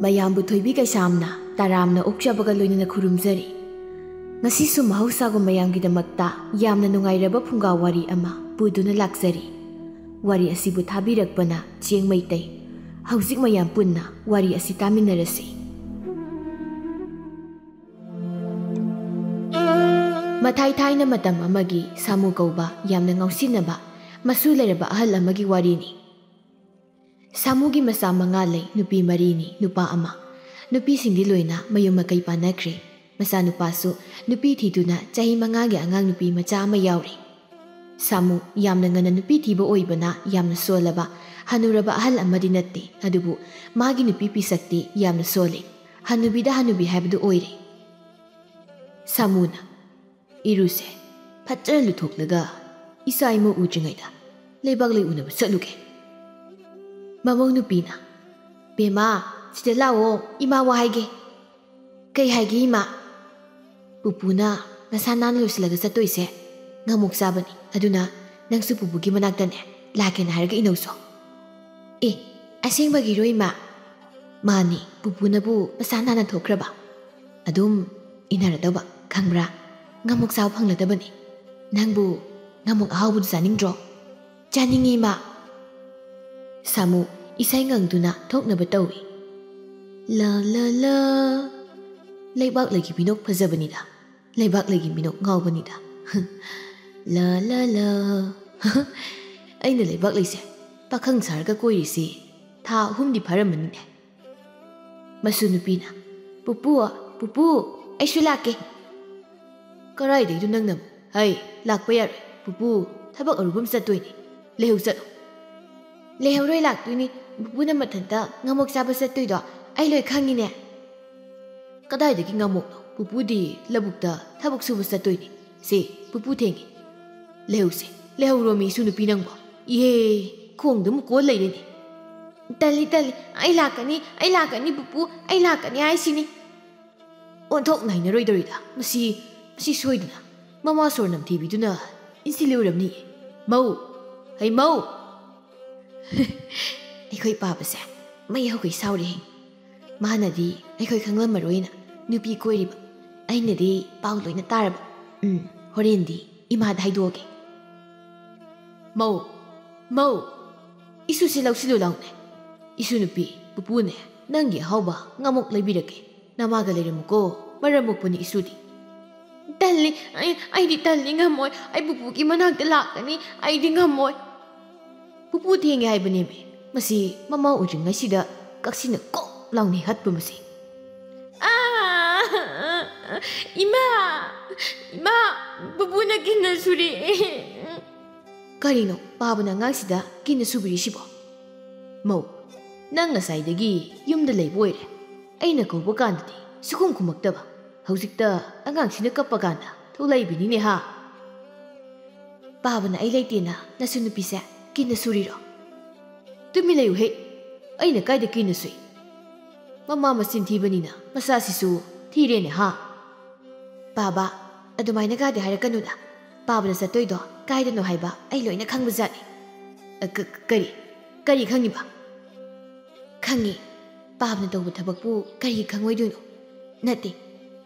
ꯃꯌꯥꯝꯕꯨ ꯊꯣꯏꯕꯤ ꯀꯩꯁꯥꯝꯅ ꯇꯔꯥꯝꯅ ꯑꯣꯛꯆꯕꯒ ꯂꯣꯏꯅꯅ ꯈꯨꯔꯨꯝꯖꯔꯤ꯫ ꯉꯁꯤꯁꯨ ꯃꯍꯧꯁꯥꯒꯨꯝ ꯃꯌꯥꯝꯒꯤꯗꯃꯛꯇ ꯌꯥꯝꯅ ꯅꯨꯡꯉꯥꯏꯔꯕ ꯐꯨꯡꯒꯥ ꯋꯥꯔꯤ ꯑꯃ ꯄꯨꯗꯨꯅ ꯂꯥꯛꯆꯔꯤ꯫ ꯋꯥꯔꯤ ꯑꯁꯤꯕꯨ ꯊꯥꯕꯤꯔꯛꯄꯅ ꯆꯦꯡ ꯃꯩꯇꯩ꯫ ꯍꯧꯖꯤꯛ ꯃꯌꯥꯝ ꯄꯨꯟꯅ ꯋꯥꯔꯤ ꯑꯁꯤ ꯇꯥꯃꯤꯟꯅꯔꯁꯤ꯫ ꯃꯊꯥꯏ ꯊꯥꯏꯅ ꯃꯇꯝ ꯑꯃꯒꯤ ꯁꯥꯃꯨ ꯀꯧꯕ ꯌꯥꯝꯅ ꯉꯥꯎꯁꯤꯟꯅꯕ ꯃꯁꯨ ꯂꯩꯔꯕ ꯑꯍꯜ ꯑꯃꯒꯤ ꯋꯥꯔꯤꯅꯤ꯫ ꯁꯥꯃꯨꯒꯤ ꯃꯆꯥ 5 ꯂꯩ, ꯅꯨꯄꯤ 4ꯅꯤ, ꯅꯨꯄꯥ 1꯫ ꯅꯨꯄꯤꯁꯤꯡꯗꯤ ꯂꯣꯏꯅ ꯃꯌꯨꯝ ꯃꯀꯩ ꯄꯥꯟꯅꯈ꯭ꯔꯦ꯫ ꯃꯆꯥꯅꯨꯄꯥꯁꯨ ꯅꯨꯄꯤ ꯊꯤꯗꯨꯅ ꯆꯍꯤ 5ꯒꯤ ꯑꯉꯥꯡ ꯅꯨꯄꯤ ꯃꯆꯥ ꯑꯃ ꯌꯥꯎꯔꯤ꯫ ꯁꯥꯃꯨ ꯌꯥꯝꯅ ꯉꯟꯅ ꯅꯨꯄꯤ ꯊꯤꯕ ꯑꯣꯏꯕꯅ ꯌꯥꯝꯅ ꯁꯣꯜꯂꯕ ꯍꯅꯨꯔꯕ ꯑꯍꯜ ꯑꯃꯗꯤ ꯅꯠꯇꯦ, ꯑꯗꯨꯕꯨ ꯃꯥꯒꯤ ꯅꯨꯄꯤ ꯄꯤꯁꯛꯇꯤ ꯌꯥꯝꯅ ꯁꯣꯜꯂꯤ꯫ ꯍꯅꯨꯕꯤꯗ ꯍꯅꯨꯕꯤ ꯍꯥꯏꯕꯗꯨ ꯑꯣꯏꯔꯦ꯫ ꯁꯥꯃꯨꯅ ꯏꯔꯨꯁꯦ ꯐꯖꯅ ꯂꯨꯊꯣꯛꯂꯒ ꯏꯆꯥ ꯏꯃꯧ ꯎꯗ꯭ꯔꯤꯉꯩꯗ ꯂꯩꯕꯥꯛ ꯂꯩ ꯎꯅꯕ ꯆꯠꯂꯨꯒꯦ꯫ ꯃꯃꯧ ꯅꯨꯄꯤꯅ ꯕꯦꯃꯥ ꯁꯤꯗ ꯂꯥꯛꯑꯣ, ꯏꯃꯥ ꯋꯥ ꯍꯥꯏꯒꯦ꯫ ꯀꯩ ꯍꯥꯏꯒꯦ ꯏꯃꯥ? ꯄꯨꯄꯨꯅ ꯅꯁꯥ ꯅꯥꯟꯅ ꯂꯣꯏꯁꯤꯜꯂꯒ ꯆꯠꯇꯣꯏꯁꯦ ꯉꯥꯃꯨꯛ ꯆꯥꯕꯅꯤ, ꯑꯗꯨꯅ ꯅꯪꯁꯨ ꯄꯨꯄꯨꯒꯤ ꯃꯅꯥꯛꯇꯅꯦ ꯂꯥꯛꯀꯦꯅ ꯍꯥꯏꯔꯒ ꯏꯅꯧꯁꯣ꯫ ꯑꯦ ꯑꯁꯦꯡꯕꯒꯤꯔꯣ ꯏꯃꯥ? ꯃꯥꯅꯤ, ꯄꯨꯄꯨꯅꯕꯨ ꯃꯁꯥ ꯅꯥꯟꯅ ꯊꯣꯛꯈ꯭ꯔꯕ ꯑꯗꯨꯝ ꯏꯟꯅꯔꯗꯧꯕ, ꯈꯪꯕ꯭ꯔꯥ? ꯉꯥꯃꯨꯛ ꯆꯥꯕ ꯐꯪꯂꯗꯕꯅꯤ꯫ ꯅꯪꯕꯨ ꯉꯥꯃꯨꯛ ꯑꯍꯥꯎꯕꯗꯨ ꯆꯥꯅꯤꯡꯗ꯭ꯔꯣ? ꯆꯥꯅꯤꯡꯉꯤ ꯏꯃꯥ꯫ ꯁꯥꯃꯨ ꯏꯁꯩ ꯉꯪꯗꯨꯅ ꯊꯣꯛꯅꯕ ꯇꯧꯏ꯫ ꯂ ꯂ ꯂ ꯂꯩꯕꯥꯛ ꯂꯩꯒꯤ ꯃꯤꯅꯣꯛ ꯐꯖꯕꯅꯤꯗ, ꯂꯩꯕꯥꯛ ꯂꯩꯒꯤ ꯃꯤꯅꯣꯛ ꯉꯥꯎꯕꯅꯤꯗ꯫ ꯂ ꯂ ꯂ ꯑꯩꯅ ꯂꯩꯕꯥꯛ ꯂꯩꯁꯦ ꯄꯥꯈꯪ ꯁꯥꯔꯒ ꯀꯣꯏꯔꯤꯁꯤ ꯊꯥ 3ꯗꯤ ꯐꯥꯔꯝꯃꯅꯤꯅꯦ꯫ ꯃꯁꯨ ꯅꯨꯄꯤꯅ ꯄꯨꯄꯨ ꯄꯨꯄꯨ ꯑꯩꯁꯨ ꯂꯥꯛꯀꯦ꯫ ꯀꯔꯥꯏꯗꯩꯗꯣ ꯅꯪꯅ? ꯍꯩ ꯂꯥꯛꯄ ꯌꯥꯔꯣꯏ, ꯄꯨꯄꯨ ꯊꯕꯛ ꯑꯔꯨꯕ ꯑꯃ ꯆꯠꯇꯣꯏꯅꯤ, ꯂꯩꯍꯧ ꯆꯠꯂꯣ꯫ ꯂꯩꯍꯧꯔꯣꯏ, ꯂꯥꯛꯇꯣꯏꯅꯤ꯫ ꯄꯨꯄꯨꯅ ꯃꯊꯟꯇ ꯉꯥꯃꯨꯛ ꯆꯥꯕ ꯆꯠꯇꯣꯏꯗꯣ ꯑꯩ ꯂꯣꯏ ꯈꯪꯉꯤꯅꯦ꯫ ꯀꯗꯥꯏꯗꯒꯤ ꯉꯥꯃꯨꯛꯅꯣ? ꯄꯨꯄꯨꯗꯤ ꯂꯧꯕꯨꯛꯇ ꯊꯕꯛ ꯁꯨꯕ ꯆꯠꯇꯣꯏꯅꯤ꯫ ꯁꯤ ꯄꯨꯄꯨ ꯊꯦꯡꯉꯤ, ꯂꯩꯍꯧꯁꯦ, ꯂꯩꯍꯧꯔꯣ ꯃꯤꯁꯨ ꯅꯨꯄꯤ ꯅꯪꯕꯣ꯫ ꯏꯍꯦ ꯈꯣꯡꯗ ꯑꯃꯨꯛ ꯀꯣꯜ ꯂꯩꯔꯦꯅꯦ꯫ ꯇꯜꯂꯤ ꯑꯩ ꯂꯥꯛꯀꯅꯤ ꯄꯨꯄꯨ, ꯑꯩ ꯂꯥꯛꯀꯅꯤ ꯍꯥꯏꯁꯤꯅꯤ꯫ ꯑꯣꯟꯊꯣꯛ ꯅꯥꯏꯅꯔꯣꯏꯗꯧꯔꯤꯗ ꯃꯁꯤ ꯁꯣꯏꯗꯅ ꯃꯃꯥ ꯁꯣꯔ ꯅꯝꯊꯤꯕꯤꯗꯨꯅ ꯏꯟꯁꯤꯜ ꯂꯣꯏꯔꯝꯅꯤ꯫ ꯃꯧ, ꯍꯩ ꯃꯧ! ꯑꯩꯈꯣꯏ ꯄꯥꯕꯁꯦ ꯃꯩ ꯍꯧꯒꯩ ꯁꯥꯎꯔꯦ꯫ ꯃꯥꯅꯗꯤ ꯑꯩꯈꯣꯏ ꯈꯪꯂꯝꯃꯔꯣꯏꯅ ꯅꯨꯄꯤ ꯀꯣꯏꯔꯤꯕ, ꯑꯩꯅꯗꯤ ꯄꯥꯎ ꯂꯣꯏꯅ ꯇꯥꯔꯕ꯫ ꯍꯣꯔꯦꯟꯗꯤ ꯏꯃꯥꯗ ꯍꯥꯏꯗꯣꯛꯑꯒꯦ꯫ ꯃꯧ ꯏꯁꯨꯁꯤ ꯂꯧꯁꯤꯜꯂꯨ ꯂꯥꯎꯅꯦ꯫ ꯏꯁꯨ ꯅꯨꯄꯤ, ꯄꯨꯄꯨꯅꯦ ꯅꯪꯒꯤ ꯑꯍꯥꯎꯕ ꯉꯥꯃꯨꯛ ꯂꯩꯕꯤꯔꯛꯀꯦ꯫ ꯅꯃꯥꯒ ꯂꯩꯔꯝꯃꯨꯀꯣ, ꯃꯔꯝ ꯃꯣꯛꯄꯅꯤ ꯏꯁꯨꯗꯤ꯫ ꯇꯜꯂꯤ, ꯑꯩꯗꯤ ꯇꯜꯂꯤ, ꯉꯝꯃꯣꯏ꯫ ꯑꯩ ꯄꯨꯄꯨꯒꯤ ꯃꯅꯥꯛꯇ ꯂꯥꯛꯀꯅꯤ, ꯑꯩꯗꯤ ꯉꯝꯃꯣꯏ꯫ ꯄꯨꯄꯨ ꯊꯦꯡꯉꯦ ꯍꯥꯏꯕꯅꯦꯃꯤ, ꯃꯁꯤ ꯃꯃꯥ ꯑꯣꯏꯗ꯭ꯔꯤꯉꯩꯁꯤꯗ ꯀꯛꯁꯤꯅ ꯀꯣꯛ ꯂꯥꯎꯅꯤ ꯍꯠꯄ ꯃꯁꯤ꯫ ꯏꯃꯥ ꯄꯨꯄꯨꯅ ꯀꯤꯟꯅ ꯁꯨꯔꯛꯑꯦ꯫ ꯀꯔꯤꯅꯣ ꯄꯥꯕꯅ ꯑꯉꯥꯡꯁꯤꯗ ꯀꯤꯟꯅ ꯁꯨꯕꯤꯔꯤꯁꯤꯕꯣ? ꯃꯧ, ꯅꯪ ꯉꯁꯥꯏꯗꯒꯤ ꯌꯨꯝꯗ ꯂꯩꯕ ꯑꯣꯏꯔꯦ, ꯑꯩꯅ ꯀꯧꯕ ꯀꯥꯟꯗꯗꯤ ꯁꯨꯈꯨꯝ ꯈꯨꯝꯃꯛꯇꯕ, ꯍꯧꯖꯤꯛꯇ ꯑꯉꯥꯡꯁꯤꯅ ꯀꯞꯄ ꯀꯥꯟꯗ ꯊꯣꯛꯂꯛꯏꯕꯅꯤꯅꯦ ꯍꯥ? ꯄꯥꯕꯅ ꯑꯩ ꯂꯩꯇꯦꯅ ꯅꯁꯨ ꯅꯨꯄꯤꯁꯦ ꯀꯤꯟꯅ ꯁꯨꯔꯤꯔꯣ? ꯇꯨꯃꯤꯟ ꯂꯩꯌꯨꯍꯦ, ꯑꯩꯅ ꯀꯥꯏꯗ ꯀꯤꯟꯅ ꯁꯨꯏ? ꯃꯃꯥ ꯃꯆꯤꯟ ꯊꯤꯕꯅꯤꯅ ꯃꯆꯥꯁꯤꯁꯨ ꯊꯤꯔꯦꯅꯦ ꯍꯥ? ꯄꯥꯕ ꯑꯗꯨꯃꯥꯏꯅ ꯒꯥꯗꯤ ꯍꯥꯏꯔꯛꯀꯅꯨꯗ, ꯄꯥꯕꯅ ꯆꯠꯇꯣꯏꯗꯣ ꯀꯥꯏꯗꯅꯣ ꯍꯥꯏꯕ ꯑꯩ ꯂꯣꯏꯅ ꯈꯪꯕꯖꯥꯠꯅꯤ꯫ ꯀꯔꯤ ꯈꯪꯉꯤꯕ? ꯈꯪꯉꯤ, ꯄꯥꯕꯅ ꯇꯧꯕ ꯊꯕꯛꯄꯨ ꯀꯔꯤ ꯈꯪꯉꯣꯏꯗꯣꯏꯅꯣ? ꯅꯠꯇꯦ,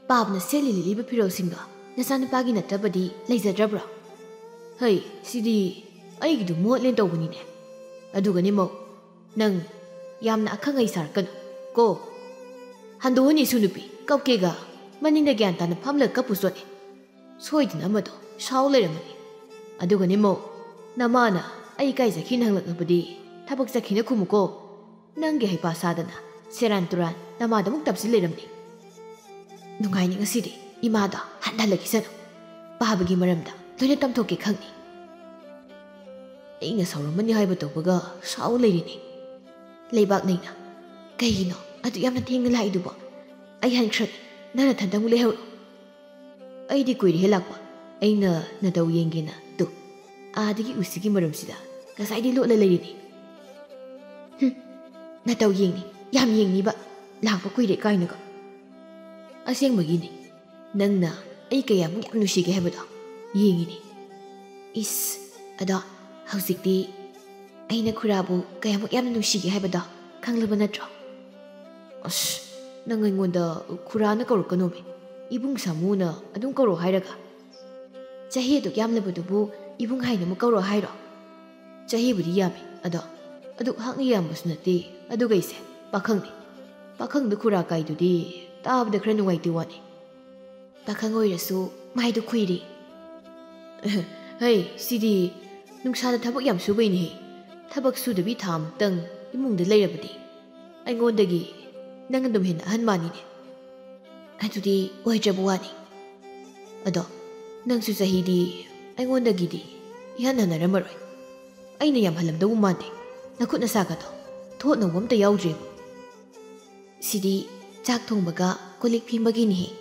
ꯄꯥꯕꯅ ꯁꯦꯠꯂꯤ ꯂꯤꯠꯂꯤꯕ ꯐꯤꯔꯣꯜꯁꯤꯡꯗꯣ ꯅꯆꯥꯅꯨꯄꯥꯒꯤ ꯅꯠꯇꯕꯗꯤ ꯂꯩꯖꯗ꯭ꯔꯕ꯭ꯔꯣ? ꯍꯩ ꯁꯤꯗꯤ ꯑꯩꯒꯤꯗꯨ ꯃꯣꯠꯂꯦꯅ ꯇꯧꯕꯅꯤꯅꯦ꯫ ꯑꯗꯨꯒꯅꯤ ꯃꯧ, ꯅꯪ ꯌꯥꯝꯅ ꯑꯈꯪ ꯑꯍꯩ ꯁꯥꯔꯛꯀꯅꯨ ꯀꯣ꯫ ꯍꯟꯗꯣꯛꯑꯅꯤ ꯏꯁꯨ ꯅꯨꯄꯤ, ꯀꯞꯀꯦꯒ ꯃꯅꯤꯡꯗ ꯒ꯭ꯌꯥꯟ ꯇꯥꯅ ꯐꯝꯂꯒ ꯀꯞꯄꯨ ꯆꯣꯠꯅꯤ꯫ ꯁꯣꯏꯗꯅ ꯑꯃꯗꯣ ꯁꯥꯎ ꯂꯩꯔꯝꯃꯅꯤ꯫ ꯑꯗꯨꯒꯅꯤ ꯃꯧ, ꯅꯃꯥꯅ ꯑꯩ ꯀꯥꯏ ꯆꯠꯈꯤꯅ ꯍꯪꯂꯛꯂꯕꯗꯤ ꯊꯕꯛ ꯆꯠꯈꯤꯅ ꯈꯨꯝꯃꯨꯀꯣ꯫ ꯅꯪꯒꯤ ꯍꯩꯄꯥ ꯁꯥꯗꯅ ꯁꯦꯔꯥꯟ ꯇꯨꯔꯥꯟ ꯅꯃꯥꯗ ꯑꯃꯨꯛ ꯇꯞꯁꯤꯜ ꯂꯩꯔꯝꯅꯤ꯫ ꯅꯨꯡꯉꯥꯏꯅꯤ ꯉꯁꯤꯗꯤ ꯏꯃꯥꯗꯣ ꯍꯟꯍꯜꯂꯈꯤꯁꯅꯨ, ꯄꯥꯕꯒꯤ ꯃꯔꯝꯗ ꯂꯣꯏꯅ ꯇꯝꯊꯣꯛꯀꯦ ꯈꯪꯅꯤ꯫ ꯑꯩꯅ ꯁꯥꯎꯔꯝꯃꯅꯤ ꯍꯥꯏꯕ ꯇꯧꯕꯒ ꯁꯥꯎ ꯂꯩꯔꯤꯅꯤ꯫ ꯂꯩꯕꯥꯛ ꯂꯩꯅ ꯀꯩꯒꯤꯅꯣ ꯑꯗꯨ ꯌꯥꯝꯅ ꯊꯦꯡꯅ ꯂꯥꯛꯏꯗꯨꯕꯣ? ꯑꯩ ꯍꯟꯈ꯭ꯔꯒꯦ, ꯅꯪꯅ ꯊꯟꯗ ꯑꯃꯨꯛ ꯂꯩꯍꯧꯔꯣ꯫ ꯑꯩꯗꯤ ꯀꯨꯏꯔꯦꯍꯦ ꯂꯥꯛꯄ, ꯑꯩꯅ ꯅꯇꯧ ꯌꯦꯡꯒꯦꯅ ꯇꯨ ꯑꯥꯗꯒꯤ ꯎꯁꯤꯒꯤ ꯃꯔꯝꯁꯤꯗ ꯉꯁꯥꯏꯗꯤ ꯂꯣꯠꯂ ꯂꯩꯔꯤꯅꯤ꯫ ꯅꯇꯧ ꯌꯦꯡꯅꯤ, ꯌꯥꯝ ꯌꯦꯡꯅꯤꯕ, ꯂꯥꯛꯄ ꯀꯨꯏꯔꯦ ꯀꯥꯏꯅꯒ꯫ ꯑꯁꯦꯡꯕꯒꯤꯅꯤ, ꯅꯪꯅ ꯑꯩ ꯀꯌꯥꯃꯨꯛ ꯌꯥꯝ ꯅꯨꯡꯁꯤꯒꯦ ꯍꯥꯏꯕꯗꯣ ꯌꯦꯡꯉꯤꯅꯤ꯫ ꯏꯁ ꯑꯗꯣ ꯍꯧꯖꯤꯛꯇꯤ ꯑꯩꯅ ꯈꯨꯔꯥꯕꯨ ꯀꯌꯥꯃꯨꯛ ꯌꯥꯝꯅ ꯅꯨꯡꯁꯤꯒꯦ ꯍꯥꯏꯕꯗꯣ ꯈꯪꯂꯕ ꯅꯠꯇ꯭ꯔꯣ? ꯑꯁ ꯅꯪ ꯑꯩꯉꯣꯟꯗ ꯈꯨꯔꯥꯅ ꯀꯧꯔꯛꯀꯅꯣꯃꯦ ꯏꯕꯨꯡ ꯁꯥꯃꯨꯅ ꯑꯗꯨꯝ ꯀꯧꯔꯣ ꯍꯥꯏꯔꯒ ꯆꯍꯤ ꯑꯗꯨꯛ ꯌꯥꯝꯂꯕꯗꯨꯕꯨ ꯏꯕꯨꯡ ꯍꯥꯏꯅ ꯑꯃꯨꯛ ꯀꯧꯔꯣ ꯍꯥꯏꯔꯣ ꯆꯍꯤꯕꯨꯗꯤ ꯌꯥꯝꯃꯤ ꯑꯗꯣ ꯑꯗꯨꯛ ꯍꯥꯛꯅ ꯌꯥꯝꯕꯁꯨ ꯅꯠꯇꯦ ꯑꯗꯨꯒ ꯑꯩꯁꯦ ꯄꯥꯈꯪꯅꯤ ꯄꯥꯈꯪꯗ ꯈꯨꯔꯥ ꯀꯥꯏꯗꯨꯗꯤ ꯇꯥꯕꯗ ꯈꯔ ꯅꯨꯡꯉꯥꯏꯇꯦ ꯋꯥꯅꯤ ꯄꯥꯈꯪ ꯑꯣꯏꯔꯁꯨ ꯃꯥꯏꯗꯨ ꯈꯨꯏꯔꯤ ꯍꯩ ꯁꯤꯗꯤ ꯅꯨꯡꯁꯥꯗ ꯊꯕꯛ ꯌꯥꯝ ꯁꯨꯕꯩꯅꯤ ꯊꯕꯛ ꯁꯨꯗꯕꯤ ꯊꯥ ꯑꯃꯨꯛꯇꯪ 이몽ꯗ ꯂꯩꯔꯕꯗꯤ ꯑꯩꯉꯣꯟꯗꯒꯤ ꯅꯪ ꯑꯗꯨꯝ ꯍꯦꯟꯅ ꯑꯍꯟ ꯃꯥꯟꯅꯤꯅꯦ ꯑꯗꯨꯗꯤ ꯑꯣꯏꯗ꯭ꯔꯕ ꯋꯥꯅꯤ ꯑꯗꯣ ꯅꯪꯁꯨ ꯆꯍꯤꯗꯤ ꯑꯩꯉꯣꯟꯗꯒꯤꯗꯤ 이한 ꯍꯟꯅꯔꯝꯃꯔꯣꯏ ꯑꯩꯅ ꯌꯥꯝ ꯍꯜꯂꯝꯗꯧꯕ ꯃꯥꯟꯗꯦ ꯅꯈꯨꯠ ꯅꯁꯥꯒꯗꯣ ꯊꯣꯠꯅꯧꯕ ꯑꯝꯇ ꯌꯥꯎꯗ꯭ꯔꯦꯕ ꯁꯤꯗꯤ ꯆꯥꯛ ꯊꯣꯡꯕꯒ ꯀꯣꯜꯂꯤꯛ ꯐꯦꯡꯕꯒꯤꯅꯤ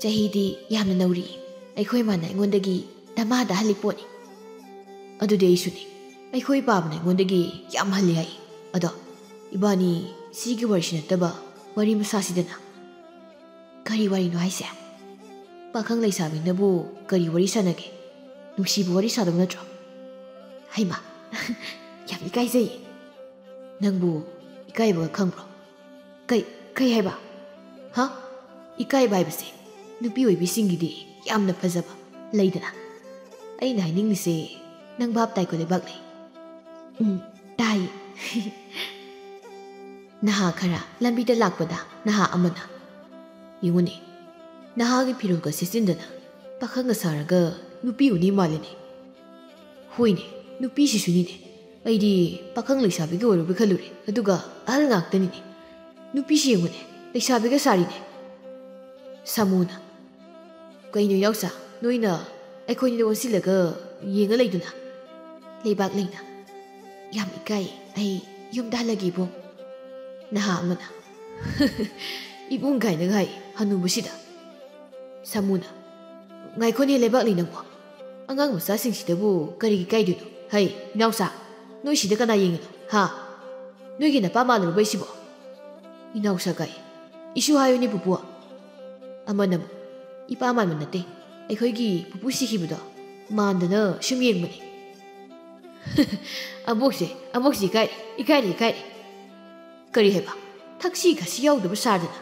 ꯆꯍꯤꯗꯤ ꯌꯥꯝꯅ ꯅꯧꯔꯤ ꯑꯩꯈꯣꯏ ꯃꯥꯅ ꯑꯩꯉꯣꯟꯗꯒꯤ ꯗꯃꯥꯗ ꯍꯜꯂꯤ ꯄꯣꯠꯅꯤ ꯑꯗꯨꯗꯤ ꯑꯩꯁꯨꯅꯤ ꯑꯩꯈꯣꯏ ꯄꯥꯕꯅ ꯑꯩꯉꯣꯟꯗꯒꯤ ꯌꯥꯝ ꯍꯜꯂꯤ ꯍꯥꯏ ꯑꯗꯣ ꯏꯕꯥꯅꯤ ꯁꯤꯒꯤ ꯋꯥꯔꯤꯁꯤ ꯅꯠꯇꯕ ꯋꯥꯔꯤ ꯃꯁꯥꯁꯤꯗꯅ ꯀꯔꯤ ꯋꯥꯔꯤꯅꯣ ꯍꯥꯏꯁꯦ ꯄꯥꯈꯪ ꯂꯩꯁꯥꯕꯤꯅꯕꯨ ꯀꯔꯤ ꯋꯥꯔꯤ ꯁꯥꯟꯅꯒꯦ ꯅꯨꯡꯁꯤꯕ ꯋꯥꯔꯤ ꯁꯥꯗꯧ ꯅꯠꯇ꯭ꯔꯣ ꯍꯩꯃꯥ ꯌꯥꯝ ꯏꯀꯥꯏꯖꯩꯌꯦ ꯅꯪꯕꯨ ꯏꯀꯥꯏꯕꯒ ꯈꯪꯕ꯭ꯔꯣ ꯀꯩ ꯍꯥꯏꯕ ꯍꯥ ꯏꯀꯥꯏꯕ ꯍꯥꯏꯕꯁꯦ ꯅꯨꯄꯤ ꯑꯣꯏꯕꯤꯁꯤꯡꯒꯤꯗꯤ ꯌꯥꯝꯅ ꯐꯖꯕ ꯂꯩꯗꯅ ꯑꯩꯅ ꯍꯥꯏꯅꯤꯡꯂꯤꯁꯦ ꯅꯪ ꯚꯥꯞ ꯇꯥꯏꯀꯣ ꯂꯩꯕꯥꯛ ꯂꯩ ꯇꯥꯏ ꯅꯍꯥ ꯈꯔ ꯂꯝꯕꯤꯗ ꯂꯥꯛꯄꯗ ꯅꯍꯥ ꯑꯃꯅ ꯌꯦꯡꯉꯨꯅꯦ ꯅꯍꯥꯒꯤ ꯐꯤꯔꯣꯜꯒ ꯁꯦꯠꯆꯤꯟꯗꯅ ꯄꯥꯈꯪꯒ ꯁꯥꯔꯒ ꯅꯨꯄꯤ ꯎꯅꯤ ꯃꯥꯜꯂꯤꯅꯦ ꯍꯣꯏꯅꯦ ꯅꯨꯄꯤꯁꯤꯁꯨꯅꯤꯅꯦ ꯑꯩꯗꯤ ꯄꯥꯈꯪ ꯂꯩꯁꯥꯕꯤꯒ ꯑꯣꯏꯔꯨꯕ ꯈꯜꯂꯨꯔꯦ ꯑꯗꯨꯒ ꯑꯍꯜ ꯉꯥꯛꯇꯅꯤꯅꯦ ꯅꯨꯄꯤꯁꯤ ꯌꯦꯡꯉꯨꯅꯦ ꯂꯩꯁꯥꯕꯤꯒ ꯁꯥꯔꯤꯅꯦ ꯁꯥꯃꯨꯅ ꯀꯩꯅꯣ ꯌꯥꯎꯁꯥ ꯅꯣꯏꯅ ꯑꯩꯈꯣꯏꯅꯤꯗ ꯑꯣꯟꯁꯤꯜꯂꯒ ꯌꯦꯡꯉ ꯂꯩꯗꯨꯅ ꯂꯩꯕꯥꯛ ꯂꯩꯅ ꯌꯥꯝ ꯏꯀꯥꯏ ꯑꯩ ꯌꯨꯝꯗ ꯍꯜꯂꯒꯦ ꯏꯕꯨꯡ ꯅꯍꯥ ꯑꯃꯅ ꯏꯕꯨꯡ ꯀꯥꯏꯅꯒ ꯍꯥꯏ ꯍꯅꯨꯕꯁꯤꯗ ꯁꯥꯃꯨꯅ ꯉꯥꯏꯈꯣꯅꯦ ꯂꯩꯕꯥꯛ ꯂꯩ ꯅꯪꯕꯣ ꯑꯉꯥꯡ ꯃꯆꯥꯁꯤꯡꯁꯤꯗꯕꯨ ꯀꯔꯤꯒꯤ ꯀꯥꯏꯗꯣꯏꯅꯣ ꯍꯩ ꯏꯅꯥꯎꯆꯥ ꯅꯣꯏ ꯁꯤꯗ ꯀꯅꯥ ꯌꯦꯡꯉꯤꯅꯣ ꯍꯥ ꯅꯣꯏꯒꯤ ꯅꯄꯥ ꯃꯥꯜꯂꯨꯔꯕ ꯁꯤꯕꯣ 이나우사 가이 이슈 하요니 부부 아마남 이빠 말만 났대 ꯑꯩꯈꯣꯏꯒꯤ ꯄꯨꯄꯨ ꯁꯤꯈꯤꯕꯗꯣ ꯃꯥꯟꯗꯅ ꯁꯨꯝ ꯌꯦꯡꯕꯅꯤ ꯑꯃꯨꯛꯁꯤ 이카ꯏꯔꯤ ꯀꯔꯤ ꯍꯥꯏꯕ ꯊꯛꯁꯤ ꯈꯥꯁꯤ ꯌꯥꯎꯗꯕ ꯁꯥꯗꯅ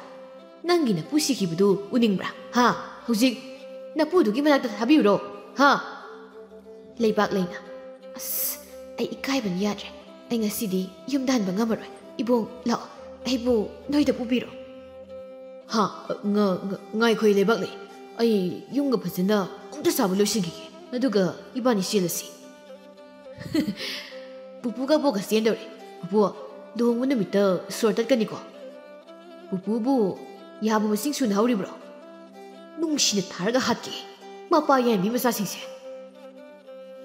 ꯅꯪꯒꯤ ꯅꯄꯨ ꯁꯤꯈꯤꯕꯗꯨ ꯎꯅꯤꯡꯕ꯭ꯔꯥ ꯍꯥ ꯍꯧꯖꯤꯛ ꯅꯄꯨꯗꯨꯒꯤ ꯃꯅꯥꯛꯇ ꯊꯥꯕꯤꯌꯨꯔꯣ ꯍꯥ ꯂꯩꯕꯥꯛ ꯂꯩꯅ ꯑꯁ ꯑꯩ ꯏꯀꯥꯏꯕꯅ ꯌꯥꯗ꯭ꯔꯦ ꯑꯩ ꯉꯁꯤꯗꯤ ꯌꯨꯝꯗ ꯍꯟꯕ ꯉꯝꯃꯔꯣꯏ 이봉 ꯂꯥꯛꯑꯣ ꯑꯩꯕꯨ ꯅꯣꯏꯗ ꯄꯨꯕꯤꯔꯣ ꯍꯥ ꯉꯥꯏꯈꯣꯏ ꯂꯩꯕꯥꯛ ꯂꯩ ꯑꯩ ꯌꯨꯝꯒ ꯐꯖꯅ ꯑꯝꯇ ꯁꯥꯕ ꯂꯣꯏꯁꯤꯟꯈꯤꯒꯦ ꯑꯗꯨꯒ ꯏꯕꯥꯅꯤ ꯆꯦꯜꯂꯁꯤ ꯄꯨꯄꯨꯒ ꯕꯣꯛꯀ ꯆꯦꯟꯗꯧꯔꯦ ꯄꯨꯄꯨ ꯂꯨꯍꯣꯡꯕ ꯅꯨꯃꯤꯠꯇ ꯁꯣꯔ ꯇꯠꯀꯅꯤꯀꯣ ꯄꯨꯄꯨꯕꯨ ꯌꯥꯕ ꯃꯁꯤꯡ ꯁꯨꯅ ꯍꯧꯔꯤꯕ꯭ꯔꯣ ꯅꯨꯡꯁꯤꯅ ꯊꯥꯔꯒ ꯍꯥꯠꯀꯦ ꯃꯄꯥ ꯌꯥꯏꯕꯤ ꯃꯆꯥꯁꯤꯡꯁꯦ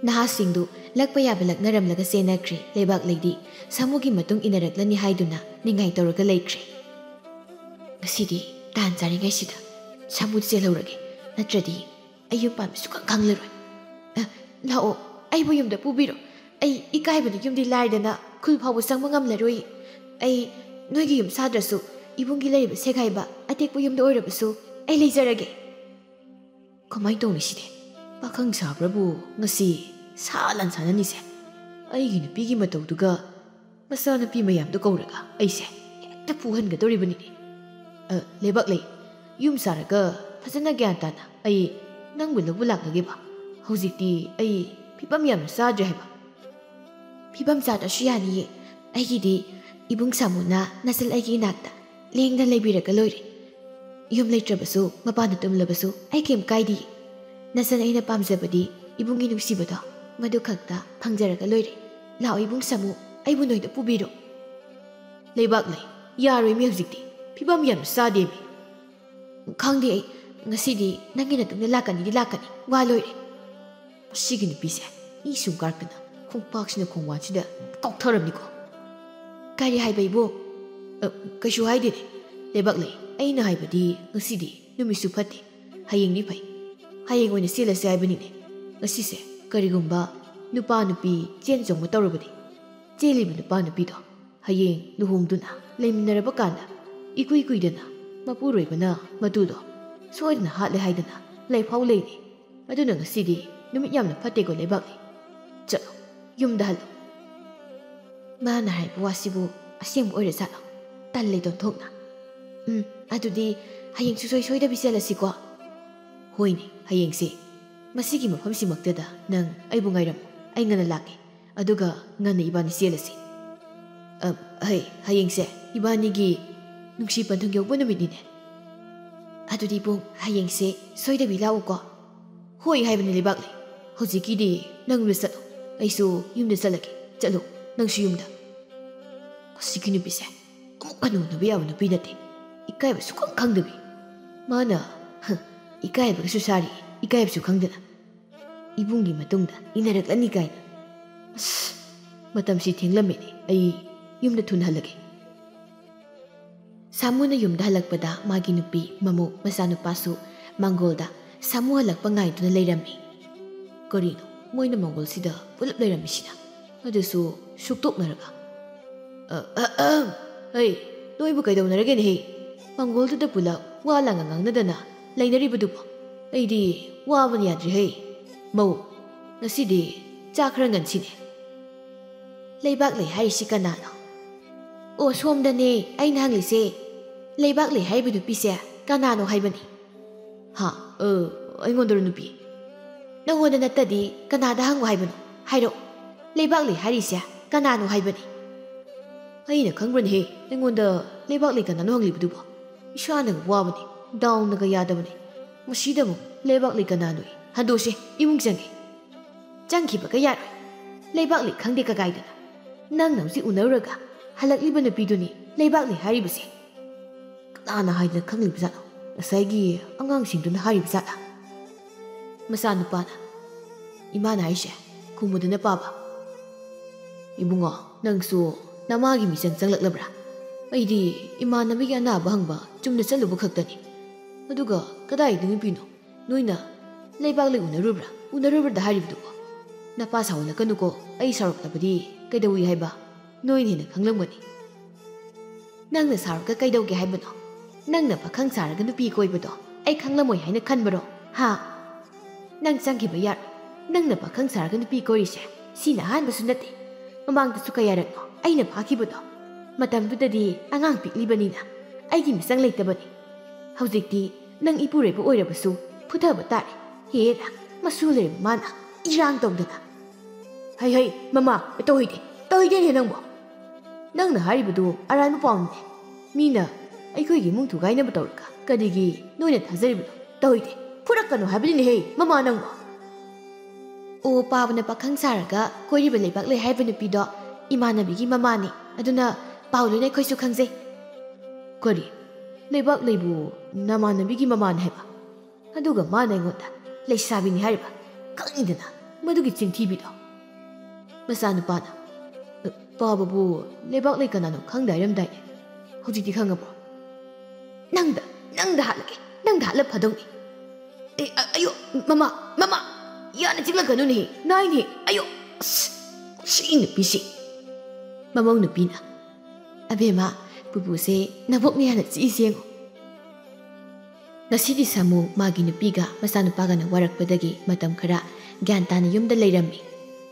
ꯅꯍꯥꯁꯤꯡꯗꯨ ꯂꯛꯄ ꯌꯥꯕ ꯂꯛꯅꯔꯝꯂꯒ ꯆꯦꯟꯅꯈ꯭ꯔꯦ ꯂꯩꯕꯥꯛ ꯂꯩꯗꯤ ꯁꯥꯃꯨꯒꯤ ꯃꯇꯨꯡ ꯏꯟꯅꯔꯛꯂꯅꯤ ꯍꯥꯏꯗꯨꯅ ꯅꯤꯡꯉꯥꯏ ꯇꯧꯔꯒ ꯂꯩꯈ꯭ꯔꯦ ꯉꯁꯤꯗꯤ ꯇꯥꯟ ꯆꯥꯔꯤꯉꯩꯁꯤꯗ ꯁꯥꯃꯨꯗ ꯆꯦꯜꯍꯧꯔꯒꯦ ꯅꯠꯇ꯭ꯔꯗꯤ ꯑꯩ ꯌꯨꯝ ꯄꯥꯟꯕ ꯁꯨꯛꯈꯪ ꯈꯪꯂꯔꯣꯏ ꯂꯥꯛꯑꯣ ꯑꯩꯕꯨ ꯌꯨꯝꯗ ꯄꯨꯕꯤꯔꯣ ꯑꯩ ꯏꯀꯥꯏꯕꯅ ꯌꯨꯝꯗꯤ ꯂꯥꯏꯗꯅ ꯈꯨꯜ ꯐꯥꯎꯕ ꯆꯪꯕ ꯉꯝꯂꯔꯣꯏ ꯑꯩ ꯅꯣꯏꯒꯤ ꯌꯨꯝ ꯁꯥꯗ꯭ꯔꯁꯨ 이bun기 ꯂꯩꯔꯤꯕ ꯁꯦꯒꯥꯏꯕ ꯑꯇꯦꯛꯄ ꯌꯨꯝꯗ ꯑꯣꯏꯔꯕꯁꯨ ꯑꯩ ꯂꯩꯖꯔꯒꯦ ꯀꯃꯥꯏ ꯇꯧꯅꯤ ꯁꯤꯗꯤ ꯄꯥꯈꯪ ꯁꯥꯕ꯭ꯔꯕꯨ ꯉꯁꯤ ꯁꯥ ꯂꯥꯟ ꯁꯥꯟꯅꯅꯤꯁꯦ ꯑꯩꯒꯤ ꯅꯨꯄꯤꯒꯤ ꯃꯇꯧꯗꯨꯒ ꯃꯆꯥꯅꯨꯄꯤ ꯃꯌꯥꯝꯗꯣ ꯀꯧꯔꯒ ꯑꯩꯁꯦ ꯍꯦꯛꯇ ꯐꯨꯍꯟꯒꯗꯧꯔꯤꯕꯅꯤꯅꯦ ꯂꯩꯕꯥꯛ ꯂꯩ ꯌꯨꯝ ꯁꯥꯔꯒ ꯐꯖꯅ ꯒ꯭ꯌꯥꯟ ꯇꯥꯅ ꯑꯩ ꯅꯪꯕꯨ ꯂꯧꯕ ꯂꯥꯛꯂꯒꯦꯕ ꯍꯧꯖꯤꯛꯇꯤ ꯑꯩ ꯐꯤꯕꯝ ꯌꯥꯝꯅ ꯆꯥꯗ꯭ꯔꯦ ꯍꯥꯏꯕ ꯐꯤꯕꯝ ꯆꯥꯗ꯭ꯔꯁꯨ ꯌꯥꯅꯤꯌꯦ ꯑꯩꯒꯤꯗꯤ 이bun ꯁꯥꯃꯨꯅ ꯅꯆꯜ ꯑꯩꯒꯤ ꯏꯅꯥꯛꯇ ꯂꯦꯡꯗꯅ ꯂꯩꯕꯤꯔꯒ ꯂꯣꯏꯔꯦ ꯌꯨꯝ ꯂꯩꯇ꯭ꯔꯕꯁꯨ ꯃꯄꯥꯟꯗ ꯇꯨꯝꯂꯕꯁꯨ ꯑꯩ ꯀꯩꯝ ꯀꯥꯏꯗꯦ ꯅꯆꯜ ꯑꯩꯅ ꯄꯥꯝꯖꯕꯗꯤ 이bunꯒꯤ ꯅꯨꯡꯁꯤꯕꯗꯣ ꯃꯗꯨ ꯈꯛꯇ ꯐꯪꯖꯔꯒ ꯂꯣꯏꯔꯦ ꯂꯥꯛꯑꯣ 이bun ꯁꯥꯃꯨ ꯑꯩꯕꯨ ꯅꯣꯏꯗ ꯄꯨꯕꯤꯔꯣ ꯂꯩꯕꯥꯛ ꯂꯩ ꯌꯥꯔꯣꯏꯃꯤ ꯍꯧꯖꯤꯛꯇꯤ ꯐꯤꯕꯝ ꯌꯥꯝꯅ ꯆꯥꯗꯦꯃꯤ ꯈꯪꯗꯦ ꯑꯩ ꯉꯁꯤꯗꯤ ꯅꯪꯒꯤ ꯅꯇꯨꯡꯗ ꯂꯥꯛꯀꯅꯤ ꯋꯥ ꯂꯣꯏꯔꯦ ꯃꯁꯤꯒꯤ ꯅꯨꯄꯤꯁꯦ ꯏ ꯁꯨꯝ ꯀꯥꯔꯛꯇꯅ ꯈꯣꯡꯄꯥꯛꯁꯤꯅ ꯈꯣꯡꯋꯥꯟꯁꯤꯗ ꯀꯥꯎꯊꯔꯝꯅꯤꯀꯣ ꯀꯔꯤ ꯍꯥꯏꯕ ꯏꯕꯣ ꯀꯩꯁꯨ ꯍꯥꯏꯗꯦꯅꯦ ꯂꯩꯕꯥꯛ ꯂꯩ ꯑꯩꯅ ꯍꯥꯏꯕꯗꯤ ꯉꯁꯤꯗꯤ ꯅꯨꯃꯤꯠꯁꯨ ꯐꯠꯇꯦ ꯍꯌꯦꯡꯗꯤ ꯐꯩ ꯍꯌꯦꯡ ꯑꯣꯏꯅ ꯆꯦꯜꯂꯁꯦ ꯍꯥꯏꯕꯅꯤꯅꯦ ꯉꯁꯤꯁꯦ ꯀꯔꯤꯒꯨꯝꯕ ꯅꯨꯄꯥ ꯅꯨꯄꯤ ꯆꯦꯟ ꯆꯣꯡꯕ ꯇꯧꯔꯕꯗꯤ ꯆꯦꯜꯂꯤꯕ ꯅꯨꯄꯥ ꯅꯨꯄꯤꯗꯣ ꯍꯌꯦꯡ ꯂꯨꯍꯣꯡꯗꯨꯅ ꯂꯩꯃꯤꯟꯅꯔꯕ ꯀꯥꯟꯗ ꯏꯀꯨꯏ ꯀꯨꯏꯗꯅ ꯃꯄꯨꯔꯣꯏꯕꯅ ꯃꯗꯨꯗꯣ ꯁꯣꯏꯗꯅ ꯍꯥꯠꯂꯦ ꯍꯥꯏꯗꯅ ꯂꯩꯐꯥꯎ ꯂꯩꯅꯤ ꯑꯗꯨꯅ ꯉꯁꯤꯗꯤ ꯅꯨꯃꯤꯠ ꯌꯥꯝꯅ ꯐꯠꯇꯦꯀꯣ ꯂꯩꯕꯥꯛ ꯂꯩ ꯆꯠꯂꯣ ꯌꯨꯝꯗ ꯍꯜꯂꯣ ꯃꯥꯅ ꯍꯥꯏꯕ ꯋꯥꯁꯤꯕꯨ ꯑꯁꯦꯡꯕ ꯑꯣꯏꯔꯖꯥꯠꯂꯣ ꯇꯜꯂꯦ ꯗꯣꯟꯊꯣꯛꯅ ꯑꯗꯨꯗꯤ ꯍꯌꯦꯡ ꯁꯨꯡꯁꯣꯏ ꯁꯣꯏꯗꯕꯤ ꯆꯠꯂꯁꯤꯀꯣ ꯍꯣꯏꯅꯦ ꯍꯌꯦꯡꯁꯦ ꯃꯁꯤꯒꯤ ꯃꯐꯝꯁꯤꯃꯛꯇꯗ ꯅꯪ ꯑꯩꯕꯨ ꯉꯥꯏꯔꯝꯃꯨ ꯑꯩ ꯉꯟꯅ ꯂꯥꯛꯀꯦ ꯑꯗꯨꯒ ꯉꯟꯅ 이반이 ꯆꯦꯜꯂꯁꯤ ꯍꯌꯦꯡꯁꯦ 이반이ꯒꯤ ꯅꯨꯡꯁꯤ ꯄꯟꯊꯨꯡ ꯌꯧꯕ ꯅꯨꯃꯤꯠꯅꯤꯅꯦ ꯑꯗꯨꯗꯤ ꯄꯨꯡ ꯍꯌꯦꯡꯁꯦ ꯁꯣꯏꯗꯕꯤ ꯂꯥꯛꯎꯀꯣ ꯍꯣꯏ ꯍꯥꯏꯕꯅꯤ ꯂꯩꯕꯥꯛꯂꯤ ꯍꯧꯖꯤꯛꯀꯤꯗꯤ ꯅꯪ ꯌꯨꯝꯗ ꯆꯠꯂꯣ ꯑꯩꯁꯨ ꯌꯨꯝꯗ ꯆꯠꯂꯒꯦ ꯆꯠꯂꯣ ꯅꯪꯁꯨ ꯌꯨꯝꯗ ꯃꯁꯤꯒꯤ ꯅꯨꯄꯤꯁꯦ ꯑꯃꯨꯛ ꯍꯟꯅꯨꯅꯕ ꯌꯥꯕ ꯅꯨꯄꯤ ꯅꯠꯇꯦ ꯏꯀꯥꯏꯕ ꯁꯨꯈꯪ ꯈꯪꯗꯕꯤ ꯃꯥꯅ ꯏꯀꯥꯏꯕꯒꯁꯨ ꯁꯥꯔꯤ ꯏꯀꯥꯏꯕꯁꯨ ꯈꯪꯗꯅ 이bun기 마동다 이나락라니 가이나 마tam시 ꯊꯦꯡꯂꯝꯃꯦꯅꯦ ꯑꯩ ꯌꯨꯝꯗ ꯊꯨꯅ ꯍꯜꯂꯒꯦ ꯁꯥꯃꯨꯅ ꯌꯨꯝꯗ ꯍꯜꯂꯛꯄꯗ ꯃꯥꯒꯤ ꯅꯨꯄꯤ ꯃꯃꯧ ꯃꯆꯥꯅꯨꯄꯥꯁꯨ ꯃꯥꯡꯒꯣꯜꯗ ꯁꯥꯃꯨ ꯍꯜꯂꯛꯄ ꯉꯥꯏꯗꯨꯅ ꯂꯩꯔꯝꯃꯤ ꯀꯔꯤꯅꯣ ꯃꯣꯏꯅ ꯃꯥꯡꯒꯣꯜꯁꯤꯗ ꯄꯨꯂꯞ ꯂꯩꯔꯝꯃꯤꯁꯤꯅ ꯑꯗꯨꯁꯨ ꯁꯨꯛꯇꯣꯛꯅꯔꯒ ꯍꯩ ꯅꯣꯏꯕꯨ ꯀꯩꯗꯧꯅꯔꯒꯦꯅꯦ ꯍꯦ ꯃꯥꯡꯒꯣꯜꯗꯨꯗ ꯄꯨꯂꯞ ꯋꯥ ꯂꯥꯡꯒ ꯉꯥꯡꯅꯗꯅ ꯂꯩꯅꯔꯤꯕꯗꯨꯕꯨ ꯑꯩꯗꯤ ꯋꯥꯕꯅ ꯌꯥꯗ꯭ꯔꯦ ꯍꯦ ꯃꯧ ꯉꯁꯤꯗꯤ ꯆꯥꯛ ꯈꯔ ꯉꯟꯁꯤꯅꯦ ꯂꯩꯕꯥꯛꯂꯩ ꯍꯥꯏꯔꯤꯁꯤ ꯀꯅꯥꯅꯣ ꯑꯣ ꯁꯣꯝꯗꯅꯦ ꯑꯩꯅ ꯍꯪꯂꯤꯁꯦ ꯂꯩꯕꯥꯛꯂꯩ ꯍꯥꯏꯔꯤꯕ ꯅꯨꯄꯤꯁꯦ ꯀꯅꯥꯅꯣ ꯍꯥꯏꯕꯅꯤ ꯍꯥ ꯑꯩꯉꯣꯟꯗꯔꯣ ꯅꯨꯄꯤ ꯅꯪꯉꯣꯟꯗ ꯅꯠꯇꯗꯤ ꯀꯅꯥꯗ ꯍꯪꯉꯣ ꯍꯥꯏꯕꯅꯣ ꯍꯥꯏꯔꯛꯑꯣ ꯂꯩꯕꯥꯛꯂꯩ ꯍꯥꯏꯔꯤꯁꯦ ꯀꯅꯥꯅꯣ ꯍꯥꯏꯕꯅꯤ ꯑꯩꯅ ꯈꯪꯕ꯭ꯔꯅꯦꯍꯦ ꯅꯪꯉꯣꯟꯗ ꯂꯩꯕꯥꯛꯂꯩ ꯀꯅꯥꯅꯣ ꯍꯪꯂꯤꯕꯗꯨꯕꯣ ꯏꯁꯥꯅꯒ ꯋꯥꯕꯅꯤ ꯗꯥꯎꯅꯒ ꯌꯥꯗꯕꯅꯤ ꯃꯁꯤꯗ ꯑꯃꯨꯛ ꯂꯩꯕꯥꯛꯂꯩ ꯀꯅꯥꯅꯣ ꯍꯟꯗꯣꯛꯁꯦ ꯏꯃꯨꯡ ꯆꯪꯒꯦ ꯆꯪꯈꯤꯕꯒ ꯌꯥꯔꯣꯏ ꯂꯩꯕꯥꯛꯂꯩ ꯈꯪꯗꯦ ꯀꯒꯥꯏꯗꯅ ꯅꯪꯅ ꯍꯧꯖꯤꯛ ꯎꯅꯔꯨꯔꯒ ꯍꯜꯂꯛꯂꯤꯕ ꯅꯨꯄꯤꯗꯨꯅꯤ ꯂꯩꯕꯥꯛꯂꯩ ꯍꯥꯏꯔꯤꯕꯁꯦ ꯀꯅꯥꯅ ꯍꯥꯏꯗꯅ ꯈꯪꯂꯤꯕꯖꯥꯠꯅꯣ ꯉꯁꯥꯏꯒꯤ ꯑꯉꯥꯡꯁꯤꯡꯗꯨꯅ ꯍꯥꯏꯔꯤꯕꯖꯥꯠꯂ ꯃꯆꯥꯅꯨꯄꯥꯅ ꯏꯃꯥꯅ ꯍꯥꯏꯁꯦ ꯈꯨꯝꯃꯨꯗꯅ ꯄꯥꯕ 이bungo ꯅꯪꯁꯨ ꯅꯃꯥꯒꯤ ꯃꯤꯆꯪ ꯆꯪꯂꯛꯂꯕ꯭ꯔꯥ ꯑꯩꯗꯤ ꯏꯃꯥꯟꯅꯕꯤꯒꯤ ꯑꯅꯥꯕ ꯍꯪꯕ ꯆꯨꯝꯅ ꯆꯠꯂꯨꯕ ꯈꯛꯇꯅꯤ ꯑꯗꯨꯒ ꯀꯗꯥꯏꯗ ꯅꯨꯄꯤꯅꯣ ꯅꯣꯏꯅ ꯂꯩꯕꯥꯛꯂꯩ ꯎꯅꯔꯨꯕ꯭ꯔꯥ ꯍꯥꯏꯔꯤꯕꯗꯨꯕꯣ ꯅꯄꯥ ꯁꯥꯎꯍꯜꯂꯛꯀꯅꯨꯀꯣ ꯑꯩ ꯁꯥꯎꯔꯛꯂꯕꯗꯤ ꯀꯩꯗꯧꯏ ꯍꯥꯏꯕ ꯅꯣꯏꯅ ꯍꯦꯟꯅ ꯈꯪꯂꯝꯒꯅꯤ ꯅꯪꯅ ꯁꯥꯎꯔꯒ ꯀꯩꯗꯧꯒꯦ ꯍꯥꯏꯕꯅꯣ ꯅꯪꯅ ꯄꯥꯈꯪ ꯁꯥꯔꯒ ꯅꯨꯄꯤ ꯀꯣꯏꯕꯗꯣ ꯑꯩ ꯈꯪꯂꯝꯃꯣꯏ ꯍꯥꯏꯅ ꯈꯟꯕꯔꯣ ꯍꯥ ꯅꯪ ꯆꯪꯈꯤꯕ ꯌꯥꯔꯣꯏ ꯅꯪꯅ ꯄꯥꯈꯪ ꯁꯥꯔꯒ ꯅꯨꯄꯤ ꯀꯣꯏꯔꯤꯁꯦ ꯁꯤꯅ ꯑꯍꯥꯟꯕꯁꯨ ꯅꯠꯇꯦ ꯃꯃꯥꯡꯗꯁꯨ ꯀꯌꯥꯔꯛꯅꯣ ꯑꯩꯅ ꯐꯥꯈꯤꯕꯗꯣ ꯃꯇꯝꯗꯨꯗꯗꯤ ꯑꯉꯥꯡ ꯄꯤꯛꯂꯤꯕꯅꯤꯅ ꯑꯩꯒꯤ ꯃꯤꯆꯪ ꯂꯩꯇꯕꯅꯤ ꯍꯧꯖꯤꯛꯇꯤ ꯅꯪ ꯏꯄꯨꯔꯣꯏꯕ ꯑꯣꯏꯔꯕꯁꯨ ꯐꯨꯊꯕ ꯇꯥꯔꯦ ꯍꯦꯔꯥ ꯃꯁꯨ ꯂꯩꯔꯕ ꯃꯥꯅ ꯏꯔꯥꯡ ꯇꯧꯗꯅ ꯍꯩ ꯃꯃꯥ ꯇꯧꯍꯩꯗꯦꯅꯦ ꯅꯪꯕꯣ ꯅꯪꯅ ꯍꯥꯏꯔꯤꯕꯗꯨ ꯑꯔꯥꯟꯕ ꯄꯥꯎꯅꯤꯅꯦ ꯃꯤꯅ ꯑꯩꯈꯣꯏꯒꯤ ꯏꯃꯨꯡ ꯊꯨꯒꯥꯏꯅꯕ ꯇꯧꯔꯒ ꯀꯔꯤꯒꯤ ꯅꯣꯏꯅ ꯊꯥꯖꯔꯤꯕꯅꯣ ꯇꯧꯍꯩꯗꯦ ꯐꯨꯔꯛꯀꯅꯨ ꯍꯥꯏꯕꯅꯤꯅꯦꯍꯦ ꯃꯃꯥ ꯅꯪꯕꯣ ꯑꯣ ꯄꯥꯕꯅ ꯄꯥꯈꯪ ꯁꯥꯔꯒ ꯀꯣꯏꯔꯤꯕ ꯂꯩꯕꯥꯛꯂꯩ ꯍꯥꯏꯕ ꯅꯨꯄꯤꯗꯣ ꯏꯃꯥꯟꯅꯕꯤꯒꯤ ꯃꯃꯥꯅꯤ ꯑꯗꯨꯅ ꯄꯥꯎ ꯂꯣꯏꯅ ꯑꯩꯈꯣꯏꯁꯨ ꯈꯪꯖꯩ ꯀꯔꯤ ꯂꯩꯕꯥꯛꯂꯩꯕꯨ ꯅꯃꯥꯟꯅꯕꯤꯒꯤ ꯃꯃꯥꯅꯤ ꯍꯥꯏꯕ ꯑꯗꯨꯒ ꯃꯥꯅ ꯑꯩꯉꯣꯟꯗ ꯂꯩꯁꯥꯕꯤꯅꯤ ꯍꯥꯏꯔꯤꯕ ꯈꯪꯉꯤꯗꯅ ꯃꯗꯨꯒꯤ ꯆꯤꯟꯊꯤꯕꯤꯗꯣ ꯃꯆꯥꯅꯨꯄꯥꯅ ꯄꯥꯕꯕꯨ ꯂꯩꯕꯥꯛꯂꯩ ꯀꯅꯥꯅꯣ ꯈꯪꯗꯦ ꯍꯥꯏꯔꯝꯗꯥꯏꯅꯦ ꯍꯧꯖꯤꯛꯇꯤ ꯈꯪꯉꯕ꯭ꯔꯣ ꯅꯪꯗ ꯍꯥꯠꯂꯒꯦ ꯅꯪꯗ ꯍꯥꯠꯂ ꯐꯗꯧꯅꯤ ꯑꯌꯣ ꯃꯃꯥ ꯌꯥꯅ ꯆꯤꯛꯂꯛꯀꯅꯨꯅꯦꯍꯦ ꯅꯥꯏꯅꯦ ꯑꯌꯣ ꯁꯤ ꯅꯨꯄꯤꯁꯤ ꯃꯃꯧ ꯅꯨꯄꯤꯅ ꯑꯕꯦꯝꯃ ꯄꯨꯄꯨꯁꯦ ꯅꯕꯣꯛꯅ ꯌꯥꯝꯅ ꯆꯤꯛꯏꯁꯦ ꯌꯦꯡꯉꯣ ꯉꯁꯤꯗꯤ ꯁꯥꯃꯨ ꯃꯥꯒꯤ ꯅꯨꯄꯤꯒ ꯃꯆꯥꯅꯨꯄꯥꯒꯅ ꯋꯥꯔꯛꯄꯗꯒꯤ ꯃꯇꯝ ꯈꯔ ꯒ꯭ꯌꯥꯟ ꯇꯥꯅ ꯌꯨꯝꯗ ꯂꯩꯔꯝꯃꯤ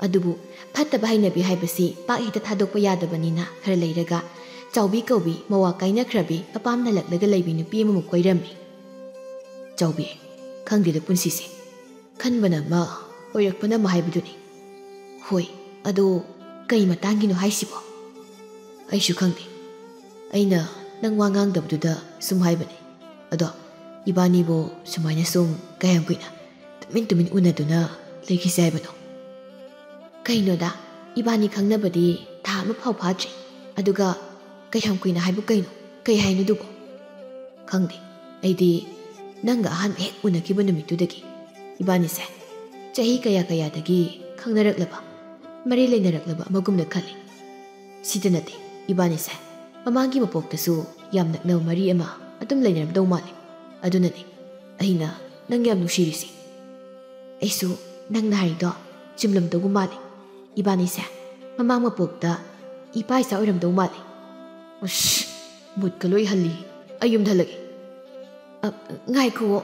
ꯑꯗꯨꯕꯨ ꯐꯠꯇꯕ ꯍꯩꯅꯕꯤ ꯍꯥꯏꯕꯁꯤ ꯄꯥꯛ ꯍꯦꯛꯇ ꯊꯥꯗꯣꯛꯄ ꯌꯥꯗꯕꯅꯤꯅ ꯈꯔ ꯂꯩꯔꯒ ꯆꯥꯎꯕꯤ ꯀꯧꯕꯤ ꯃꯋꯥ ꯀꯥꯏꯅꯈ꯭ꯔꯕꯤ ꯑꯄꯥꯝ ꯅꯂꯛꯂꯒ ꯂꯩꯕꯤ ꯅꯨꯄꯤ ꯑꯃꯃꯨꯛ ꯀꯣꯏꯔꯝꯃꯤ ꯆꯥꯎꯕꯤ ꯈꯪꯗꯦꯗ ꯄꯨꯟꯁꯤꯁꯦ ꯈꯟꯕꯅ ꯑꯃ ꯑꯣꯏꯔꯛꯄꯅ ꯑꯃ ꯍꯥꯏꯕꯗꯨꯅꯤ ꯍꯣꯏ ꯑꯗꯣ ꯀꯩ ꯃꯇꯥꯡꯒꯤꯅꯣ ꯍꯥꯏꯁꯤꯕꯣ ꯑꯩꯁꯨ ꯈꯪꯗꯦ ꯑꯩꯅ ꯅꯪ ꯋꯥ ꯉꯥꯡꯗꯕꯗꯨꯗ ꯁꯨꯝ ꯍꯥꯏꯕꯅꯤ ꯑꯗꯣ 이반이ꯕꯨ ꯁꯨꯃꯥꯏꯅ ꯁꯨꯝ ꯀꯌꯥꯝ ꯀꯨꯏꯅ ꯇꯨꯃꯤꯟ 우나두나 ꯂꯩꯈꯤꯁꯦ ꯍꯥꯏꯕꯅꯣ ꯀꯩꯅꯣꯗ 이반이 ꯈꯪꯅꯕꯗꯤ ꯊꯥ ꯑꯃ ꯐꯥꯎ ꯐꯥꯗ꯭ꯔꯤ ꯑꯗꯨꯒ ꯀꯌꯥꯝ ꯀꯨꯏꯅ ꯍꯥꯏꯕꯨ ꯀꯩꯅꯣ ꯀꯩ ꯍꯥꯏꯅꯣꯗꯨꯕꯣ ꯈꯪꯗꯦ ꯑꯩꯗꯤ ꯅꯪꯒ ꯑꯍꯥꯟꯕ ꯍꯦꯛ ꯎꯅꯈꯤꯕ ꯅꯨꯃꯤꯠꯇꯨꯗꯒꯤ 이반이ꯁꯦ ꯆꯍꯤ ꯀꯌꯥꯗꯒꯤ ꯈꯪꯅꯔꯛꯂꯕ ꯃꯔꯤ ꯂꯩꯅꯔꯛꯂꯕ ꯑꯃꯒꯨꯝꯅ ꯈꯜꯂꯤ ꯁꯤꯗ ꯅꯠꯇꯦ 이반이ꯁꯦ ꯃꯃꯥꯡꯒꯤ ꯃꯄꯣꯛꯇꯁꯨ ꯌꯥꯝ ꯅꯛꯅꯕ ꯃꯔꯤ ꯑꯃ ꯑꯗꯨꯝ ꯂꯩꯅꯔꯝꯗꯧ ꯃꯥꯜꯂꯤ ꯑꯗꯨꯅꯅꯤ ꯑꯩꯅ ꯅꯪ ꯌꯥꯝ ꯅꯨꯡꯁꯤꯔꯤꯁꯤ ꯑꯩꯁꯨ ꯅꯪꯅ ꯍꯥꯏꯔꯤꯗꯣ ꯆꯨꯝꯂꯝꯗꯧꯕ ꯃꯥꯜꯂꯤ 이반이ꯁꯦ ꯃꯃꯥꯡ ꯃꯄꯣꯛꯇ ꯏꯄꯥ ꯏꯆꯥ ꯑꯣꯏꯔꯝꯗꯧ ꯃꯥꯜꯂꯤ ꯃꯨꯠꯀ ꯂꯣꯏ ꯍꯜꯂꯤ ꯑꯩ ꯌꯨꯝꯗ ꯍꯜꯂꯒꯦ ꯉꯥꯏꯈꯨꯋꯣ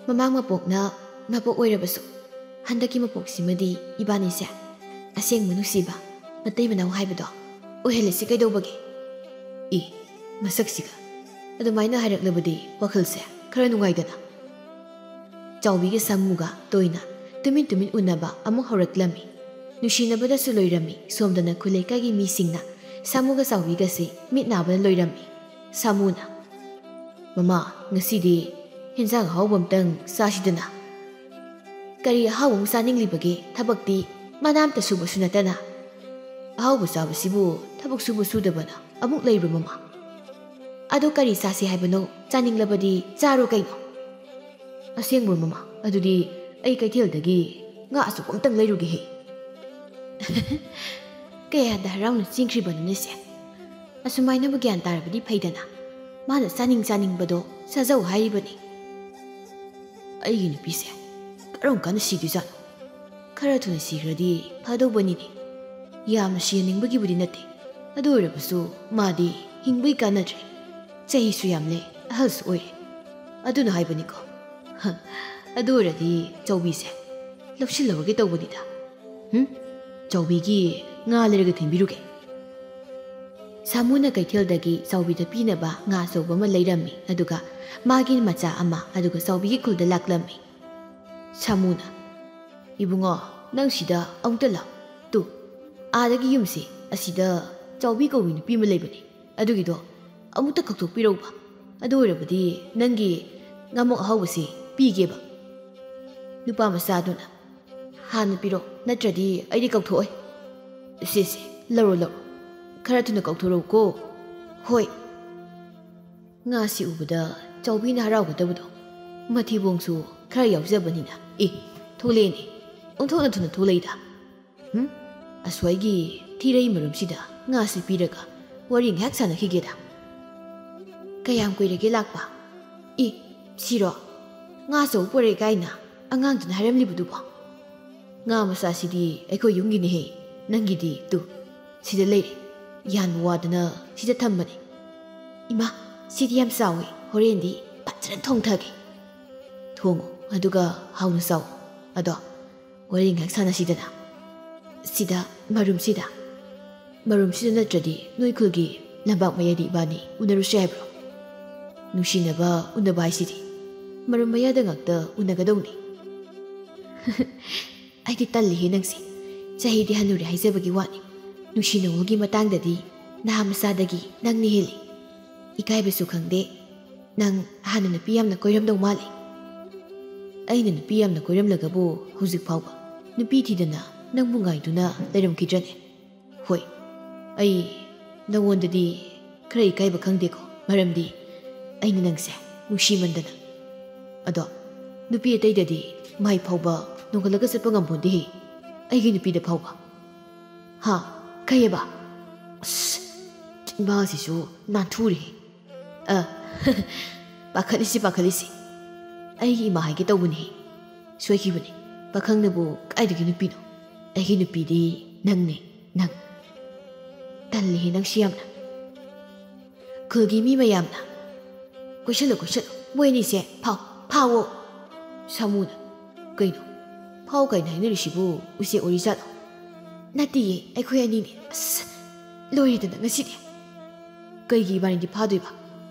ꯃꯃꯥꯡ ꯃꯄꯣꯛꯅ ꯃꯄꯣꯛ ꯑꯣꯏꯔꯕꯁꯨ ꯍꯟꯗꯛꯀꯤ ꯃꯄꯣꯛꯁꯤꯃꯗꯤ 이반이ꯁꯦ ꯑꯁꯦꯡꯕ ꯅꯨꯡꯁꯤꯕ ꯃꯇꯩ ꯃꯅꯥꯎ ꯍꯥꯏꯕꯗꯣ ꯑꯣꯏꯍꯜꯂꯁꯤ ꯀꯩꯗꯧꯕꯒꯦ ꯃꯁꯛꯁꯤꯒ ꯑꯗꯨꯃꯥꯏꯅ ꯍꯥꯏꯔꯛꯂꯕꯗꯤ ꯋꯥꯈꯜꯁꯦ ꯈꯔ ꯅꯨꯡꯉꯥꯏꯗꯅ ꯆꯥꯎꯕꯤꯒ ꯁꯥꯃꯨꯒ ꯇꯣꯏꯅ ꯇꯨꯃꯤꯟ ꯇꯨꯃꯤꯟ ꯎꯅꯕ ꯑꯃꯨꯛ ꯍꯧꯔꯛꯂꯝꯃꯤ ꯅꯨꯡꯁꯤꯅꯕꯗꯁꯨ ꯂꯣꯏꯔꯝꯃꯤ ꯁꯣꯝꯗꯅ ꯈꯨꯂꯩꯀꯥꯏꯒꯤ ꯃꯤꯁꯤꯡꯅ ꯁꯥꯃꯨꯒ ꯆꯥꯎꯕꯤꯒꯁꯤ ꯃꯤꯠ ꯅꯥꯕꯅ ꯂꯣꯏꯔꯝꯃꯤ ꯁꯥꯃꯨꯅ ꯃꯃꯥ ꯉꯁꯤꯗꯤ ꯍꯦꯟꯖꯥꯡ ꯑꯍꯥꯎꯕ ꯑꯝꯇꯪ ꯆꯥꯁꯤꯗꯅ ꯀꯔꯤ ꯑꯍꯥꯎꯕ ꯑꯃꯨꯛ ꯆꯥꯅꯤꯡꯂꯤꯕꯒꯦ ꯊꯕꯛꯇꯤ ꯃꯅꯥꯝꯇ ꯁꯨꯕꯁꯨ ꯅꯠꯇꯅ ꯑꯍꯥꯎꯕ ꯆꯥꯕꯁꯤꯕꯨ ꯊꯕꯛ ꯁꯨꯕ ꯁꯨꯗꯕꯅ ꯑꯃꯨꯛ ꯂꯩꯕ꯭ꯔꯣ ꯃꯃꯥ ꯑꯗꯣ ꯀꯔꯤ ꯆꯥꯁꯤ ꯍꯥꯏꯕꯅꯣ ꯆꯥꯅꯤꯡꯂꯕꯗꯤ ꯆꯥꯔꯣ ꯀꯩꯅꯣ ꯑꯁꯦꯡꯕ꯭ꯔꯣ ꯃꯃꯥ ꯑꯗꯨꯗꯤ ꯑꯩ ꯀꯩꯊꯦꯜꯗꯒꯤ ꯉꯥ ꯑꯆꯧꯕ ꯑꯝꯇꯪ ꯂꯩꯔꯨꯒꯦꯍꯦ ꯀꯌꯥꯗ ꯍꯔꯥꯎꯅ ꯆꯤꯡꯈ꯭ꯔꯤꯕꯅꯣꯅꯦꯁꯦ ꯑꯁꯨꯃꯥꯏꯅꯕꯨ ꯒ꯭ꯌꯥꯟ ꯇꯥꯔꯕꯗꯤ ꯐꯩꯗꯅ ꯃꯥꯅ ꯆꯥꯅꯤꯡꯕꯗꯣ ꯆꯥꯖꯧ ꯍꯥꯏꯔꯤꯕꯅꯤ ꯑꯩꯒꯤ ꯅꯨꯄꯤꯁꯦ ꯀꯔꯝ ꯀꯥꯟꯗ ꯁꯤꯗꯣꯏꯖꯥꯠꯅꯣ ꯈꯔ ꯊꯨꯅ ꯁꯤꯈ꯭ꯔꯗꯤ ꯐꯗꯧꯕꯅꯤꯅꯦ ꯌꯥꯝꯅ ꯁꯤꯍꯟꯅꯤꯡꯕꯒꯤꯕꯨꯗꯤ ꯅꯠꯇꯦ ꯑꯗꯨ ꯑꯣꯏꯔꯕꯁꯨ ꯃꯥꯗꯤ ꯍꯤꯡꯕꯩ ꯀꯥꯟꯅꯗ꯭ꯔꯦ ꯆꯍꯤꯁꯨ ꯌꯥꯝꯂꯦ ꯑꯍꯜꯁꯨ ꯑꯣꯏꯔꯦ ꯑꯗꯨꯅ ꯍꯥꯏꯕꯅꯤꯀꯣ ꯑꯗꯨ ꯑꯣꯏꯔꯗꯤ ꯆꯧꯕꯤꯁꯦ ꯂꯧꯁꯤꯜꯍꯧꯔꯒꯦ ꯇꯧꯕꯅꯤꯗ ꯆꯧꯕꯤꯒꯤ ꯉꯥ ꯂꯩꯔꯒ ꯊꯤꯟꯕꯤꯔꯨꯒꯦ ꯁꯥꯃꯨꯅ ꯀꯩꯊꯦꯜꯗꯒꯤ ꯆꯥꯎꯕꯤꯗ ꯄꯤꯅꯕ ꯉꯥ ꯑꯆꯧꯕ ꯑꯃ ꯂꯩꯔꯝꯃꯤ ꯑꯗꯨꯒ ꯃꯥꯒꯤ ꯃꯆꯥ ꯑꯃ ꯑꯗꯨꯒ ꯆꯥꯎꯕꯤꯒꯤ ꯈꯨꯜꯗ ꯂꯥꯛꯂꯝꯃꯤ ꯁꯥꯃꯨꯅ ꯏꯕꯨꯡꯉꯣ ꯅꯪ ꯁꯤꯗ ꯑꯃꯨꯛꯇ ꯂꯥꯛ ꯇꯨ ꯑꯥꯗꯒꯤ ꯌꯨꯝꯁꯤ ꯑꯁꯤꯗ ꯆꯥꯎꯕꯤ ꯀꯧꯕꯤ ꯅꯨꯄꯤ ꯑꯃ ꯂꯩꯕꯅꯤ ꯑꯗꯨꯒꯤꯗꯣ ꯑꯃꯨꯛꯇ ꯀꯧꯊꯣꯛꯄꯤꯔꯧꯕ ꯑꯗꯨ ꯑꯣꯏꯔꯕꯗꯤ ꯅꯪꯒꯤ ꯉꯥꯃꯣꯛ ꯑꯍꯥꯎꯕꯁꯤ ꯄꯤꯒꯦꯕ ꯅꯨꯄꯥ ꯃꯆꯥꯗꯨꯅ ꯍꯥꯟꯅ ꯄꯤꯔꯣ ꯅꯠꯇ꯭ꯔꯗꯤ ꯑꯩꯗꯤ ꯀꯧꯊꯣꯛꯑꯣꯏ ꯁꯤꯁꯦ ꯂꯧꯔꯣ ꯈꯔ ꯊꯨꯅ ꯀꯧꯊꯣꯔꯛꯎꯀꯣ ꯍꯣꯏ ꯉꯥꯁꯤ ꯎꯕꯗ ꯆꯥꯎꯕꯤꯅ ꯍꯔꯥꯎꯒꯗꯕꯗꯣ ꯃꯊꯤꯕꯣꯡꯁꯨ ꯈꯔ ꯌꯥꯎꯖꯕꯅꯤꯅ ꯊꯣꯛꯂꯛꯑꯦꯅꯦ ꯑꯣꯟꯊꯣꯛꯅ ꯊꯨꯅ ꯊꯣꯛꯂꯛꯏꯗ ꯑꯁ꯭ꯋꯥꯏꯒꯤ ꯊꯤꯔꯩ ꯃꯔꯨꯝꯁꯤꯗ ꯉꯥꯁꯤ ꯄꯤꯔꯒ ꯋꯥꯔꯤ ꯉꯥꯏꯍꯥꯛ ꯁꯥꯟꯅꯈꯤꯒꯦꯗ ꯀꯌꯥꯝ ꯀꯨꯏꯔꯒꯦ ꯂꯥꯛꯄ ꯁꯤꯔꯣ ꯉꯥ ꯑꯆꯧꯕ ꯄꯣꯔꯛꯑꯦ ꯀꯥꯏꯅ ꯑꯉꯥꯡꯗꯨꯅ ꯍꯥꯏꯔꯝꯂꯤꯕꯗꯨꯕꯣ ꯉꯥ ꯃꯆꯥꯁꯤꯗꯤ ꯑꯩꯈꯣꯏ ꯌꯨꯝꯒꯤꯅꯦꯍꯦ ꯅꯪꯒꯤꯗꯤ ꯇꯨ ꯁꯤꯗ ꯂꯩꯔꯦ ꯌꯥꯟꯕ ꯋꯥꯗꯅ ꯁꯤꯗ ꯊꯝꯕꯅꯦ ꯏꯃꯥ ꯁꯤꯗꯤ ꯌꯥꯝ ꯆꯥꯎꯋꯤ ꯍꯣꯔꯦꯟꯗꯤ ꯐꯖꯅ ꯊꯣꯡꯊꯒꯦ ꯊꯣꯡꯉꯨ ꯑꯗꯨꯒ ꯍꯥꯎꯅ ꯆꯥꯎ ꯑꯗꯣ ꯋꯥꯔꯤ ꯉꯥꯏꯍꯥꯛ ꯁꯥꯟꯅꯁꯤꯗꯅ ꯁꯤꯗ ꯃꯔꯨꯝꯁꯤꯗ ꯅꯠꯇ꯭ꯔꯗꯤ ꯅꯣꯏ ꯈꯨꯜꯒꯤ ꯂꯝꯄꯥꯛ ꯃꯌꯥꯏꯗ ꯏꯕꯥꯅꯤ ꯎꯅꯔꯨꯁꯦ ꯍꯥꯏꯕ꯭ꯔꯣ ꯅꯨꯡꯁꯤꯅꯕ ꯎꯅꯕ ꯍꯥꯏꯁꯤꯗꯤ ꯃꯔꯨꯝ ꯃꯌꯥꯗ ꯉꯥꯛꯇ ꯎꯅꯒꯗꯧꯅꯤ ꯑꯩꯗꯤ ꯇꯜꯂꯤꯍꯦ ꯅꯪꯁꯤ ꯆꯍꯤꯗꯤ ꯍꯟꯅꯨꯔꯦ ꯍꯥꯏꯖꯕꯒꯤ ꯋꯥꯅꯤ ꯅꯨꯡꯁꯤꯅꯧꯒꯤ ꯃꯇꯥꯡꯗꯗꯤ ꯅꯍꯥ ꯃꯆꯥꯗꯒꯤ ꯅꯪꯅ ꯍꯦꯜꯂꯤ ꯏꯀꯥꯏꯕꯁꯨ ꯈꯪꯗꯦ ꯅꯪ ꯍꯥꯟꯅ ꯅꯨꯄꯤ ꯌꯥꯝꯅ ꯀꯣꯏꯔꯝꯗꯧ ꯃꯥꯜꯂꯤ ꯑꯩꯅ ꯅꯨꯄꯤ ꯌꯥꯝꯅ ꯀꯣꯏꯔꯝꯂꯒꯕꯨ ꯍꯧꯖꯤꯛ ꯐꯥꯎꯕ ꯅꯨꯄꯤ ꯊꯤꯗꯅ ꯅꯪꯕꯨ ꯉꯥꯏꯗꯨꯅ ꯂꯩꯔꯝꯈꯤꯗ꯭ꯔꯅꯦ ꯍꯣꯏ ꯑꯩ ꯅꯉꯣꯟꯗꯗꯤ ꯈꯔ ꯏꯀꯥꯏꯕ ꯈꯪꯗꯦꯀꯣ ꯃꯔꯝꯗꯤ ꯑꯩꯅ ꯅꯪꯁꯦ ꯅꯨꯡꯁꯤꯃꯟꯗꯅ ꯑꯗꯣ ꯅꯨꯄꯤ ꯑꯇꯩꯗꯗꯤ ꯃꯥꯏ ꯐꯥꯎꯕ ꯅꯣꯡꯈꯠꯂꯒ ꯆꯠꯄ ꯉꯝꯄꯣꯟꯇꯦꯍꯦ ꯑꯩꯒꯤ ꯅꯨꯄꯤꯗ ꯐꯥꯎꯕ ꯀꯩꯑꯕ ꯑꯁ ꯆꯤꯟꯕꯥꯜꯁꯤꯁꯨ ꯅꯥꯟꯊꯨꯔꯦ ꯄꯥꯈꯠꯂꯤꯁꯤ ꯑꯩꯒꯤ ꯏꯃꯥ ꯍꯥꯏꯒꯦ ꯇꯧꯕꯅꯤ ꯁꯣꯏꯈꯤꯕꯅꯤ ꯄꯥꯈꯪꯅꯕꯨ ꯀꯥꯏꯗꯒꯤ ꯅꯨꯄꯤꯅꯣ ꯑꯩꯒꯤ ꯅꯨꯄꯤꯗꯤ ꯅꯪꯅꯦ ꯅꯪ ꯇꯜꯂꯤꯍꯦ ꯅꯪꯁꯤ ꯌꯥꯝꯅ ꯈꯨꯜꯒꯤ ꯃꯤ ꯃꯌꯥꯝꯅ ꯀꯣꯏꯁꯜꯂꯨ ꯃꯣꯏ ꯑꯅꯤꯁꯦ ꯐꯥꯎꯋꯣ ꯁꯥꯃꯨꯅ ꯀꯩꯅꯣ ꯐꯥꯎ ꯀꯩꯅ ꯍꯥꯏꯅꯔꯤꯁꯤꯕꯨ ꯎꯆꯦꯛ ꯑꯣꯏꯔꯤꯖꯥꯠꯂꯣ ꯅꯠꯇꯦꯌꯦ ꯑꯩꯈꯣꯏ ꯑꯅꯤꯅꯦ ꯑꯁ ꯂꯣꯏꯔꯦꯗꯅ ꯉꯁꯤꯗꯤ ꯀꯩꯒꯤ ꯏꯕꯥꯅꯤꯗꯤ ꯐꯥꯗꯣꯏꯕ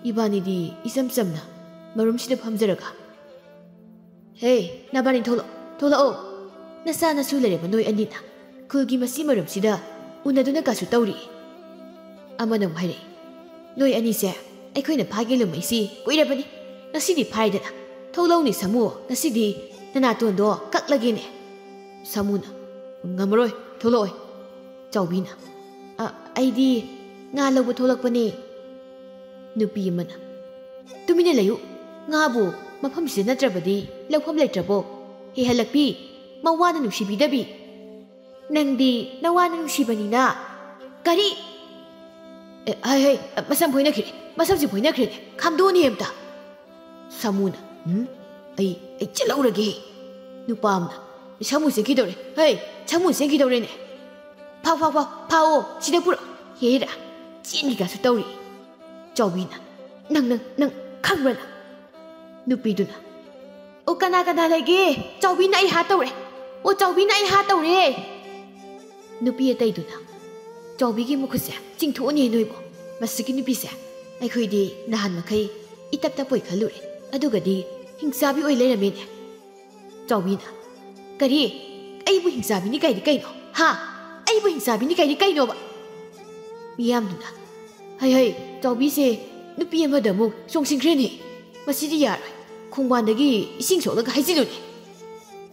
ꯏꯕꯥꯅꯤꯗꯤ ꯏꯆꯝ ꯆꯝꯅ ꯃꯔꯨꯝꯁꯤꯗ ꯐꯝꯖꯔꯒ ꯍꯦ ꯅꯕꯥꯅꯤ ꯊꯣꯛꯂꯛꯑꯣ ꯅꯆꯥ ꯅꯁꯨ ꯂꯩꯔꯕ ꯅꯣꯏ ꯑꯅꯤꯅ ꯈꯨꯜꯒꯤ ꯃꯁꯤ ꯃꯔꯨꯝꯁꯤꯗ ꯎꯅꯗꯨꯅ ꯀꯥꯁꯨ ꯇꯧꯔꯤ ꯑꯃꯅ ꯑꯃꯨꯛ ꯍꯥꯏꯔꯛꯏ ꯅꯣꯏ ꯑꯅꯤꯁꯦ ꯑꯩꯈꯣꯏꯅ ꯐꯥꯒꯦ ꯂꯨꯝꯃꯛꯏꯁꯤ ꯀꯨꯏꯔꯕꯅꯤ ꯉꯁꯤꯗꯤ ꯐꯥꯏꯗꯅ ꯊꯣꯛꯂꯛꯎꯅꯦ ꯁꯥꯃꯨ ꯉꯁꯤꯗꯤ ꯅꯅꯥꯇꯣꯟꯗꯣ ꯀꯛꯂꯒꯦꯅꯦ ꯁꯥꯃꯨꯅ ꯉꯝꯃꯔꯣꯏ ꯊꯣꯛꯂꯛꯑꯣꯏ ꯆꯥꯎꯕꯤꯅ ꯑꯩꯗꯤ ꯉꯥ ꯂꯧꯕ ꯊꯣꯛꯂꯛꯄꯅꯦ ꯅꯨꯄꯤ ꯑꯃꯅ ꯇꯨꯃꯤꯟꯅ ꯂꯩꯌꯨ ꯉꯥꯕꯨ ꯃꯐꯝꯁꯤꯗ ꯅꯠꯇ꯭ꯔꯕꯗꯤ ꯂꯧꯐꯝ ꯂꯩꯇ꯭ꯔꯕꯣ ꯍꯦꯍꯜꯂꯛꯄꯤ ꯃꯋꯥꯅ ꯅꯨꯡꯁꯤꯕꯤꯗꯕꯤ ꯅꯪꯗꯤ ꯅꯋꯥꯅ ꯅꯨꯡꯁꯤꯕꯅꯤꯅ ꯀꯔꯤ ꯍꯩ ꯃꯁꯝꯁꯤ ꯐꯣꯏꯅꯈ꯭ꯔꯦꯅꯦ ꯈꯥꯝꯗꯣꯛꯑꯅꯤ ꯑꯝꯇ ꯁꯥꯃꯨꯅ ꯑꯩ ꯆꯠꯍꯧꯔꯒꯦ ꯅꯨꯄꯥ ꯑꯃꯅ ꯁꯥꯃꯨ ꯆꯦꯟꯈꯤꯗꯧꯔꯦ ꯍꯩ ꯁꯥꯃꯨ ꯆꯦꯟꯈꯤꯗꯧꯔꯦꯅꯦ ꯐꯥꯎꯑꯣ ꯁꯤꯗ ꯄꯨꯔꯛ ꯍꯦꯔꯥ ꯆꯦꯟꯈꯤꯒꯁꯨ ꯇꯧꯔꯤ ꯆꯥꯎꯕꯤꯅ ꯅꯪ ꯈꯪꯕ꯭ꯔꯅ ꯅꯨꯄꯤꯗꯨꯅ ꯀꯅꯥ ꯂꯩꯒꯦ ꯆꯥꯎꯕꯤꯅ ꯑꯩ ꯍꯥꯠꯇꯧꯔꯦ ꯆꯥꯎꯕꯤꯅ ꯑꯩ ꯍꯥꯠꯇꯧꯔꯦ ꯅꯨꯄꯤ ꯑꯇꯩꯗꯨꯅ ꯆꯥꯎꯕꯤꯒꯤ ꯃꯈꯨꯠꯁꯦ ꯆꯤꯡꯊꯣꯛꯑꯅꯤ ꯅꯣꯏꯕꯨ ꯃꯁꯤꯒꯤ ꯅꯨꯄꯤꯁꯦ ꯑꯩꯈꯣꯏꯗꯤ ꯅꯍꯥꯟ ꯃꯈꯩ ꯏꯇꯞ ꯇꯞꯄꯣꯏ ꯈꯜꯂꯨꯔꯦ ꯑꯗꯨꯒꯗꯤ ꯍꯤꯡꯆꯥꯕꯤ ꯑꯣꯏ ꯂꯩꯔꯝꯃꯦꯅꯦ ꯆꯥꯎꯕꯤꯅ ꯀꯔꯤ ꯑꯩꯕꯨ ꯍꯤꯡꯆꯥꯕꯤꯅꯤ ꯀꯩꯗꯤ ꯀꯩꯅꯣ ꯍꯥ ꯑꯩꯕꯨ ꯍꯤꯡꯆꯥꯕꯤꯅꯤ ꯀꯩꯗꯤ ꯀꯩꯅꯣꯕ ꯃꯤꯌꯥꯝꯗꯨꯅ ꯍꯩ ꯆꯥꯎꯕꯤꯁꯦ ꯅꯨꯄꯤ ꯑꯃꯗ ꯑꯃꯨꯛ ꯆꯣꯡꯁꯤꯟꯈ꯭ꯔꯦꯅꯦ ꯃꯁꯤꯗꯤ ꯌꯥꯔꯣꯏ ꯈꯣꯡꯕꯥꯟꯗꯒꯤ ꯏꯁꯤꯡ ꯁꯣꯛꯂꯒ ꯍꯩꯖꯤꯜꯂꯨꯅꯦ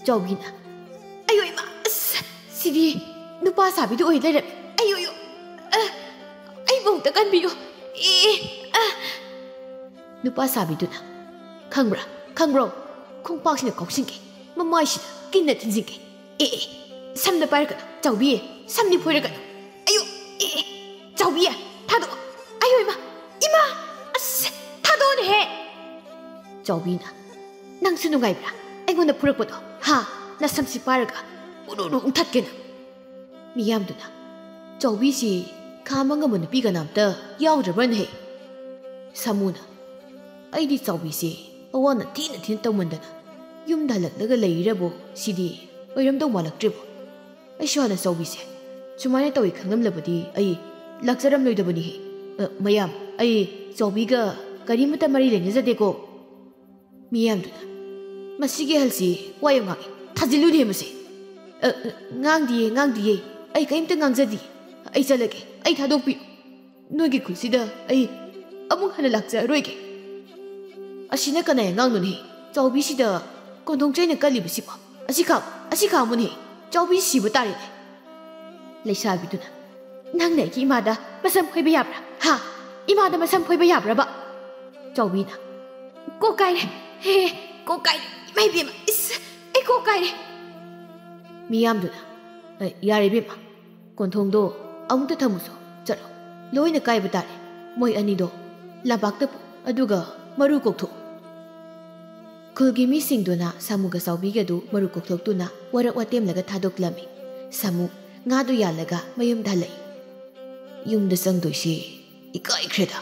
ꯆꯥꯎꯕꯤꯅ ꯑꯌꯣ ꯏꯃꯥ ꯑꯁ ꯁꯤꯗꯤ ꯅꯨꯄꯥ ꯁꯥꯕꯤꯗꯨ ꯑꯣꯏ ꯂꯩꯔꯝꯃꯦ ꯑꯌꯣ ꯑꯩꯕꯨ ꯑꯃꯨꯛꯇ ꯀꯟꯕꯤꯌꯨ 누빠 사비두나 캉브로 콩빵시나 koksin게 mam마이시나 낀나 틴sin게 삼나 빠르가 자우비에 삼니 보이르가 아유 자우비야 타도 아유 이마 아스 타도네 해 자우비나 낭수 누가이브라 아이고나 부르고도 하나 삼시 빠르가 우르르 웅탔게나 미얌두나 자우비시 가망가 뭐는 비가 남다 야우르번 해 사무나 ꯑꯩꯗꯤ ꯆꯥꯎꯕꯤꯁꯦ ꯑꯋꯥꯅ ꯊꯤꯅ ꯇꯧꯃꯟꯗꯅ ꯌꯨꯝꯗ ꯍꯜꯂꯛꯂꯒ ꯂꯩꯔꯕꯣ ꯁꯤꯗꯤ ꯑꯣꯏꯔꯝꯗꯧ ꯃꯥꯜꯂꯛꯇ꯭ꯔꯤꯕꯣ ꯑꯩꯁꯨ ꯍꯥꯟꯅ ꯆꯥꯎꯕꯤꯁꯦ ꯁꯨꯃꯥꯏꯅ ꯇꯧꯏ ꯈꯪꯂꯝꯂꯕꯗꯤ ꯑꯩ ꯂꯥꯛꯆꯔꯝꯂꯣꯏꯗꯕꯅꯤꯍꯦ ꯃꯌꯥꯝ ꯑꯩ ꯆꯥꯎꯕꯤꯒ ꯀꯔꯤꯃꯠꯇ ꯃꯔꯤ ꯂꯩꯅꯖꯗꯦꯀꯣ ꯃꯤꯌꯥꯝꯗꯨꯅ ꯃꯁꯤꯒꯤ ꯑꯍꯜꯁꯤ ꯋꯥ ꯌꯥꯝ ꯉꯥꯡꯉꯤ ꯊꯥꯖꯤꯜꯂꯨꯅꯦ ꯃꯁꯦ ꯉꯥꯡꯗꯤꯌꯦ ꯑꯩ ꯀꯔꯤꯝꯇ ꯉꯥꯡꯖꯗꯦ ꯑꯩ ꯆꯠꯂꯒꯦ ꯑꯩ ꯊꯥꯗꯣꯛꯄꯤꯌꯨ ꯅꯣꯏꯒꯤ ꯈꯨꯜꯁꯤꯗ ꯑꯩ ꯑꯃꯨꯛ ꯍꯟꯅ ꯂꯥꯛꯆꯔꯔꯣꯏꯒꯦ ꯑꯁꯤꯅ ꯀꯅꯥ ꯉꯥꯡꯅꯨꯅꯦ ꯆꯥꯎꯕꯤꯁꯤꯗ ꯀꯣꯟꯊꯣꯡꯆꯩꯅ ꯀꯜꯂꯤꯕꯁꯤꯕꯣ ꯑꯁꯤ ꯈꯥꯝꯃꯨꯅꯦ ꯆꯥꯎꯕꯤ ꯁꯤꯕ ꯇꯥꯔꯦꯅꯦ ꯂꯩꯁꯥꯕꯤꯗꯨꯅ ꯅꯪꯅ ꯑꯩꯒꯤ 이마ꯗ ꯃꯁꯝ ꯐꯣꯏꯕ ꯌꯥꯕ꯭ꯔꯥ ꯍꯥ 이마ꯗ ꯃꯁꯝ ꯐꯣꯏꯕ ꯌꯥꯕ꯭ꯔꯕ ꯆꯥꯎꯕꯤꯅ ꯀꯣꯛ ꯀꯥꯏꯔꯦ ꯀꯣꯛ ꯀꯥꯏꯔꯦ ꯏꯃꯥ ꯏꯕꯦꯝꯃ ꯏꯁ ꯑꯩ ꯀꯣꯛ ꯀꯥꯏꯔꯦ ꯃꯤꯌꯥꯝꯗꯨꯅ ꯌꯥꯔꯦ ꯏꯕꯦꯝꯃ ꯀꯣꯟꯊꯣꯡꯗꯣ ꯑꯃꯨꯛꯇ ꯊꯝꯃꯨꯁꯣ ꯆꯠꯂꯣ ꯂꯣꯏꯅ ꯀꯥꯏꯕ ꯇꯥꯔꯦ ꯃꯣꯏ ꯑꯅꯤꯗꯣ ꯂꯝꯄꯥꯛꯇ ꯄꯨ ꯑꯗꯨꯒ ꯃꯔꯨ ꯀꯣꯛꯊꯣꯛ ꯈꯨꯜꯒꯤ ꯃꯤꯁꯤꯡꯗꯨꯅ ꯁꯥꯃꯨꯒ ꯆꯥꯎꯕꯤꯒꯗꯨ ꯃꯔꯨ ꯀꯣꯛꯊꯣꯛꯇꯨꯅ ꯋꯥꯔꯛ ꯋꯥꯇꯦꯝꯂꯒ ꯊꯥꯗꯣꯛꯂꯝꯃꯤ ꯁꯥꯃꯨ ꯉꯥꯗꯨ ꯌꯥꯜꯂꯒ ꯃꯌꯨꯝꯗ ꯍꯜꯂꯛꯏ ꯌꯨꯝꯗ ꯆꯪꯗꯣꯏꯁꯤ ꯏꯀꯥꯏꯈ꯭ꯔꯦꯗ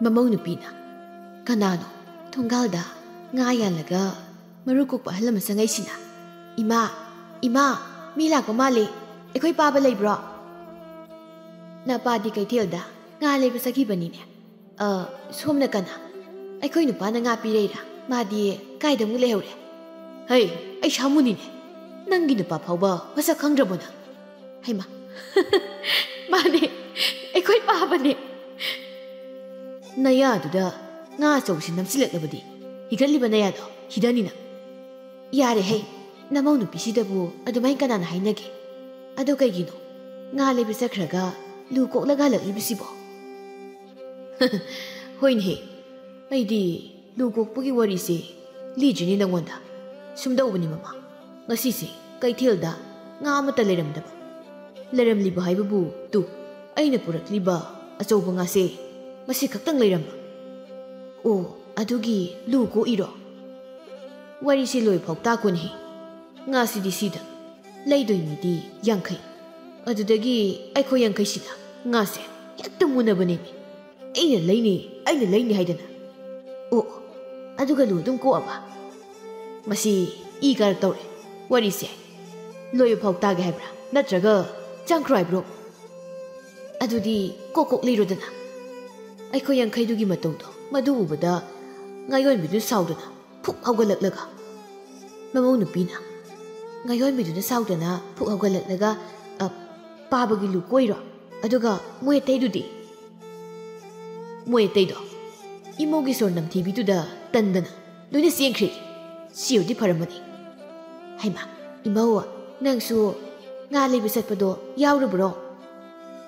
ꯃꯃꯧ ꯅꯨꯄꯤꯅ ꯀꯅꯥꯅꯣ ꯊꯣꯡꯒꯥꯜꯗ ꯉꯥ ꯌꯥꯜꯂꯒ ꯃꯔꯨ ꯀꯣꯛꯄ ꯑꯍꯜ ꯑꯃ ꯆꯪꯉꯛꯏꯁꯤꯅ ꯏꯃꯥ ꯃꯤ ꯂꯥꯛꯄ ꯃꯥꯜꯂꯤ ꯑꯩꯈꯣꯏ ꯄꯥꯕ ꯂꯩꯕ꯭ꯔꯣ ꯅꯄꯥꯗꯤ ꯀꯩꯊꯦꯜꯗ ꯉꯥ ꯂꯩꯕ ꯆꯠꯈꯤꯕꯅꯤꯅꯦ ꯁꯣꯝꯅ ꯀꯅꯥ ꯑꯩꯈꯣꯏ ꯅꯨꯄꯥꯅ ꯉꯥ ꯄꯤꯔꯩꯔꯥ ꯃꯥꯗꯤ ꯀꯥꯏꯗ ꯑꯃꯨꯛ ꯂꯩꯍꯧꯔꯦ ꯍꯩ ꯑꯩ ꯁꯥꯃꯨꯅꯤꯅꯦ ꯅꯪꯒꯤ ꯅꯨꯄꯥ ꯐꯥꯎꯕ ꯃꯁꯛ ꯈꯪꯗ꯭ꯔꯕꯣ ꯅꯪ ꯍꯩꯃꯥ ꯃꯥꯅꯦ ꯑꯩꯈꯣꯏ ꯄꯥꯕꯅꯦ ꯅꯌꯥꯗꯨꯗ ꯉꯥ ꯑꯆꯧꯕꯁꯤ ꯅꯝꯁꯤꯜꯂꯛꯂꯕꯗꯤ ꯍꯤꯒꯠꯂꯤꯕ ꯅꯌꯥꯗꯣ ꯍꯤꯗꯅꯤꯅ ꯌꯥꯔꯦ ꯍꯩ ꯅꯃꯧ ꯅꯨꯄꯤꯁꯤꯗꯕꯨ ꯑꯗꯨꯃꯥꯏꯅ ꯀꯅꯥꯅ ꯍꯥꯏꯅꯒꯦ ꯑꯗꯣ ꯀꯩꯒꯤꯅꯣ ꯉꯥ ꯂꯩꯕ ꯆꯠꯈ꯭ꯔꯒ ꯂꯨ ꯀꯣꯛꯂꯒ ꯍꯜꯂꯛꯂꯤꯕꯁꯤꯕꯣ ꯍꯣꯏꯅꯦꯍꯦ ꯑꯩꯗꯤ ꯂꯨ ꯀꯣꯛꯄꯒꯤ ꯋꯥꯔꯤꯁꯦ ꯂꯤꯗ꯭ꯔꯤꯅꯦ ꯅꯪꯉꯣꯟꯗ ꯁꯨꯝꯗꯧꯕꯅꯤ ꯃꯃꯥ ꯉꯁꯤꯁꯦ ꯀꯩꯊꯦꯜꯗ ꯉꯥ ꯑꯃꯠꯇ ꯂꯩꯔꯝꯗꯕ ꯂꯩꯔꯝꯂꯤꯕ ꯍꯥꯏꯕꯕꯨ ꯇꯨ ꯑꯩꯅ ꯄꯨꯔꯛꯂꯤꯕ ꯑꯆꯧꯕ ꯉꯥꯁꯦ ꯃꯁꯤ ꯈꯛꯇꯪ ꯂꯩꯔꯝꯕ ꯑꯣ ꯑꯗꯨꯒꯤ ꯂꯨ ꯀꯣꯛꯏꯔꯣ ꯋꯥꯔꯤꯁꯦ ꯂꯣꯏꯐꯥꯎ ꯇꯥꯛꯀꯣꯅꯦꯍꯦ ꯉꯥꯁꯤꯗꯤ ꯁꯤꯗ ꯂꯩꯗꯣꯏ ꯃꯤꯗꯤ 50 ꯑꯗꯨꯗꯒꯤ ꯑꯩꯈꯣꯏ 50ꯁꯤꯗ ꯉꯥꯁꯦ ꯍꯦꯛꯇ ꯃꯨꯟꯅꯕꯅꯦꯃꯤ ꯑꯩꯅ ꯂꯩꯅꯤ ꯍꯥꯏꯗꯅ ꯑꯣ ꯑꯗꯨꯒ ꯂꯨ ꯑꯗꯨꯝ ꯀꯣꯛꯑꯕ ꯃꯁꯤ ꯏ ꯀꯥꯔꯛꯇꯧꯔꯦ ꯋꯥꯔꯤꯁꯦ ꯂꯣꯏꯕꯐꯥꯎ ꯇꯥꯒꯦ ꯍꯥꯏꯕ꯭ꯔꯥ ꯅꯠꯇ꯭ꯔꯒ ꯆꯪꯈ꯭ꯔꯣ ꯍꯥꯏꯕ꯭ꯔꯣ ꯑꯗꯨꯗꯤ ꯀꯣꯛ ꯂꯩꯔꯣꯗꯅ ꯑꯩꯈꯣꯏ 50ꯗꯨꯒꯤ ꯃꯇꯧꯗꯣ ꯃꯗꯨ ꯎꯕꯗ ꯉꯥꯌꯣꯟꯕꯤꯗꯨ ꯁꯥꯎꯗꯅ ꯐꯨꯛ ꯍꯧꯒꯠꯂꯛꯂꯒ ꯃꯃꯧ ꯅꯨꯄꯤꯅ ꯉꯥꯌꯣꯟꯕꯤꯗꯨꯅ ꯁꯥꯎꯗꯅ ꯐꯨꯛ ꯍꯧꯒꯠꯂꯛꯂꯒ ꯄꯥꯕꯒꯤ ꯂꯨ ꯀꯣꯏꯔꯣ ꯑꯗꯨꯒ ꯃꯣꯏ ꯑꯇꯩꯗꯨꯗꯤ ꯃꯣꯏ ꯑꯇꯩꯗꯣ ꯏꯃꯧꯒꯤ ꯁꯣꯔ ꯅꯝꯊꯤꯕꯤꯗꯨꯗ ꯇꯟꯗꯅ ꯂꯣꯏꯅ ꯆꯦꯟꯈ꯭ꯔꯦ ꯁꯤꯔꯗꯤ ꯐꯔꯝꯃꯅꯤ ꯍꯩꯃꯥ ꯏꯃꯧ ꯅꯪꯁꯨ ꯉꯥ ꯂꯩꯕ ꯆꯠꯄꯗꯣ ꯌꯥꯎꯔꯨꯕ꯭ꯔꯣ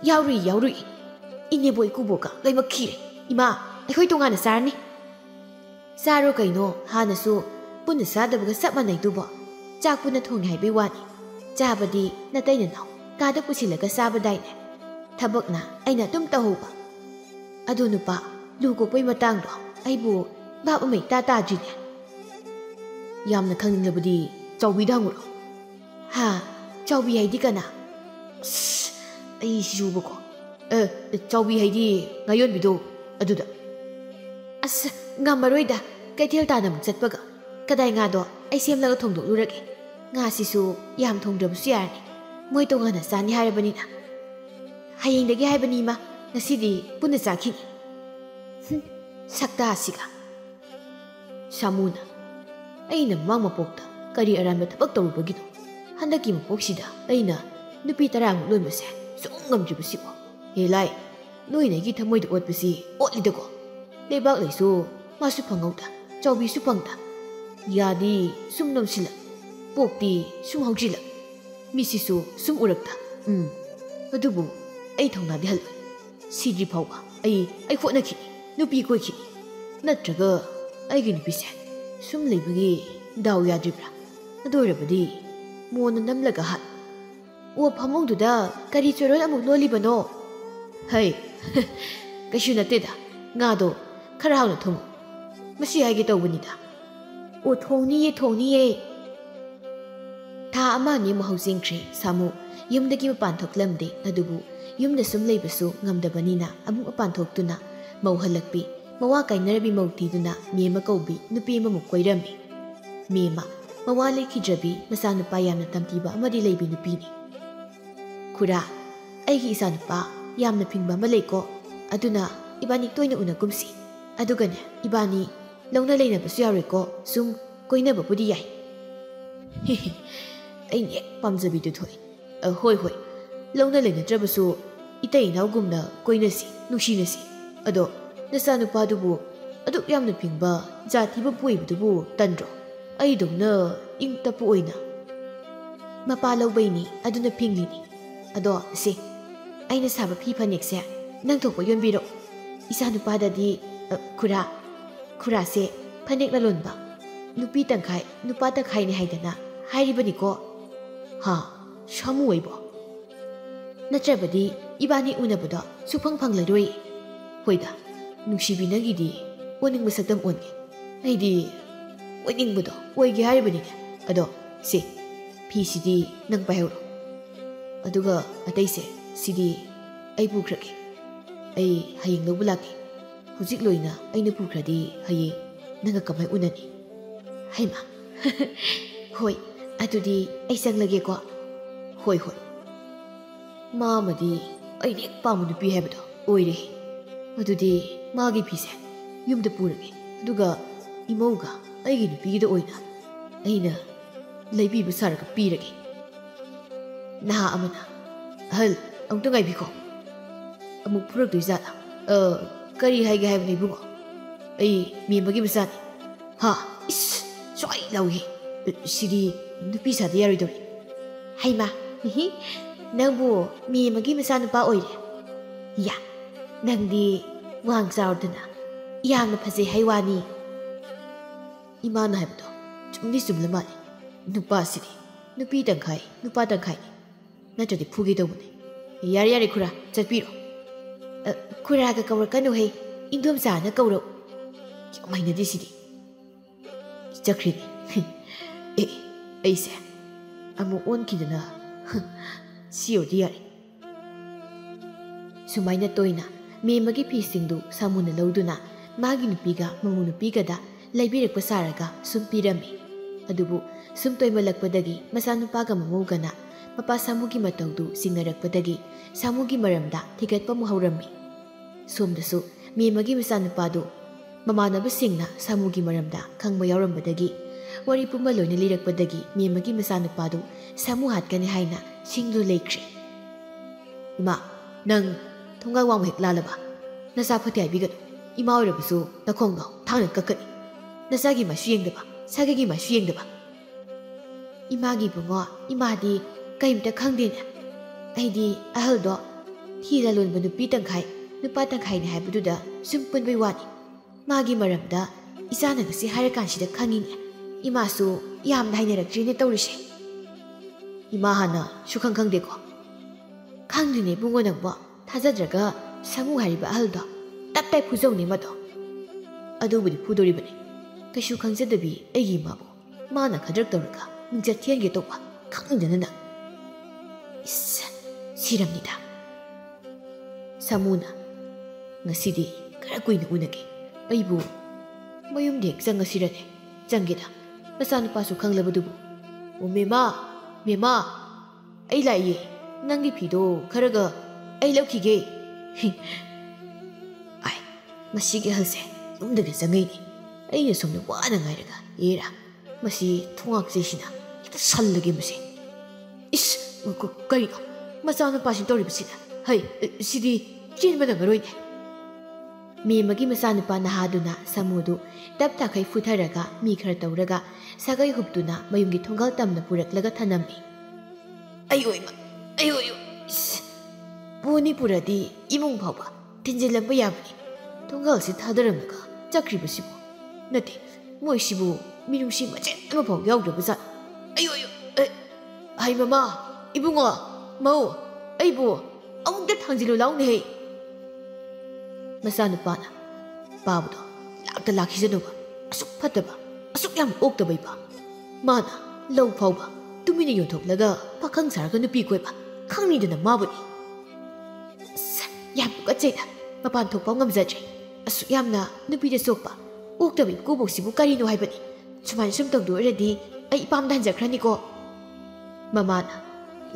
ꯌꯥꯎꯔꯨꯏ ꯏꯅꯦꯕꯣꯏ ꯏꯀꯨꯕꯣꯛꯀ ꯂꯣꯏꯃꯛ ꯈꯤꯔꯦ ꯏꯃꯥ ꯑꯩꯈꯣꯏ ꯇꯣꯉꯥꯟꯅ ꯆꯥꯔꯅꯤ ꯆꯥꯔꯣ ꯀꯩꯅꯣ ꯍꯥꯟꯅꯁꯨ ꯄꯨꯟꯅ ꯆꯥꯗꯕꯒ ꯆꯞ ꯃꯥꯟꯅꯩꯗꯨꯕꯣ ꯆꯥꯛ ꯄꯨꯟꯅ ꯊꯣꯡꯉꯦ ꯍꯥꯏꯕꯩ ꯋꯥꯅꯤ ꯆꯥꯕꯗꯤ ꯅꯇꯩ ꯅꯅꯥꯎ ꯀꯥꯗ ꯄꯨꯁꯤꯜꯂꯒ ꯆꯥꯕꯗꯥꯏꯅꯦ ꯊꯕꯛꯅ ꯑꯩꯅ ꯑꯗꯨꯝ ꯇꯧꯍꯧꯕ ꯑꯗꯣ ꯅꯨꯄꯥ ꯂꯨ ꯀꯣꯛꯄꯩ ꯃꯇꯥꯡꯗꯣ ꯑꯩꯕꯨ ꯚꯥꯞ ꯑꯃ ꯏꯇꯥ ꯇꯥꯗ꯭ꯔꯤꯅꯦ ꯌꯥꯝꯅ ꯈꯪꯅꯤꯡꯂꯕꯗꯤ ꯆꯥꯎꯕꯤꯗ ꯍꯪꯉꯨꯔꯣ ꯍꯥ ꯆꯥꯎꯕꯤ ꯍꯥꯏꯗꯤ ꯀꯅꯥ ꯑꯩꯁꯤꯁꯨꯕꯀꯣ ꯆꯥꯎꯕꯤ ꯍꯥꯏꯗꯤ ꯉꯥꯌꯣꯟꯕꯤꯗꯣ ꯑꯗꯨꯗ ꯑꯁ ꯉꯝꯃꯔꯣꯏꯗ ꯀꯩꯊꯦꯜ ꯇꯥꯅ ꯑꯃꯨꯛ ꯆꯠꯄꯒ ꯀꯗꯥꯏ ꯉꯥꯗꯣ ꯑꯩ ꯁꯦꯝꯂꯒ ꯊꯣꯡꯗꯣꯛꯂꯨꯔꯒꯦ ꯉꯥꯁꯤꯁꯨ ꯌꯥꯝ ꯊꯣꯡꯗ꯭ꯔꯕꯁꯨ ꯌꯥꯔꯅꯤ ꯃꯣꯏ ꯇꯣꯉꯥꯟꯅ ꯆꯥꯅꯤ ꯍꯥꯏꯔꯕꯅꯤꯅ ꯍꯌꯦꯡꯗꯒꯤ ꯍꯥꯏꯕꯅꯤ ꯏꯃꯥ ꯉꯁꯤꯗꯤ ꯄꯨꯟꯅ ꯆꯥꯈꯤꯅꯤ ꯁꯛꯇꯥꯁꯤꯒ ꯁꯥꯃꯨꯅ ꯑꯩꯅ ꯃꯃꯥꯡ ꯃꯄꯣꯛꯇ ꯀꯔꯤ ꯑꯔꯥꯟꯕ ꯊꯕꯛ ꯇꯧꯔꯨꯕꯒꯤꯅꯣ ꯍꯟꯗꯛꯀꯤ ꯃꯄꯣꯛꯁꯤꯗ ꯑꯩꯅ ꯅꯨꯄꯤ 10ꯃꯨꯛ ꯂꯣꯟꯕꯁꯦ ꯁꯨꯡ ꯉꯝꯗ꯭ꯔꯤꯕꯁꯤꯕꯣ ꯍꯦ ꯂꯥꯏ ꯅꯣꯏꯅ ꯑꯩꯒꯤ ꯊꯃꯣꯏꯗ ꯑꯣꯠꯄꯁꯤ ꯑꯣꯠꯂꯤꯗꯀꯣ ꯂꯩꯕꯥꯛ ꯂꯩꯁꯨ ꯃꯥꯁꯨ ꯐꯪꯍꯧꯗ ꯆꯥꯎꯕꯤꯁꯨ ꯐꯪꯗ ꯌꯥꯗꯤ ꯁꯨꯝ ꯅꯝꯁꯤꯜꯂꯛ ꯄꯣꯛꯇꯤ ꯁꯨꯝ ꯍꯧꯖꯤꯜꯂꯛ ꯃꯤꯁꯤꯁꯨ ꯁꯨꯝ ꯎꯔꯛꯇ ꯑꯗꯨꯕꯨ ꯑꯩ ꯊꯧꯅꯥꯗꯤ ꯍꯜꯂꯣꯏ ꯁꯤꯗ꯭ꯔꯤ ꯐꯥꯎꯕ ꯑꯩ ꯍꯣꯠꯅꯈꯤꯅꯤ ꯅꯨꯄꯤ ꯀꯣꯏꯈꯤꯅꯤ ꯅꯠꯇ꯭ꯔꯒ ꯑꯩꯒꯤ ꯅꯨꯄꯤꯁꯦ ꯁꯨꯝ ꯂꯩꯕꯒꯤ ꯗꯥꯎ ꯌꯥꯗ꯭ꯔꯤꯕ꯭ꯔꯥ ꯑꯗꯨ ꯑꯣꯏꯔꯕꯗꯤ ꯃꯣꯟꯅ ꯅꯝꯂꯒ ꯍꯥꯠ ꯑꯣ ꯐꯃꯨꯡꯗꯨꯗ ꯀꯔꯤ ꯆꯣꯏꯔꯣꯜ ꯑꯃꯨꯛ ꯂꯣꯜꯂꯤꯕꯅꯣ ꯍꯩ ꯀꯩꯁꯨ ꯅꯠꯇꯦꯗ ꯉꯥꯗꯣ ꯈꯔ ꯍꯥꯎꯅ ꯊꯣꯡꯉꯨ ꯃꯁꯤ ꯍꯥꯏꯒꯦ ꯇꯧꯕꯅꯤꯗ ꯑꯣ ꯊꯣꯡꯅꯤꯌꯦ ꯊꯥ 1-2 ꯑꯃꯨꯛ ꯍꯧꯖꯤꯟꯈ꯭ꯔꯦ ꯁꯥꯃꯨ ꯌꯨꯝꯗꯒꯤ ꯃꯄꯥꯟ ꯊꯣꯛꯂꯝꯗꯦ ꯑꯗꯨꯕꯨ ꯌꯨꯝꯗ ꯁꯨꯝ ꯂꯩꯕꯁꯨ ꯉꯝꯗꯕꯅꯤꯅ ꯑꯃꯨꯛ ꯃꯄꯥꯟ ꯊꯣꯛꯇꯨꯅ ꯃꯧ ꯍꯜꯂꯛꯄꯤ ꯃꯋꯥ ꯀꯥꯏꯅꯔꯕꯤ ꯃꯧ ꯊꯤꯗꯨꯅ ꯃꯦꯝꯃ ꯀꯧꯕꯤ ꯅꯨꯄꯤ ꯑꯃꯃꯨꯛ ꯀꯣꯏꯔꯝꯃꯤ ꯃꯦꯝꯃ ꯃꯋꯥ ꯂꯩꯈꯤꯗ꯭ꯔꯕꯤ ꯃꯆꯥꯅꯨꯄꯥ ꯌꯥꯝꯅ ꯇꯝꯊꯤꯕ ꯑꯃꯗꯤ ꯂꯩꯕꯤ ꯅꯨꯄꯤꯅꯤ ꯈꯨꯔꯥ ꯑꯩꯒꯤ ꯏꯆꯥꯅꯨꯄꯥ ꯌꯥꯝꯅ ꯐꯤꯡꯕ ꯑꯃ ꯂꯩꯀꯣ ꯑꯗꯨꯅ ꯏꯕꯥꯅꯤ ꯇꯣꯏꯅ ꯎꯅꯒꯨꯝꯁꯤ ꯑꯗꯨꯒꯅꯦ ꯏꯕꯥꯅꯤ ꯂꯧꯅ ꯂꯩꯅꯕꯁꯨ ꯌꯥꯔꯣꯏꯀꯣ ꯁꯨꯝ ꯀꯣꯏꯅꯕꯕꯨꯗꯤ ꯌꯥꯏ ꯑꯩꯅ ꯍꯦꯛ ꯄꯥꯝꯖꯕꯤꯗꯨ ꯊꯣꯛꯏ ꯍꯣꯏ ꯂꯧꯅ ꯂꯩꯅꯗ꯭ꯔꯕꯁꯨ 이따 이나오굼나 ꯀꯣꯏꯅꯁꯤ ꯅꯨꯡꯁꯤꯅꯁꯤ ꯑꯗꯣ ꯅꯆꯥꯅꯨꯄꯥꯗꯨꯕꯨ ꯑꯗꯨꯛ ꯌꯥꯝꯅ ꯐꯤꯡꯕ ꯖꯥꯇꯤꯕ ꯄꯣꯏꯕꯗꯨꯕꯨ ꯇꯟꯗ꯭ꯔꯣ ꯑꯩꯗꯧꯅ ꯏꯪ ꯇꯞꯄ ꯑꯣꯏꯅ ꯃꯄꯥ ꯂꯧꯕꯩꯅꯤ ꯑꯗꯨꯅ ꯐꯤꯡꯂꯤꯅꯤ ꯑꯗꯣ ꯁꯤ ꯑꯩꯅ ꯁꯥꯕ ꯐꯤ ꯐꯅꯦꯛꯁꯦ ꯅꯪ ꯊꯣꯛꯄ ꯌꯣꯟꯕꯤꯔꯛꯑꯣ 이사누빠다디 쿠라세 파넥 lalonba 누피 땅카이 누빠 땅카이니 하이다나 하이리버니고 하 샤무 웨이버 나짜버디 이바니 우나보다 수팡팡라로이 호이다 누시비나기디 오닝 무삭담 온게 아이디 오닝보다 오이게 하이리버니네 아도 시 피시디 능 바이오로 아두가 아타이세 시디 아이 부크라게 ꯑꯩ ꯍꯌꯦꯡ ꯂꯧꯕ ꯂꯥꯛꯀꯦ ꯍꯧꯖꯤꯛ ꯂꯣꯏꯅ ꯑꯩꯅ ꯄꯨꯈ꯭ꯔꯗꯤ ꯍꯌꯦꯡ ꯅꯪꯒ ꯀꯃꯥꯏ ꯎꯅꯅꯤ ꯍꯩꯃꯥ ꯍꯣꯏ ꯑꯗꯨꯗꯤ ꯑꯩ ꯆꯪꯂꯒꯦꯀꯣ ꯍꯣꯏ ꯃꯥꯃꯗꯤ ꯑꯩꯅ ꯍꯦꯛ ꯄꯥꯝꯕ ꯅꯨꯄꯤ ꯍꯥꯏꯕꯗꯣ ꯑꯣꯏꯔꯦ ꯑꯗꯨꯗꯤ ꯃꯥꯒꯤ ꯐꯤꯁꯦ ꯌꯨꯝꯗ ꯄꯨꯔꯒꯦ ꯑꯗꯨꯒ ꯏꯃꯧꯒ ꯑꯩꯒꯤ ꯅꯨꯄꯤꯒꯤꯗ ꯑꯣꯏꯅ ꯑꯩꯅ ꯂꯩꯕꯤꯕ ꯁꯥꯔꯒ ꯄꯤꯔꯒꯦ ꯅꯍꯥ ꯑꯃꯅ ꯑꯍꯜ ꯑꯃꯨꯛꯇ ꯉꯥꯏꯕꯤꯈꯣ ꯑꯃꯨꯛ ꯐꯨꯔꯛꯇꯣꯏꯖꯥꯠꯂ ꯀꯔꯤ ꯍꯥꯏꯒꯦ ꯍꯥꯏꯕꯅꯣ ꯏꯕꯨꯡꯉꯣ ꯑꯩ ꯃꯦꯝꯕꯒꯤ ꯃꯆꯥꯅꯤ ꯍꯥ ꯏꯁ ꯁ꯭ꯋꯥꯏ ꯂꯥꯎꯏ ꯁꯤꯗꯤ ꯅꯨꯄꯤ ꯁꯥꯗ ꯌꯥꯔꯣꯏꯗꯧꯔꯤ ꯍꯩꯃꯥ ꯅꯪꯕꯨ ꯃꯦꯝꯕꯒꯤ ꯃꯆꯥꯅꯨꯄꯥ ꯑꯣꯏꯔꯦ ꯌꯥ ꯅꯪꯗꯤ ꯋꯥꯡ ꯆꯥꯎꯔꯗꯅ ꯌꯥꯝꯅ ꯐꯖꯩ ꯍꯥꯏ ꯋꯥꯅꯤ ꯏꯃꯥꯅ ꯍꯥꯏꯕꯗꯣ ꯆꯨꯝꯗꯤ ꯆꯨꯝꯂ ꯃꯥꯜꯂꯦ ꯅꯨꯄꯥꯁꯤꯗꯤ ꯅꯨꯄꯤ ꯇꯪꯈꯥꯏ ꯅꯨꯄꯥ ꯇꯪꯈꯥꯏꯅꯤ ꯅꯠꯇ꯭ꯔꯗꯤ ꯐꯨꯒꯦ ꯇꯧꯕꯅꯤ ꯌꯥꯔꯦ ꯈꯨꯔꯥ ꯆꯠꯄꯤꯔꯣ ꯈꯨꯔꯥꯒ ꯀꯧꯔꯛꯀꯅꯨꯍꯦ ꯏꯟꯗꯣꯝꯆꯥꯅ ꯀꯧꯔꯛꯎ ꯌꯥꯝ ꯍꯩꯅꯗꯦ ꯁꯤꯗꯤ ꯆꯠꯈ꯭ꯔꯤꯅꯤ ꯑꯩꯁꯦ ꯑꯃꯨꯛ ꯑꯣꯟꯈꯤꯗꯅ ꯁꯤꯌꯣꯗꯤ ꯌꯥꯔꯦ ꯁꯨꯃꯥꯏꯅ ꯇꯣꯏꯅ ꯃꯦꯝꯃꯒꯤ ꯐꯤꯁꯤꯡꯗꯨ ꯁꯥꯃꯨꯅ ꯂꯧꯗꯨꯅ ꯃꯥꯒꯤ ꯅꯨꯄꯤꯒ ꯃꯃꯧ ꯅꯨꯄꯤꯒꯗ ꯂꯩꯕꯤꯔꯛꯄ ꯁꯥꯔꯒ ꯁꯨꯝ ꯄꯤꯔꯝꯃꯤ ꯑꯗꯨꯕꯨ ꯁꯨꯝ ꯇꯣꯏꯃꯜꯂꯛꯄꯗꯒꯤ ꯃꯆꯥꯅꯨꯄꯥꯒ ꯃꯃꯧꯒꯅ ꯃꯄꯥ ꯁꯥꯃꯨꯒꯤ ꯃꯇꯧꯗꯨ ꯆꯤꯡꯅꯔꯛꯄꯗꯒꯤ ꯁꯥꯃꯨꯒꯤ ꯃꯔꯝꯗ ꯊꯤꯒꯠꯄ ꯑꯃꯨꯛ ꯍꯧꯔꯝꯃꯤ ꯁꯣꯝꯗꯁꯨ ꯃꯦꯝꯃꯒꯤ ꯃꯆꯥꯅꯨꯄꯥꯗꯨ ꯃꯃꯥꯟꯅꯕꯁꯤꯡꯅ ꯁꯥꯃꯨꯒꯤ ꯃꯔꯝꯗ ꯈꯪꯕ ꯌꯥꯎꯔꯝꯕꯗꯒꯤ ꯋꯥꯔꯤ ꯄꯨꯝꯕ ꯂꯣꯏꯅ ꯂꯤꯔꯛꯄꯗꯒꯤ ꯃꯦꯝꯃꯒꯤ ꯃꯆꯥꯅꯨꯄꯥꯗꯨ ꯁꯥꯃꯨ ꯍꯥꯠꯀꯅꯤ ꯍꯥꯏꯅ ꯁꯤꯡꯗꯨ ꯂꯩꯈ꯭ꯔꯦ ꯏꯃꯥ ꯅꯪ ꯊꯣꯡꯒꯥꯜ ꯋꯥꯡꯕ ꯍꯦꯛ ꯂꯥꯜꯂꯕ ꯅꯆꯥ ꯐꯠꯇꯦ ꯍꯥꯏꯕꯤꯒꯅꯨ ꯏꯃꯥ ꯑꯣꯏꯔꯕꯁꯨ ꯅꯈꯣꯡꯗꯣ ꯊꯥꯡꯅ ꯀꯛꯀꯅꯤ ꯅꯆꯥꯒꯤ ꯃꯥꯁꯨ ꯌꯦꯡꯗꯕ ꯁꯥꯒꯩꯒꯤ ꯃꯥꯁꯨ ꯌꯦꯡꯗꯕ 이마기 붕어 이마디 ꯀꯩꯝꯇ ꯈꯪꯗꯦꯅꯦ ꯑꯩꯗꯤ ꯑꯍꯜꯗꯣ ꯊꯤꯔ ꯂꯣꯟꯕ ꯅꯨꯄꯤ ꯇꯪꯈꯥꯏ ꯅꯨꯄꯥ ꯇꯪꯈꯥꯏꯅꯤ ꯍꯥꯏꯕꯗꯨꯗ ꯁꯨꯝ ꯄꯨꯟꯕꯩ ꯋꯥꯅꯤ ꯃꯥꯒꯤ ꯃꯔꯝꯗ ꯏꯆꯥꯅ ꯉꯁꯤ ꯍꯥꯏꯔꯀꯥꯟꯁꯤꯗ ꯈꯪꯉꯤꯅꯦ ꯏꯃꯥꯁꯨ ꯌꯥꯝꯅ ꯍꯥꯏꯅꯔꯛꯇ꯭ꯔꯤꯅꯦ ꯇꯧꯔꯤꯁꯦ 이마 하나 수ඛꯪ ꯈꯪꯗꯦꯀꯣ ꯈꯪꯗ꯭ꯔꯤꯅꯦ ꯏꯕꯨꯡꯉꯣ ꯅꯪꯕꯣ ꯊꯥꯖꯗ꯭ꯔꯒ ꯁꯥꯃꯨ ꯍꯥꯏꯔꯤꯕ ꯑꯍꯜꯗꯣ ꯇꯞꯇꯥꯏ ꯐꯨꯖꯧꯅꯦ ꯃꯗꯣ ꯑꯗꯨꯕꯨꯗꯤ ꯐꯨꯗꯣꯔꯤꯕꯅꯤ ꯀꯩꯁꯨ ꯈꯪꯖꯗꯕꯤ ꯑꯩꯒꯤ ꯏꯃꯥꯕꯨ ꯃꯥꯅ ꯈꯗ꯭ꯔꯛ ꯇꯧꯔꯒ ꯃꯤꯡꯆꯠ ꯊꯤꯍꯟꯒꯦ ꯇꯧꯕ ꯈꯪꯗꯅ 이씨, 시랍니다. 사무나, ngasi디 kara kuina unage. Aibu, mayumdi hek changasirane. Changeda, nasanupasu khanglabadubu. O mema, ai laiye. Nangi phido kharaga ai laukige. Ai, Masiga halse yumdaga zangaini aina somna wana ngairaga era masi thongak jesina ita sallage masi is karino masana pasin tori bisina hai sidi chin bada garoine mi magi masana pa nahaduna samudu tap takai futharaga mi khara tawraga sagai hubtuna mayumgi thongal tamna puraklaga thanami ayo Puni puradi imung phaba tinjilamba yabni thongal si thadaramga chakri basibu nati moi sibu minungsi machen ama phau yawdraba za ayo ai mama ibungo mau aibu amukda thangjilu launi he masanu pana babudo lakta lakhijanuba asuk phataba asuk yam oktaba iba mana low phauba tumini yonthoklaga pakhang sarga nupi koiba khangni dana mabuni yam ka chena mapan thokpa ngamjatre asuk yamna nupi de sokpa oktabi ko boksibu kari no haibani suman sum tong do redi ai ipam dan jakrani ko mamana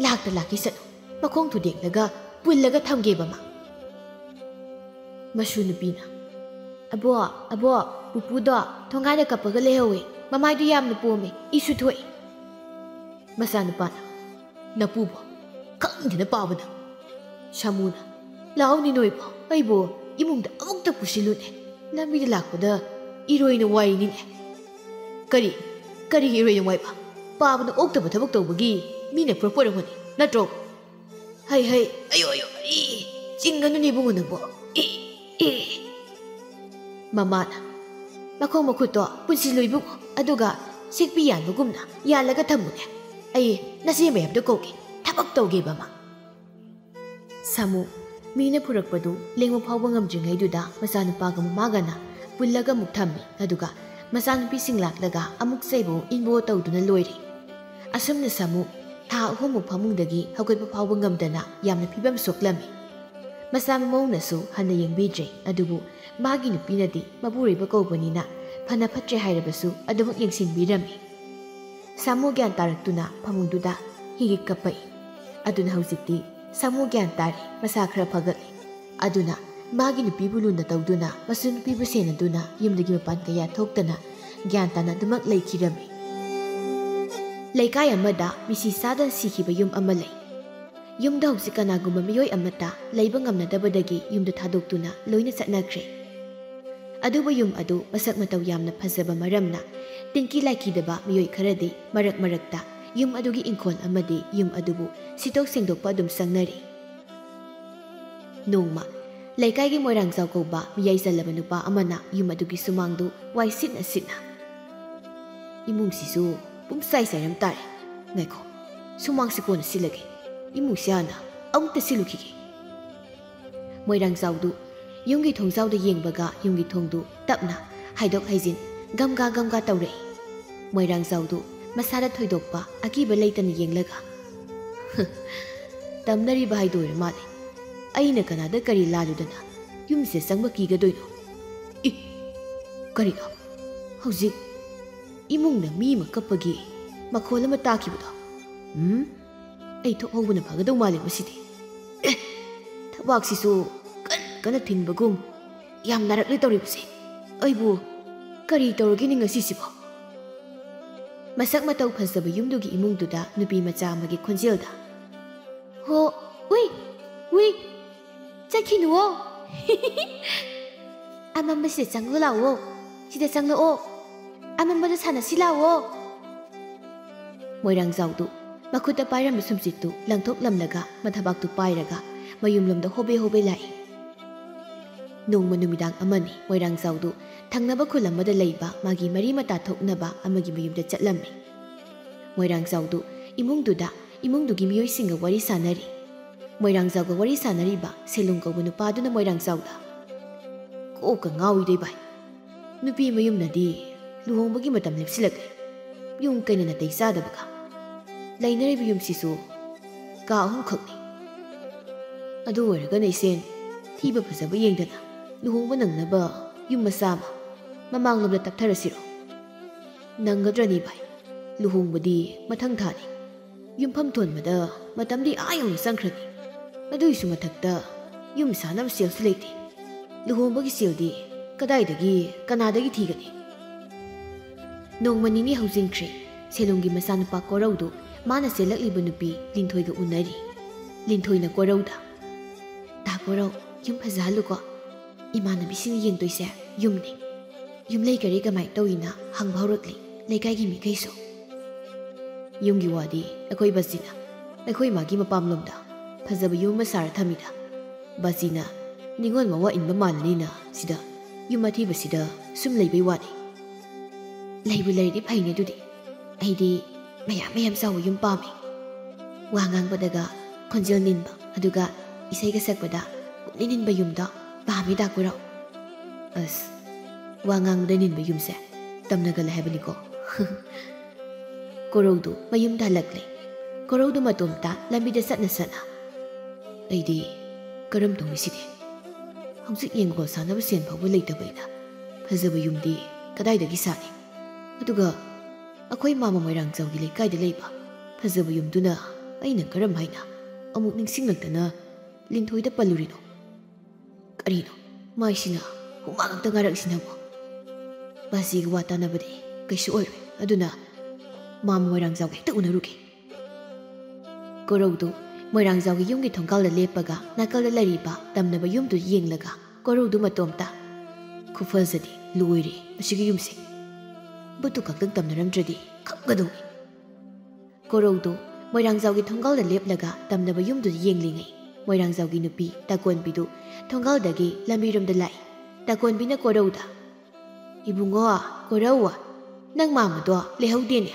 lakta laki sat makhong thu deklaga pullaga thamge bama masu nupina abo pupudo thongai da kapaga lehowe mamai du yam nu pome isu thoi masana pana napubo khangdina pabana shamuna launi noibo aibo imungda amukta pusilune lambi da lakpada iroina wai ni kari iroina wai ba pabana oktaba thabak tawbagi mine proporangoni natro hai ayo chinganu ni bungu nabo mamana makhong makhuto punsiloi bungu aduga sekpi yanbugumna yalaga thamune ai nasi mayamda koge thabak tawge bama samu Mina purakpadu lengmo phawba ngamjringai masanupaga mamagana pullaga muk thammi aduga masanupi singlaklaga amuk saibo inbo tawduna loire asumna samu tha ahumuk phamungdagi haugatpa phawba ngamdana yamna phibam soklami masa mamaunasu hanna yengbidre adubu magi nupinadi mabureiba kawbanina phana phatre hairabasu adumuk yengsinbirami samu gyan taraktuna phamungduda higi kapai aduna haujikti samu gyan tari masa khara phagatli aduna magi nupibu luna tawduna masu nupibu senaduna yumdagi mapan kaya thoktana gyan tana dumak leikirami leikai amada misi sadan sikhiba yum ama lei yumda hausi kanagumba miyoi amata leiba ngamnadabadagi yumda thadoktuna loina satnakre aduba yum adu masak mataw yamna phajaba maramna tinki laikidaba miyoi kharadi marakta yum adugi ingkhol amadi yum adubu sitok sengdokpa adum sangnari nongma laikai moirang jaw koba miyai jalaba nupa amana yum adugi sumangdu wai sitna imung sisu pumsai sairam tare ngaiko sumang sikon silage imung siana amta silukhige moirang jawdu yumgi thongjawda yengbaga yumgi thongdu tapna haidok haijin gamga tawre moirang jawdu masada thoidokpa akiba leitana yenglaga tamnari bahai doir male aina kanada kari laludana yumse sangba kigadoino kari hauzik imungna mi makapagi makhola matakibado ai thohobuna phagado male masidi thabak sisu kana thinbagum yam narakle tawribase aibu kari tawrgini ngasisibo masak matau phajaba yumdugi imungduda nupi macha amagi khonjelda ho ui chakhinuo amamba se changlo lawo sida changlo o amamba da sana silawo moirang jawdu makhuta pairam sumsitu langthok lamlaga mathabak tu pairaga mayumlomda hobe lai nongma numidang amani moirang jawdu thangnaba khulamada leiba magi mari mata thoknaba amagi mayumda chatlammi moirang jawdu imungdugi miyoi singa wari sanari moirang jawga wari sanari ba selung ko bunu paduna moirang jawda ko ka ngawi dei bai nupi mayumnadi luhongbagi matam lepsilak yung kaina na tei sadabaka lainari biyum sisu ka ahum khakni adu waraga nei sen thiba phajaba yengdana luhongba nangnaba yum masama mamanglomda taptharasiro nangadrani bai luhongbadi mathang thani yumpham thonmada matamdi ayong sangkhrani aduisu mathakta yum sanam selsi leiti luhomba gi sildi kadai dagi kanada gi thigani nong manini housing tree selungi masana pa koraudu mana selakliba nupi linthoi ga unari linthoi na korauda ta korau yum phajalu ko imana bisin yeng toise yumni yum lei kari ka mai toina hang bhaurotli leikai gi mi kaiso yum gi wadi akoi basina akoi magi mapam lomda phajaba yum masar thamida basina ningon mawa inba malnina sida yum athi basida sum leibai wadi leibu leidi phaine dudi aidi mayam sawu yum pami wangang badaga khonjel ninba aduga isai ga sakpada ninba yumda pami da kuro as wangang da ninba yumse tamnaga la habani ko koraudu mayum da lakle koraudu matomta lambi da satna sana aidi karam tongi sidi hauzik yenggo sanaba sen phabu leitabaina phajaba yumdi kadai dagi sani aduga akhoi mama moirang jawgi le kai da leiba phajaba yumduna aina karam haina amuk ningsing laktana linthoi da palurino karino maisina humang ta ngarak sinabo basi ga wata na bade kaisu oire aduna mama moirang jawgi ta unaruke koraudu moirang jawgi yumgi thongkal da lepaga nakal da lariba tamnaba yumdu yenglaga koraudu matomta khufazadi luire masigi yumse butu kaktak tamnaramdradi khapgadoni koraudu moirang jawgi thongkal da leplaga tamnaba yumdu yenglingai moirang jawgi nupi takonbidu thongkal dagi lambiram da lai takonbina korauda ibungo korawa nang mama do lehaudene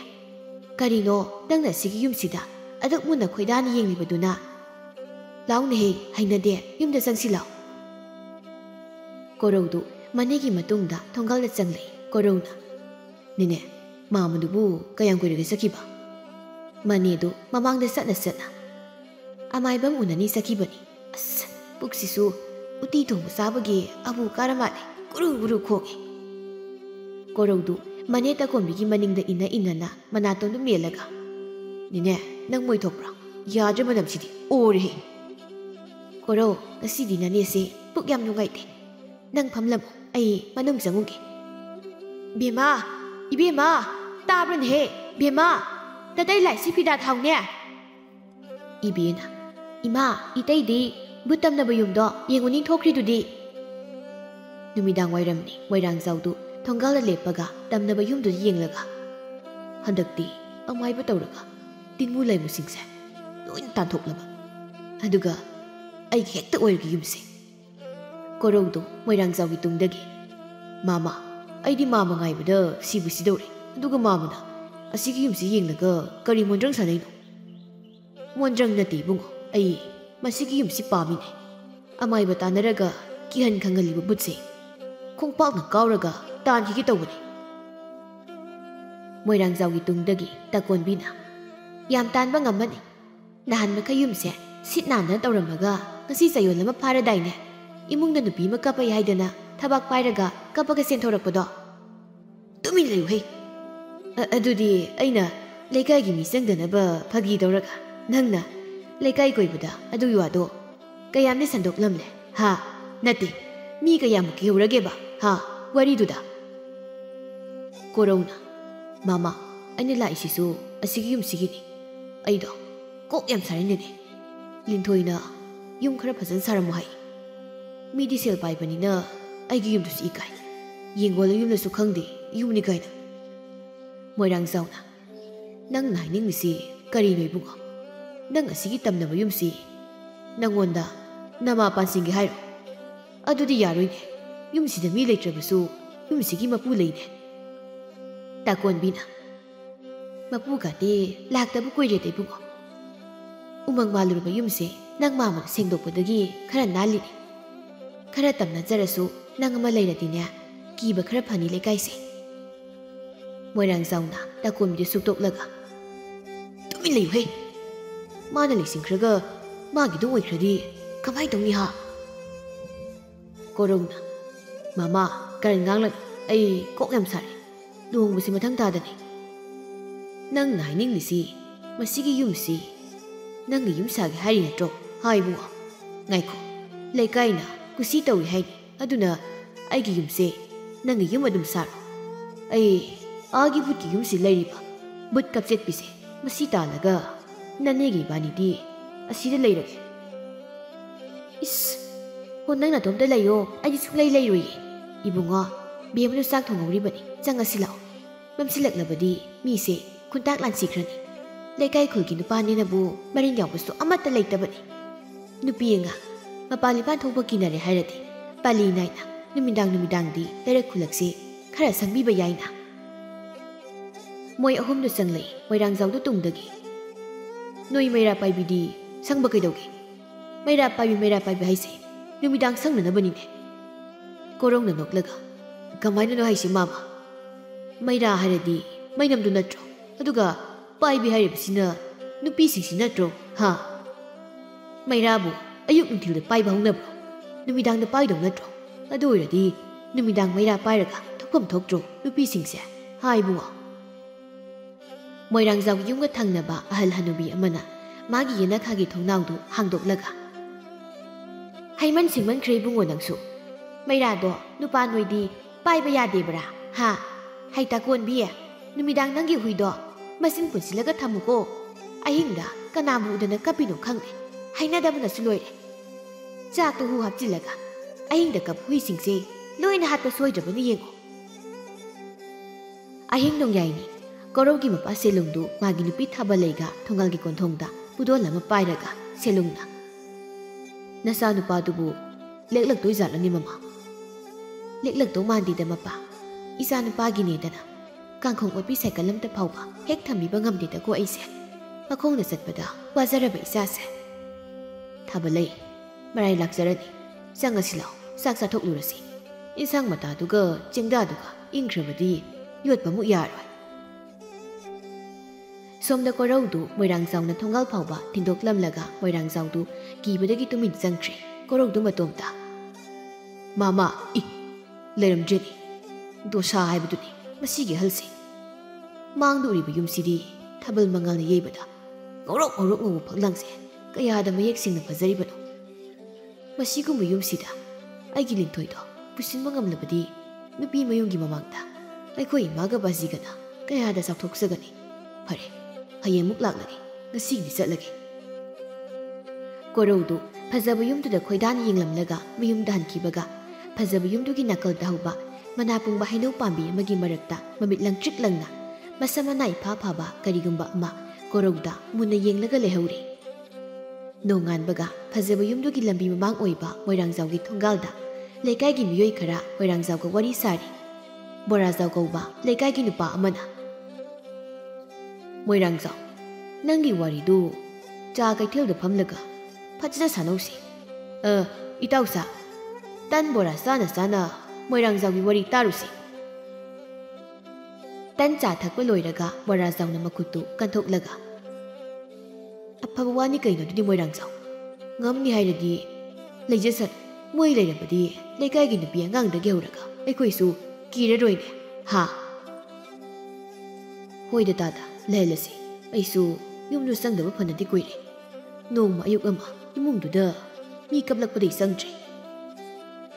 karino nang na sigi yumsida adak muna khoidani yenglibaduna laune he hainade yumda sangsilaw koraudu manegi matungda thongkal da changlei korauna nine mama dubu kayang koirege sakiba manedu mamangda satna satna amaibam unani sakibani as puksisu uti thong sabagi abu karamale guru guru khoge koraudu mane ta kombigi maningda ina manatondu melaga nine nang moi thokra yadre manam sidi ore koro asidi nane se puk yam nungai te nang phamlam ai manum janguge bema ibema tabran he bema tadai lai sipida thawne ibena ima itai di butam na bayumdo yenguni thokri dudi numidang wairamni moirang zawdu thonggal lepaga tamna bayumdu yenglaga handakti amai ba tawraga tinmu lai musingse loin tan thoklaba aduga ai hekta oirgi yumse koraudu moirang zawgi tungdagi mama aidi mama ngaibada sibu sidore aduga mamana asigi yumsi yenglaga kari mondrang sanaino mondrang nati bungo ai masigi yumsi pamine amai ba tanaraga kihan khangali butse khongpak na kauraga tan higi tawbani moirang zawgi tungdagi takonbina yam tanba ngamani nahan makha yumse sitnana tawramaga ngasi sayol lama pharadaine imungda nupi ma kapai haidana thabak pairaga kapaga senthorapado tumin leyu he adudi aina leikai gi mi sangdanaba phagi dawraga nangna leikai koibada adu yuado kayamne sandok lamle ha nati mi kayam ki urage ba ha wari duda korona mama aina la isisu asigi yum sigini aido kok yam sarine ne linthoi yum khara phajan saramu hai midi sel pai bani na aigi yum dus ikai yengol yum na su khangde yum ni kai na moirang zauna nang nai ning si kari noi bunga nang asigi tamna ba yum si nangonda nama pansing gi hairo adudi yaroi ne yum si da mi leitrabasu yum sigi mapu leine takon bina mapu ka te lakta bu koire te bunga umang malur ba yum se nang mama sengdokpadagi khara nali khara tamna jarasu nang ma leiradine ki ba khara phani lekai se moirang zauna takon bi suktok laga tumi leyu he mana lesing khraga magi dong oi khradi kamai tongni ha korona mama karan nganglan ai kok yam sare luong busi mathang ta dani nang nai ning lisi masigi yum si nang yum sa gi hari natro hai bu ngai ko leikai na kusi tawi hai ꯑꯗꯨꯅ ꯑꯩꯒꯤ ꯌꯨꯝꯁꯦ ꯅꯪꯒꯤ ꯌꯨꯝ ꯑꯗꯨꯝ ꯁꯥꯔꯣ ꯑꯩ ꯑꯥꯒꯤ ꯕꯨꯠꯀꯤ ꯌꯨꯝꯁꯤ ꯂꯩꯔꯤꯕ ꯕꯨꯠ ꯀꯞꯆꯦꯠꯄꯤꯁꯦ ꯃꯁꯤ ꯇꯥꯜꯂꯒ ꯅꯅꯦꯒꯤ ꯏꯕꯥꯅꯤꯗꯤ ꯑꯁꯤꯗ ꯂꯩꯔꯒꯦ ꯏꯁ ꯍꯣ ꯅꯪ ꯅꯇꯣꯝꯇ ꯂꯩꯌꯣ ꯑꯩꯗꯤ ꯁꯨꯡꯂꯩ ꯂꯩꯔꯣꯏꯌꯦ ꯏꯕꯨꯡꯉꯣ ꯕꯦꯝꯃꯅ ꯆꯥꯛ ꯊꯣꯡꯍꯧꯔꯤꯕꯅꯤ ꯆꯪꯉꯁꯤ ꯂꯥꯛꯑꯣ ꯃꯝꯁꯤꯜꯂꯛꯂꯕꯗꯤ ꯃꯤꯁꯦ ꯈꯨꯟꯇꯥꯛ ꯂꯥꯟꯁꯤꯈ꯭ꯔꯅꯤ ꯂꯩꯀꯥꯏ ꯈꯨꯜꯒꯤ ꯅꯨꯄꯥꯅꯤꯅꯕꯨ ꯃꯔꯤꯟ ꯌꯥꯎꯕꯁꯨ ꯑꯃꯠꯇ ꯂꯩꯇꯕꯅꯤ ꯅꯨꯄꯤ ꯑꯉꯥꯡ ꯃꯄꯥꯟ ꯂꯤꯄꯥꯟ ꯊꯣꯛꯄ ꯀꯤꯅꯔꯦ ꯍꯥꯏꯔꯗꯤ ꯄꯥꯂꯤ ꯅꯥꯏꯅ ꯅꯨꯃꯤꯗꯥꯡꯗꯤ ꯂꯩꯔꯛ ꯈꯨꯜꯂꯛꯁꯦ ꯈꯔ ꯁꯪꯕꯤꯕ ꯌꯥꯏꯅ ꯃꯣꯏ ꯑꯍꯨꯝꯗꯨ ꯆꯪꯂꯛꯏ ꯃꯣꯏꯔꯥꯡꯖꯥꯎꯗꯨ ꯇꯨꯡꯗꯒꯤ ꯅꯣꯏ ꯃꯩꯔꯥ ꯄꯥꯏꯕꯤꯗꯤ ꯁꯪꯕ ꯀꯩꯗꯧꯒꯦ ꯃꯩꯔꯥ ꯄꯥꯏꯕꯤ ꯍꯥꯏꯁꯦ ꯅꯨꯃꯤꯗꯥꯡ ꯁꯪꯅꯅꯕꯅꯤꯅꯦ ꯀꯣꯔꯧꯅ ꯅꯣꯛꯂꯒ ꯀꯃꯥꯏꯅꯅꯣ ꯍꯥꯏꯁꯦ ꯃꯥꯃ ꯃꯩꯔꯥ ꯍꯥꯏꯔꯗꯤ ꯃꯩꯅꯝꯗꯨ ꯅꯠꯇ꯭ꯔꯣ ꯑꯗꯨꯒ ꯄꯥꯏꯕꯤ ꯍꯥꯏꯔꯤꯕꯁꯤꯅ ꯅꯨꯄꯤꯁꯤꯡꯁꯤ ꯅꯠꯇ꯭ꯔꯣ ꯍꯥ ꯃꯩꯔꯥꯕꯨ ꯑꯌꯨꯛ ꯅꯨꯡꯊꯤꯜꯗ ꯄꯥꯏꯕ ꯍꯧꯅꯕ꯭ꯔꯣ ꯅꯨꯃꯤꯗꯥꯡꯗ ꯄꯥꯏꯗꯧ ꯅꯠꯇ꯭ꯔꯣ ꯑꯗꯨ ꯑꯣꯏꯔꯗꯤ ꯅꯨꯃꯤꯗꯥꯡ ꯃꯩꯔꯥ ꯄꯥꯏꯔꯒ ꯊꯣꯛꯐꯝ ꯊꯣꯛꯇ꯭ꯔꯣ ꯅꯨꯄꯤꯁꯤꯡꯁꯦ ꯍꯥ ꯏꯕꯨꯡꯉꯣ ꯃꯣꯏꯔꯥꯡꯖꯥꯎꯒꯤ ꯌꯨꯝꯒ ꯊꯪꯅꯕ ꯑꯍꯜ ꯍꯅꯨꯕꯤ ꯑꯃꯅ ꯃꯥꯒꯤ ꯌꯦꯅꯈꯥꯒꯤ ꯊꯣꯡꯅꯥꯎꯗꯨ ꯍꯥꯡꯗꯣꯛꯂꯒ ꯍꯩꯃꯟ ꯁꯤꯡꯃꯟꯈ꯭ꯔꯦ ꯏꯕꯨꯡꯉꯣ ꯅꯪꯁꯨ ꯃꯩꯔꯥꯗꯣ ꯅꯨꯄꯥ ꯅꯣꯏꯗꯤ ꯄꯥꯏꯕ ꯌꯥꯗꯦꯕ꯭ꯔꯥ ꯍꯥ ꯍꯩꯇꯥꯀꯣꯟꯕꯤ ꯅꯨꯃꯤꯗꯥꯡ ꯅꯪꯒꯤ ꯍꯨꯏꯗꯣ ꯃꯆꯤꯟ ꯄꯨꯟꯁꯤꯜꯂꯒ ꯊꯝꯃꯨꯀꯣ ꯑꯍꯤꯡꯗ ꯀꯅꯥꯕꯨ ꯎꯗꯅ ꯀꯞꯄꯤꯅꯣ ꯈꯪꯗꯦ ꯍꯩꯅꯗꯕꯅꯁꯨ ꯂꯣꯏꯔꯦ ꯆꯥꯛꯇꯨ ꯍꯨ ꯍꯥꯞꯆꯤꯜꯂꯒ ꯑꯍꯤꯡꯗ ꯀꯞꯄ ꯍꯨꯏꯁꯤꯡꯁꯦ ꯂꯣꯏꯅ ꯍꯥꯠꯄ ꯁꯣꯏꯗ꯭ꯔꯕꯅꯤ ꯌꯦꯡꯉꯣ ꯑꯍꯤꯡ ꯅꯣꯡꯌꯥꯏꯅꯤ ꯀꯣꯔꯧꯒꯤ ꯃꯄꯥ ꯁꯦꯂꯨꯡꯗꯨ ꯃꯥꯒꯤ ꯅꯨꯄꯤ ꯊꯥꯕꯜꯂꯩꯒ ꯊꯣꯡꯒꯥꯜꯒꯤ ꯀꯣꯟꯊꯣꯡꯗ ꯄꯨꯗꯣꯜ ꯑꯃ ꯄꯥꯏꯔꯒ ꯁꯦꯂꯨꯡꯅ ꯅꯆꯥ ꯅꯨꯄꯥꯗꯨꯕꯨ ꯂꯦꯛꯂꯛꯇꯣꯏꯖꯥꯠꯂꯅꯤ ꯃꯃꯥ ꯂꯦꯛꯂꯛꯇꯧ ꯃꯥꯟꯗꯦꯗ ꯃꯄꯥ ꯏꯆꯥ ꯅꯨꯄꯥꯒꯤꯅꯦꯗꯅ ꯀꯥꯡꯈꯣꯡ ꯑꯣꯠꯄꯤ ꯁꯥꯏꯀꯜ ꯑꯝꯇ ꯐꯥꯎꯕ ꯍꯦꯛ ꯊꯝꯕꯤꯕ ꯉꯝꯗꯦꯗꯀꯣ ꯑꯩꯁꯦ ꯃꯈꯣꯡꯗ ꯆꯠꯄꯗ ꯋꯥꯖꯔꯕ ꯏꯆꯥꯁꯦ ꯊꯥꯕꯜꯂꯩ ꯃꯔꯥꯏ ꯂꯥꯛꯆꯔꯅꯤ ꯆꯪꯉꯁꯤ ꯂꯥꯛꯑꯣ ꯆꯥꯛ ꯆꯥꯊꯣꯛꯂꯨꯔꯁꯤ ꯏꯟꯁꯥꯡ ꯃꯇꯥꯗꯨꯒ ꯆꯦꯡꯗꯥꯗꯨꯒ ꯏꯪꯈ꯭ꯔꯕꯗꯤ ꯌꯣꯠꯄꯃꯨꯛ ꯌꯥꯔꯣꯏ ꯁꯣꯝꯗ ꯀꯣꯔꯧꯗꯨ ꯃꯣꯏꯔꯥꯡꯖꯥꯎꯅ ꯊꯣꯡꯒꯥꯜ ꯐꯥꯎꯕ ꯊꯤꯟꯗꯣꯛꯂꯝꯂꯒ ꯃꯣꯏꯔꯥꯡꯖꯥꯎꯗꯨ ꯀꯤꯕꯗꯒꯤ ꯇꯨꯃꯤꯟ ꯆꯪꯈ꯭ꯔꯦ ꯀꯣꯔꯧꯗꯨ ꯃꯇꯣꯝꯇ ꯃꯥꯃꯥ ꯂꯩꯔꯝꯗ꯭ꯔꯦꯅꯤ ꯗꯣꯁꯥ ꯍꯥꯏꯕꯗꯨꯅꯤ ꯃꯁꯤꯒꯤ ꯑꯍꯜꯁꯦ ꯃꯥꯡꯗ ꯎꯔꯤꯕ ꯌꯨꯝꯁꯤꯗꯤ ꯊꯥꯕꯜ ꯃꯉꯥꯜꯅ ꯌꯩꯕꯗ ꯉꯧꯔꯣꯛ ꯉꯧꯕ ꯐꯛꯂꯥꯡꯁꯦ ꯀꯌꯥꯗ ꯃꯌꯦꯛ ꯁꯦꯡꯅ ꯐꯖꯔꯤꯕꯅꯣ ꯃꯁꯤꯒꯨꯝꯕ ꯌꯨꯝꯁꯤꯗ ꯑꯩꯒꯤ ꯂꯤꯟꯊꯣꯏꯗꯣ ꯄꯨꯁꯤꯟꯕ ꯉꯝꯂꯕꯗꯤ ꯅꯨꯄꯤ ꯃꯌꯨꯝꯒꯤ ꯃꯃꯥꯡꯗ ꯑꯩꯈꯣꯏ ꯏꯃꯥꯒ ꯕꯥꯖꯤꯒꯅ ꯀꯌꯥꯗ ꯆꯥꯎꯊꯣꯛꯆꯒꯅꯤ ꯐꯔꯦ ꯍꯌꯦꯡꯃꯨꯛ ꯂꯥꯛꯂꯒꯦ ꯉꯁꯤꯒꯤꯗꯤ ꯆꯠꯂꯒꯦ ꯀꯣꯔꯧꯗꯨ ꯐꯖꯕ ꯌꯨꯝꯗꯨꯗ ꯈꯣꯏꯗꯥꯅ ꯌꯦꯡꯂꯝꯂꯒ ꯃꯌꯨꯝꯗ ꯍꯟꯈꯤꯕꯒ ꯐꯖꯕ ꯌꯨꯝꯗꯨꯒꯤ ꯅꯥꯀꯜꯗ ꯍꯧꯕ ꯃꯅꯥ ꯄꯨꯡꯕ ꯍꯩꯅꯧ ꯄꯥꯝꯕꯤ ꯑꯃꯒꯤ ꯃꯔꯛꯇ ꯃꯃꯤꯠ ꯂꯪꯇ꯭ꯔꯤꯛ ꯂꯪꯅ ꯃꯁꯝ ꯃꯅꯥ ꯏꯐꯥ ꯐꯥꯕ ꯀꯔꯤꯒꯨꯝꯕ ꯑꯃ ꯀꯣꯔꯧꯗ ꯃꯨꯟꯅ ꯌꯦꯡꯂꯒ ꯂꯩꯍꯧꯔꯤ ꯅꯣꯡꯉꯥꯟꯕꯒ ꯐꯖꯕ ꯌꯨꯝꯗꯨꯒꯤ ꯂꯝꯕꯤ ꯃꯃꯥꯡ ꯑꯣꯏꯕ ꯃꯣꯏꯔꯥꯡꯖꯥꯎꯒꯤ ꯊꯣꯡꯒꯥꯜꯗ ꯂꯩꯀꯥꯏꯒꯤ ꯃꯤꯑꯣꯏ ꯈꯔ ꯃꯣꯏꯔꯥꯡꯖꯥꯎꯒ ꯋꯥꯔꯤ ꯁꯥꯔꯤ ꯕꯣꯔꯥꯖꯥꯎ ꯀꯧꯕ ꯂꯩꯀꯥꯏꯒꯤ ꯅꯨꯄꯥ ꯑꯃꯅ ꯃꯣꯏꯔꯥꯡꯖꯥꯎ ꯅꯪꯒꯤ ꯋꯥꯔꯤꯗꯨ ꯆꯥ ꯀꯩꯊꯦꯜꯗ ꯐꯝꯂꯒ ꯐꯖꯅ ꯁꯥꯟꯅꯧꯁꯤ ꯏꯇꯥꯎꯁꯥ ꯇꯟ ꯕꯣꯔꯥ ꯆꯥꯅ ꯆꯥꯅ ꯃꯣꯏꯔꯥꯡꯖꯥꯎꯒꯤ ꯋꯥꯔꯤ ꯇꯥꯔꯨꯁꯤ ꯇꯟ ꯆꯥ ꯊꯛꯄ ꯂꯣꯏꯔꯒ ꯕꯣꯔꯥꯖꯥꯎꯅ ꯃꯈꯨꯠꯇꯨ ꯀꯟꯊꯣꯛꯂꯒ ꯑꯐꯕ ꯋꯥꯅꯤ ꯀꯩꯅꯣ ꯑꯗꯨꯗꯤ ꯃꯣꯏꯔꯥꯡꯖꯥꯎ ꯉꯝꯅꯤ ꯍꯥꯏꯔꯗꯤ ꯂꯩꯖꯁꯠ ꯃꯣꯏ ꯂꯩꯔꯕꯗꯤ ꯂꯩꯀꯥꯏꯒꯤ ꯅꯨꯄꯤ ꯑꯉꯥꯡꯗꯒꯤ ꯍꯧꯔꯒ ꯑꯩꯈꯣꯏꯁꯨ ꯀꯤꯔꯔꯣꯏꯅꯦ ꯍꯥ ꯍꯣꯏꯗ ꯇꯥꯗ ꯂꯩꯍꯜꯂꯁꯤ ꯑꯩꯁꯨ ꯌꯨꯝꯗꯨ ꯆꯪꯗꯕ ꯐꯅꯗꯤ ꯀꯨꯏꯔꯦ ꯅꯣꯡꯃ ꯑꯌꯨꯛ ꯑꯃ ꯏꯃꯨꯡꯗꯨꯗ ꯃꯤ ꯀꯞꯂꯛꯄꯗꯩ ꯆꯪꯗ꯭ꯔꯦ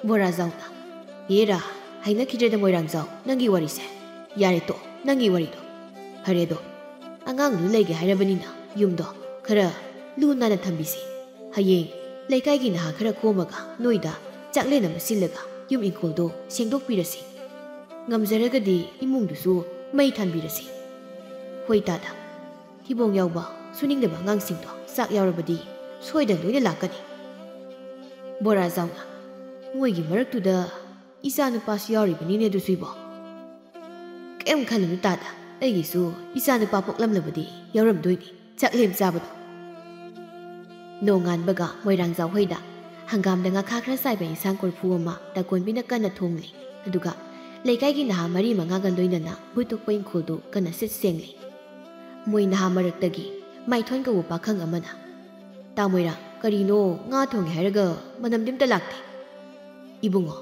ꯕꯣꯔꯥꯖꯥꯎꯅ ꯍꯦꯔꯥ ꯍꯩꯅꯈꯤꯗ꯭ꯔꯦꯗ ꯃꯣꯏꯔꯥꯡꯖꯥꯎ ꯅꯪꯒꯤ ꯋꯥꯔꯤꯁꯦ ꯌꯥꯔꯦ ꯇꯣ ꯅꯪꯒꯤ ꯋꯥꯔꯤꯗꯣ ꯐꯔꯦꯗꯣ ꯑꯉꯥꯡꯗꯨ ꯂꯩꯒꯦ ꯍꯥꯏꯔꯕꯅꯤꯅ ꯌꯨꯝꯗꯣ ꯈꯔ ꯂꯨ ꯅꯥꯟꯅ ꯊꯝꯕꯤꯁꯤ ꯍꯌꯦꯡ ꯂꯩꯀꯥꯏꯒꯤ ꯅꯍꯥ ꯈꯔ ꯈꯣꯝꯃꯒ ꯅꯣꯏꯗ ꯆꯥꯛꯂꯦꯟ ꯑꯃ ꯁꯤꯜꯂꯒ ꯌꯨꯝ ꯏꯪꯈꯣꯜꯗꯣ ꯁꯦꯡꯗꯣꯛꯄꯤꯔꯁꯤ ꯉꯝꯖꯔꯒꯗꯤ ꯏꯃꯨꯡꯗꯨꯁꯨ ꯃꯩ ꯊꯥꯟꯕꯤꯔꯁꯤ ꯍꯣꯏ ꯇꯥꯗ ꯊꯤꯕꯣꯡ ꯌꯥꯎꯕ ꯁꯨꯅꯤꯡꯗꯕ ꯑꯉꯥꯡꯁꯤꯡꯗꯣ ꯆꯥꯛ ꯌꯥꯎꯔꯕꯗꯤ ꯁꯣꯏꯗꯅ ꯂꯣꯏꯅ ꯂꯥꯛꯀꯅꯤ ꯕꯣꯔꯥꯖꯥꯎꯅ ꯃꯣꯏꯒꯤ ꯃꯔꯛꯇꯨꯗ ꯏꯆꯥ ꯅꯨꯄꯥꯁꯨ ꯌꯥꯎꯔꯤꯕꯅꯤꯅꯦ ꯑꯗꯨꯁꯨ ꯏꯕꯣ ꯀꯩꯝ ꯈꯜꯂꯨꯅꯨ ꯇꯥꯗ ꯑꯩꯒꯤꯁꯨ ꯏꯆꯥ ꯅꯨꯄꯥ ꯄꯣꯛꯂꯝꯂꯕꯗꯤ ꯌꯥꯎꯔꯝꯗꯣꯏꯅꯤ ꯆꯥꯛꯂꯦꯝ ꯆꯥꯕꯗꯣ ꯅꯣꯡꯉꯥꯟꯕꯒ ꯃꯣꯏꯔꯥꯡꯖꯥꯎ ꯍꯣꯏꯗ ꯍꯪꯒꯥꯝꯗ ꯉꯥꯈꯥ ꯈꯔ ꯆꯥꯏꯕ ꯏꯟꯁꯥꯡ ꯀꯣꯔꯐꯨ ꯑꯃ ꯇꯀꯣꯟꯕꯤꯅ ꯀꯟꯅ ꯊꯣꯡꯂꯤ ꯑꯗꯨꯒ ꯂꯩꯀꯥꯏꯒꯤ ꯅꯍꯥ 4-5ꯒ ꯂꯣꯏꯅꯅ ꯍꯨꯏ ꯇꯣꯛꯄ ꯏꯪꯈꯣꯜꯗꯨ ꯀꯟꯅ ꯁꯤꯠ ꯁꯦꯡꯂꯤ ꯃꯣꯏ ꯅꯍꯥ ꯃꯔꯛꯇꯒꯤ ꯃꯥꯏꯊꯣꯟ ꯀꯧꯕ ꯄꯥꯈꯪ ꯑꯃꯅ ꯇꯥꯃꯣꯏꯔꯥꯡ ꯀꯔꯤꯅꯣ ꯉꯥ ꯊꯣꯡꯉꯦ ꯍꯥꯏꯔꯒ ꯃꯅꯝꯗꯤ ꯑꯝꯇ ꯂꯥꯛꯇꯦ ꯏꯕꯨꯡꯉꯣ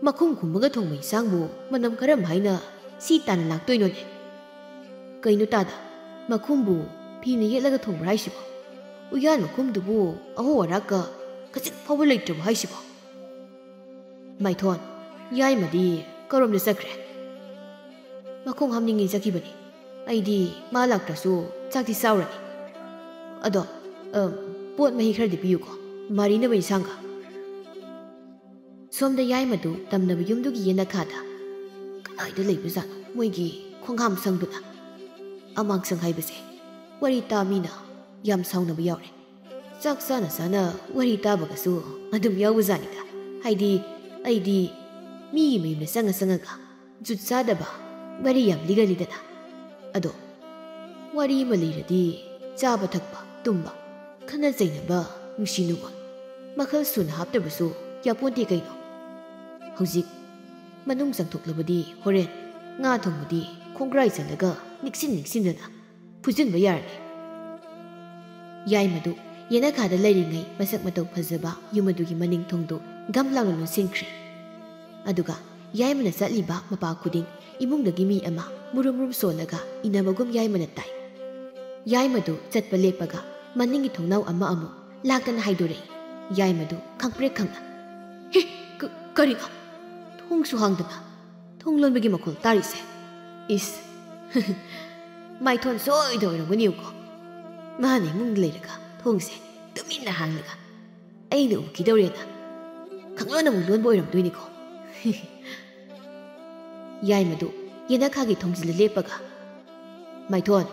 ꯃꯈꯨꯝ ꯈꯨꯝꯃꯒ ꯊꯣꯡꯕ ꯏꯟꯁꯥꯡꯕꯨ ꯃꯅꯝ ꯀꯔꯝ ꯍꯥꯏꯅ ꯁꯤ ꯇꯥꯅ ꯂꯥꯛꯇꯣꯏꯅꯣꯅꯦ ꯀꯩꯅꯣ ꯇꯥꯗ ꯃꯈꯨꯝꯕꯨ ꯐꯤꯅ ꯌꯦꯠꯂꯒ ꯊꯣꯡꯕ꯭ꯔꯥ ꯍꯥꯏꯁꯤꯕꯣ ꯎꯌꯥꯟ ꯃꯈꯨꯝꯗꯨꯕꯨ ꯑꯍꯣ ꯑꯔꯥꯛꯀ ꯈꯖꯤꯛ ꯐꯥꯎꯕ ꯂꯩꯇ꯭ꯔꯕ ꯍꯥꯏꯁꯤꯕꯣ Maithon, Yaimadi, Karom the Sacre. Makong Hamning is a kibani. Aidi, Malactrasu, Sati Saurani. Ado, Port Mahikra de Piuko, Marina Sanga. Som the Yaimadu, Tamnabuyumdu Yenakata. I the Labuzan, Wigi, Kongham Sanguna. Among Sang Haibase, Warita Mina, Yam Sound of Yore. Saksana Sana, Warita Bagasu, Madam Yawazanita. Aidi, me, the Sanga Sangaga, Jutsadaba, very young legally dana. Ado, Wari Maliradi, Zabatakba, Tumba, Kana Zainaba, Mushinuba, Makal soon after Basu, Yaponti Kaino. Houzik, Manung Santuk Labadi, Horen, Natomudi, Congrais and the girl, Nixin Dana, Puzin Bayarni. Yaimadu, Yenaka the lady ngay, Masakmato Pazaba, Yumadugi Maning Tongdo, Gamla no Sinkri. Aduga, Yaimana Satliba, Mapa Kuding, Imung the Gimi Ama, Murum Solaga, Inamagum Yaimanatai. Yaimadu, Set Palepaga, Maningi Tonau Ama Amu, Lakan Haidore. Yaimadu, Kankre Kanga. He, Karika. Tung Suhangdana. Tung Lon Begimakul, Tarise. Is my ton so I don't when you go. Mani Munglaga, Tongse, Domina Hangaga. I know Kidorina. Kangana will boy of Dunico. Yaimadu, Yenakagi Tongs the Lepaga. My ton,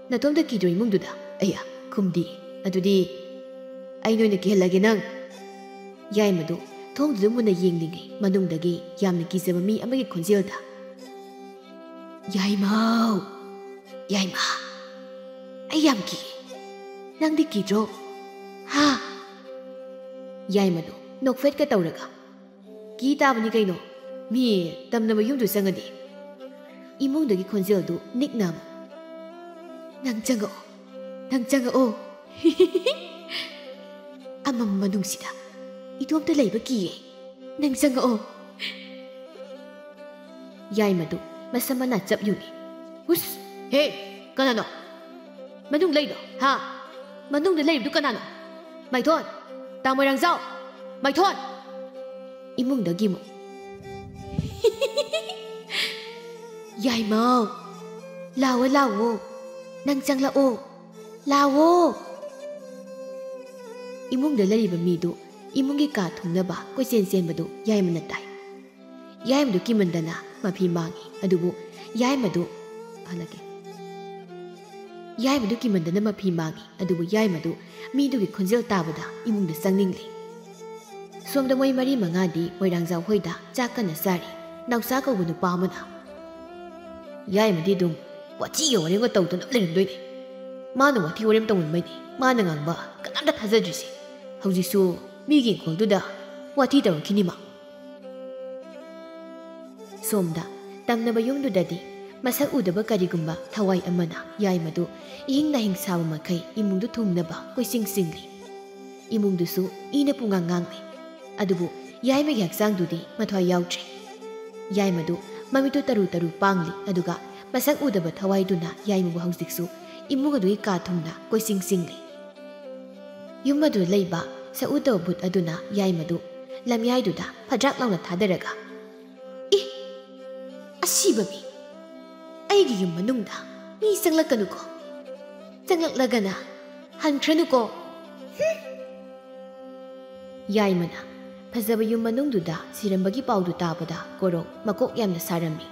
Natom the Kidori Munduda, Aya, Kumdi, Adudi. I know the Kilaginang. Yaimadu, Tong the Muna Yingling, Manung the Gay, Yamiki Sabami, and make it concealed. Yaimao, Yaima, Ayamki, Nandi Kijo, Ha Yaimado, no fed Katauraga. Kita Vanikaino, me, Tamnamayum to Sangadi. Imung the concealed, nickname Nangjango, Nangjango, Amam Manungsita. It won't the labor key. Nangjango Yaimado. Masamana Zap Yuni. Whoosh! Hey! Kanano! Manung Lado, ha! Manung the Lab do Kanano. My ton! Tamarang Zao! My ton! Imung the Gimo. Yaimao! Lao! Nangsang Lao! Lao! Imung the Lariba Mido, Imungi Kat Hunaba, Question Senbado, Yaimanatai. Yaim do Kimandana, Mapi Mangi, Adubu, Yaimadu, Alake. Yaimadu Kimandana Mapi Mangi, Adubu Yaimadu, me do get conceal tabada, Imung the Sangingly. Som the way Marie Mangadi, Moirangza Hoida, Jaka Nasari, now Sako with the Palmana. Yaimadidum, what you were ever told to Lindway. Mana what you were told many, Manangamba, Kananda Hazardisi. How you saw, Migi called to da, what he don't kinima. Somda, Tamnabayum do daddy, Masak Udaba Karigumba, Tawai Amana, Yaimadu, Ing Nahing Sawamakai, Imundu Tumnaba, Quising Singly. Imundusu, Ina Pungangangi. Adubu, Yaima Yaksang Dudi, Matwa Yautre. Yaimadu, Mamitu Taru Pangli, Aduga, Masak Udaba Tawai Duna, Yaimu Housiksu, Imugadu Katumna, Quising Singly. Yumadu Leba, Sauto But Aduna, Yaimadu, Lamyaiduda, Pajak Lana Taderaga. Asibami. Aigi yung manungda, ni isang laganuko. Sanglak lagana, hantranuko. Yaimana, pazaba yung manungduda, sirambagi paudu tapada, Korong, makok yam na sarami.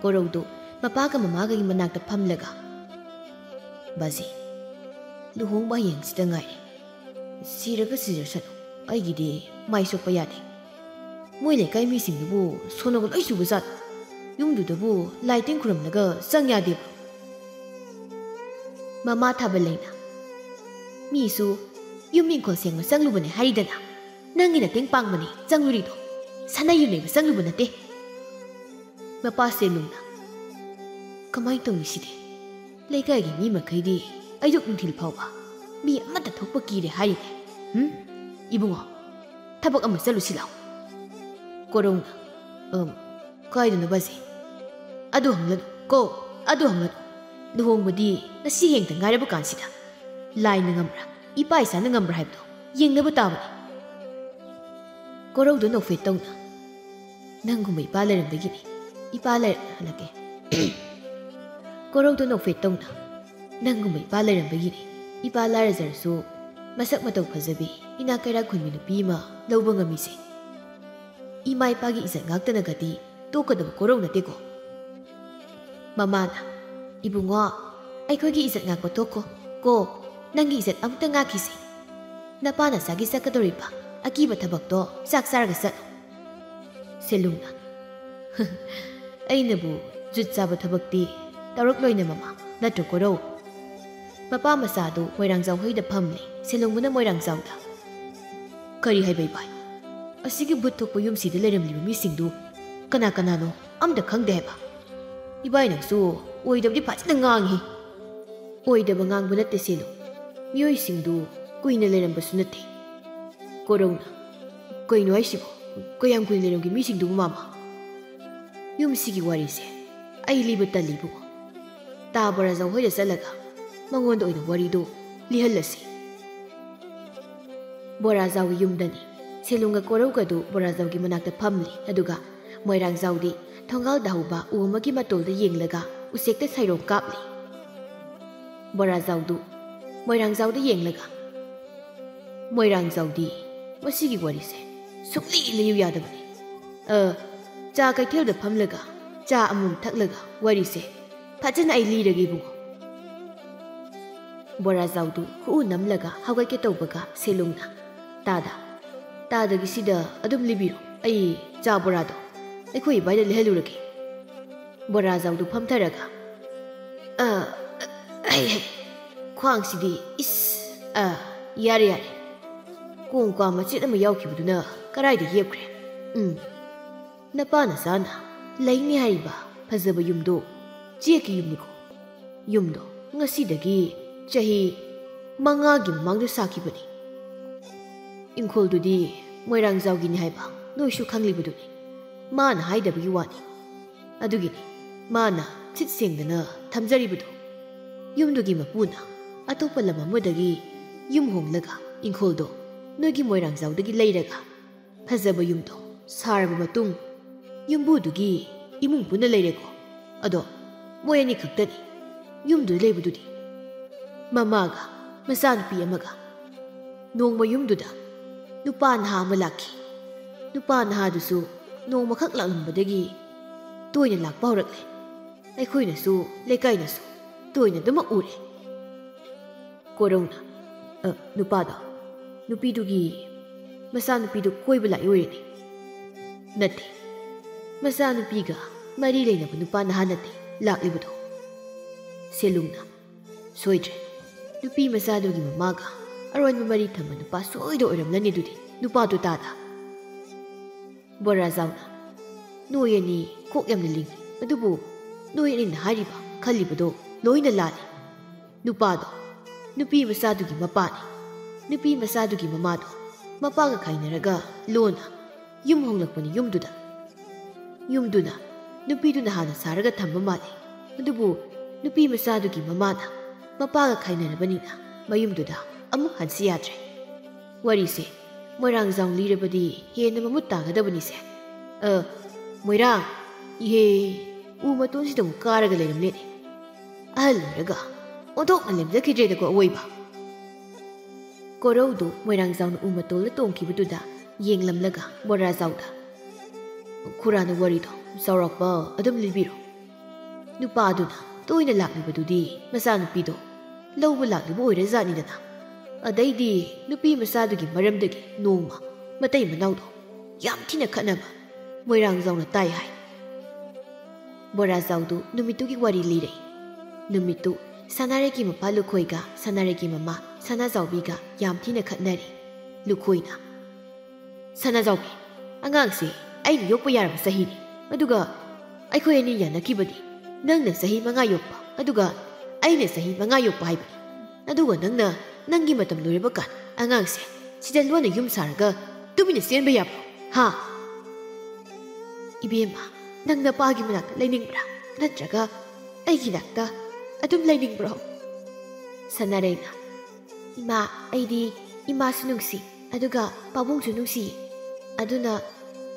Korongdu, mapaga mamaga yung managda pamlaga. Bazi, luhong bayang sida ngay. Siraga sano, ay gidi, may sopayate. Muile kay mising nubu, sonogon ay subasat. Yung dudabu, lighting krum naga, sangyadib. Mama tabalayna. Misu, yung mingkol siyang masangluban ay haridana. Nangin nating pangmani, sanglurido. Sana yun ay masangluban nate. Mapasilong na. Kamay tong miside. Laykay mi makaydi, ayok ng tilpaw ba? Mi matatok pagkiri harin eh. Ibungo, tabak ang masalo silaw. Korong na, kaya na ba siya? Ado hanglan ko, ado hanglan. Duhong mo di, nasiheng tangara bukan sida. Lai na ngambra, ipa isa na ngambra haibdo. Yeng na butawa ni. Korong do no fitong na. ꯅꯪꯒꯨꯝꯕ ꯏꯄꯥ ꯂꯩꯔꯝꯕꯒꯤꯅꯤ ꯏꯄꯥ ꯍꯜꯂꯛꯀꯦ ꯀꯣꯔꯧꯗꯣ ꯅꯣꯛꯐꯦꯠ ꯇꯧꯅ ꯅꯪꯒꯨꯝꯕ ꯏꯄꯥ ꯂꯩꯔꯝꯕꯒꯤꯅꯤ ꯏꯄꯥ ꯂꯥꯏꯔꯖꯔꯁꯨ ꯃꯁꯛ ꯃꯇꯧ ꯐꯖꯕꯤ ꯏꯅꯥꯛ ꯀꯩꯔꯥꯛ ꯈꯨꯟꯕꯤ ꯅꯨꯄꯤ ꯑꯃ ꯂꯧꯕ ꯉꯝꯃꯤꯁꯦ ꯏꯃꯥ ꯏꯄꯥꯒꯤ ꯏꯖꯠ ꯉꯥꯛꯇꯅꯒꯗꯤ ꯇꯣꯛꯀꯗꯕ ꯀꯣꯔꯧ ꯅꯠꯇꯦꯀꯣ ꯃꯃꯥꯅ 이붕어 ꯑꯩꯈꯣꯏꯒꯤ ꯏꯖꯠ ꯉꯥꯛꯄ ꯇꯣꯛꯈꯣ ꯀꯣ ꯅꯪꯒꯤ ꯏꯖꯠ ꯑꯃꯨꯛꯇ ꯉꯥꯛꯈꯤꯁꯤ ꯅꯄꯥꯅ ꯆꯥꯒꯤ ꯆꯠꯀꯗꯧꯔꯤꯕ ꯑꯀꯤꯕ ꯊꯕꯛꯇꯣ ꯆꯥꯛ ꯆꯥꯔꯒ ꯆꯠꯂꯣ ꯁꯦꯂꯨꯡꯅ ꯑꯩꯅꯕꯨ ꯖꯨꯠ ꯆꯥꯕ ꯊꯕꯛꯇꯤ ꯇꯧꯔꯛꯂꯣꯏꯅ ꯃꯃꯥ ꯅꯠꯇ꯭ꯔ ꯀꯣꯔꯧ ꯃꯄꯥ ꯃꯆꯥꯗꯨ ꯃꯣꯏꯔꯥꯡꯖꯥꯎ ꯍꯣꯏꯗ ꯐꯝꯂꯤ ꯁꯦꯂꯨꯡꯕꯅ ꯃꯣꯏꯔꯥꯡꯖꯥꯎꯗ ꯀꯔꯤ ꯍꯥꯏꯕ ꯏꯕꯥꯏ ꯑꯁꯤꯒꯤ ꯕꯨꯠ ꯊꯣꯛꯄ ꯌꯨꯝꯁꯤꯗ ꯂꯩꯔꯝꯂꯤꯕ ꯃꯤꯁꯤꯡꯗꯨ ꯀꯅꯥ ꯀꯅꯥꯅꯣ ꯑꯝꯇ ꯈꯪꯗꯦ ꯍꯥꯏꯕ 이바이 ꯅꯪꯁꯨ 어이ꯗꯕꯗꯤ ꯐꯖꯅ ꯉꯥꯡꯉꯤ 어이ꯗꯕ ꯉꯥꯡꯕ ꯅꯠꯇꯦ ꯁꯦꯂꯨ ꯃꯤꯑꯣꯏꯁꯤꯡꯗꯨ ꯀꯨꯏꯅ ꯂꯩꯔꯝꯕꯁꯨ ꯅꯠꯇꯦ ꯀꯣꯔꯧꯅ ꯀꯩꯅꯣ ꯍꯥꯏꯁꯤꯕꯣ ꯀꯌꯥꯝ ꯀꯨꯏꯅ ꯂꯩꯔꯝꯒꯦ ꯃꯤꯁꯤꯡꯗꯨꯕꯨ ꯃꯥꯃꯥ ꯌꯨꯝꯁꯤꯒꯤ ꯋꯥꯔꯤꯁꯦ ꯑꯩ ꯂꯤꯕ ꯇꯜꯂꯤꯕꯨ ꯇꯥ ꯕꯣꯔꯥꯖꯥꯎ ꯍꯣꯏꯗ ꯆꯠꯂꯒ ꯃꯉꯣꯟꯗ ꯑꯣꯏꯅ ꯋꯥꯔꯤꯗꯨ ꯂꯤꯍꯜꯂꯁꯤ ꯕꯣꯔꯥꯖꯥꯎꯒꯤ ꯌꯨꯝꯗꯅꯤ ꯁꯦꯂꯨꯡꯒ ꯀꯣꯔꯧꯒꯗꯨ ꯕꯣꯔꯥꯖꯥꯎꯒꯤ ꯃꯅꯥꯛꯇ ꯐꯝꯂꯤ ꯑꯗꯨꯒ ꯃꯣꯏꯔꯥꯡꯖꯥꯎꯗꯤ ꯊꯣꯡꯒꯥꯜꯗ ꯍꯧꯕ ꯎ ꯑꯃꯒꯤ ꯃꯇꯣꯜꯗ ꯌꯦꯡꯂꯒ ꯎꯆꯦꯛꯇ ꯁꯩꯔꯣꯡ ꯀꯥꯞꯂꯤ ꯕꯣꯔꯥꯖꯥꯎꯗꯨ ꯃꯣꯏꯔꯥꯡꯖꯥꯎꯗ ꯌꯦꯡꯂꯒ ꯃꯣꯏꯔꯥꯡꯖꯥꯎꯗꯤ ꯃꯁꯤꯒꯤ ꯋꯥꯔꯤꯁꯦ ꯁꯨꯛꯂꯤ ꯂꯤꯌꯨ ꯌꯥꯗꯕꯅꯤ ꯆꯥ ꯀꯩꯊꯦꯜꯗ ꯐꯝꯂꯒ ꯆꯥ ꯑꯃꯨꯛ ꯊꯛꯂꯒ ꯋꯥꯔꯤꯁꯦ ꯐꯖꯅ ꯑꯩ ꯂꯤꯔꯒꯦ ꯏꯕꯨꯡꯉꯣ ꯕꯣꯔꯥꯖꯥꯎꯗꯨ ꯈꯨꯎ ꯅꯝꯂꯒ ꯍꯧꯒꯠꯀꯦ ꯇꯧꯕꯒ ꯁꯦꯂꯨꯡꯅ ꯇꯥꯗꯒꯤ ꯁꯤꯗ ꯑꯗꯨꯝ ꯂꯤꯕꯤꯔꯣ ꯑꯩ ꯆꯥ ꯕꯣꯔꯥꯗꯣ ꯑꯩꯈꯣꯏ ꯏꯕꯥꯏꯗ ꯂꯤꯍꯜꯂꯨꯔꯒꯦ ꯕꯣꯔꯥꯖꯥꯎꯗꯨ ꯐꯝꯊꯔꯒ ꯈ꯭ꯋꯥꯡꯁꯤꯗꯤ ꯌꯥꯔꯦ ꯀꯣꯡ ꯀ꯭ꯋꯥ ꯃꯆꯦꯠ ꯑꯃ ꯌꯥꯎꯈꯤꯕꯗꯨꯅ ꯀꯔꯥꯏꯗ ꯌꯦꯞꯈ꯭ꯔꯦ ꯅꯄꯥ ꯅꯆꯥꯅ ꯂꯩꯅꯤ ꯍꯥꯏꯔꯤꯕ ꯐꯖꯕ ꯌꯨꯝꯗꯣ ꯆꯦꯛꯀꯤ ꯌꯨꯝꯅꯤꯀꯣ ꯌꯨꯝꯗꯣ ꯉꯁꯤꯗꯒꯤ ꯆꯍꯤ 5ꯒꯤ ꯃꯃꯥꯡꯗ ꯁꯥꯈꯤꯕꯅꯤ ꯏꯪꯈꯣꯜꯗꯨꯗꯤ ꯃꯣꯏꯔꯥꯡꯖꯥꯎꯒꯤꯅꯤ ꯍꯥꯏꯕ ꯅꯣꯏꯁꯨ ꯈꯪꯂꯤꯕꯗꯨꯅꯤ ꯃꯥꯅ ꯍꯥꯏꯗꯕꯒꯤ ꯋꯥꯅꯤ ꯑꯗꯨꯒꯤꯅꯤ ꯃꯥꯅ ꯆꯤꯠ ꯁꯦꯡꯗꯅ ꯊꯝꯖꯔꯤꯕꯗꯣ ꯌꯨꯝꯗꯨꯒꯤ ꯃꯄꯨꯅ ꯑꯇꯣꯞꯄ ꯂꯝ ꯑꯃꯗꯒꯤ ꯌꯨꯝ ꯍꯣꯡꯂꯒ ꯏꯪꯈꯣꯜꯗꯣ ꯅꯣꯏꯒꯤ ꯃꯣꯏꯔꯥꯡꯖꯥꯎꯗꯒꯤ ꯂꯩꯔꯒ ꯐꯖꯕ ꯌꯨꯝꯗꯣ ꯁꯥꯔꯕ ꯃꯇꯨꯡ ꯌꯨꯝꯕꯨꯗꯨꯒꯤ ꯏꯃꯨꯡ ꯄꯨꯟꯅ ꯂꯩꯔꯦꯀꯣ ꯑꯗꯣ ꯃꯣꯏ ꯑꯅꯤ ꯈꯛꯇꯅꯤ ꯌꯨꯝꯗꯨꯗ ꯂꯩꯕꯗꯨꯗꯤ ꯃꯃꯥꯒ ꯃꯆꯥꯅꯨꯄꯤ ꯑꯃꯒ ꯅꯣꯡꯃ ꯌꯨꯝꯗꯨꯗ ꯅꯨꯄꯥ ꯅꯍꯥ ꯑꯃ ꯂꯥꯛꯈꯤ ꯅꯨꯄꯥ ꯅꯍꯥꯗꯨꯁꯨ ꯅꯣꯡꯃꯈꯛ ꯂꯥꯛꯂꯝꯕꯗꯒꯤ ꯇꯣꯏꯅ ꯂꯥꯛꯄ ꯍꯧꯔꯛꯂꯦ ꯑꯩꯈꯣꯏꯅꯁꯨ ꯂꯩꯀꯥꯏꯅꯁꯨ ꯇꯣꯏꯅ ꯑꯗꯨꯃꯛ ꯎꯔꯦ ꯀꯣꯔꯧꯅ ꯅꯨꯄꯥꯗꯣ ꯅꯨꯄꯤꯗꯨꯒꯤ ꯃꯆꯥꯅꯨꯄꯤꯗꯨ ꯀꯣꯏꯕ ꯂꯥꯛꯏ ꯑꯣꯏꯔꯅꯤ ꯅꯠꯇꯦ ꯃꯆꯥꯅꯨꯄꯤꯒ ꯃꯔꯤ ꯂꯩꯅꯕ ꯅꯨꯄꯥ ꯅꯍꯥ ꯅꯠꯇꯦ ꯂꯥꯛꯂꯤꯕꯗꯣ ꯁꯦꯂꯨꯡꯅ ꯁꯣꯏꯗ꯭ꯔꯦ ꯅꯨꯄꯤ ꯃꯆꯥꯗꯨꯒꯤ ꯃꯃꯥꯒ ꯑꯔꯣꯟꯕ ꯃꯔꯤ ꯊꯝꯕ ꯅꯨꯄꯥ ꯁꯣꯏꯗ ꯑꯣꯏꯔꯝꯂꯅꯤ ꯑꯗꯨꯗꯤ ꯅꯨꯄꯥꯗꯨ ꯇꯥꯗ ꯕꯣꯔꯥꯖꯥꯎꯅ ꯅꯣꯏ ꯑꯅꯤ ꯀꯣꯛ ꯌꯥꯝꯅ ꯂꯤꯡꯉꯤ ꯑꯗꯨꯕꯨ ꯅꯣꯏ ꯑꯅꯤꯅ ꯍꯥꯏꯔꯤꯕ ꯈꯜꯂꯤꯕꯗꯣ ꯂꯣꯏꯅ ꯂꯥꯜꯂꯤ ꯅꯨꯄꯥꯗꯣ ꯅꯨꯄꯤ ꯃꯆꯥꯗꯨꯒꯤ ꯃꯄꯥꯅꯤ ꯅꯨꯄꯤ ꯃꯆꯥꯗꯨꯒꯤ ꯃꯃꯥꯗꯣ ꯃꯄꯥꯒ ꯈꯥꯏꯅꯔꯒ ꯂꯣꯟꯅ ꯌꯨꯝ ꯍꯣꯡꯂꯛꯄꯅꯤ ꯌꯨꯝꯗꯨꯅ ꯅꯨꯄꯤꯗꯨꯅ ꯍꯥꯟꯅ ꯁꯥꯔꯒ ꯊꯝꯕ ꯃꯥꯜꯂꯤ ꯑꯗꯨꯕꯨ ꯅꯨꯄꯤ ꯃꯆꯥꯗꯨꯒꯤ ꯃꯃꯥꯅ ꯃꯄꯥꯒ ꯈꯥꯏꯅꯔꯕꯅꯤꯅ ꯃꯌꯨꯝꯗꯨꯗ ꯑꯃꯨꯛ ꯍꯟꯁꯤ ꯌꯥꯗ꯭ꯔꯦ ꯋꯥꯔꯤꯁꯦ ꯃꯣꯏꯔꯥꯡꯖꯥꯎ ꯂꯤꯔꯕꯗꯤ ꯍꯦꯟꯅ ꯃꯃꯨꯠ ꯇꯥꯒꯗꯕꯅꯤꯁꯦ ꯃꯣꯏꯔꯥꯡ ꯏꯍꯦ ꯎ ꯃꯇꯣꯟꯁꯤꯗ ꯑꯃꯨꯛ ꯀꯥꯔꯒ ꯂꯩꯔꯝꯂꯦꯅꯦ ꯑꯍꯜ ꯑꯣꯏꯔꯒ ꯑꯣꯟꯊꯣꯛꯅ ꯂꯦꯝꯖꯈꯤꯗ꯭ꯔꯦꯗꯀꯣ ꯑꯋꯣꯏꯕ ꯀꯣꯔꯧꯗꯨ ꯃꯣꯏꯔꯥꯡꯖꯥꯎꯅ ꯎ ꯃꯇꯣꯜꯗ ꯇꯣꯡꯈꯤꯕꯗꯨꯗ ꯌꯦꯡꯂꯝꯂꯒ ꯕꯣꯔꯥꯖꯥꯎꯗ ꯈꯨꯔꯥꯅ ꯋꯥꯔꯤꯗꯣ ꯆꯥꯎꯔꯥꯛꯄ ꯑꯗꯨꯝ ꯂꯤꯕꯤꯔꯣ ꯅꯨꯄꯥꯗꯨꯅ ꯇꯣꯏꯅ ꯂꯥꯛꯂꯤꯕꯗꯨꯗꯤ ꯃꯆꯥꯅꯨꯄꯤꯗꯣ ꯂꯧꯕ ꯂꯥꯛꯂꯤꯕ ꯑꯣꯏꯔꯖꯥꯠꯅꯤꯗꯅ ꯑꯗꯩꯗꯤ ꯅꯨꯄꯤ ꯃꯆꯥꯗꯨꯒꯤ ꯃꯔꯝꯗꯒꯤ ꯅꯣꯡꯃ ꯃꯇꯩ ꯃꯅꯥꯎꯗꯣ ꯌꯥꯝ ꯊꯤꯅ ꯈꯠꯅꯕ ꯃꯣꯏꯔꯥꯡꯖꯥꯎꯅ ꯇꯥꯏ ꯍꯥꯏ ꯕꯣꯔꯥꯖꯥꯎꯗꯨ ꯅꯨꯃꯤꯠꯇꯨꯒꯤ ꯋꯥꯔꯤ ꯂꯤꯔꯛꯏ ꯅꯨꯃꯤꯠꯇꯨ ꯁꯅꯥꯔꯩꯒꯤ ꯃꯄꯥ ꯂꯨꯈꯣꯏꯒ ꯁꯅꯥꯔꯩꯒꯤ ꯃꯃꯥ ꯁꯅꯥꯖꯥꯎꯕꯤꯒ ꯌꯥꯝ ꯊꯤꯅ ꯈꯠꯅꯔꯤ ꯂꯨꯈꯣꯏꯅ ꯁꯅꯥꯖꯥꯎꯕꯤ ꯑꯉꯥꯡꯁꯦ ꯑꯩꯅ ꯌꯣꯛꯄ ꯌꯥꯔꯕ ꯆꯍꯤꯅꯤ ꯑꯗꯨꯒ ꯑꯩꯈꯣꯏ ꯑꯅꯤ ꯌꯥꯅꯈꯤꯕꯗꯤ ꯅꯪꯅ ꯆꯍꯤ 5 ꯌꯣꯛꯄ ꯑꯗꯨꯒ ꯑꯩꯅ ꯆꯍꯤ 5 ꯌꯣꯛꯄ ꯍꯥꯏꯕꯅꯤ ꯑꯗꯨꯒ ꯅꯪꯅ ꯅꯪꯒꯤ ꯃꯇꯝ ꯂꯣꯏꯔꯕ ꯀꯥꯟ ꯑꯉꯥꯡꯁꯦ ꯁꯤꯗ ꯂꯣꯟꯅ ꯌꯨꯝ ꯁꯥꯔꯒ ꯇꯨꯃꯤꯟꯅ ꯆꯦꯟꯕ ꯌꯥꯕ꯭ꯔꯣ ꯍꯥ 이베마 ꯅꯪ ꯅꯄꯥꯒꯤ ꯃꯅꯥꯛꯇ ꯂꯩꯅꯤꯡꯕ꯭ꯔꯥ ꯅꯠꯇ꯭ꯔꯒ ꯑꯩꯒꯤ ꯅꯥꯛꯇ ꯑꯗꯨꯝ ꯂꯩꯅꯤꯡꯕ꯭ꯔꯣ ꯁꯅꯥꯔꯩꯅ ꯏꯃꯥ ꯑꯩꯗꯤ ꯏꯃꯥꯁꯨ ꯅꯨꯡꯁꯤ ꯑꯗꯨꯒ ꯄꯥꯕꯨꯡꯁꯨ ꯅꯨꯡꯁꯤꯌꯦ ꯑꯗꯨꯅ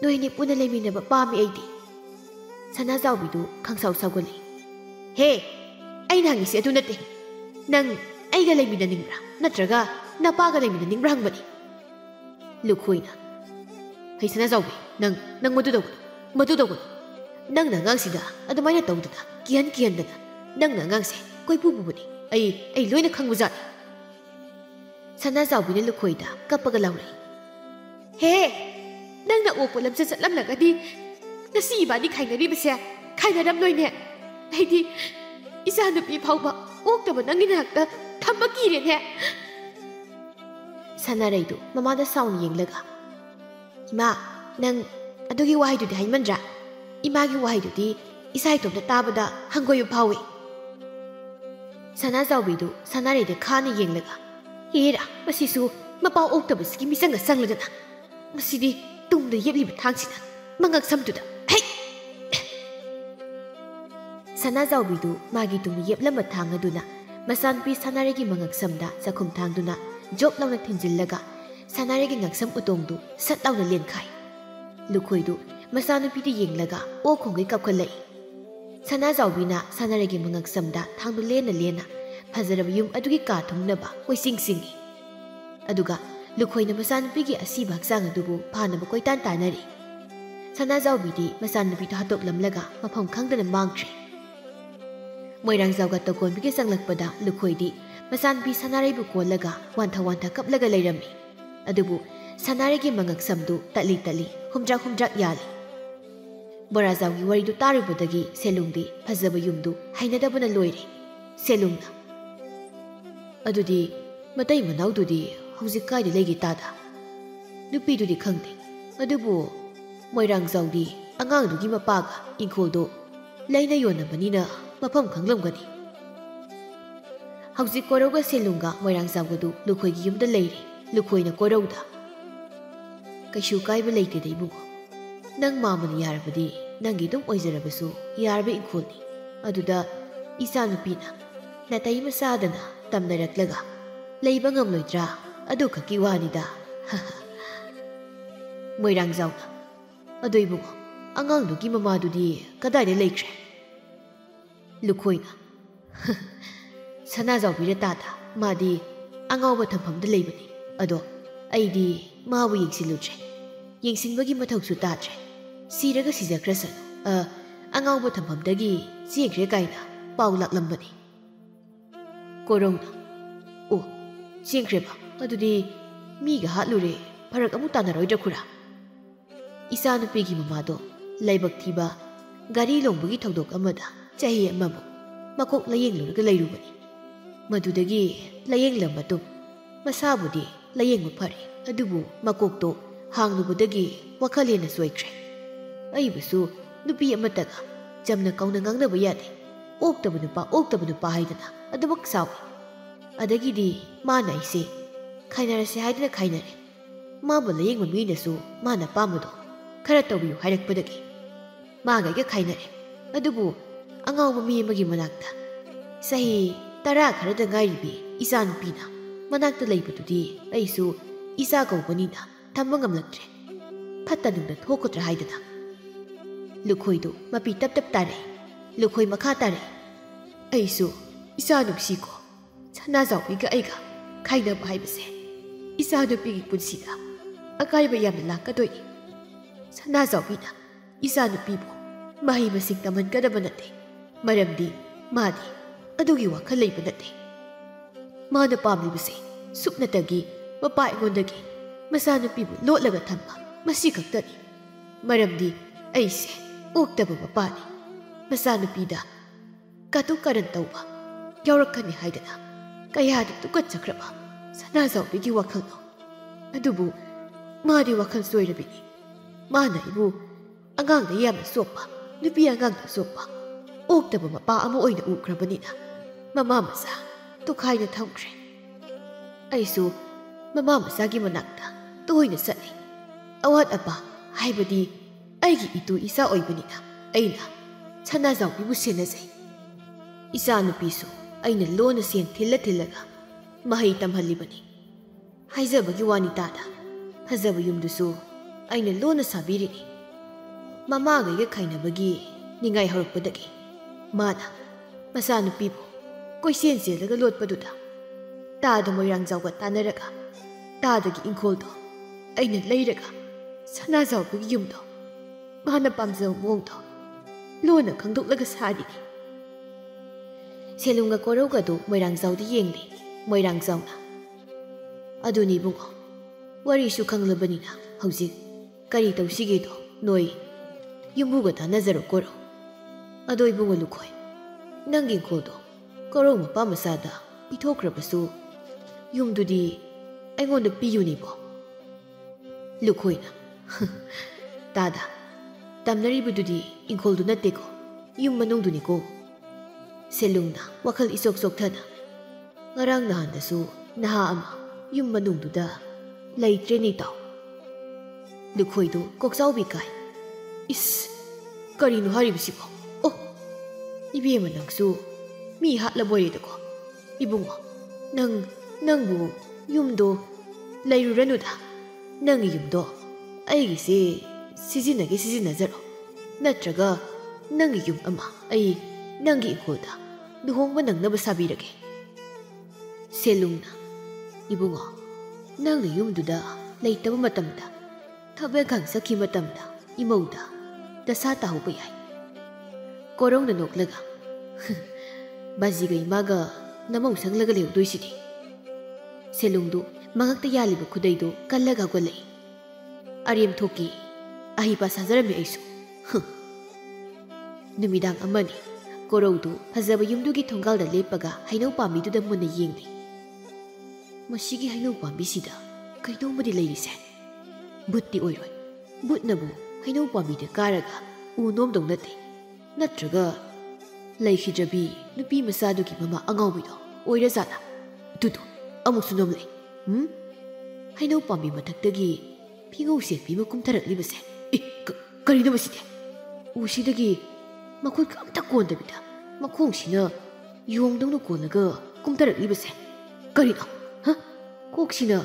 ꯅꯣꯏꯅꯤ ꯄꯨꯟꯅ ꯂꯩꯃꯤꯟꯅꯕ ꯄꯥꯝꯃꯤ ꯑꯩꯗꯤ ꯁꯅꯥꯖꯥꯎꯕꯤꯗꯨ ꯈꯪꯁꯥꯎ ꯁꯥꯎꯒꯠꯂꯤ ꯍꯦ ꯑꯩꯅ ꯍꯪꯉꯤꯁꯦ ꯑꯗꯨ ꯅꯠꯇꯦ ꯅꯪ ꯑꯩꯒ ꯂꯩꯃꯤꯟꯅꯅꯤꯡꯕ꯭ꯔꯥ ꯅꯠꯇ꯭ꯔꯒ ꯅꯄꯥꯒ ꯂꯩꯃꯤꯟꯅꯅꯤꯡꯕ꯭ꯔꯥ ꯍꯪꯕꯅꯤ ꯂꯨꯈꯣꯏꯅ ꯍꯩ ꯁꯅꯥꯖꯥꯎꯕꯤ ꯅꯪ ꯃꯗꯨ ꯇꯧꯒꯅꯨ ꯅꯪꯅ ꯑꯉꯥꯡꯁꯤꯗ ꯑꯗꯨꯃꯥꯏꯅ ꯇꯧꯗꯅ ꯀꯤꯍꯟꯗꯅ ꯅꯪꯅ ꯑꯉꯥꯡꯁꯦ ꯀꯣꯏꯄꯨ ꯄꯨꯕꯅꯤ ꯑꯩ ꯂꯣꯏꯅ ꯈꯪꯕꯖꯥꯠꯅꯤ ꯁꯅꯥꯖꯥꯎꯕꯤꯅ ꯂꯨꯈꯣꯏꯗ ꯀꯞꯄꯒ ꯂꯥꯎꯔꯛꯏ ꯍꯦ ꯅꯪꯅ ꯑꯣꯛꯄ ꯂꯝꯆꯠ ꯆꯠꯂꯝꯂꯒꯗꯤ ngasi ibani khainaribase khainaramloine aidi isa nupi phauba oktaba nangina hakta thamba kirene sanaraidu mamada sound yenglaga ima nang adugi wahaidu di haimandra imagi wahaidu di isai topna tabada hangoyu phawi sanazaubidu sanaraide khana yenglaga hira masisu mapau oktaba ski misanga sangladana masidi tumda yebliba thangsina mangak samtuda Sanazaubidu magi tumi yeplama thangaduna masanpi sanaregi mangaksamda sakhum thangduna job launa thinjillaga sanaregi ngaksam utongdu sat launa lenkhai lukhoidu masanupi di yenglaga o khongai kapkhalai Sanazaubina sanaregi mangaksamda thangdu lena phajaraba yum adugi ka thungnaba koising singi aduga lukhoina masanupi gi asiba haksang adubu phanaba koitan tanari Sanazaubidi masanupi to hatop lamlaga mafam khangdana mangtre Moirangzauga tokon bigi sanglakpada lukhoidi masanpi sanaraibu kollaga wantha kaplaga leirami adubu sanarigi mangaksamdu tali humdra yali borazaugi waridu taribudagi selungdi phajaba yumdu hainadabana loire selungna adudi matai manaududi hauzik kaide legi tada nupidudi khangde adubu moirangzaudi angangdugi mapaga ingkoldo leina yonabanina mafam khanglamgani hauzik korauga selunga moirangzawgadu lukhoigi yumda leire lukhoina korauda kaishu kaiba leite de ibungo nang mamani yarabadi nangi dum oizarabasu yarba ingkolni aduda isa nupina natai masadana tamnaraklaga leiba ngamloidra adu khaki wanida moirangzawna adu ibungo angangdugi mamadudi kadaide leikre Lukhoina Sanazaubira tata madi angauba thampham da leibani ado aidi mabu yingsilutre yingsinbagi mathausu tatre siraga sijakrasan angauba thampham dagi jegre kaina pau laklambani korona o jengkreba adudi miga hatlure pharak amu tanaroidra khura isa nupigi mamado laibak thiba gari longbagi thodok amada chahi amabu makok layeng lurga leirubani madudagi layeng lambatu masabudi layeng mphare adubu makok to hanglubudagi wakhalena soikre aibusu nupi amataga jamna kauna ngangnaba yade oktabu nupa haidana adubak sawi adagidi mana ise khainarase haidana khainare mabu layeng maminasu mana pamudo khara tawbiyu hairakpadagi maga ga khainare adubu angauba mi amagi manakta sahi tara kharada ngairibi isa nupina manakta leibadudi aisu isa kaubanina thamba ngamlaktre phatta nungda thokotra haidana lukhoidu mapi tap tare lukhoi makha tare aisu isa nupsi ko Sanazaubbi ga aiga khaina baibase isa nupi gi punsida akaiba yamna lakadoi Sanazaubina isa nupi bo mahi masik taman kadaba nate maramdi madi adugi wakhal leiba nate mana pamlibase supnatagi mapa igondagi masanupibu lotlaga thamma masi khaktani maramdi aise oktaba mapani masanupida katu karan tauba yaurakani haidana kayadi tukat chakraba Sanazaubbi gi wakhalno adubu madi wakhal soirabini mana ibu angangda yamna sopa nupi angangda sopa oktaba mapa ama oina ukrabanina mama masa tukhaina thamkre aisu mama masa gi manakta toina sani awat apa haibadi aigi itu isa oibanina aina Sanazaubbi bu senazai isa nupisu aina lona sen thillaga mahai tamhalibani haijabagi wani tada phajaba yumdusu aina lona sabirini ꯃꯃꯥꯒꯩꯒ ꯈꯥꯏꯅꯕꯒꯤ ꯅꯤꯡꯉꯥꯏ ꯍꯧꯔꯛꯄꯗꯒꯤ ꯃꯥꯅ ꯃꯆꯥꯅꯨꯄꯤꯕꯨ ꯀꯣꯏꯆꯦꯟ ꯆꯦꯜꯂꯒ ꯂꯣꯠꯄꯗꯨꯗ ꯇꯥꯗ ꯃꯣꯏꯔꯥꯡꯖꯥꯎꯒ ꯇꯥꯟꯅꯔꯒ ꯇꯥꯗꯒꯤ ꯏꯪꯈꯣꯜꯗꯣ ꯑꯩꯅ ꯂꯩꯔꯒ ꯁꯅꯥꯖꯥꯎꯕꯒꯤ ꯌꯨꯝꯗꯣ ꯃꯥꯅ ꯄꯥꯝꯖꯕ ꯃꯑꯣꯡꯗꯣ ꯂꯣꯟꯅ ꯈꯪꯗꯣꯛꯂꯒ ꯁꯥꯔꯤꯅꯤ꯫ ꯁꯦꯂꯨꯡꯒ ꯀꯣꯔꯧꯒꯗꯨ ꯃꯣꯏꯔꯥꯡꯖꯥꯎꯗ ꯌꯦꯡꯂꯤ꯫ ꯃꯣꯏꯔꯥꯡꯖꯥꯎꯅ ꯑꯗꯨꯅꯤ ꯏꯕꯨꯡꯉꯣ, ꯋꯥꯔꯤꯁꯨ ꯈꯪꯂꯕꯅꯤꯅ ꯍꯧꯖꯤꯛ ꯀꯔꯤ ꯇꯧꯁꯤꯒꯦꯗꯣ ꯅꯣꯏ ꯌꯨꯝꯕꯨꯒ ꯇꯥꯟꯅꯖꯔꯣ ꯀꯣꯔꯧ꯫ ꯑꯗꯣ ꯏꯕꯨꯡꯉꯣ ꯂꯨꯈꯣꯏ, ꯅꯪꯒꯤ ꯏꯪꯈꯣꯜꯗꯣ ꯀꯣꯔꯧ ꯃꯄꯥ ꯃꯆꯥꯗ ꯄꯤꯊꯣꯛꯈ꯭ꯔꯕꯁꯨ ꯌꯨꯝꯗꯨꯗꯤ ꯑꯩꯉꯣꯟꯗ ꯄꯤꯌꯨꯅꯤꯕꯣ꯫ ꯂꯨꯈꯣꯏꯅ ꯇꯥꯗ, ꯇꯝꯅꯔꯤꯕꯗꯨꯗꯤ ꯏꯪꯈꯣꯜꯗꯨ ꯅꯠꯇꯦꯀꯣ, ꯌꯨꯝ ꯃꯅꯨꯡꯗꯨꯅꯤꯀꯣ꯫ ꯁꯦꯂꯨꯡꯅ ꯋꯥꯈꯜ ꯏꯆꯣꯛ ꯆꯣꯛꯊꯅ ꯉꯔꯥꯡ ꯅꯍꯥꯟꯗꯁꯨ ꯅꯍꯥ ꯑꯃ ꯌꯨꯝ ꯃꯅꯨꯡꯗꯨꯗ ꯂꯩꯇ꯭ꯔꯦꯅꯤ ꯇꯥꯎ꯫ ꯂꯨꯈꯣꯏꯗꯨ ꯀꯣꯛꯆꯥꯎꯕꯤ ꯀꯥꯏ꯫ ꯏꯁ, ꯀꯔꯤꯅꯣ ꯍꯥꯏꯔꯤꯕꯁꯤꯕꯣ? ꯑꯣ, 이비에만 낭수 미 핫라보이르고 이붕어 낭부 윰도 레이루라누다 낭이 윰도 아이기시 시진하게 시진하자로 나트라가 낭이 윰 아마 아이 낭기 이코다 누홍바 낭나바 사비라게 셀룽나 이붕어 낭의 윰두다 레이타바 마tamda 타베 강사키 마tamda 이모우다 다사 타호바 야이 कोरोंग नोक लगा बाजी गई मागा नमौ संग लगा ले दोई सिटी सेलुंग दो मंगक याली ब खुदै दो कल लगा को ले अरियम थोकी अहि पा साजर में ऐसु नुमिदांग अमनी कोरों दो फजब युमदु की थोंगाल दा लेपगा हैनौ पामी दु द मुन येंगली मसीगी हैनौ पामी सिदा कैनो मदि लेरिसे बुत्ति ओइरोय बुतनबु हैनौ पामी दे कारगा उनोम दो नते नत्रगा लेखिजबी नुपी मसादुगी ममा अंगाउबिदो ओइरजाना दुदु अमुसु नोमले हैनौ पामी मथक्तगी फिगौ सेपी म कुमथरक्लिबसे ए करिनो बसिदे उसिदगी मखोय कामता कोनदबिदा मखोंसिना योंगदौनो कोनगा कुमथरक्लिबसे करिनो ह कोक्सिना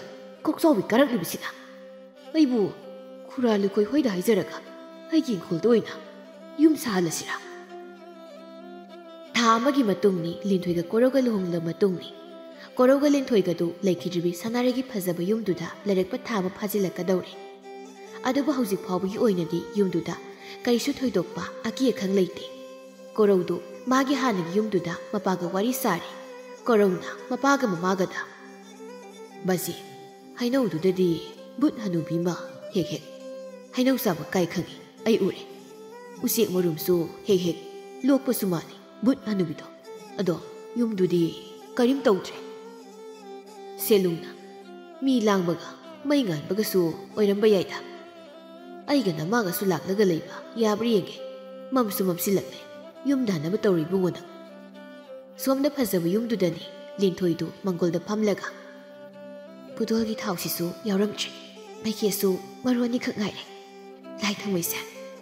कोक्सौबी कारक्लिबसिना अइबु खुरालु कोइ होइदा हाइजरगा अइगी इंखोलदो ओइना यूम साहलसिरा थामगी मतुंगनी लिंथोइगा कोरोगा लुहुंगला मतुंगनी कोरोगा लिंथोइगादु लेखिद्रिबी सनारेगी फजब युमदुदा लरेकपा थाम फाजिलकदौरे अदुबु हौजिक फावबगी ओइनदी युमदुदा करिसु थोइदोकपा अकी अखंग लेइते कोरौदु मागी हानगी युमदुदा मपागा वारी सारे कोरौना मपागा ममागदा बजी हैनौदुददी बुत हनुबीमा हेक हेक हैनौ साबा काई खंगी अई उरे उसेक मरुमसु हेक हेक लोकपसु माने बुत हनुबिदो अदो युमदुदी करिम तौद्रे सेलुंगना मी लांगबगा मै गानबगसु ओइरंबा याइदा अइगा नमागसु लाक्लगा लैबा याब्रि येंगे ममसु ममसिलक्ले युमदानबा तौरिबुंगोना सोमदा फजब युमदुदनी लिंथोइदु मंगोलदा फमलगा पुदोलगी थाउसिसु यावरमद्रे मैकेसु मरोनी खक गाइरे लाई थंगैसे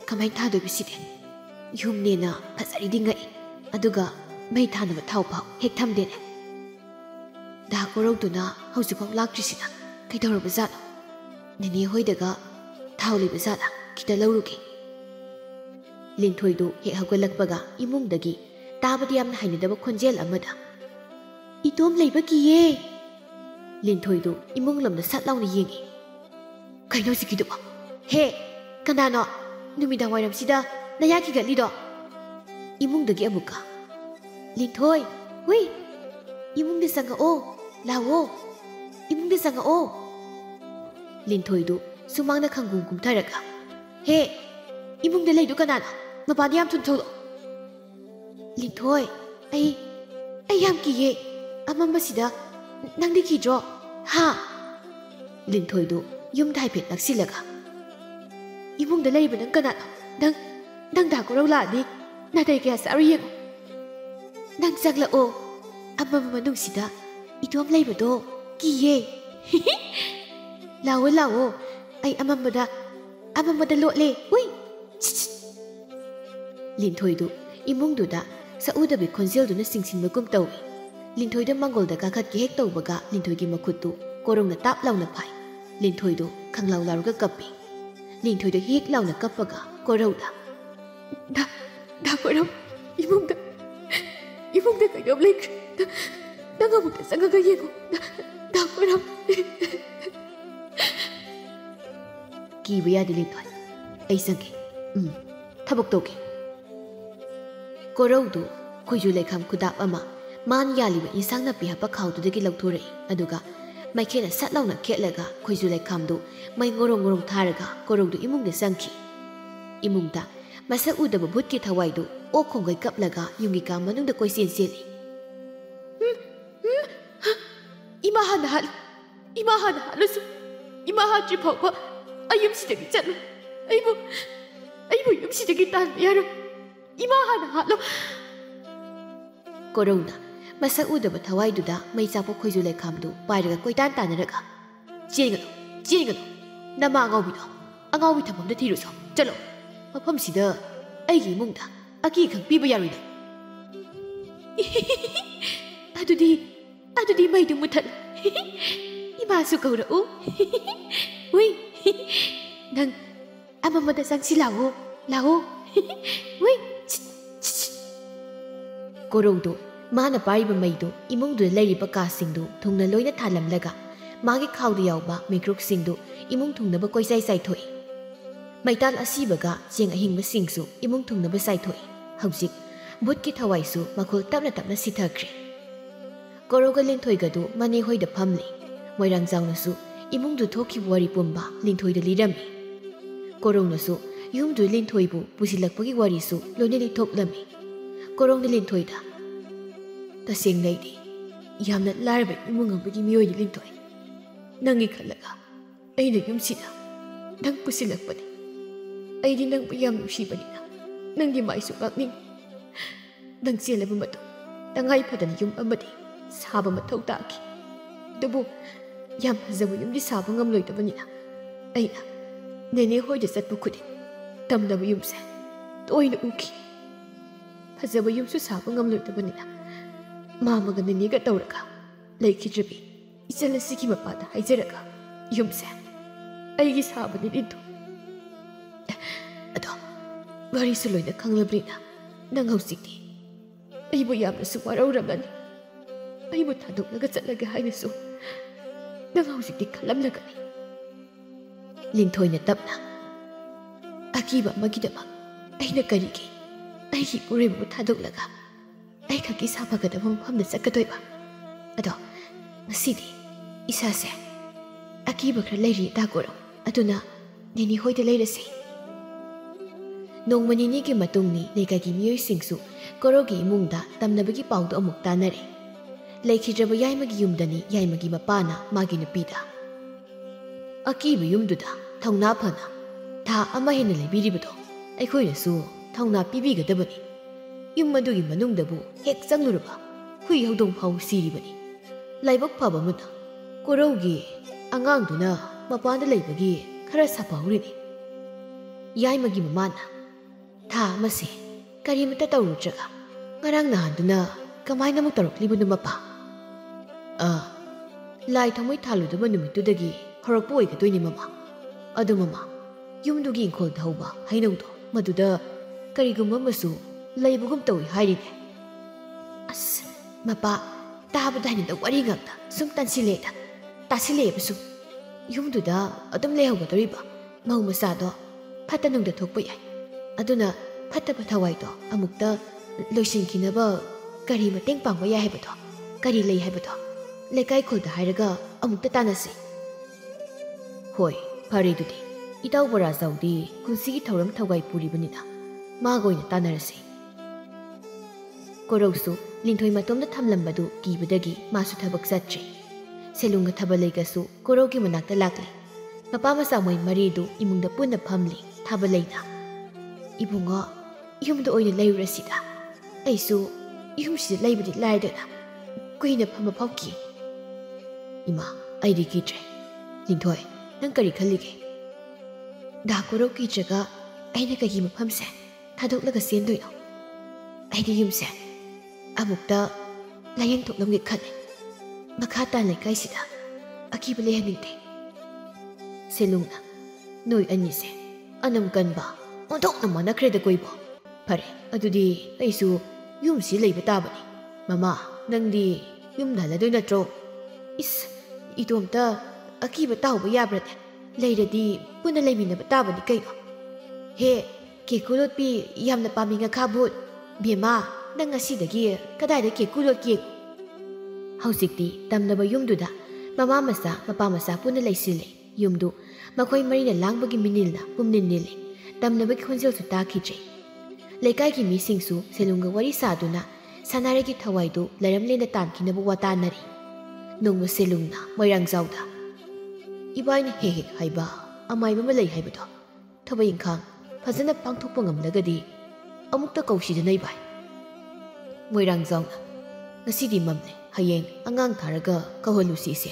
कमाई थादोबिसिदे युमनेना फजरिदि ngai aduga mai thanaba thawpaw hek thamdene da korogduna hausipaw laktrisina kaidorba zalo nini hoidaga thawliba zala kita lawruki linthoidu hek hagolakpaga imungdagi tabadi amna hainadaba khonjel amada itom leiba kiye linthoidu imunglamna satlawna yengi kaino sikiduba he kanano numidang wairam sida nayaki gatlido imungdagi amuka linthoi hui imungde sanga o lawo imungde sanga o linthoi du sumangna khanggung kumtharaga he imungde leidu kanana mapani yam thun thodo linthoi ai yam kiye amamba sida nangdi kidro ha linthoi du yum dai phet laksilaga imungde leiba nang kanana nang da ko la ni na dai kya sari yeng nang sagla o amam manung sida itom leiba do kiye lawo ai amamada lo le ui linthoi du imung du da sauda bi khonjel du na singsin makum tawi linthoi da mangol da kakhat ki hek tawbaga linthoi gi makhut tu korong na tap launa phai linthoi du khanglaw laruga kappi linthoi da hek launa kappaga Korauda. Da Korau, imungda kayom lek. Da ngamukta sangaga yego. Da Korau. Kiba yadi Linthoi. Ai sange. Thabak toke. Koraudu khoiju lekham khudap ama man yaliba insang na piha pa khawdu degi lauthore aduga maikena satlawna khetlaga khoiju lekhamdu mai ngorong tharaga Koraudu imungda sangki imungda masak udaba bhutki thawaidu o khongai kaplaga yungi ka manungda koisen seli imahan halusu imaha tri phawba ayum sidagi chatlu aibu yum sidagi tan yaro imahan halu Korona masak udaba thawaiduda mai chapok khoiju lekhamdu pairaga koitan tanaraga jengalo nama angawi thamamda thiruso chalo mafam sida aigi imungda aki khang piba yaruida adudi mai du muthal ima su kaura u ui nang amamada sangsi lao ui Koraudu mana pariba maidu imungdu lairiba kasingdu thungna loina thalamlaga magi khawdu yawba mikruk singdu imung thungnaba koisai saithoi maital asibaga jeng ahingba singsu imung thungnaba saithoi haujik butki thawaisu makhul tapna sithakre Korauga Linthoigadu mane hoida phamli moirang jawnasu imungdu thokhi wari pumba Linthoida lirami Koraunasu yumdu Linthoibu pusilakpagi warisu loinali thoklami Korong Linthoida taseng naidi yamna larba imungambagi miyoy ni Linthoi nangi khalaga aina yumsida nang pusilakpani aidi nang yam nusibanina nangi maisu ngakning nang selaba matu tangai phadana yum amadi saba mathau taki dubu yam hazabu yumdi saba ngamloidabanina aina nene hoida satpu khudi tamdaba yumse toina uki Hazabu yumsu saba ngamloidabanina Mamaga niniga tawraga laikhidrabi ichalasigi mapada haijaraga yumse aigi sabani Lintho ado warisu loina khanglabrina nang hausikti aibu yamnasu warauramani aibu thadoknaga chatlaga hainasu nang hausikti khalamlagani Linthoina tapna akiba magidamak aina karigi aigi urebu thadoklaga ai khaki sabagadaba mafamda chakkadoiba ado ngasidi isase akiba khra leiri da Korau aduna nini hoida leirase nongmani ni ki matungni lekagi miyoi singsu Koraugi imungda tamnabagi paudu amuk tanare laikhidraba yaimagi yumdani yaimagi mapana magi nupida akiba yumduda thongna phana tha ama hena leibiribado aikhoinasu thongna pibigadabani yum madugi manungdabu hek changluraba hui hodong phau siribani laibak phaba muna Koraugi angangduna mapanda leibagi khara sapaurini yaimagi mamana tha amase karimata tawrutraga ngarang nahanduna kamaina mu taroklibunu mapa lai thamoi thaludaba numitudagi horakpa oigadoini mama adu mama yumdugi ingkhol thauba hainaudo maduda karigumba masu laibugum tawi hairine as mapa tabada hainda wari ngakta sum tansileda tasilebsu yumduda adum lehawgadoriba mau masado phatanungda thokpa yai aduna phataba thawaido amukta loisinkinaba kari mateng pangba yai haibado kari lei haibado lekai khulda hairaga amukta tanasi hoi pharidudi itaw bora zawdi kunsigi thauram thawai puribanina magoina tanarasi Korausu Linthoi matomda thamlambadu kibadagi masu thabak satri selunga thabalaigasu Koraugi manakta lakli papa masa moi maridu imungda punna phamli thabalaina ibunga yumda oina leirasida aisu yumsida leibadi laidana kuina phama phauki ima aidi kitre Linthoi nang kari khalige da Korau kitraga aina kagi maphamse thadok sendoino aidi yumse amukta layang thoklamge khale makha tan leikaisida akiba lehaningte selungna noi anise anam kanba ꯑꯣꯟꯊꯣꯛꯅ ꯃꯥꯟꯅꯈ꯭ꯔꯦꯗ ꯀꯣꯏꯕꯣ ꯐꯔꯦ ꯑꯗꯨꯗꯤ ꯑꯩꯁꯨ ꯌꯨꯝꯁꯤ ꯂꯩꯕ ꯇꯥꯕꯅꯤ ꯃꯃꯥ ꯅꯪꯗꯤ ꯌꯨꯝꯗ ꯍꯜꯂꯗꯣꯏ ꯅꯠꯇ꯭ꯔꯣ ꯏꯁ ꯏꯇꯣꯝꯇ ꯑꯀꯤꯕ ꯇꯥꯎꯕ ꯌꯥꯕ꯭ꯔꯅꯦ ꯂꯩꯔꯗꯤ ꯄꯨꯟꯅ ꯂꯩꯃꯤꯟꯅꯕ ꯇꯥꯕꯅꯤ ꯀꯩꯅꯣ ꯍꯦ ꯀꯦꯀꯨ ꯂꯣꯠꯄꯤ ꯌꯥꯝꯅ ꯄꯥꯝꯃꯤ ꯉꯈꯥꯕꯨꯠ ꯕꯦꯝꯃ ꯅꯪ ꯉꯁꯤꯗꯒꯤ ꯀꯗꯥꯏꯗ ꯀꯦꯀꯨ ꯂꯣꯠꯀꯦ ꯍꯧꯖꯤꯛꯇꯤ ꯇꯝꯅꯕ ꯌꯨꯝꯗꯨꯗ ꯃꯃꯥ ꯃꯆꯥ ꯃꯄꯥ ꯃꯆꯥ ꯄꯨꯟꯅ ꯂꯩꯁꯤꯜꯂꯦ ꯌꯨꯝꯗꯨ ꯃꯈꯣꯏ ꯃꯔꯤꯅ ꯂꯥꯡꯕꯒꯤ ꯃꯤꯅꯤꯜꯅ ꯄꯨꯝꯅꯤꯜ ꯅꯤꯜꯂꯦ ꯇꯝꯅꯕꯒꯤ ꯈꯣꯟꯖꯦꯜꯁꯨ ꯇꯥꯈꯤꯗ꯭ꯔꯦ ꯂꯩꯀꯥꯏꯒꯤ ꯃꯤꯁꯤꯡꯁꯨ ꯁꯦꯂꯨꯡꯒ ꯋꯥꯔꯤ ꯁꯥꯗꯨꯅ ꯁꯅꯥꯔꯩꯒꯤ ꯊꯋꯥꯏꯗꯨ ꯂꯩꯔꯝꯂꯦꯅ ꯇꯥꯟꯈꯤꯅꯕ ꯋꯥꯇꯥꯅꯔꯤ ꯅꯣꯡꯃ ꯁꯦꯂꯨꯡꯅ ꯃꯣꯏꯔꯥꯡꯖꯥꯎꯗ ꯏꯕꯥꯏꯅ ꯍꯦꯛ ꯍꯦꯛ ꯍꯥꯏꯕ ꯑꯃꯥꯏꯕ ꯑꯃ ꯂꯩ ꯍꯥꯏꯕꯗꯣ ꯊꯕꯛ ꯏꯪꯈꯥꯡ ꯐꯖꯅ ꯄꯥꯡꯊꯣꯛꯄ ꯉꯝꯂꯒꯗꯤ ꯑꯃꯨꯛꯇ ꯀꯧꯁꯤꯗꯅ ꯏꯕꯥꯏ ꯃꯣꯏꯔꯥꯡꯖꯥꯎꯅ ꯉꯁꯤꯗꯤ ꯃꯝꯂꯦ ꯍꯌꯦꯡ ꯑꯉꯥꯡ ꯊꯥꯔꯒ ꯀꯧꯍꯜꯂꯨꯁꯤ ꯏꯁꯦ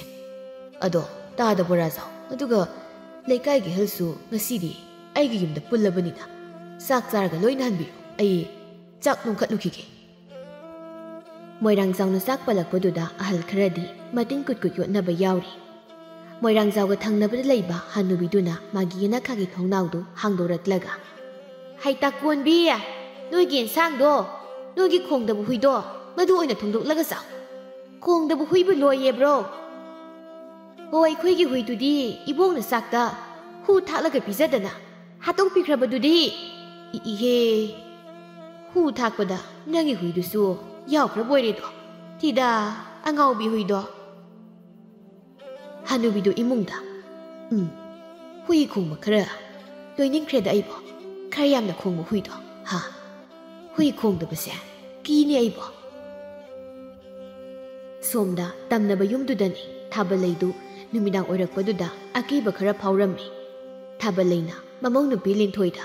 ꯑꯗꯣ ꯇꯥꯗꯕ ꯔꯥꯖꯥꯎ ꯑꯗꯨꯒ ꯂꯩꯀꯥꯏꯒꯤ ꯑꯍꯜꯁꯨ ꯉꯁꯤꯗꯤ ꯑꯩꯒꯤ ꯌꯨꯝꯗ ꯄꯨꯜꯂꯕꯅꯤꯅ ꯆꯥꯛ ꯆꯥꯔꯒ ꯂꯣꯏꯅ ꯍꯟꯕꯤꯔꯣ ꯑꯩ ꯆꯥꯛ ꯅꯣꯡꯈꯠꯂꯨꯈꯤꯒꯦ ꯃꯣꯏꯔꯥꯡꯖꯥꯎꯅ ꯆꯥꯛ ꯄꯜꯂꯛꯄꯗꯨꯗ ꯑꯍꯜ ꯈꯔꯗꯤ ꯃꯇꯤꯟ ꯀꯨꯠ ꯀꯨꯠ ꯌꯣꯠꯅꯕ ꯌꯥꯎꯔꯤ ꯃꯣꯏꯔꯥꯡꯖꯥꯎꯒ ꯊꯪꯅꯕꯗ ꯂꯩꯕ ꯍꯟꯅꯨꯕꯤꯗꯨꯅ ꯃꯥꯒꯤ ꯌꯦꯅꯈꯥꯒꯤ ꯊꯣꯡꯅꯥꯎꯗꯨ ꯍꯥꯡꯗꯣꯔꯛꯂꯒ ꯍꯩꯇꯥ ꯀꯣꯟꯕꯤ ꯅꯣꯏꯒꯤ ꯌꯦꯟꯁꯥꯡꯗꯣ ꯅꯣꯏꯒꯤ ꯈꯣꯡꯗꯕ ꯍꯨꯏꯗꯣ ꯃꯗꯨ ꯑꯣꯏꯅ ꯊꯣꯡꯗꯣꯛꯂꯒ ꯆꯥꯎ ꯈꯣꯡꯗꯕ ꯍꯨꯏꯕꯨ ꯂꯣꯏꯌꯦꯕ꯭ꯔꯣ ꯍꯣꯏ ꯑꯩꯈꯣꯏꯒꯤ ꯍꯨꯏꯗꯨꯗꯤ ꯏꯕꯣꯡꯅ ꯆꯥꯛꯇ ꯍꯨ ꯊꯥꯛꯂꯒ ꯄꯤꯖꯗꯅ ꯍꯥꯠꯇꯣꯛꯄꯤꯈ꯭ꯔꯕꯗꯨꯗꯤ ꯏꯍꯦ ꯍꯨ ꯊꯥꯛꯄꯗ ꯅꯪꯒꯤ ꯍꯨꯏꯗꯨꯁꯨ ꯌꯥꯎꯈ꯭ꯔꯕ ꯑꯣꯏꯔꯦꯗꯣ ꯊꯤꯗꯥ ꯑꯉꯥꯎꯕꯤ ꯍꯨꯏꯗꯣ ꯍꯅꯨꯕꯤꯗꯨ ꯏꯃꯨꯡꯗ ꯍꯨꯏ ꯈꯣꯡꯕ ꯈꯔ ꯂꯣꯏꯅꯤꯡꯈ꯭ꯔꯦꯗ ꯑꯩꯕꯣ ꯈꯔ ꯌꯥꯝꯅ ꯈꯣꯡꯕ ꯍꯨꯏꯗꯣ ꯍꯨꯏ ꯈꯣꯡꯗꯕꯁꯦ ꯀꯤꯅꯤ ꯑꯩꯕꯣ ꯁꯣꯝꯗ ꯇꯝꯅꯕ ꯌꯨꯝꯗꯨꯗꯅꯤ ꯊꯥꯕꯜꯂꯩꯗꯨ ꯅꯨꯃꯤꯗꯥꯡ ꯑꯣꯏꯔꯛꯄꯗꯨꯗ ꯑꯀꯤꯕ ꯈꯔ ꯐꯥꯎꯔꯝꯃꯤ ꯊꯥꯕꯜꯂꯩꯅ ꯃꯃꯧ ꯅꯨꯄꯤ ꯂꯤꯟꯊꯣꯏꯗ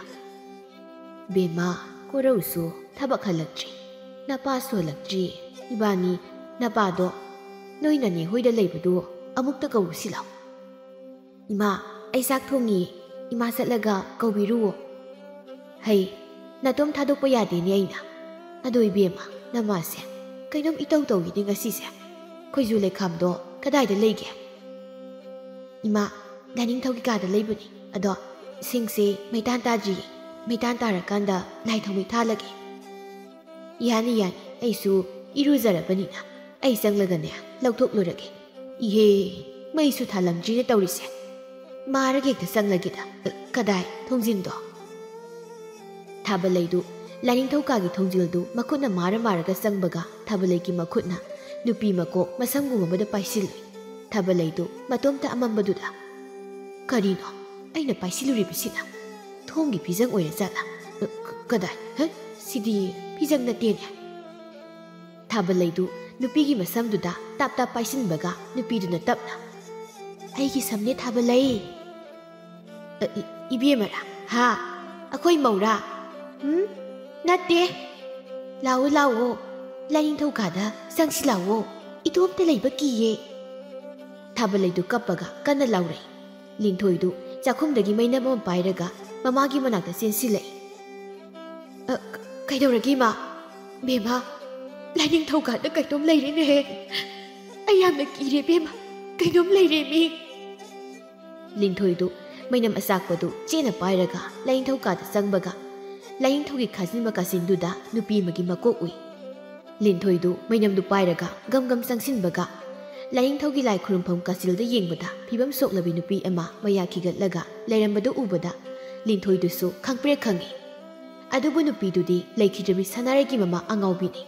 ꯕꯦꯝꯃ ꯀꯣꯔꯧꯁꯨ ꯊꯕꯛ ꯍꯜꯂꯛꯇ꯭ꯔꯤ ꯅꯄꯥꯁꯨ ꯍꯜꯂꯛꯇ꯭ꯔꯤ ꯏꯕꯥꯅꯤ ꯅꯄꯥꯗꯣ ꯅꯣꯏ ꯅꯅꯦ ꯍꯣꯏꯗ ꯂꯩꯕꯗꯨ ꯑꯃꯨꯛꯇ ꯀꯧꯔꯨꯁꯤ ꯂꯥꯎ ꯏꯃꯥ ꯑꯩ ꯆꯥꯛ ꯊꯣꯡꯉꯤ ꯏꯃꯥ ꯆꯠꯂꯒ ꯀꯧꯕꯤꯔꯨꯋꯣ ꯍꯩ ꯅꯇꯣꯝ ꯊꯥꯗꯣꯛꯄ ꯌꯥꯗꯦꯅꯦ ꯑꯩꯅ ꯑꯗꯣ ꯏꯕꯦꯝꯃ ꯅꯃꯥꯁꯦ ꯀꯩꯅꯣꯝ ꯏꯇꯧ ꯇꯧꯏꯅꯦ ꯉꯁꯤꯁꯦ ꯈꯣꯏꯖꯨ ꯂꯩꯈꯥꯝꯗꯣ ꯀꯗꯥꯏꯗ ꯂꯩꯒꯦ ꯏꯃꯥ ꯂꯥꯏꯅꯤꯡꯊꯧꯒꯤ ꯀꯥꯗ ꯂꯩꯕꯅꯤ ꯑꯗꯣ ꯏꯁꯤꯡꯁꯦ ꯃꯩꯇꯥꯟ ꯇꯥꯗ꯭ꯔꯤꯌꯦ ꯃꯩꯇꯥꯟ ꯇꯥꯔꯀꯥꯟꯗ ꯂꯥꯏ ꯊꯥꯎꯃꯩ ꯊꯥꯜꯂꯒꯦ ꯌꯥꯅꯤ ꯌꯥꯅꯤ ꯑꯩꯁꯨ ꯏꯔꯨꯖꯔꯕꯅꯤꯅ ꯑꯩ ꯆꯪꯂꯒꯅꯦ ꯂꯧꯊꯣꯛꯂꯨꯔꯒꯦ ꯏꯍꯦ ꯃꯩꯁꯨ ꯊꯥꯜꯂꯝꯗ꯭ꯔꯤꯅ ꯇꯧꯔꯤꯁꯦ ꯃꯥꯔꯒ ꯍꯦꯛꯇ ꯆꯪꯂꯒꯦꯗ ꯀꯗꯥꯏ ꯊꯣꯡꯖꯤꯟꯗꯣ ꯊꯥꯕꯜꯂꯩꯗꯨ ꯂꯥꯏꯅꯤꯡꯊꯧ ꯀꯥꯒꯤ ꯊꯣꯡꯖꯤꯜꯗꯨ ꯃꯈꯨꯠꯅ ꯃꯥꯔ ꯆꯪꯕꯒ ꯊꯥꯕꯜꯂꯩꯒꯤ ꯃꯈꯨꯠꯅ ꯅꯨꯄꯤ ꯃꯀꯣꯛ ꯃꯁꯝꯒꯨꯝ ꯑꯃꯗ ꯄꯥꯏꯁꯤꯜꯂꯨꯏ ꯊꯥꯕꯜꯂꯩꯗꯨ ꯃꯇꯣꯝꯇ ꯑꯃꯝꯕꯗꯨꯗ ꯀꯔꯤꯅꯣ ꯑꯩꯅ ꯄꯥꯏꯁꯤꯜꯂꯨꯔꯤꯕꯁꯤꯅ ꯊꯣꯡꯒꯤ ꯐꯤꯖꯪ ꯑꯣꯏꯔ ꯖꯥꯠꯂꯥ ꯀꯗꯥꯏ ꯁꯤꯗꯤ ꯐꯤꯖꯪ ꯅꯠꯇꯦꯅꯦ ꯊꯥꯕꯜꯂꯩꯗꯨ ꯅꯨꯄꯤꯒꯤ ꯃꯁꯝꯗꯨꯗ ꯇꯥꯞ ꯇꯥꯞ ꯄꯥꯏꯁꯤꯟꯕꯒ ꯅꯨꯄꯤꯗꯨꯅ ꯇꯞꯅ ꯑꯩꯒꯤ ꯁꯝꯅꯦ ꯊꯥꯕꯜꯂꯩ ꯏꯕꯦꯝꯃꯔꯥ ꯑꯩꯈꯣꯏ ꯃꯧꯔꯥ ꯅꯠꯇꯦ ꯂꯥꯛꯑꯣ ꯂꯥꯛꯑꯣ ꯂꯥꯏꯅꯤꯡꯊꯧ ꯀꯥꯗ ꯆꯪꯁꯤ ꯂꯥꯛꯑꯣ ꯏꯇꯣꯝꯇ ꯂꯩꯕ ꯀꯤꯌꯦ ꯊꯥꯕꯜꯂꯩꯗꯨ ꯀꯞꯄꯒ ꯀꯟꯅ ꯂꯥꯎꯔꯛꯏ ꯂꯤꯟꯊꯣꯏꯗꯨ ꯆꯥꯛꯈꯨꯝꯗꯒꯤ ꯃꯩꯅꯝ ꯑꯃ ꯄꯥꯏꯔꯒ ꯃꯃꯥꯒꯤ ꯃꯅꯥꯛꯇ ꯆꯦꯟꯁꯤꯜꯂꯛꯏ ꯀꯩꯗꯧꯔꯒꯦ ꯏꯃꯥ ꯕꯦꯝꯃ ꯂꯥꯏꯅꯤꯡꯊꯧ ꯀꯥꯗ ꯀꯩꯅꯣꯝ ꯂꯩꯔꯦꯅꯦꯍꯦ ꯑꯩ ꯌꯥꯝꯅ ꯀꯤꯔꯦ ꯕꯦꯝꯃ ꯀꯩꯅꯣꯝ ꯂꯩꯔꯦꯃꯤ ꯂꯤꯟꯊꯣꯏꯗꯨ ꯃꯩꯅꯝ ꯑꯆꯥꯛꯄꯗꯨ ꯆꯦꯅ ꯄꯥꯏꯔꯒ ꯂꯥꯏꯅꯤꯡꯊꯧ ꯀꯥꯗ ꯆꯪꯕꯒ ꯂꯥꯏꯅꯤꯡꯊꯧꯒꯤ ꯈꯥꯖꯤꯟꯕ ꯀꯥꯆꯤꯟꯗꯨꯗ ꯅꯨꯄꯤ ꯑꯃꯒꯤ ꯃꯀꯣꯛ ꯎꯏ ꯂꯤꯟꯊꯣꯏꯗꯨ ꯃꯩꯅꯝꯗꯨ ꯄꯥꯏꯔꯒ ꯒꯝ ꯒꯝ ꯆꯪꯁꯤꯟꯕꯒ ꯂꯥꯏꯅꯤꯡꯊꯧꯒꯤ ꯂꯥꯏ ꯈꯨꯔꯨꯝꯐꯝ ꯀꯥꯆꯤꯜꯗ ꯌꯦꯡꯕꯗ ꯐꯤꯕꯝ ꯁꯣꯛꯂꯕꯤ ꯅꯨꯄꯤ ꯑꯃ ꯃꯌꯥ ꯈꯤꯒꯠꯂꯒ ꯂꯩꯔꯝꯕꯗꯨ ꯎꯕꯗ ꯂꯤꯟꯊꯣꯏꯗꯨꯁꯨ ꯈꯪꯄ꯭ꯔꯦꯛ ꯈꯪꯏ ꯑꯗꯨꯕꯨ ꯅꯨꯄꯤꯗꯨꯗꯤ ꯂꯩꯈꯤꯗ꯭ꯔꯕꯤ ꯁꯅꯥꯔꯩꯒꯤ ꯃꯃꯥ ꯑꯉꯥꯎꯕꯤꯅꯤ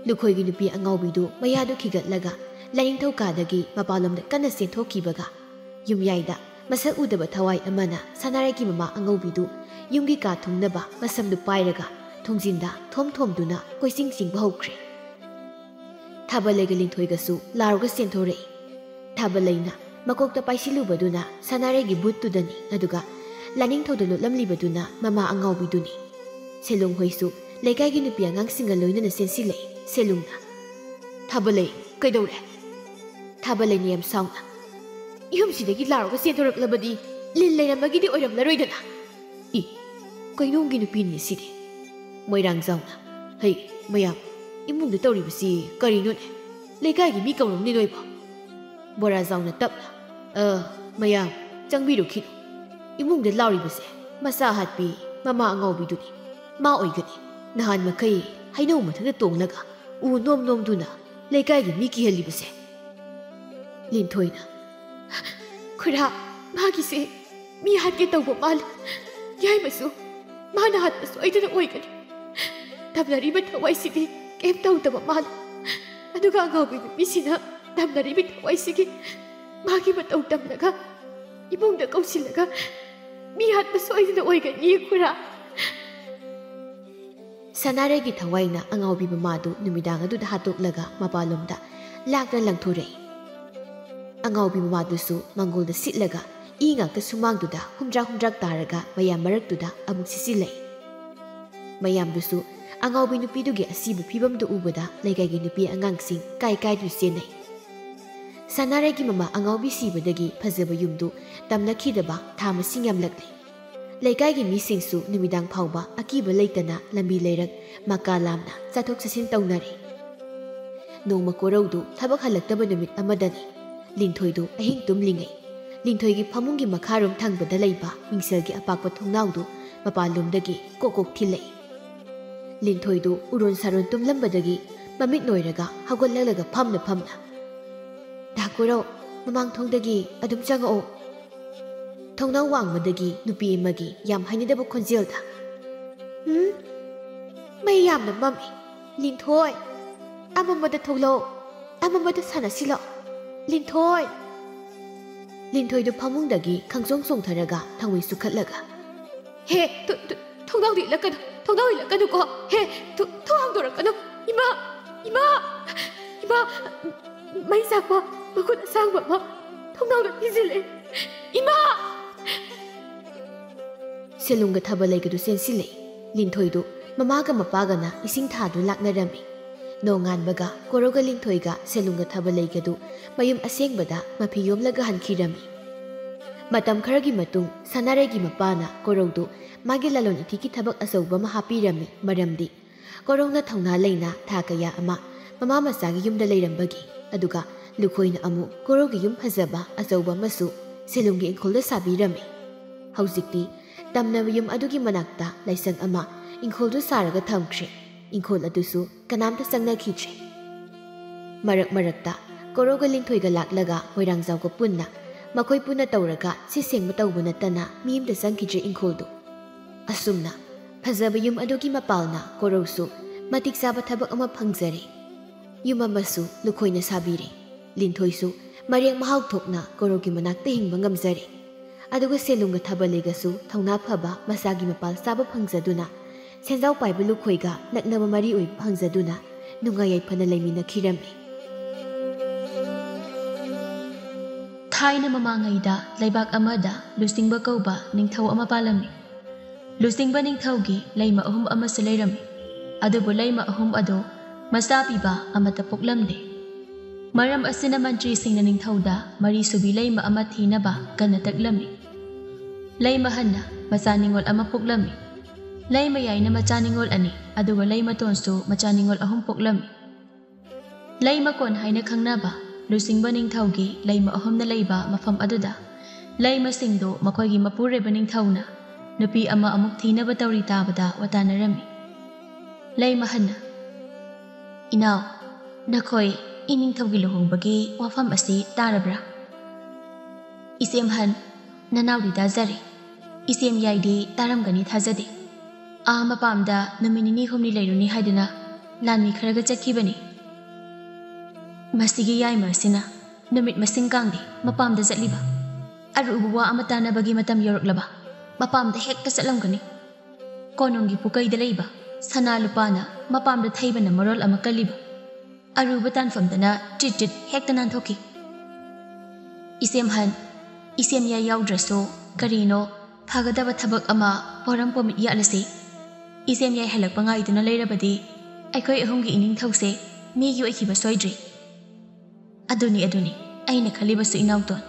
ꯂꯨꯈꯣꯏꯒꯤ ꯅꯨꯄꯤ ꯑꯉꯥꯎꯕꯤꯗꯨ ꯃꯌꯥꯗꯨ ꯈꯤꯒꯠꯂꯒ ꯂꯥꯏꯅꯤꯡꯊꯧ ꯀꯥꯗꯒꯤ ꯃꯄꯥꯟꯂꯣꯝꯗ ꯀꯟꯅ ꯆꯦꯟꯊꯣꯛꯈꯤꯕꯒ ꯌꯨꯝꯌꯥꯏꯗ ꯃꯁꯛ ꯎꯗꯕ ꯊꯋꯥꯏ ꯑꯃꯅ ꯁꯅꯥꯔꯩꯒꯤ ꯃꯃꯥ ꯑꯉꯧꯕꯤꯗꯨ ꯌꯨꯝꯒꯤ ꯀꯥ ꯊꯨꯡꯅꯕ ꯃꯁꯝꯗꯨ ꯄꯥꯏꯔꯒ ꯊꯣꯡꯖꯤꯟꯗ ꯊꯣꯝ ꯊꯣꯝꯗꯨꯅ ꯀꯣꯏꯆꯤꯡ ꯆꯤꯡꯕ ꯍꯧꯈ꯭ꯔꯦ ꯊꯥꯕꯜꯂꯩꯒ ꯂꯤꯟꯊꯣꯏꯒꯁꯨ ꯂꯥꯎꯔꯒ ꯆꯦꯟꯊꯣꯔꯛꯏ ꯊꯥꯕꯜꯂꯩꯅ ꯃꯀꯣꯛꯇ ꯄꯥꯏꯁꯤꯜꯂꯨꯕꯗꯨꯅ ꯁꯅꯥꯔꯩꯒꯤ ꯕꯨꯠꯇꯨꯗꯅꯤ ꯑꯗꯨꯒ ꯂꯥꯏꯅꯤꯡꯊꯧꯗ ꯂꯣꯠꯂꯝꯂꯤꯕꯗꯨꯅ ꯃꯃꯥ ꯑꯉꯥꯎꯕꯤꯗꯨꯅꯤ ꯁꯦꯂꯨꯡꯍꯣꯏꯁꯨ ꯂꯩꯀꯥꯏꯒꯤ ꯅꯨꯄꯤ ꯑꯉꯥꯡꯁꯤꯡꯒ ꯂꯣꯏꯅꯅ ꯆꯦꯟꯁꯤꯜꯂꯛꯏ ꯁꯦꯂꯨꯡꯅ ꯊꯥꯕꯜꯂꯩ ꯀꯩꯗꯧꯔꯦ ꯊꯥꯕꯜꯂꯩꯅ ꯌꯥꯝ ꯁꯥꯎꯅ ꯌꯨꯝꯁꯤꯗꯒꯤ ꯂꯥꯎꯔꯒ ꯆꯦꯟꯊꯣꯔꯛꯂꯕꯗꯤ ꯂꯤꯟ ꯂꯩꯔꯝꯕꯒꯤꯗꯤ ꯑꯣꯏꯔꯝꯂꯔꯣꯏꯗꯅ ꯀꯩꯅꯣꯝꯒꯤ ꯅꯨꯄꯤꯅꯤ ꯁꯤꯗꯤ ꯃꯣꯏꯔꯥꯡꯖꯥꯎꯅ ꯍꯩ ꯃꯌꯥꯝ ꯏꯃꯨꯡꯗ ꯇꯧꯔꯤꯕꯁꯤ ꯀꯔꯤꯅꯣꯅꯦ ꯂꯩꯀꯥꯏꯒꯤ ꯃꯤ ꯀꯧꯔꯝꯅꯤ ꯅꯣꯏꯕꯣ ꯕꯣꯔꯥꯖꯥꯎꯅ ꯇꯞꯅ ꯃꯌꯥꯝ ꯆꯪꯕꯤꯔꯨꯈꯤꯅꯨ ꯏꯃꯨꯡꯗ ꯂꯥꯎꯔꯤꯕꯁꯦ Masa hatpi mama angawbiduni ma oigani nahan makai hainau mathana tonglaga u nom duna lekai mi ki halibase Linthoina Khura magi se mi hat ke tawbo mal yai masu mana hat masu aidana oigani tabnari ba thawai sidi kem taw taba mal aduga angawbi mi sina tabnari bi thawai sigi magi ba taw tamnaga ibongda kausilaga mi hat masu aidana oigani khura Sanaregi thawaina angawbi mamadu numidang adu hatoklaga mapalomda lakna langthore Angawbi mamadu su mangolda sitlaga inga ka sumangduda humdrak taraga mayam maraktuda amuk sisilai mayam dusu angawbi nupiduge asibu phibamdu ubada legaigi nupi angangsing kai du senai Sanaregi mama angawbi sibadagi phajaba yumdu tamna khidaba thamasing yamlakle Legaigi misingsu numidang phauba akiba leitana lambi leirak makalamna chathok chasin taunari Nongma koraudu thabak halaktaba numit amadani Linthoidu ahing tumlingai Linthoigi phamungi makharom thangbada leiba mingselgi apakpa thongnaudu mapalomdagi kokok thilai Linthoidu uron saron tumlambadagi mamit noiraga hagollalaga phamna Dakorau mamang thongdagi adum changao Thongnau wangmadagi nupi amagi yam hainidaba khonjelda Mai yamna mami Linthoi amamada thoglo amamada sanasilo Linthoi Linthoidu phamungdagi khangsong songtharaga thangwei sukhatlaga He thongnau di lakanu ko he thawang dorakanu ima mai sakwa bakut sangba ma thongnau da izile ima Selunga thabalai gadu sensile Linthoidu mamaga mapagana ising thadu laknarami Nongan baga koroga Linthoiga selunga thabalai gadu mayum asengbada mapiyomlaga hankhirami Matam kharagi matung Sanaregi mapana korogdu magi lalon itiki thabak asauba mahapirami maramdi korongna thongna leina thakaya ama mama masagi yumda leirambagi aduga lukhoina amu korogi yum phajaba asauba masu selungi ingkholda sabirami Hauzikti Tamnavayum adugi manakta laisang ama ingkholdu saraga thamkre ingkhol adusu kanamta sangna khitre marakta koroga Linthoiga laklaga moirangjawga punna makhoi puna tawraga sisengma tawbuna tana mimda sangkhitre ingkholdu asumna phajabayum adugi mapalna korosu matik saba thabak ama phangjare yuma masu lukhoina sabire Linthoisu mareng mahau thokna korogi manakta hingba ngamjare Aduga selunga thabalegasu thongna phaba masagi mapal saba phangjaduna senjau paibu lukhoiga naknaba mari oi phangjaduna nungayai phana leimina khirami Thaina mamangaida laibak amada lusingba kauba ningthau ama palami lusingba ningthaugi leima ahum ama seleirami adubu leima ahum ado masapiba amata poklamde maram asina mantri singna ningthauda mari subi leima ama thinaba kana taklami Leima hanna machaningol ama poklami Leima yaina machaningol ani aduga leima tonsu machaningol ahum poklami Leima kon haina khangnaba lusingba ningthaugi leima ahum na leiba mafam aduda leima singdo makhoigi mapureba ningthauna nupi ama amuk thinaba tawri tabada watanarami Leima hanna Inaw nakhoi iningthaugi luhongbagi wafam asi tarabra Isem han nanawdi dazare Isem yaidi taramgani thajade mapamda naminini humni leiruni haiduna lanmi kharaga chakhibani masigi yaima sina namit masing kangdi mapamda jatliba arubuwa amatana bagi matam yoroklaba mapamda hekka satlamgani konongi pukaida leiba sana lupana mapamda thaibana marol amakaliba aruba tanfamdana chit hekta nanthoki Isem han Isem ya yaudraso karino Hagadaba thabak ama poram pomit yalase Isem yai halak pangai tuna leirabadi aikoi ahumgi ining thause migi oikiba soidri aduni aina khaliba su inauton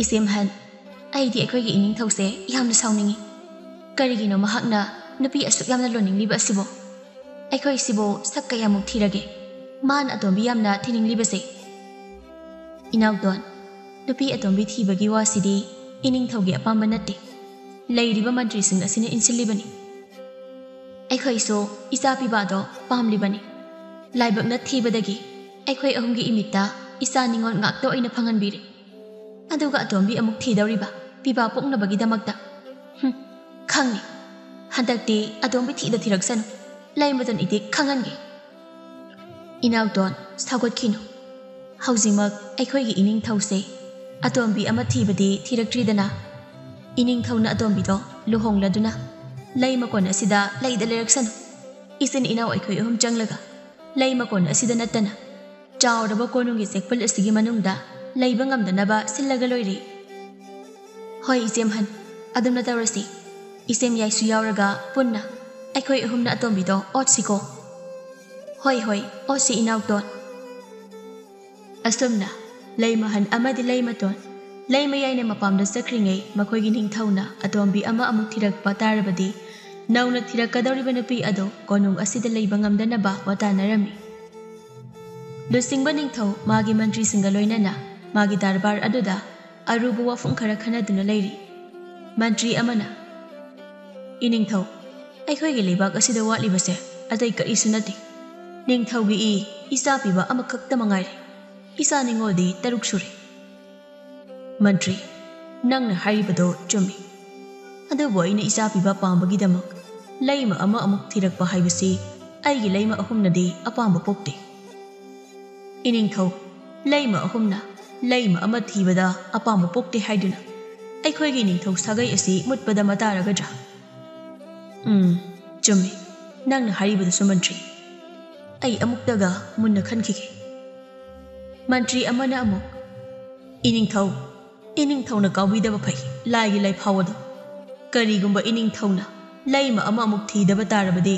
Isem han aidi aikoi gi ining thause yamna sauningi karigino mahakna nupi asuk yamna loning liba asibo aikoi sibo sakka yamuk thirage man atombi yamna thining libase inauton nupi atombi thibagi wasidi ining thaugi apamba natte ꯂꯩꯔꯤꯕ ꯃꯟꯇ꯭ꯔꯤꯁꯤꯡ ꯑꯁꯤꯅ ꯏꯟꯁꯤꯜꯂꯤꯕꯅꯤ꯫ ꯑꯩꯈꯣꯏꯁꯨ ꯏꯆꯥ ꯄꯤꯕꯥꯗꯣ ꯄꯥꯝꯂꯤꯕꯅꯤ꯫ ꯂꯥꯏꯕꯛꯅ ꯊꯤꯕꯗꯒꯤ ꯑꯩꯈꯣꯏ ꯑꯍꯨꯝꯒꯤ ꯏꯃꯤꯠꯇ ꯏꯆꯥ ꯅꯤꯉꯣꯜ ꯉꯥꯛꯇ ꯑꯣꯏꯅ ꯐꯪꯍꯟꯕꯤꯔꯦ꯫ ꯑꯗꯨꯒ ꯑꯇꯣꯝꯕꯤ ꯑꯃꯨꯛ ꯊꯤꯗꯧꯔꯤꯕ ꯄꯤꯕꯥ ꯄꯣꯛꯅꯕꯒꯤꯗꯃꯛꯇ꯫ ꯈꯪꯅꯤ, ꯍꯟꯗꯛꯇꯤ ꯑꯇꯣꯝꯕꯤ ꯊꯤꯗ ꯊꯤꯔꯛꯁꯅꯨ, ꯂꯩꯃꯇꯣꯟ ꯏꯇꯤꯛ ꯈꯪꯍꯟꯒꯦ꯫ ꯏꯅꯥꯎꯇꯣꯟ ꯁꯥꯎꯒꯠꯈꯤꯅꯨ꯫ ꯍꯧꯖꯤꯛꯃꯛ ꯑꯩꯈꯣꯏꯒꯤ ꯏꯅꯤꯡꯊꯧꯁꯦ ꯑꯇꯣꯝꯕꯤ ꯑꯃ ꯊꯤꯕꯗꯤ ꯊꯤꯔꯛꯇ꯭ꯔꯤꯗꯅ꯫ ꯏꯅꯤꯡꯊꯧꯅ ꯑꯇꯣꯝꯕꯤꯗꯣ ꯂꯨꯍꯣꯡꯂꯗꯨꯅ ꯂꯩ ꯃꯀꯣꯟ ꯑꯁꯤꯗ ꯂꯩꯗ ꯂꯩꯔꯛꯁꯅꯨ꯫ ꯏꯆꯤꯟ ꯏꯅꯥꯎ ꯑꯩꯈꯣꯏ ꯑꯍꯨꯝ ꯆꯪꯂꯒ ꯂꯩ ꯃꯀꯣꯟ ꯑꯁꯤꯗ ꯅꯠꯇꯅ ꯆꯥꯎꯔꯕ ꯀꯣꯅꯨꯡꯒꯤ ꯆꯦꯛꯄꯜ ꯑꯁꯤꯒꯤ ꯃꯅꯨꯡꯗ ꯂꯩꯕ ꯉꯝꯗꯅꯕ ꯁꯤꯜꯂꯒ ꯂꯣꯏꯔꯦ꯫ ꯍꯣꯏ ꯏꯆꯦꯝꯍꯟ, ꯑꯗꯨꯝꯅ ꯇꯧꯔꯁꯤ꯫ ꯏꯆꯦꯝ ꯌꯥꯏꯁꯨ ꯌꯥꯎꯔꯒ ꯄꯨꯟꯅ ꯑꯩꯈꯣꯏ ꯑꯍꯨꯝꯅ ꯑꯇꯣꯝꯕꯤꯗꯣ ꯑꯣꯠꯁꯤꯀꯣ꯫ ꯍꯣꯏ ꯍꯣꯏ, ꯑꯣꯠꯁꯤ ꯏꯅꯥꯎꯇꯣꯟ꯫ ꯑꯁꯨꯝꯅ ꯂꯩꯃꯍꯟ ꯑꯃꯗꯤ ꯂꯩꯃꯇꯣꯟ ꯂꯩꯃꯌꯥꯏꯅ ꯃꯄꯥꯝꯗ ꯆꯠꯈ꯭ꯔꯤꯉꯩ ꯃꯈꯣꯏꯒꯤ ꯅꯤꯡꯊꯧꯅ ꯑꯇꯣꯝꯕꯤ ꯑꯃ ꯑꯃꯨꯛ ꯊꯤꯔꯛꯄ ꯇꯥꯔꯕꯗꯤ ꯅꯧꯅ ꯊꯤꯔꯛꯀꯗꯧꯔꯤꯕ ꯅꯨꯄꯤ ꯑꯗꯨ ꯀꯣꯅꯨꯡ ꯑꯁꯤꯗ ꯂꯩꯕ ꯉꯝꯗꯅꯕ ꯋꯥꯇꯥꯅꯔꯝꯃꯤ꯫ ꯂꯨꯆꯤꯡꯕ ꯅꯤꯡꯊꯧ ꯃꯥꯒꯤ ꯃꯟꯇ꯭ꯔꯤꯁꯤꯡꯒ ꯂꯣꯏꯅꯅ ꯃꯥꯒꯤ ꯗꯔꯕꯥꯔ ꯑꯗꯨꯗ ꯑꯔꯨꯕ ꯋꯥꯐꯝ ꯈꯔ ꯈꯟꯅꯗꯨꯅ ꯂꯩꯔꯤ꯫ ꯃꯟꯇ꯭ꯔꯤ ꯑꯃꯅ, ꯏꯅꯤꯡꯊꯧ, ꯑꯩꯈꯣꯏꯒꯤ ꯂꯩꯕꯥꯛ ꯑꯁꯤꯗ ꯋꯥꯠꯂꯤꯕꯁꯦ ꯑꯇꯩ ꯀꯔꯤꯁꯨ ꯅꯠꯇꯦ꯫ ꯅꯤꯡꯊꯧꯒꯤ ꯏꯆꯥ ꯄꯤꯕ ꯑꯃꯈꯛꯇ ꯃꯉꯥꯏꯔꯦ꯫ ꯏꯆꯥ ꯅꯤꯉꯣꯜꯗꯤ 6 ꯁꯨꯔꯦ꯫ ꯃꯟꯇ꯭ꯔꯤ, ꯅꯪꯅ ꯍꯥꯏꯔꯤꯕꯗꯣ ꯆꯨꯝꯃꯤ꯫ ꯑꯗꯨꯕꯨ ꯑꯩꯅ ꯏꯆꯥ ꯄꯤꯕ ꯄꯥꯝꯕꯒꯤꯗꯃꯛ ꯂꯩꯃ ꯑꯃ ꯑꯃꯨꯛ ꯊꯤꯔꯛꯄ ꯍꯥꯏꯕꯁꯤ ꯑꯩꯒꯤ ꯂꯩꯃ ꯑꯍꯨꯝꯅꯗꯤ ꯑꯄꯥꯝꯕ ꯄꯣꯛꯇꯦ꯫ ꯏꯅꯤꯡꯊꯧ, ꯂꯩꯃ ꯑꯍꯨꯝꯅ ꯂꯩꯃ ꯑꯃ ꯊꯤꯕꯗ ꯑꯄꯥꯝꯕ ꯄꯣꯛꯇꯦ ꯍꯥꯏꯗꯨꯅ ꯑꯩꯈꯣꯏꯒꯤ ꯅꯤꯡꯊꯧ ꯁꯥꯒꯩ ꯑꯁꯤ ꯃꯨꯠꯄꯗ ꯃꯇꯥꯔꯒꯗ꯭ꯔꯥ? ꯆꯨꯝꯃꯤ, ꯅꯪꯅ ꯍꯥꯏꯔꯤꯕꯗꯨꯁꯨ ꯃꯟꯇ꯭ꯔꯤ꯫ ꯑꯩ ꯑꯃꯨꯛꯇꯒ ꯃꯨꯟꯅ ꯈꯟꯈꯤꯒꯦ꯫ ꯃꯟꯇ꯭ꯔꯤ ꯑꯃꯅ ꯑꯃꯨꯛ, ꯏꯅꯤꯡꯊꯧ, ꯏꯅꯤꯡꯊꯧꯅ ꯀꯥꯎꯕꯤꯗꯕ ꯐꯩ ꯂꯥꯏꯒꯤ ꯂꯩꯐꯥꯎ ꯑꯗꯨ꯫ ꯀꯔꯤꯒꯨꯝꯕ ꯏꯅꯤꯡꯊꯧꯅ ꯂꯩꯃ ꯑꯃ ꯑꯃꯨꯛ ꯊꯤꯗꯕ ꯇꯥꯔꯕꯗꯤ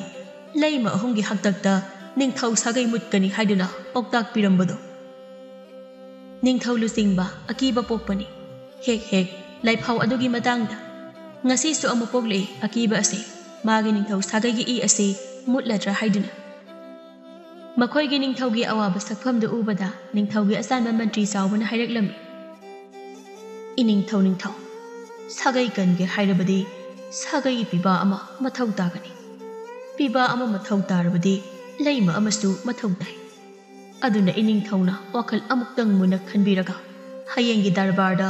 ꯂꯩꯃ ꯑꯍꯨꯝꯒꯤ ꯍꯥꯛꯇꯛꯇ ꯅꯤꯡꯊꯧ ꯁꯥꯒꯩ ꯃꯨꯠꯀꯅꯤ ꯍꯥꯏꯗꯨꯅ ꯄꯥꯎꯇꯥꯛ ꯄꯤꯔꯝꯕꯗꯣ꯫ ꯅꯤꯡꯊꯧ ꯂꯨꯆꯤꯡꯕ ꯑꯀꯤꯕ ꯄꯣꯛꯄꯅꯤ ꯍꯦꯛ ꯍꯦꯛ ꯂꯩꯐꯥꯎ ꯑꯗꯨꯒꯤ ꯃꯇꯥꯡꯗ꯫ ꯉꯁꯤꯁꯨ ꯑꯃꯨꯛ ꯄꯣꯛꯂꯛꯏ ꯑꯀꯤꯕ ꯑꯁꯤ ꯃꯥꯒꯤ ꯅꯤꯡꯊꯧ ꯁꯥꯒꯩꯒꯤ ꯏ ꯑꯁꯤ ꯃꯨꯠꯂꯗ꯭ꯔꯥ ꯍꯥꯏꯗꯨꯅ꯫ ꯃꯈꯣꯏꯒꯤ ꯅꯤꯡꯊꯧꯒꯤ ꯑꯋꯥꯕ ꯁꯛꯐꯝꯗꯨ ꯎꯕꯗ ꯅꯤꯡꯊꯧꯒꯤ ꯑꯆꯥꯟꯕ ꯃꯟꯇ꯭ꯔꯤ ꯆꯥꯎꯕꯅ ꯍꯥꯏꯔꯛꯂꯝꯃꯤ, ꯏꯅꯤꯡꯊꯧ ꯅꯤꯡꯊꯧ, ꯁꯥꯒꯩ ꯀꯟꯒꯦ ꯍꯥꯏꯔꯕꯗꯤ ꯁꯥꯒꯩ ꯄꯤꯕꯥ ꯑꯃ ꯃꯊꯧ ꯇꯥꯒꯅꯤ꯫ ꯄꯤꯕꯥ ꯑꯃ ꯃꯊꯧ ꯇꯥꯔꯕꯗꯤ ꯂꯩꯃ ꯑꯃꯁꯨ ꯃꯊꯧ ꯇꯥꯏ꯫ ꯑꯗꯨꯅ ꯏꯅꯤꯡꯊꯧꯅ ꯋꯥꯈꯜ ꯑꯃꯨꯛꯇꯪ ꯃꯨꯟꯅ ꯈꯟꯕꯤꯔꯒ ꯍꯌꯦꯡꯒꯤ ꯗꯔꯕꯥꯔꯗ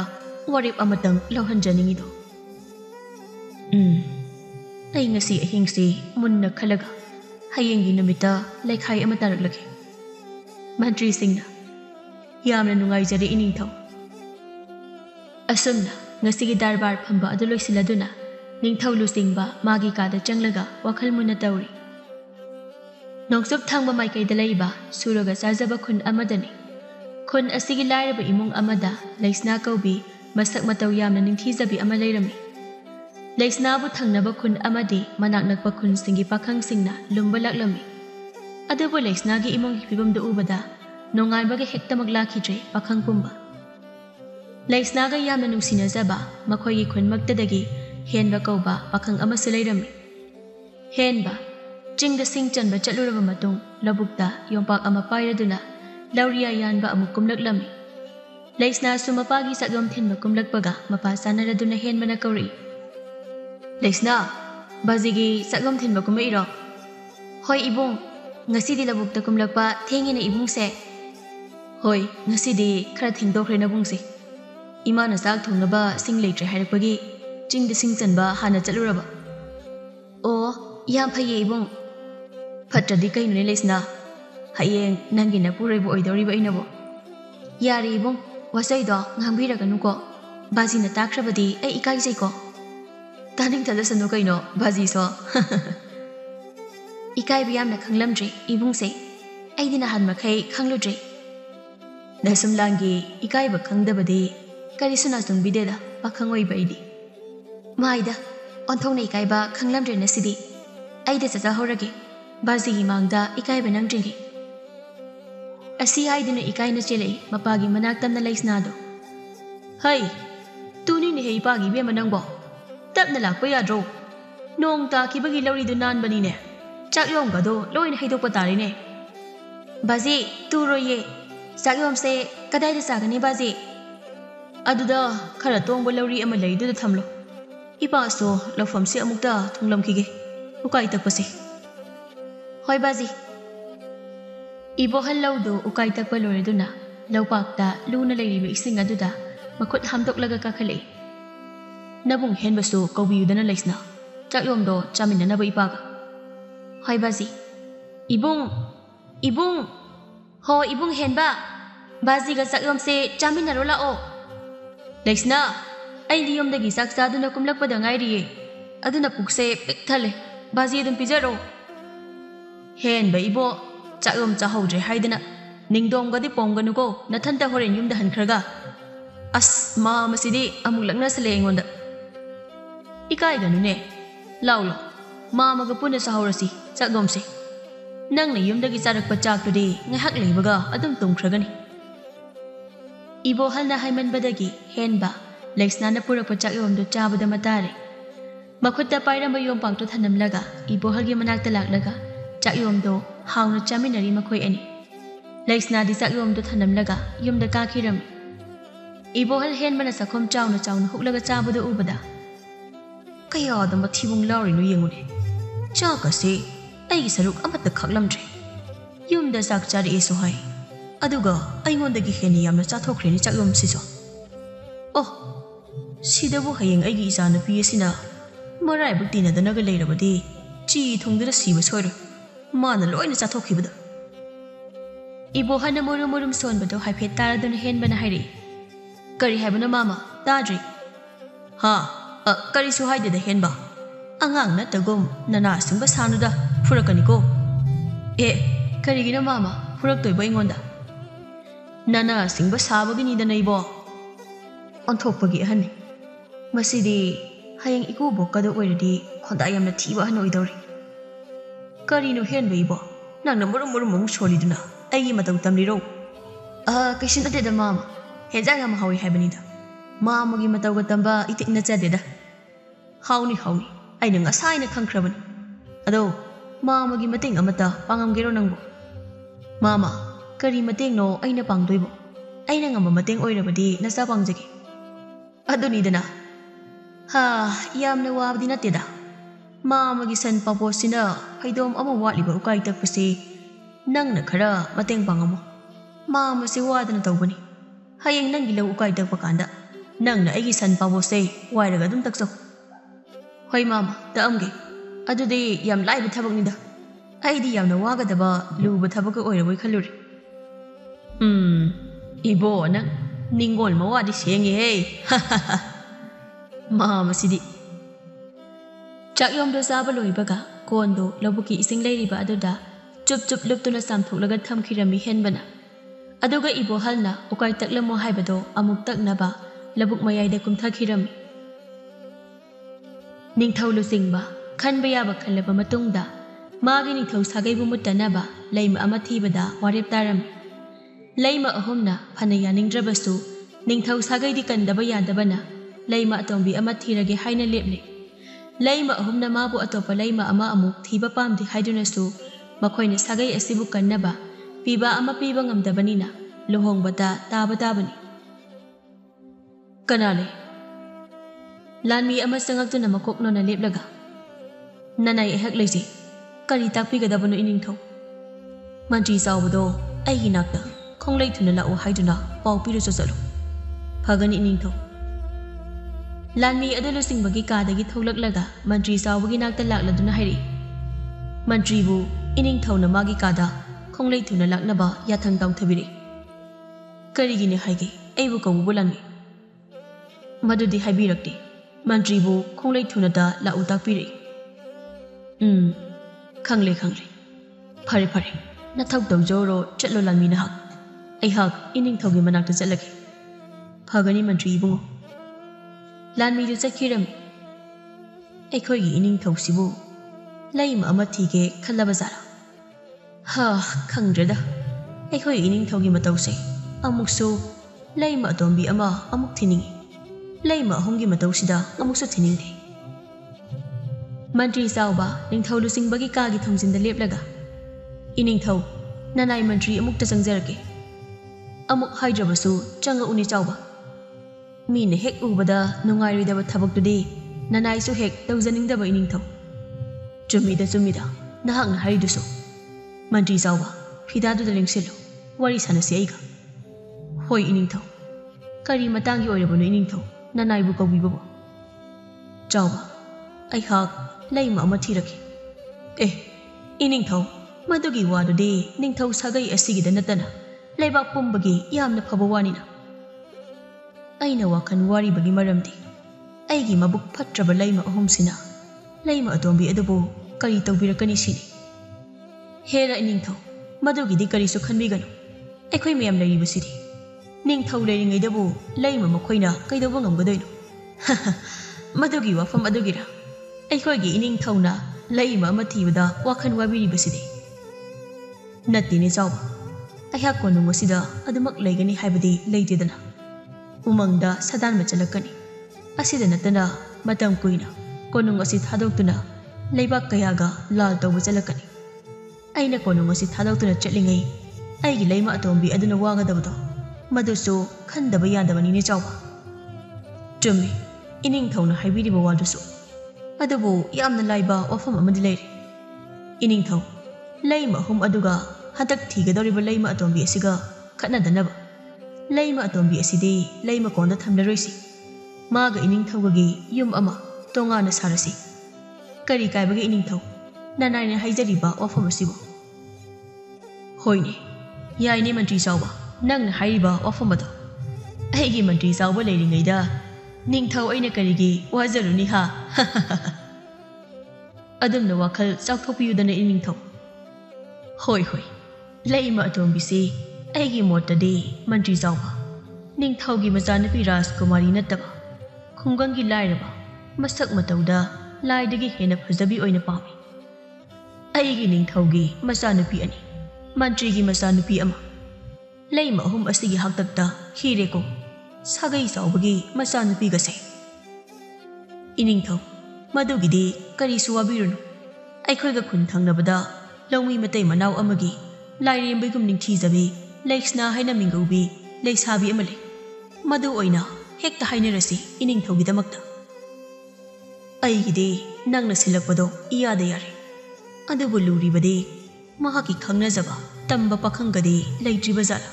ꯋꯥꯔꯦꯞ ꯑꯃꯇꯪ ꯂꯧꯍꯟꯖꯅꯤꯡꯉꯤꯗꯣ꯫ ꯑꯩ ꯉꯁꯤ ꯑꯍꯤꯡꯁꯤ ꯃꯨꯟꯅ ꯈꯜꯂꯒ ꯍꯌꯦꯡꯒꯤ ꯅꯨꯃꯤꯠꯇ ꯂꯩꯈꯥꯏ ꯑꯃ ꯇꯥꯔꯛꯂꯒꯦ꯫ ꯃꯟꯇ꯭ꯔꯤꯁꯤꯡꯅ, ꯌꯥꯝꯅ ꯅꯨꯡꯉꯥꯏꯖꯔꯦ ꯏꯅꯤꯡꯊꯧ꯫ ꯑꯁꯨꯝꯅ ꯉꯁꯤꯒꯤ ꯗꯔꯕꯥꯔ ꯐꯝꯕ ꯑꯗꯨ ꯂꯣꯏꯁꯤꯜꯂꯗꯨꯅ ꯅꯤꯡꯊꯧ ꯂꯨꯆꯤꯡꯕ ꯃꯥꯒꯤ ꯀꯥꯗ ꯆꯪꯂꯒ ꯋꯥꯈꯜ ꯃꯨꯟꯅ ꯇꯧꯔꯤ꯫ ꯅꯣꯡꯆꯨꯞ ꯊꯪꯕ ꯃꯥꯏꯀꯩꯗ ꯂꯩꯕ ꯁꯨꯔꯒ ꯆꯥꯖꯕ ꯈꯨꯟ ꯑꯃꯗꯅꯤ꯫ ꯈꯨꯟ ꯑꯁꯤꯒꯤ ꯂꯥꯏꯔꯕ ꯏꯃꯨꯡ ꯑꯃꯗ ꯂꯩꯁꯅꯥ ꯀꯧꯕꯤ ꯃꯁꯛ ꯃꯇꯧ ꯌꯥꯝꯅ ꯅꯤꯡꯊꯤꯖꯕꯤ ꯑꯃ ꯂꯩꯔꯝꯃꯤ꯫ ꯂꯩꯁꯅꯥꯕꯨ ꯊꯪꯅꯕ ꯈꯨꯟ ꯑꯃꯗꯤ ꯃꯅꯥꯛ ꯅꯛꯄ ꯈꯨꯟꯁꯤꯡꯒꯤ ꯄꯥꯈꯪꯁꯤꯡꯅ ꯂꯨꯝꯕ ꯂꯥꯛꯂꯝꯃꯤ꯫ ꯑꯗꯨꯕꯨ ꯂꯩꯁꯅꯥꯒꯤ ꯏꯃꯨꯡꯒꯤ ꯐꯤꯕꯝꯗꯨ ꯎꯕꯗ ꯅꯣꯡꯉꯥꯟꯕꯒ ꯍꯦꯛꯇꯃꯛ ꯂꯥꯛꯈꯤꯗ꯭ꯔꯦ ꯄꯥꯈꯪ ꯄꯨꯝꯕ꯫ ꯂꯩꯁꯅꯥꯒ ꯌꯥꯝꯅ ꯅꯨꯡꯁꯤꯅꯖꯕ ꯃꯈꯣꯏꯒꯤ ꯈꯨꯟꯃꯛꯇꯗꯒꯤ ꯍꯦꯟꯕ ꯀꯧꯕ ꯄꯥꯈꯪ ꯑꯃꯁꯨ ꯂꯩꯔꯝꯃꯤ꯫ ꯍꯦꯟꯕ ꯆꯤꯡꯗ ꯁꯤꯡ ꯆꯟꯕ ꯆꯠꯂꯨꯔꯕ ꯃꯇꯨꯡ ꯂꯧꯕꯨꯛꯇ ꯌꯣꯝꯄꯥꯛ ꯑꯃ ꯄꯥꯏꯔꯗꯨꯅ ꯂꯧꯔꯤꯌꯥ ꯌꯥꯟꯕ ꯑꯃꯨꯛ ꯀꯨꯝꯂꯛꯂꯝꯃꯤ꯫ ꯂꯩꯁꯅꯥꯁꯨ ꯃꯄꯥꯒꯤ ꯆꯥꯛꯌꯣꯝ ꯊꯤꯟꯕ ꯀꯨꯝꯂꯛꯄꯒ ꯃꯄꯥ ꯆꯥꯅꯔꯗꯨꯅ ꯍꯦꯟꯕꯅ ꯀꯧꯔꯛꯏ, ꯂꯩꯁꯅꯥ, ꯕꯥꯖꯤꯒꯤ ꯆꯥꯛꯌꯣꯝ ꯊꯤꯟꯕ ꯀꯨꯝꯂꯛꯏꯔꯣ? ꯍꯣꯏ ꯏꯕꯨꯡ, ꯉꯁꯤꯗꯤ ꯂꯧꯕꯨꯛꯇ ꯀꯨꯝꯂꯛꯄ ꯊꯦꯡꯉꯤꯅꯦ ꯏꯕꯨꯡꯁꯦ꯫ ꯍꯣꯏ, ꯉꯁꯤꯗꯤ ꯈꯔ ꯊꯦꯡꯗꯣꯛꯈ꯭ꯔꯦ ꯅꯕꯨꯡꯁꯦ꯫ ꯏꯃꯥꯅ ꯆꯥꯛ ꯊꯣꯡꯅꯕ ꯁꯤꯡ ꯂꯩꯇ꯭ꯔꯦ ꯍꯥꯏꯔꯛꯄꯒꯤ ꯆꯤꯡꯗ ꯁꯤꯡ ꯆꯟꯕ ꯍꯥꯟꯅ ꯆꯠꯂꯨꯔꯕ꯫ ꯑꯣ, ꯌꯥꯝ ꯐꯩꯌꯦ ꯏꯕꯨꯡ꯫ ꯐꯠꯇ꯭ꯔꯗꯤ ꯀꯩꯅꯣꯅꯦ ꯂꯩꯁꯅꯥ, ꯍꯌꯦꯡ ꯅꯪꯒꯤ ꯅꯄꯨꯔꯣꯏꯕ ꯑꯣꯏꯗꯧꯔꯤꯕ ꯑꯩꯅꯕꯨ꯫ ꯌꯥꯔꯦ ꯏꯕꯨꯡ, ꯋꯥꯆꯩꯗꯣ ꯉꯥꯡꯕꯤꯔꯒꯅꯨꯀꯣ꯫ ꯕꯥꯖꯤꯅ ꯇꯥꯈ꯭ꯔꯕꯗꯤ ꯑꯩ ꯏꯀꯥꯏꯖꯩꯀꯣ꯫ ꯇꯥꯅꯤꯡꯊꯖꯁꯅꯨ ꯀꯩꯅꯣ ꯕꯥꯖꯤꯁꯣ꯫ ꯏꯀꯥꯏꯕ ꯌꯥꯝꯅ ꯈꯪꯂꯝꯗ꯭ꯔꯦ ꯏꯕꯨꯡꯁꯦ, ꯑꯩꯗꯤ ꯅꯍꯥꯟ ꯃꯈꯩ ꯈꯪꯂꯨꯗ꯭ꯔꯦ꯫ ꯅꯁꯨꯝꯂꯥꯡꯒꯤ ꯏꯀꯥꯏꯕ ꯈꯪꯗꯕꯗꯤ ꯀꯔꯤꯁꯨ ꯅꯥꯆꯨꯡꯕꯤꯗꯦꯗ ꯄꯥꯈꯪ ꯑꯣꯏꯕ ꯑꯩꯗꯤ꯫ ꯃꯥꯏꯗ, ꯑꯣꯟꯊꯣꯛꯅ ꯏꯀꯥꯏꯕ ꯈꯪꯂꯝꯗ꯭ꯔꯦ ꯉꯁꯤꯗꯤ꯫ ꯑꯩꯗ ꯆꯠꯆꯍꯧꯔꯒꯦ, ꯕꯥꯖꯤꯒꯤ ꯃꯥꯡꯗ ꯏꯀꯥꯏꯕ ꯅꯪꯗ꯭ꯔꯤꯉꯩ꯫ ꯑꯁꯤ ꯍꯥꯏꯗꯨꯅ ꯏꯀꯥꯏꯅ ꯆꯦꯜꯂꯛꯏ ꯃꯄꯥꯒꯤ ꯃꯅꯥꯛ ꯇꯝꯅ ꯂꯩꯁꯅꯥꯗꯣ꯫ ꯍꯩ, ꯇꯨꯅꯤꯅꯦꯍꯦ ꯏꯄꯥꯒꯤ ꯏꯕꯦꯝꯃ ꯅꯪꯕꯣ, ꯇꯞꯅ ꯂꯥꯛꯄ ꯌꯥꯗ꯭ꯔꯣ? ꯅꯣꯡ ꯇꯥꯈꯤꯕꯒꯤ ꯂꯧꯔꯤꯗꯨ ꯅꯥꯟꯕꯅꯤꯅꯦ, ꯆꯥꯛꯌꯣꯝꯒꯗꯣ ꯂꯣꯏꯅ ꯍꯩꯗꯣꯛꯄ ꯇꯥꯔꯦꯅꯦ꯫ ꯕꯥꯖꯤ, ꯇꯨꯔꯣꯏꯌꯦ, ꯆꯥꯛꯌꯣꯝꯁꯦ ꯀꯗꯥꯏꯗ ꯆꯥꯒꯅꯤ ꯕꯥꯖꯤ? ꯑꯗꯨꯗ ꯈꯔ ꯇꯣꯡꯕ ꯂꯧꯔꯤ ꯑꯃ ꯂꯩꯗꯨꯗ ꯊꯝꯂꯣ꯫ Ipaso laufamse amukta thunglamkige ukai takpase hoi baji ibohal laudo ukai takpa loreduna laupakta luna leiriba ising aduda makhut hamdoklaga kakhalei nabung henbasu kaubiyudana leisna chakyomdo chaminanaba ipaga hoi baji ibung ho ibung henba baji ga chakyomse chaminaro lao leisna ai liyomdagi sak chaduna kumlakpada ngairiye aduna pukse pekthale baji adum pijaro henba ibo chakyom chahodre haidana ningdomgadi pomganuko nathanta horen yumda hankhraga as ma masidi amulakna sale engonda ikai ganune laulo ma maga puna sahorasi chakyomse nangna yumdagi charakpa chaktudi ngahak leibaga adum tungkhragani ibo halna haimanbadagi henba leisnana purakpa chakyomdo chabada matare makhutta pairamba yom pangto thanamlaga ibo halgi manakta laklaga chakyomdo hauna chaminari makhoi ani leisna di chakyomdo thanamlaga yumda kakhiram ibo hal henbana sakhom chauna huklaga chabada ubada kaya da mathibung lauri no yengune chakase ai saruk amata khaklamtre yumda sak chari eso hai aduga aingondagi heni yamna chathokhreni chakyom siso oh sidabu hayeng aigi isa na pi asina marai buktina danaga leirabadi chi thongdira siba soiro mana loina chathokibada ibo hana murum sonbado haifet taraduna henbana hairi kari haibana mama tadri ha kari su haideda henba angang na tagom nana singba sanuda furakaniko karigina mama furaktoiba ingonda nana singba sabagini dana ibo onthokpagi ahani masidi hayang ikubo kada oiradi khonda yamna thiba hano idori karino henba ibo nangna murum soliduna aigi matau tamliro kaishin ateda mama henja yam hawi haibanida mama gi matau ga tamba itikna chadeda hauni aina ngasaina khangkhrabani ado mama gi mating amata pangamgero nangbo mama kari mating no aina pangdoibo aina ngamba mating oirabadi nasa pangjage adunidana ha yamna wabdi nateda mama gi san paposina haidom ama watliba ukai takpase nangna khara mateng pangamo mama se wadana tawbani hayeng nangi lau ukai takpa kanda nangna aigi san pabose wairaga dum takso hoi mama ta amge adudi yam laiba thabaknida aidi yamna wagadaba luba thabaka oiraboi khalluri ibo nang ningol mawadi sengi hey mama sidi chakyomdo saba loibaga kondo labuki ising leiriba aduda chup luptuna samthulaga thamkhirami henbana aduga ibo halna ukai taklamo haibado amuk taknaba labuk mayaida kumthakirami ningthau lusingba khanba yaba khalaba matungda magi ningthau sagaibu mutanaba leima ama thibada warep tarami leima ahumna phana yaningdrabasu ningthau sagaidi kandaba yadabana leima atombi ama thirage haina leple leima ahumna mabu atopa leima ama amuk thiba pamdi haidunasu makhoina sagai asibu kannaba piba ama piba ngamdabanina lohongbata tabani kanale lanmi ama sangakjuna makoknona leplaga nanai ehak leisi kari takpigadabano iningthau manji sawbado aigi nakta khonglei thuna lao haiduna pawpiru chalu phagani iningthau lanmi adulu singbagi kadagi tholaklaga manji sawbagi nakta lakladuna hairi manji bu iningthau na magi kada khonglei thuna laknaba yathang tang thabiri karigini haige aibu kawbu lanmi madudi haibirakti manji bu khonglei thuna da lau takpiri khangle phare nathak dawjoro chatlo lanmi na hak ai hak iningthau gi manakta chatlagi phagani manji bu lanmi du chakhiram aikhoi gi iningthau sibu laima ama thige khallaba zara ha khangdreda aikhoi iningthau gi matause amuksu laima atombi ama amuk thiningi leima hongi matawsida amuksu thiningde mantri sauba ningthau lusingbagi kagi thongjinda leplaga iningthau nanai mantri amukta changjarake amuk haidrabasu changa uni chauba mine hek ubada nungairida thabak tudi nanaisu hek tawjaningdaba iningthau. Chumida nahakna haridusu. Mantri Chauba fidadu lengsilu wari sanasi aiga. Hoi iningthau. Kari matangi oirabano iningthau nanaibu kaubibabo. Chauba aihak laima ama thiraki. Iningthau madugi wadudi ningthau sagai asigida natana leibak pumbagi yamna phaba wanina. Aina wakan wari bagi maramdi aigi mabuk phatraba laima ahumsina laima atombi adubu kari tawbirakani sini. Hera iningthau madugidi karisu khanbiganu. Aikhoi mayam leiribasidi ningthau leiringaidabu laima makhoina kaidawba ngamgadoino. Madugi wafam adugira aikhoi iningthauna laima ama thibada wakhan wabiribasidi. Natini Chauba aihak konung asida adumak leigani haibadi leitedana. Umangda sadan machalakani. Asida natana matam kuina konung asi thadoktuna leibak kayaga lal tawba chalakani. Aina konung asi thadoktuna chatlingai aigi laima atombi aduna wagadabado madusu khandaba yadabani ni Chauba. Chummi iningthauna haibiriba wadusu adubu yamna laiba wafam amadi leire. Iningthau laima ahum aduga hadak thigadoriba laima atombi asiga khatnadanaba. Laima atombi asidi laima konda thamlaroisi. Maga iningthaugi yum ama tongana sarasi. Kari kaibagi iningthau nanaina haijariba wafam asibu. Hoine yaine Mantri Chauba nangna hairiba wafam ado. Aigi Mantri Chauba leiringaida ningthau aina karigi wazaruni ha. Adumna wakhal chakthopiyudana iningthau. Hoi laima atombisi aigi motadi Mantri Chauba ningthaugi macanapi Rajkumari nataba khungangi lairaba masak matauda laidagi hena phajabi oina pami. Aigi ningthaugi macanapi ani Mantrigi macanupi ama. Laima ahum asigi haktakta hireko sagai Chaubagi macanupi gase. Iningthau madugidi karisu wabirunu. Aikhoiga khun thangnabada lawmi matai manau amagi lairembigum ningthijabi Leixna haina mingaubi leisabi amale. Madu oina hekta hainarasi iningthaugi damakta. Aigidi nangna silakpado iyada yare. Adubu luribadi mahaki khangnajaba tamba pakhangadi leitriba jala.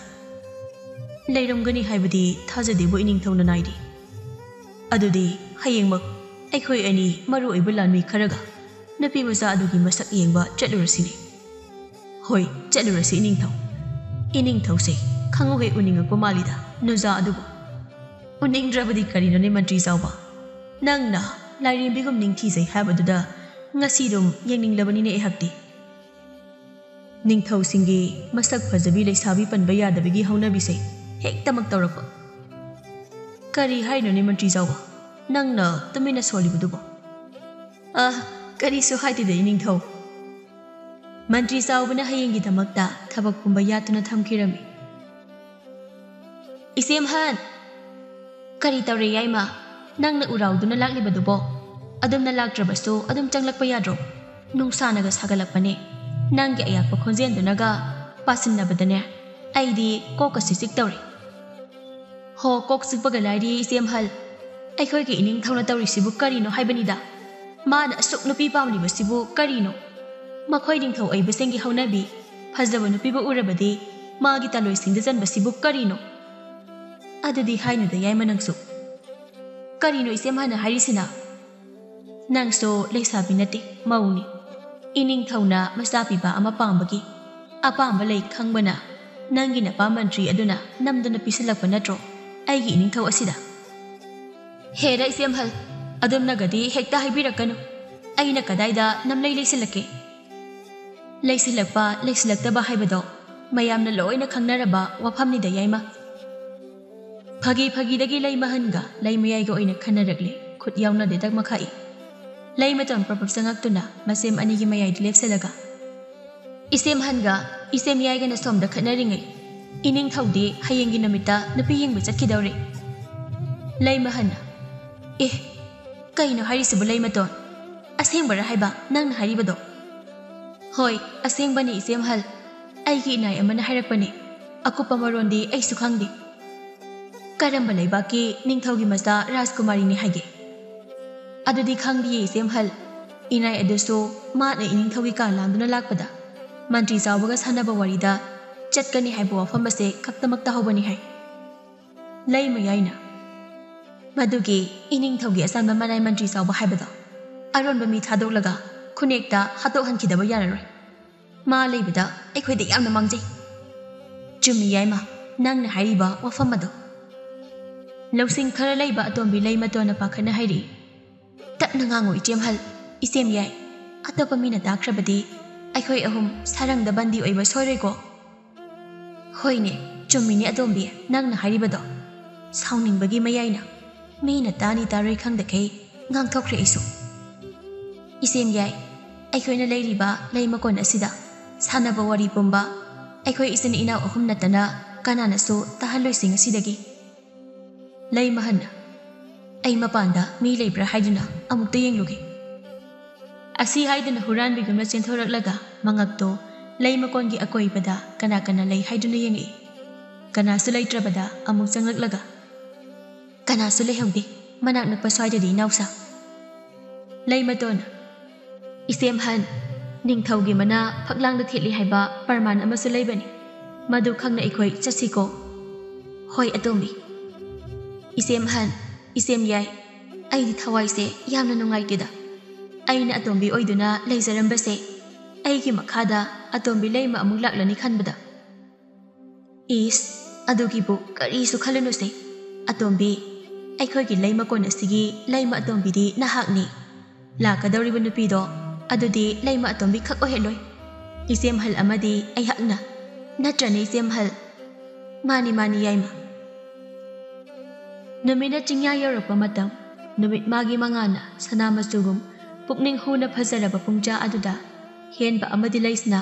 Leiramgani haibadi thajadebo iningthauna naidi. Adudi hayengmak aikhoi ani maru oiba lanmi kharaga napi macha adugi masak yengba chatlurasini. Hoi chatlurasi iningthau. Iningthau se khangoge uningakpa malida nuja adubu. Uningdrabadi karino ne Mantri Chauba. Nangna lairembigum ningthijai habaduda ngasidum yenginglabani ne ehakti. Ningthau singi masak phajabi leisabi panba yadabigi haunabise hektamak tawrakpa. Kari haino ne Mantri Chauba nangna tumina solibudubo. Karisu haitida iningthau. Mantri Chaubana hayengi damakta thabak pumba yatuna thamkhirami. Isemhan kari tawre yaima nangna urauduna laklibadubo adumna laktrabasu adum changlakpa yadro nungsanaga sagalakpane nangi ayakpa khonjendunaga pasinnabadane aidi koka sisik tawre. Ho kok sikpaga lairi Isemhal aikhoigi iningthauna tawrisibu karino haibanida. Mana asuk nupi pamlibasibu karino. Makhoi ningthau aibasengi haunabi phajaba nupiba urabadi magi taloisingda janbasibu karino. Adudi hainada yaima nangsu. Karino Isemhana harisina. Nangso leisabi nate mauni. Iningthauna masapiba ama pambagi. Apamba lei khangbana nangi napa Mantri aduna namduna pisalakpa natro aigi iningthau asida. Hera Isemhal adum nagadi hekta haibirakanu. Aina kadaida namlei leisilake. Leisilakpa leisilaktaba haibado mayamna loina khangnaraba wafamnida yaima. Phagi leimahanga leimayaiga oina khannarakle khut yauna dedak makhai. Leimaton propap sangaktuna masem anigi mayai lepselaga. Isemhanga Isemyaiga na somda khannaringai. Iningthaudi hayengi namita nupi yengba chatkidawre. Leimahana kaino harisibu leimaton asengbara haiba nangna haribado. Hoi asengbani Isemhal aigi inai amana hairakpani akupa marondi aisu khangdi. Karamba leibaki ningthaugi macha Rajkumari ni haige. अदुदी खंगदी इसेम हल इनाय अदुसो माने inning थौगी का लांदुना लाकपदा मंत्री चावबगा सानबा वारीदा चटकनी हाइबो वफम बसे खक्तमक्ता होबनी हाय लई मयाइना मदुगी inning थौगी असानबा मनाय मंत्री चावबा हाइबदा अरोनबा मी थादोलगा खुनेक्ता हातो हनखिदबा याररोय मा लेबदा अखोइदे यामना मांगजै चुमी याइमा नंगना हाइरिबा वफम अदो लौसिंग खरा लैबा अतोंबी लई मतोना पाखना हाइरी तपना ngango इचेम हल इसेम याय अतोपा मीना दाख्रबदी अखोइ अहुम सारंगदा बंदी ओइबा सोइरेको होइने चुम्मीने अतोंबी नंगना हाइरिबदो साउनिंगबगी मयाइना मीना तानी तारोइ खंगदखै ngang इसु इसेम याय अखोइना लैरिबा लैमकोन असिदा सानबा वारी पुंबा अखोइ इसन इनाव अहुम नतना कनानासु तहलोइसिंग असिदगी लई महन आई मपानदा मी लेब्रा हाइदुना अमुक्ता येंगलुगे असी हाइदुना हुरानबिगुमना चेंथोरक्लगा मंगक्तो लई मकोनगी अकोइबदा कना कना लई हाइदुना येंगे कनासु लैत्रबदा अमुक चंगलक्लगा कनासु लेहौदे मनाक नक्पा स्वाइददी नाउसा लई मतोना इसेम हन निंगथौगी मना फक्लांगदा थेटली हाइबा परमान अमसु लैबनी मधु खंगना इखोइ चसिको होय अतोंबी इसेम हन इसेम याय आइदी थवाइसे यामना नुंगाइतेदा आइना अतोंबी ओइदुना लैजरंबसे आइगी मखादा अतोंबी लैमा अमुक लाक्लनी खनबदा इस अदुगिबु करीसु खलुनुसे अतोंबी अखोइगी लैमा कोनसिगी लैमा अतोंबीदी नहाकनी लाकदौरिबु नुपीदो अदुदी लैमा अतोंबी खक ओहेलोय इसेम हल अमदी अयहकना नत्रने इसेम हल मानी मानी याइमा नुमिना चिंया यौरप मतम नुमित मागी मंगाना सना मचुगुम पुकनिंग हुना फजरबा पुंगचा अदुदा हेनबा अमदी लैसना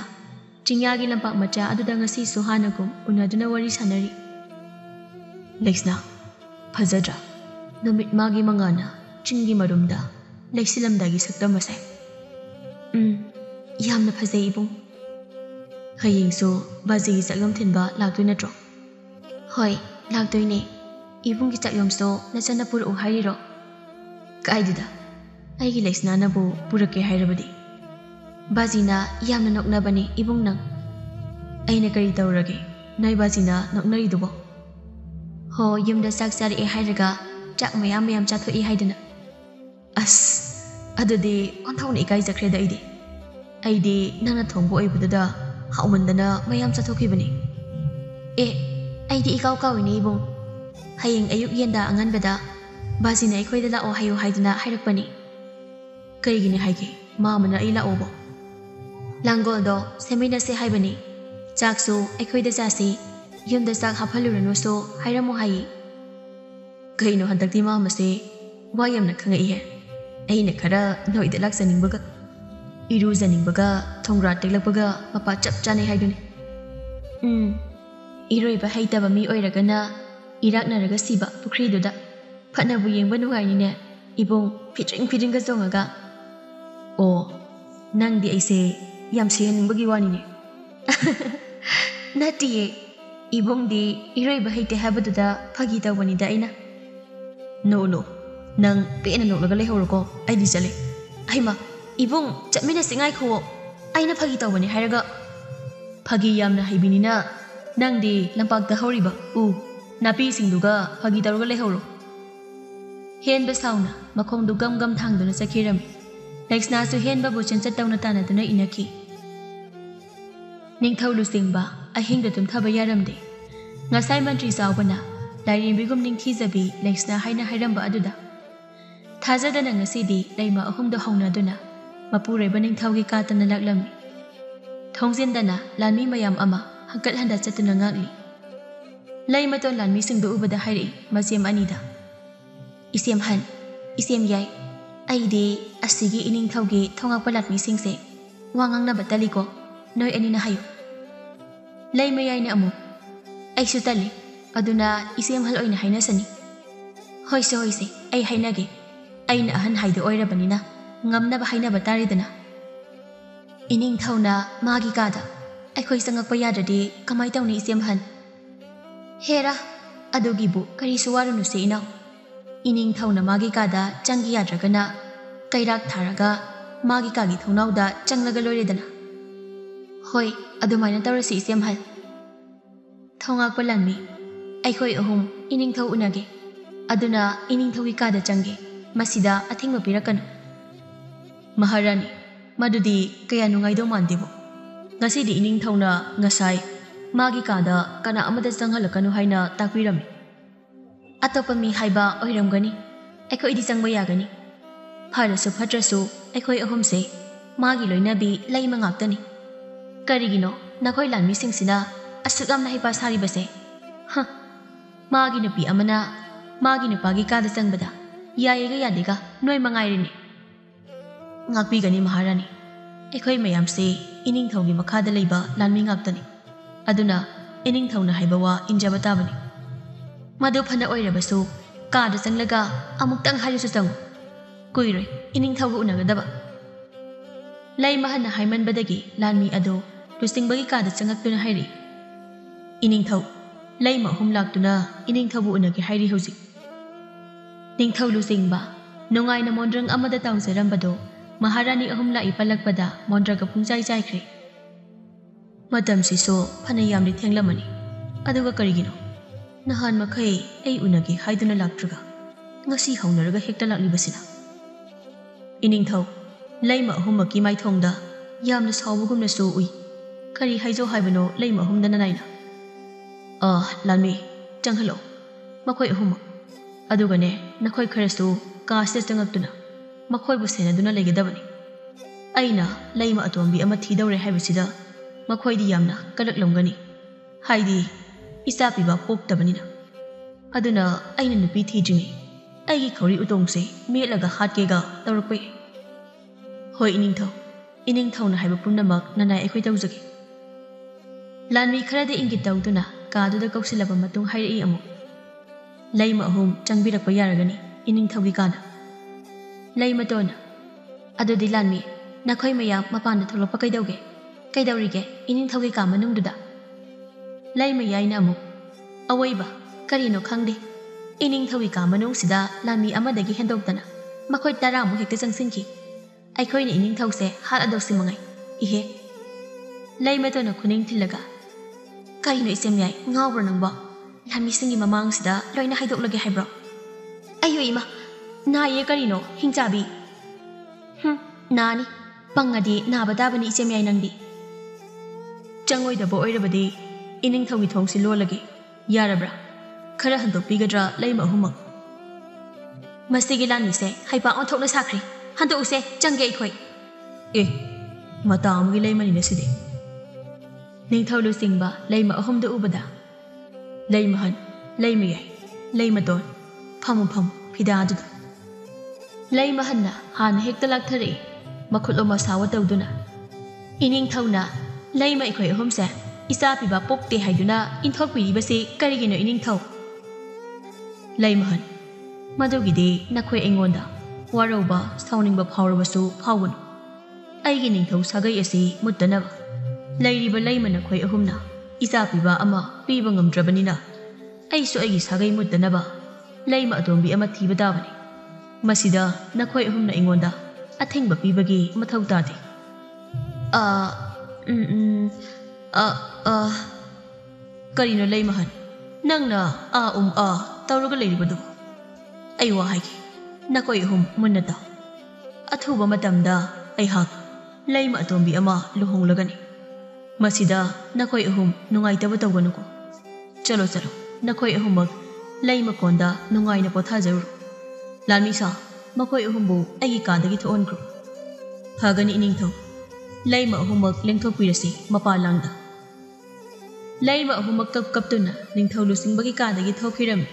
चिंयागी लंपाक मचा अदुदा ngasi सुहानगुम उनादुना वरी सानरी लैसना फजद्रा नुमित मागी मंगाना चिंगी मरुमदा लैसिलमदागी सक्तमसे यामना फजै इबुंग हयेंसो बाजीगी चगम थिनबा लाक्तोय नत्रो होय लाक्तोयने इबुंगी चक्यमसो नचना पुरु हाइरिरो काइदुदा आइगी लैसनानाबु पुरके हाइरबदी बाजीना यामना नोकनाबनी इबुंग नंग आइना करी तौरगे नोय बाजीना नोकनरिदुबो हो युमदा चाक चारि ए हाइरगा चाक मयाम मयाम चाथोई हाइदना अस अदुदि ओंथौना इकाइ जख्रेदा आइदि नंगना थोंबो ओइबुददा हाउमंदना मयाम चाथोखिबनी ए आइदि इकाउ काविने इबुंग हयेंग अयुक येंदा अंगनबदा बाजीना अखोइदा लाओ हायो हाइदना हाइरकपनी करिगिने हाइगे मामना आई लाओबो लांगोलदो सेमिनासे हाइबनी चाकसु अखोइदा चासी युमदा चाक हाफलुरनुसो हाइरमो हाइ कहिनो हंदक्ति मामसे वायमना खंगई हे अइने खरा नोइदा लाक्सनिंबगा इरुजनिंबगा थोंग्रा टेक्लकबगा मपा चप चाने हाइदुने इरोइबा हाइतबा मी ओइरगना इराकनरगा सिबा पुख्रीदुदा फनबु येंबा नुगाइनिने इबुंग फिट्रिंग जोंगागा ओ नंगदी ऐसे याम सेहनिंबगी वानिने नतिये इबुंगदी इरोइबा हाइते हाबदुदा फगी तौबनिदा आइना नो नंग पेना नोकलगा लेहौरको आइदि चले आइमा इबुंग चटमिना सिंगाइ खो आइना फगी तौबनि हाइरगा फगी यामना हाइबिनिना नंगदी लंपाकदा हौरिबा नापी सिंगदुगा फगी तौरगा लेहौरो हेनबा साउना मखोंदु गम गम थांगदुना चखिरम लैक्सनासु हेनबा Buchan चतौना तानादुना इनखी निंगथौलु सिंगबा अहिंगदा तुमथाबा यारमदे ngasai mantri saubana lairinbigum ningthijabi laiksna haina hairamba aduda thajadana ngasidi laima ahumda haunaduna mapuraiba ningthaugi katana laklami thongjendana lanmi mayam ama hangkat handa chatuna ngakli laimaton lanmi singdu ubada hairi masem anida isem han isem yai aide asigi iningthaugi thongakpa latmi singse wangangna bataliko noi anina hayo laima yai na amu aisu tali aduna isem hal oina hainasani hoise ai hainage aina ahan haide oirabanina ngamna ba haina bataridana ining thauna magi kada akhoi sangakpa yadadi kamai tawni isem han hera adugi bu kari suwarunu se ina ining thauna magi kada changi yadragana ꯀꯩꯔꯥꯛ ꯊꯥꯔꯒ ꯃꯥꯒꯤ ꯀꯥꯒꯤ ꯊꯣꯡꯅꯥꯎꯗ ꯆꯪꯂꯒ ꯂꯣꯏꯔꯦꯗꯅ꯫ ꯍꯣꯏ ꯑꯗꯨꯃꯥꯏꯅ ꯇꯧꯔꯁꯤ ꯏꯆꯦꯝꯍꯜ꯫ ꯊꯧꯉꯥꯛꯄ ꯂꯥꯟꯃꯤ, ꯑꯩꯈꯣꯏ ꯑꯍꯨꯝ ꯏꯅꯤꯡꯊꯧ ꯎꯅꯒꯦ, ꯑꯗꯨꯅ ꯏꯅꯤꯡꯊꯧꯒꯤ ꯀꯥꯗ ꯆꯪꯒꯦ, ꯃꯁꯤꯗ ꯑꯊꯤꯡꯕ ꯄꯤꯔꯛꯀꯅꯨ꯫ ꯃꯍꯥꯔꯥꯅꯤ, ꯃꯗꯨꯗꯤ ꯀꯌꯥ ꯅꯨꯡꯉꯥꯏꯗꯧ ꯃꯥꯟꯗꯦꯕꯣ꯫ ꯉꯁꯤꯗꯤ ꯏꯅꯤꯡꯊꯧꯅ ꯉꯁꯥꯏ ꯃꯥꯒꯤ ꯀꯥꯗ ꯀꯅꯥ ꯑꯃꯗ ꯆꯪꯍꯜꯂꯛꯀꯅꯨ ꯍꯥꯏꯅ ꯇꯥꯛꯄꯤꯔꯝꯃꯤ꯫ ꯑꯇꯣꯞꯄ ꯃꯤ ꯍꯥꯏꯕ ꯑꯣꯏꯔꯝꯒꯅꯤ, ꯑꯩꯈꯣꯏꯗꯤ ꯆꯪꯕ ꯌꯥꯒꯅꯤ꯫ ꯐꯔꯁꯨ ꯐꯠꯇ꯭ꯔꯁꯨ ꯑꯩꯈꯣই ꯑꯍꯨꯝꯁꯦ ꯃꯥꯒꯤ ꯂꯣꯏꯅꯕꯤ ꯂꯩꯃ ꯉꯥꯛꯇꯅꯤ꯫ ꯀꯔꯤꯒꯤꯅꯣ ꯅꯈꯣꯏ ꯂꯥꯟꯃꯤꯁꯤꯡꯁꯤꯅ ꯑꯁꯨꯛ ꯌꯥꯝꯅ ꯍꯩꯄꯥ ꯁꯥꯔꯤꯕꯁꯦ? ꯃꯥꯒꯤ ꯅꯨꯄꯤ ꯑꯃꯅ ꯃꯥꯒꯤ ꯅꯨꯄꯥꯒꯤ ꯀꯥꯗ ꯆꯪꯕꯗ ꯌꯥꯏꯌꯦꯒ ꯌꯥꯗꯦꯒ ꯅꯣꯏ ꯃꯉꯥꯏꯔꯦꯅꯦ꯫ ꯉꯥꯛꯄꯤꯒꯅꯤ ꯃꯍꯥꯔꯥꯅꯤ, ꯑꯩꯈꯣꯏ ꯃꯌꯥꯝꯁꯦ ꯏꯅꯤꯡꯊꯧꯒꯤ ꯃꯈꯥꯗ ꯂꯩꯕ ꯂꯥꯟꯃꯤ ꯉꯥꯛꯇꯅꯤ, ꯑꯗꯨꯅ ꯏꯅꯤꯡꯊꯧꯅ ꯍꯥꯏꯕ ꯋꯥ ꯏꯟꯖꯕ ꯇꯥꯕꯅꯤ꯫ ꯃꯗꯨ ꯐꯅ ꯑꯣꯏꯔꯕꯁꯨ ꯀꯥꯗ ꯆꯪꯂꯒ ꯑꯃꯨꯛꯇꯪ ꯍꯥꯏꯔꯁꯨ ꯆꯪꯉꯨ, ꯀꯨꯏꯔꯣꯏ ꯏꯅꯤꯡꯊꯧꯒ ꯎꯅꯒꯗꯕ꯫ ꯂꯩꯃꯍꯟꯅ ꯍꯥꯏꯃꯟꯕꯗꯒꯤ ꯂꯥꯟꯃꯤ ꯑꯗꯨ ꯂꯨꯆꯤꯡꯕꯒꯤ ꯀꯥꯗ ꯆꯪꯉꯛꯇꯨꯅ ꯍꯥꯏꯔꯛꯏ, ꯏꯅꯤꯡꯊꯧ, ꯂꯩꯃ ꯑꯍꯨꯝ ꯂꯥꯛꯇꯨꯅ ꯏꯅꯤꯡꯊꯧꯕꯨ ꯎꯅꯒꯦ ꯍꯥꯏꯔꯤ ꯍꯧꯖꯤꯛ꯫ ꯅꯤꯡꯊꯧ ꯂꯨꯆꯤꯡꯕ ꯅꯨꯡꯉꯥꯏꯅ ꯃꯣꯟꯗ꯭ꯔꯪ ꯑꯃꯗ ꯇꯥꯎꯖꯔꯝꯕꯗꯣ ꯃꯍꯥꯔꯥꯅꯤ ꯑꯍꯨꯝ ꯂꯥꯛꯏ ꯄꯜꯂꯛꯄꯗ ꯃꯣꯟꯗ꯭ꯔꯒ ꯄꯨꯡꯆꯥꯏ ꯆꯥꯏꯈ꯭ꯔꯦ꯫ ꯃꯇꯝꯁꯤꯁꯨ ꯐꯅ ꯌꯥꯝꯗꯤ ꯊꯦꯡꯂꯝꯃꯅꯤ, ꯑꯗꯨꯒ ꯀꯔꯤꯒꯤꯅꯣ ꯅꯍꯥꯟ ꯃꯈꯩ ꯑꯩ ꯎꯅꯒꯦ ꯍꯥꯏꯗꯨꯅ ꯂꯥꯛꯇ꯭ꯔꯒ ꯉꯁꯤ ꯍꯧꯅꯔꯒ ꯍꯦꯛꯇ ꯂꯥꯛꯂꯤꯕꯁꯤꯅ? ꯏꯅꯤꯡꯊꯧ, ꯂꯩꯃ ꯑꯍꯨꯝꯃꯛꯀꯤ ꯃꯥꯏꯊꯣꯡꯗ ꯌꯥꯝꯅ ꯁꯥꯎꯕꯒꯨꯝꯅꯁꯨ ꯎꯏ꯫ ꯀꯔꯤ ꯍꯥꯏꯖꯧ ꯍꯥꯏꯕꯅꯣ ꯂꯩꯃ ꯑꯍꯨꯝꯗꯅ ꯅꯥꯏꯅ? ꯂꯥꯟꯃꯤ, ꯆꯪꯍꯜꯂꯛꯑꯣ ꯃꯈꯣꯏ ꯑꯍꯨꯝꯃꯛ, ꯑꯗꯨꯒꯅꯦ ꯅꯈꯣꯏ ꯈꯔꯁꯨ ꯀꯥꯁꯤꯗ ꯆꯪꯉꯛꯇꯨꯅ ꯃꯈꯣꯏꯕꯨ ꯁꯦꯟꯅꯗꯨꯅ ꯂꯩꯒꯗꯕꯅꯤ꯫ ꯑꯩꯅ ꯂꯩꯃ ꯑꯇꯣꯝꯕꯤ ꯑꯃ ꯊꯤꯗꯧꯔꯦ ꯍꯥꯏꯕꯁꯤꯗ ꯃꯈꯣꯏꯗꯤ ꯌꯥꯝꯅ ꯀꯂꯛꯂꯝꯒꯅꯤ, ꯍꯥꯏꯗꯤ ꯏꯆꯥ ꯄꯤꯕ ꯄꯣꯛꯇꯕꯅꯤꯅ꯫ ꯑꯗꯨꯅ ꯑꯩꯅ ꯅꯨꯄꯤ ꯊꯤꯗ꯭ꯔꯤꯉꯩ ꯑꯩꯒꯤ ꯈꯧꯔꯤ ꯎꯇꯣꯡꯁꯦ ꯃꯦꯠꯂꯒ ꯍꯥꯠꯀꯦꯒ ꯇꯧꯔꯛꯄ ꯌꯥꯏ꯫ ꯍꯣꯏ ꯏꯅꯤꯡꯊꯧ, ꯏꯅꯤꯡꯊꯧꯅ ꯍꯥꯏꯕ ꯄꯨꯝꯅꯃꯛ ꯅꯅꯥꯏ ꯑꯩꯈꯣꯏ ꯇꯧꯖꯒꯦ꯫ ꯂꯥꯟꯃꯤ ꯈꯔꯗ ꯏꯪꯒꯤꯠ ꯇꯧꯗꯨꯅ ꯀꯥꯗꯨꯗ ꯀꯧꯁꯤꯜꯂꯕ ꯃꯇꯨꯡ ꯍꯥꯏꯔꯛꯏ ꯑꯃꯨꯛ, ꯂꯩꯃ ꯑꯍꯨꯝ ꯆꯪꯕꯤꯔꯛꯄ ꯌꯥꯔꯒꯅꯤ ꯏꯅꯤꯡꯊꯧꯒꯤ ꯀꯥꯗ꯫ ꯂꯩꯃꯇꯣꯟꯅ, ꯑꯗꯨꯗꯤ ꯂꯥꯟꯃꯤ ꯅꯈꯣꯏ ꯃꯌꯥꯝ ꯃꯄꯥꯟꯗ ꯊꯣꯛꯂꯛꯄ ꯀꯩꯗꯧꯒꯦ? ꯀꯩꯗꯧꯔꯤꯒꯦ ꯏꯅꯤꯡꯊꯧꯒꯤ ꯀꯥ ꯃꯅꯨꯡꯗꯨꯗ? ꯂꯩꯃ ꯌꯥꯏꯅ ꯑꯃꯨꯛ, ꯑꯋꯣꯏꯕ ꯀꯔꯤꯅꯣ ꯈꯪꯗꯦ, ꯏꯅꯤꯡꯊꯧꯒꯤ ꯀꯥ ꯃꯅꯨꯡꯁꯤꯗ ꯂꯥꯟꯃꯤ ꯑꯃꯗꯒꯤ ꯍꯦꯟꯗꯣꯛꯇꯅ ꯃꯈꯣꯏ 10ꯃꯨꯛ ꯍꯦꯛꯇ ꯆꯪꯁꯤꯟꯈꯤ꯫ ꯑꯩꯈꯣꯏꯅ ꯏꯅꯤꯡꯊꯧꯁꯦ ꯍꯥꯠꯂꯗꯧꯁꯤ ꯃꯉꯥꯏ, ꯏꯍꯦ꯫ ꯂꯩꯃꯇꯣꯟꯅ ꯈꯨꯅꯤꯡ ꯊꯤꯜꯂꯒ, ꯀꯔꯤꯅꯣ ꯏꯆꯦꯝꯌꯥꯏ, ꯉꯥꯎꯕ꯭ꯔꯣ ꯅꯪꯕꯣ? ꯂꯥꯟꯃꯤꯁꯤꯡꯒꯤ ꯃꯃꯥꯡꯁꯤꯗ ꯂꯣꯏꯅ ꯍꯥꯏꯗꯣꯛꯂꯒꯦ ꯍꯥꯏꯕ꯭ꯔꯣ? ꯑꯩꯌꯣ ꯏꯃꯥ, ꯅꯥꯏꯌꯦ ꯀꯔꯤꯅꯣ ꯍꯤꯡꯆꯥꯕꯤ? ꯅꯥꯅꯤ, ꯄꯪꯉꯗꯤ ꯅꯥꯕ ꯇꯥꯕꯅꯤ ꯏꯆꯦꯝꯌꯥꯏ ꯅꯪꯗꯤ꯫ ꯆꯪꯉꯣꯏꯗꯕ ꯑꯣꯏꯔꯕꯗꯤ ꯏꯅꯤꯡꯊꯧꯒꯤ ꯊꯣꯡꯁꯤ ꯂꯣꯜꯂꯒꯦ, ꯌꯥꯔꯕ꯭ꯔꯥ? ꯈꯔ ꯍꯟꯗꯣꯛꯄꯤꯒꯗ꯭ꯔꯥ ꯂꯩꯃ ꯑꯍꯨꯝꯃꯛ? ꯃꯁꯤꯒꯤ ꯂꯥꯟꯃꯤꯁꯦ ꯍꯩꯄꯥ ꯑꯣꯟꯊꯣꯛꯅ ꯁꯥꯈ꯭ꯔꯦ, ꯍꯟꯗꯣꯛꯎꯁꯦ ꯆꯪꯒꯦ ꯑꯩꯈꯣꯏ꯫ ꯃꯇꯥ ꯑꯃꯒꯤ ꯂꯩꯃꯅꯤꯅ ꯁꯤꯗꯤ꯫ ꯅꯤꯡꯊꯧ ꯂꯨꯆꯤꯡꯕ ꯂꯩꯃ ꯑꯍꯨꯝꯗ ꯎꯕꯗ, ꯂꯩꯃꯍꯟ, ꯂꯩꯃꯌꯥꯏ, ꯂꯩꯃꯇꯣꯟ, ꯐꯝꯃꯨ ꯐꯝꯃꯨ ꯐꯤꯗꯥꯗꯨꯗ꯫ ꯂꯩꯃꯍꯟꯅ ꯍꯥꯟꯅ ꯍꯦꯛꯇ ꯂꯥꯛꯊꯔꯛꯏ, ꯃꯈꯨꯠꯂꯣꯝ ꯃꯁꯥꯋ ꯇꯧꯗꯨꯅ, ꯏꯅꯤꯡꯊꯧꯅ ꯂꯩꯃ ꯑꯩꯈꯣꯏ ꯑꯍꯨꯝꯁꯦ ꯏꯆꯥ ꯄꯤꯕ ꯄꯣꯛꯇꯦ ꯍꯥꯏꯗꯨꯅ ꯏꯟꯊꯣꯛꯄꯤꯔꯤꯕꯁꯤ ꯀꯔꯤꯒꯤꯅꯣ ꯏꯅꯤꯡꯊꯧ? ꯂꯩꯃꯍꯟ, ꯃꯗꯨꯒꯤꯗꯤ ꯅꯈꯣꯏ ꯑꯩꯉꯣꯟꯗ ꯋꯥꯔꯧꯕ ꯁꯥꯎꯅꯤꯡꯕ ꯐꯥꯎꯔꯕꯁꯨ ꯐꯥꯎꯒꯅꯨ꯫ ꯑꯩꯒꯤ ꯅꯤꯡꯊꯧ ꯁꯥꯒꯩ ꯑꯁꯤ ꯃꯨꯠꯇꯅꯕ ꯂꯩꯔꯤꯕ ꯂꯩꯃ ꯅꯈꯣꯏ ꯑꯍꯨꯝꯅ ꯏꯆꯥ ꯄꯤꯕ ꯑꯃ ꯄꯤꯕ ꯉꯝꯗ꯭ꯔꯕꯅꯤꯅ ꯑꯩꯁꯨ ꯑꯩꯒꯤ ꯁꯥꯒꯩ ꯃꯨꯠꯇꯅꯕ ꯂꯩꯃ ꯑꯇꯣꯝꯕꯤ ꯑꯃ ꯊꯤꯕ ꯇꯥꯕꯅꯤ꯫ ꯃꯁꯤꯗ ꯅꯈꯣꯏ ꯑꯍꯨꯝꯅ ꯑꯩꯉꯣꯟꯗ ꯑꯊꯤꯡꯕ ꯄꯤꯕꯒꯤ ꯃꯊꯧ ꯇꯥꯗꯦ꯫ ꯀꯔꯤꯅꯣ ꯂꯩꯃꯍꯟ, ꯅꯪꯅ ꯇꯧꯔꯒ ꯂꯩꯔꯤꯕꯗꯨ? ꯑꯩ ꯋꯥ ꯍꯥꯏꯒꯦ, ꯅꯈꯣꯏ ꯑꯍꯨꯝ ꯃꯨꯟꯅ ꯇꯥꯎ꯫ ꯑꯊꯨꯕ ꯃꯇꯝꯗ ꯑꯩꯍꯥꯛ ꯂꯩꯃ ꯑꯇꯣꯝꯕꯤ ꯑꯃ ꯂꯨꯍꯣꯡꯂꯒꯅꯤ꯫ ꯃꯁꯤꯗ ꯅꯈꯣꯏ ꯑꯍꯨꯝ ꯅꯨꯡꯉꯥꯏꯇꯕ ꯇꯧꯒꯅꯨꯀꯣ꯫ ꯆꯠꯂꯣ ꯆꯠꯂꯣ, ꯅꯈꯣꯏ ꯑꯍꯨꯝꯃꯛ ꯂꯩꯃ ꯀꯣꯟꯗ ꯅꯨꯡꯉꯥꯏꯅ ꯄꯣꯊꯥꯖꯔꯨꯔꯣ꯫ ꯂꯥꯟꯃꯤꯁꯥ, ꯃꯈꯣꯏ ꯑꯍꯨꯝꯕꯨ ꯑꯩꯒꯤ ꯀꯥꯗꯒꯤ ꯊꯣꯛꯍꯟꯈ꯭ꯔꯣ꯫ ꯐꯒꯅꯤ ꯏꯅꯤꯡꯊꯧ, ꯂꯩꯃ ꯑꯍꯨꯝꯃꯛ ꯂꯦꯡꯊꯣꯛꯄꯤꯔꯁꯤ ꯃꯄꯥꯟꯂꯥꯡꯗ꯫ ꯂꯩꯃ ꯑꯍꯨꯝꯃꯛ ꯀꯞꯇꯨꯅ ꯅꯤꯡꯊꯧ ꯂꯨꯆꯤꯡꯕꯒꯤ ꯀꯥꯗꯒꯤ ꯊꯣꯛꯈꯤꯔꯝꯃꯤ꯫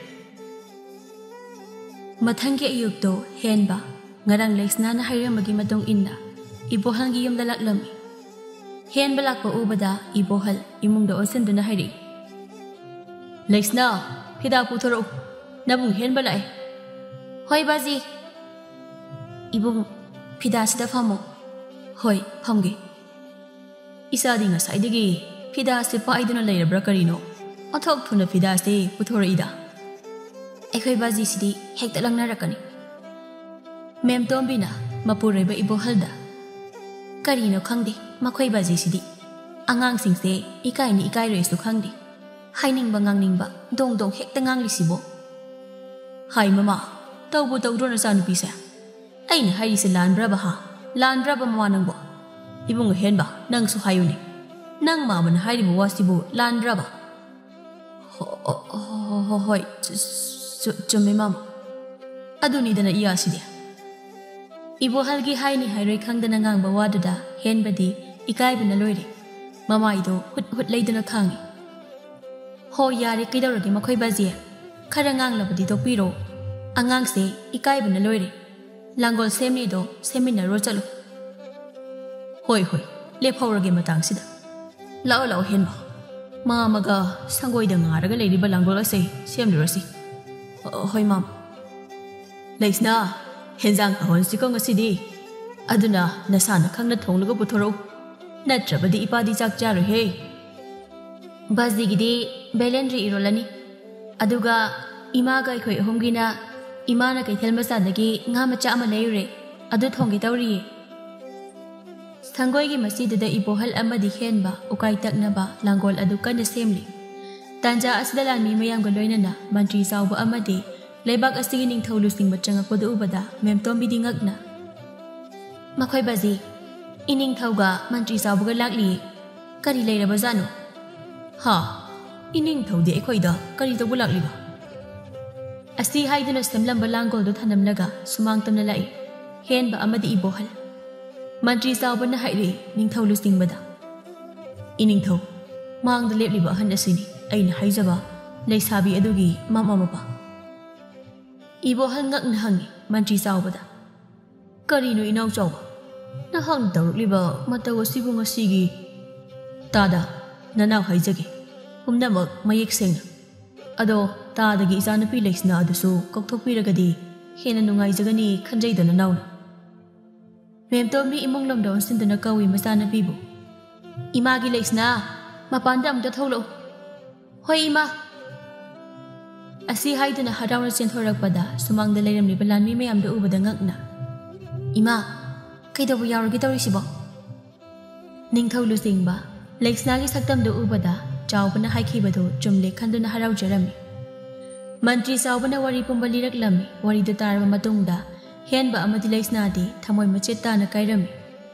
ꯃꯊꯪꯒꯤ ꯑꯌꯨꯛꯇꯣ ꯍꯦꯟꯕ ꯉꯔꯥꯡ ꯂꯩꯁꯅꯥꯅ ꯍꯥꯏꯔꯝꯕꯒꯤ ꯃꯇꯨꯡ ꯏꯟꯅ ꯏꯕꯣꯍꯜꯒꯤ ꯌꯨꯝꯗ ꯂꯥꯛꯂꯝꯃꯤ꯫ ꯍꯦꯟꯕ ꯂꯥꯛꯄ ꯎꯕꯗ ꯏꯕꯣꯍꯜ ꯏꯃꯨꯡꯗ ꯑꯣꯟꯁꯤꯟꯗꯨꯅ ꯍꯥꯏꯔꯛꯏ, ꯂꯩꯁꯅꯥ, ꯐꯤꯗꯥ ꯄꯨꯊꯣꯔꯛꯎ, ꯅꯕꯨꯡ ꯍꯦꯟꯕ ꯂꯥꯛꯑꯦ꯫ ꯍꯣꯏ ꯕꯥꯖꯤ꯫ ꯏꯕꯨꯡ, ꯐꯤꯗꯥꯁꯤꯗ ꯐꯝꯃꯣ꯫ ꯍꯣꯏ ꯐꯝꯒꯦ꯫ ꯏꯆꯥꯗꯤ ꯉꯁꯥꯏꯗꯒꯤ ꯐꯤꯗꯥꯁꯦ ꯄꯥꯏꯗꯨꯅ ꯂꯩꯔꯕ꯭ꯔꯥ ꯀꯔꯤꯅꯣ? ꯑꯣꯟꯊꯣꯛ ꯊꯨꯅ ꯐꯤꯗꯥꯁꯦ ꯄꯨꯊꯣꯔꯛꯏꯗ꯫ ꯑꯩꯈꯣꯏ ꯕꯥꯖꯤꯁꯤꯗꯤ ꯍꯦꯛꯇ ꯂꯪꯅꯔꯛꯀꯅꯤ꯫ ꯃꯦꯝꯇꯣꯝꯕꯤꯅ ꯃꯄꯨꯔꯣꯏꯕ ꯏꯕꯣꯍꯜꯗ ꯀꯔꯤꯅꯣ ꯈꯪꯗꯦ ꯃꯈꯣꯏ ꯕꯥꯖꯤꯁꯤꯗꯤ ꯑꯉꯥꯡꯁꯤꯡꯁꯦ ꯏꯀꯥꯏꯅꯤ ꯏꯀꯥꯏꯔꯣꯏꯁꯨ ꯈꯪꯗꯦ ꯍꯥꯏꯅꯤꯡꯕ ꯉꯥꯡꯅꯤꯡꯕ ꯗꯣꯡ ꯗꯣꯡ ꯍꯦꯛꯇ ꯉꯥꯡꯂꯤꯁꯤꯕꯣ ꯍꯥꯏ ꯃꯃꯥ ꯇꯧꯕꯨ ꯇꯧꯗ꯭ꯔꯣ ꯅꯆꯥꯅꯨꯄꯤꯁꯦ ꯑꯩꯅ ꯍꯥꯏꯔꯤꯁꯦ ꯂꯥꯟꯕ꯭ꯔꯕ ꯂꯥꯟꯕ꯭ꯔꯕ ꯃꯃꯥ ꯅꯪꯕꯣ ꯏꯕꯨꯡ ꯍꯦꯟꯕ ꯅꯪꯁꯨ ꯍꯥꯏꯌꯨꯅꯦ ꯅꯪ ꯃꯥꯃꯅ ꯍꯥꯏꯔꯤꯕ ꯋꯥꯁꯤꯕꯨ ꯂꯥꯟꯕ꯭ꯔꯕ ꯍꯣꯏ ꯆꯨꯝꯃꯦ ꯃꯥꯃ ꯑꯗꯨꯅꯤꯗꯅ ꯏꯌꯥꯁꯤꯗꯤ ꯏꯕꯣꯍꯜꯒꯤ ꯍꯥꯏꯅꯤ ꯍꯥꯏꯔꯣꯏ ꯈꯪꯗꯅ ꯉꯥꯡꯕ ꯋꯥꯗꯨꯗ ꯍꯦꯟꯕꯗꯤ ꯏꯀꯥꯏꯕꯅ ꯂꯣꯏꯔꯦ ꯃꯃꯥꯏꯗꯣ ꯍꯨꯠ ꯍꯨꯠ ꯂꯩꯗꯨꯅ ꯈꯥꯡꯉꯤ ꯍꯣ ꯌꯥꯔꯦ ꯀꯩꯗꯧꯔꯒꯦ ꯃꯈꯣꯏ ꯕꯥꯖꯤ ꯈꯔ ꯉꯥꯡꯂꯕꯗꯤ ꯇꯣꯛꯄꯤꯔꯣ ꯑꯉꯥꯡꯁꯦ ꯏꯀꯥꯏꯕꯅ ꯂꯣꯏꯔꯦ ꯂꯥꯡꯒꯣꯜ ꯁꯦꯝꯂꯤꯗꯣ ꯁꯦꯝꯃꯤꯟꯅꯔꯣ ꯆꯠꯂꯨ ꯍꯣꯏ ꯂꯦꯞꯍꯧꯔꯒꯦ ꯃꯇꯥꯡꯁꯤꯗ ꯂꯥꯛꯑꯣ ꯍꯦꯟꯕ ꯃꯥꯃꯒ ꯁꯪꯒꯣꯏꯗ ꯉꯥꯔꯒ ꯂꯩꯔꯤꯕ ꯂꯥꯡꯒꯣꯜ ꯑꯁꯦ ꯁꯦꯝꯂꯨꯔꯁꯤ ꯍꯣꯏ ꯃꯥꯝ ꯂꯩꯁꯅꯥ ꯍꯦꯟꯖꯥꯡ ꯀꯥꯍꯣꯟꯁꯤꯀꯣ ꯉꯁꯤꯗꯤ ꯑꯗꯨꯅ ꯅꯁꯥꯅ ꯈꯪꯅ ꯊꯣꯡꯂꯒ ꯄꯨꯊꯣꯔꯛꯎ ꯅꯠꯇ꯭ꯔꯕꯗꯤ ꯏꯄꯥꯗꯤ ꯆꯥꯛ ꯆꯥꯔꯣꯏꯍꯦ ꯕꯥꯖꯤꯒꯤꯗꯤ ꯕꯦꯂꯦꯟꯗ꯭ꯔꯤ ꯏꯔꯣꯜꯂꯅꯤ ꯑꯗꯨꯒ ꯏꯃꯥꯒ ꯑꯩꯈꯣꯏ ꯑꯍꯨꯝꯒꯤꯅ ꯏꯃꯥꯅ ꯀꯩꯊꯦꯜ ꯃꯆꯥꯗꯒꯤ ꯉꯥ ꯃꯆꯥ ꯑꯃ ꯂꯩꯔꯨꯔꯦ ꯑꯗꯨ ꯊꯣꯡꯒꯦ ꯇꯧꯔꯤꯌꯦ ꯁꯪꯒꯣꯏꯒꯤ ꯃꯁꯤꯗꯨꯗ ꯏꯕꯣꯍꯜ ꯑꯃꯗꯤ ꯍꯦꯟꯕ ꯎꯀꯥꯏ ꯇꯛꯅꯕ ꯂꯥꯡꯒꯣꯜ ꯑꯗꯨ ꯀꯟꯅ ꯁꯦꯝꯂꯤ ꯇꯥꯟꯖꯥ ꯑꯁꯤꯗ ꯂꯥꯟꯃꯤ ꯃꯌꯥꯝꯒ ꯂꯣꯏꯅꯅ ꯃꯟꯇ꯭ꯔꯤ ꯆꯥꯎꯕ ꯑꯃꯗꯤ ꯂꯩꯕꯥꯛ ꯑꯁꯤꯒꯤ ꯅꯤꯡꯊꯧ ꯂꯨꯆꯤꯡꯕ ꯆꯪꯉꯛꯄꯗꯨ ꯎꯕꯗ ꯃꯦꯝꯇꯣꯝꯕꯤꯗꯤ ꯉꯛꯅ ꯃꯈꯣꯏ ꯕꯥꯖꯤ ꯏꯅꯤꯡꯊꯧꯒ ꯃꯟꯇ꯭ꯔꯤ ꯆꯥꯎꯕꯒ ꯂꯥꯛꯂꯤꯌꯦ ꯀꯔꯤ ꯂꯩꯔꯕꯖꯥꯠꯅꯣ ꯏꯅꯤꯡꯊꯧꯗꯤ ꯑꯩꯈꯣꯏꯗ ꯀꯔꯤ ꯇꯧꯕ ꯂꯥꯛꯂꯤꯕ ꯑꯁꯤ ꯍꯥꯏꯗꯨꯅ ꯁꯦꯝꯂꯝꯕ ꯂꯥꯡꯒꯣꯜꯗꯨ ꯊꯅꯝꯂꯒ ꯁꯨꯃꯥꯡ ꯇꯝꯅ ꯂꯥꯛꯏ ꯍꯦꯟꯕ ꯑꯃꯗꯤ ꯏꯕꯣꯍꯜ ꯃꯟꯇ꯭ꯔꯤ ꯆꯥꯎꯕꯅ ꯍꯥꯏꯔꯛꯏ ꯅꯤꯡꯊꯧ ꯂꯨꯆꯤꯡꯕꯗ ꯏꯅꯤꯡꯊꯧ ꯃꯥꯡꯗ ꯂꯦꯞꯂꯤꯕ ꯑꯍꯟ ꯑꯁꯤꯅꯤ ꯑꯩꯅ ꯍꯥꯏꯖꯕ ꯂꯩꯁꯥꯕꯤ ꯑꯗꯨꯒꯤ ꯃꯃꯥ ꯃꯄꯥ ꯏꯕꯣꯍꯜ ꯉꯛꯅ ꯍꯪꯉꯤ ꯃꯟꯇ꯭ꯔꯤ ꯆꯥꯎꯕꯗ ꯀꯔꯤꯅꯣ ꯏꯅꯥꯎ ꯆꯥꯎꯕ ꯅꯍꯥꯛꯅ ꯇꯧꯔꯛꯂꯤꯕ ꯃꯇꯧ ꯑꯁꯤꯕꯨ ꯉꯁꯤꯒꯤ ꯇꯥꯗ ꯅꯅꯥꯎ ꯍꯥꯏꯖꯒꯦ ꯄꯨꯝꯅꯃꯛ ꯃꯌꯦꯛ ꯁꯦꯡꯅ ꯑꯗꯣ ꯇꯥꯗꯒꯤ ꯏꯆꯥꯅꯨꯄꯤ ꯂꯩꯁꯅꯥ ꯑꯗꯨꯁꯨ ꯀꯧꯊꯣꯛꯄꯤꯔꯒꯗꯤ ꯍꯦꯟꯅ ꯅꯨꯡꯉꯥꯏꯖꯒꯅꯤ ꯈꯟꯖꯩꯗ ꯅꯅꯥꯎꯅ ꯃꯦꯝꯇꯣꯝꯕꯤ ꯏꯃꯨꯡ ꯂꯣꯝꯗ ꯑꯣꯟꯁꯤꯟꯗꯨꯅ ꯀꯧꯏ ꯃꯆꯥꯅꯨꯄꯤꯕꯨ ꯏꯃꯥꯒꯤ ꯂꯩꯁꯅꯥ ꯃꯄꯥꯟꯗ ꯑꯃꯨꯛꯇ ꯊꯣꯛꯂꯛꯎ ꯍꯣꯏ ꯏꯃꯥ ꯑꯁꯤ ꯍꯥꯏꯗꯨꯅ ꯍꯔꯥꯎꯅ ꯆꯦꯟꯊꯣꯔꯛꯄꯗ ꯁꯨꯃꯥꯡꯗ ꯂꯩꯔꯝꯂꯤꯕ ꯂꯥꯟꯃꯤ ꯃꯌꯥꯝꯗ ꯎꯕꯗ ꯉꯛꯅ ꯏꯃꯥ ꯀꯩꯗꯧꯕ ꯌꯥꯎꯔꯒꯦ ꯇꯧꯔꯤꯁꯤꯕꯣ ꯅꯤꯡꯊꯧ ꯂꯨꯆꯤꯡꯕ ꯂꯩꯁꯅꯥꯒꯤ ꯁꯛꯇꯝꯗꯨ ꯎꯕꯗ ꯆꯥꯎꯕꯅ ꯍꯥꯏꯈꯤꯕꯗꯨ ꯆꯨꯝꯂꯦ ꯈꯟꯗꯨꯅ ꯍꯔꯥꯎꯖꯔꯝꯃꯤ ꯃꯟꯇ꯭ꯔꯤ ꯆꯥꯎꯕꯅ ꯋꯥꯔꯤ ꯄꯨꯝꯕ ꯂꯤꯔꯛꯂꯝꯃꯤ ꯋꯥꯔꯤꯗꯨ ꯇꯥꯔꯕ ꯃꯇꯨꯡꯗ ꯍꯦꯟꯕ ꯑꯃꯗꯤ ꯂꯩꯁꯅꯥꯗꯤ ꯊꯃꯣꯏ ꯃꯆꯦꯠ ꯇꯥꯅ ꯀꯥꯏꯔꯝꯃꯤ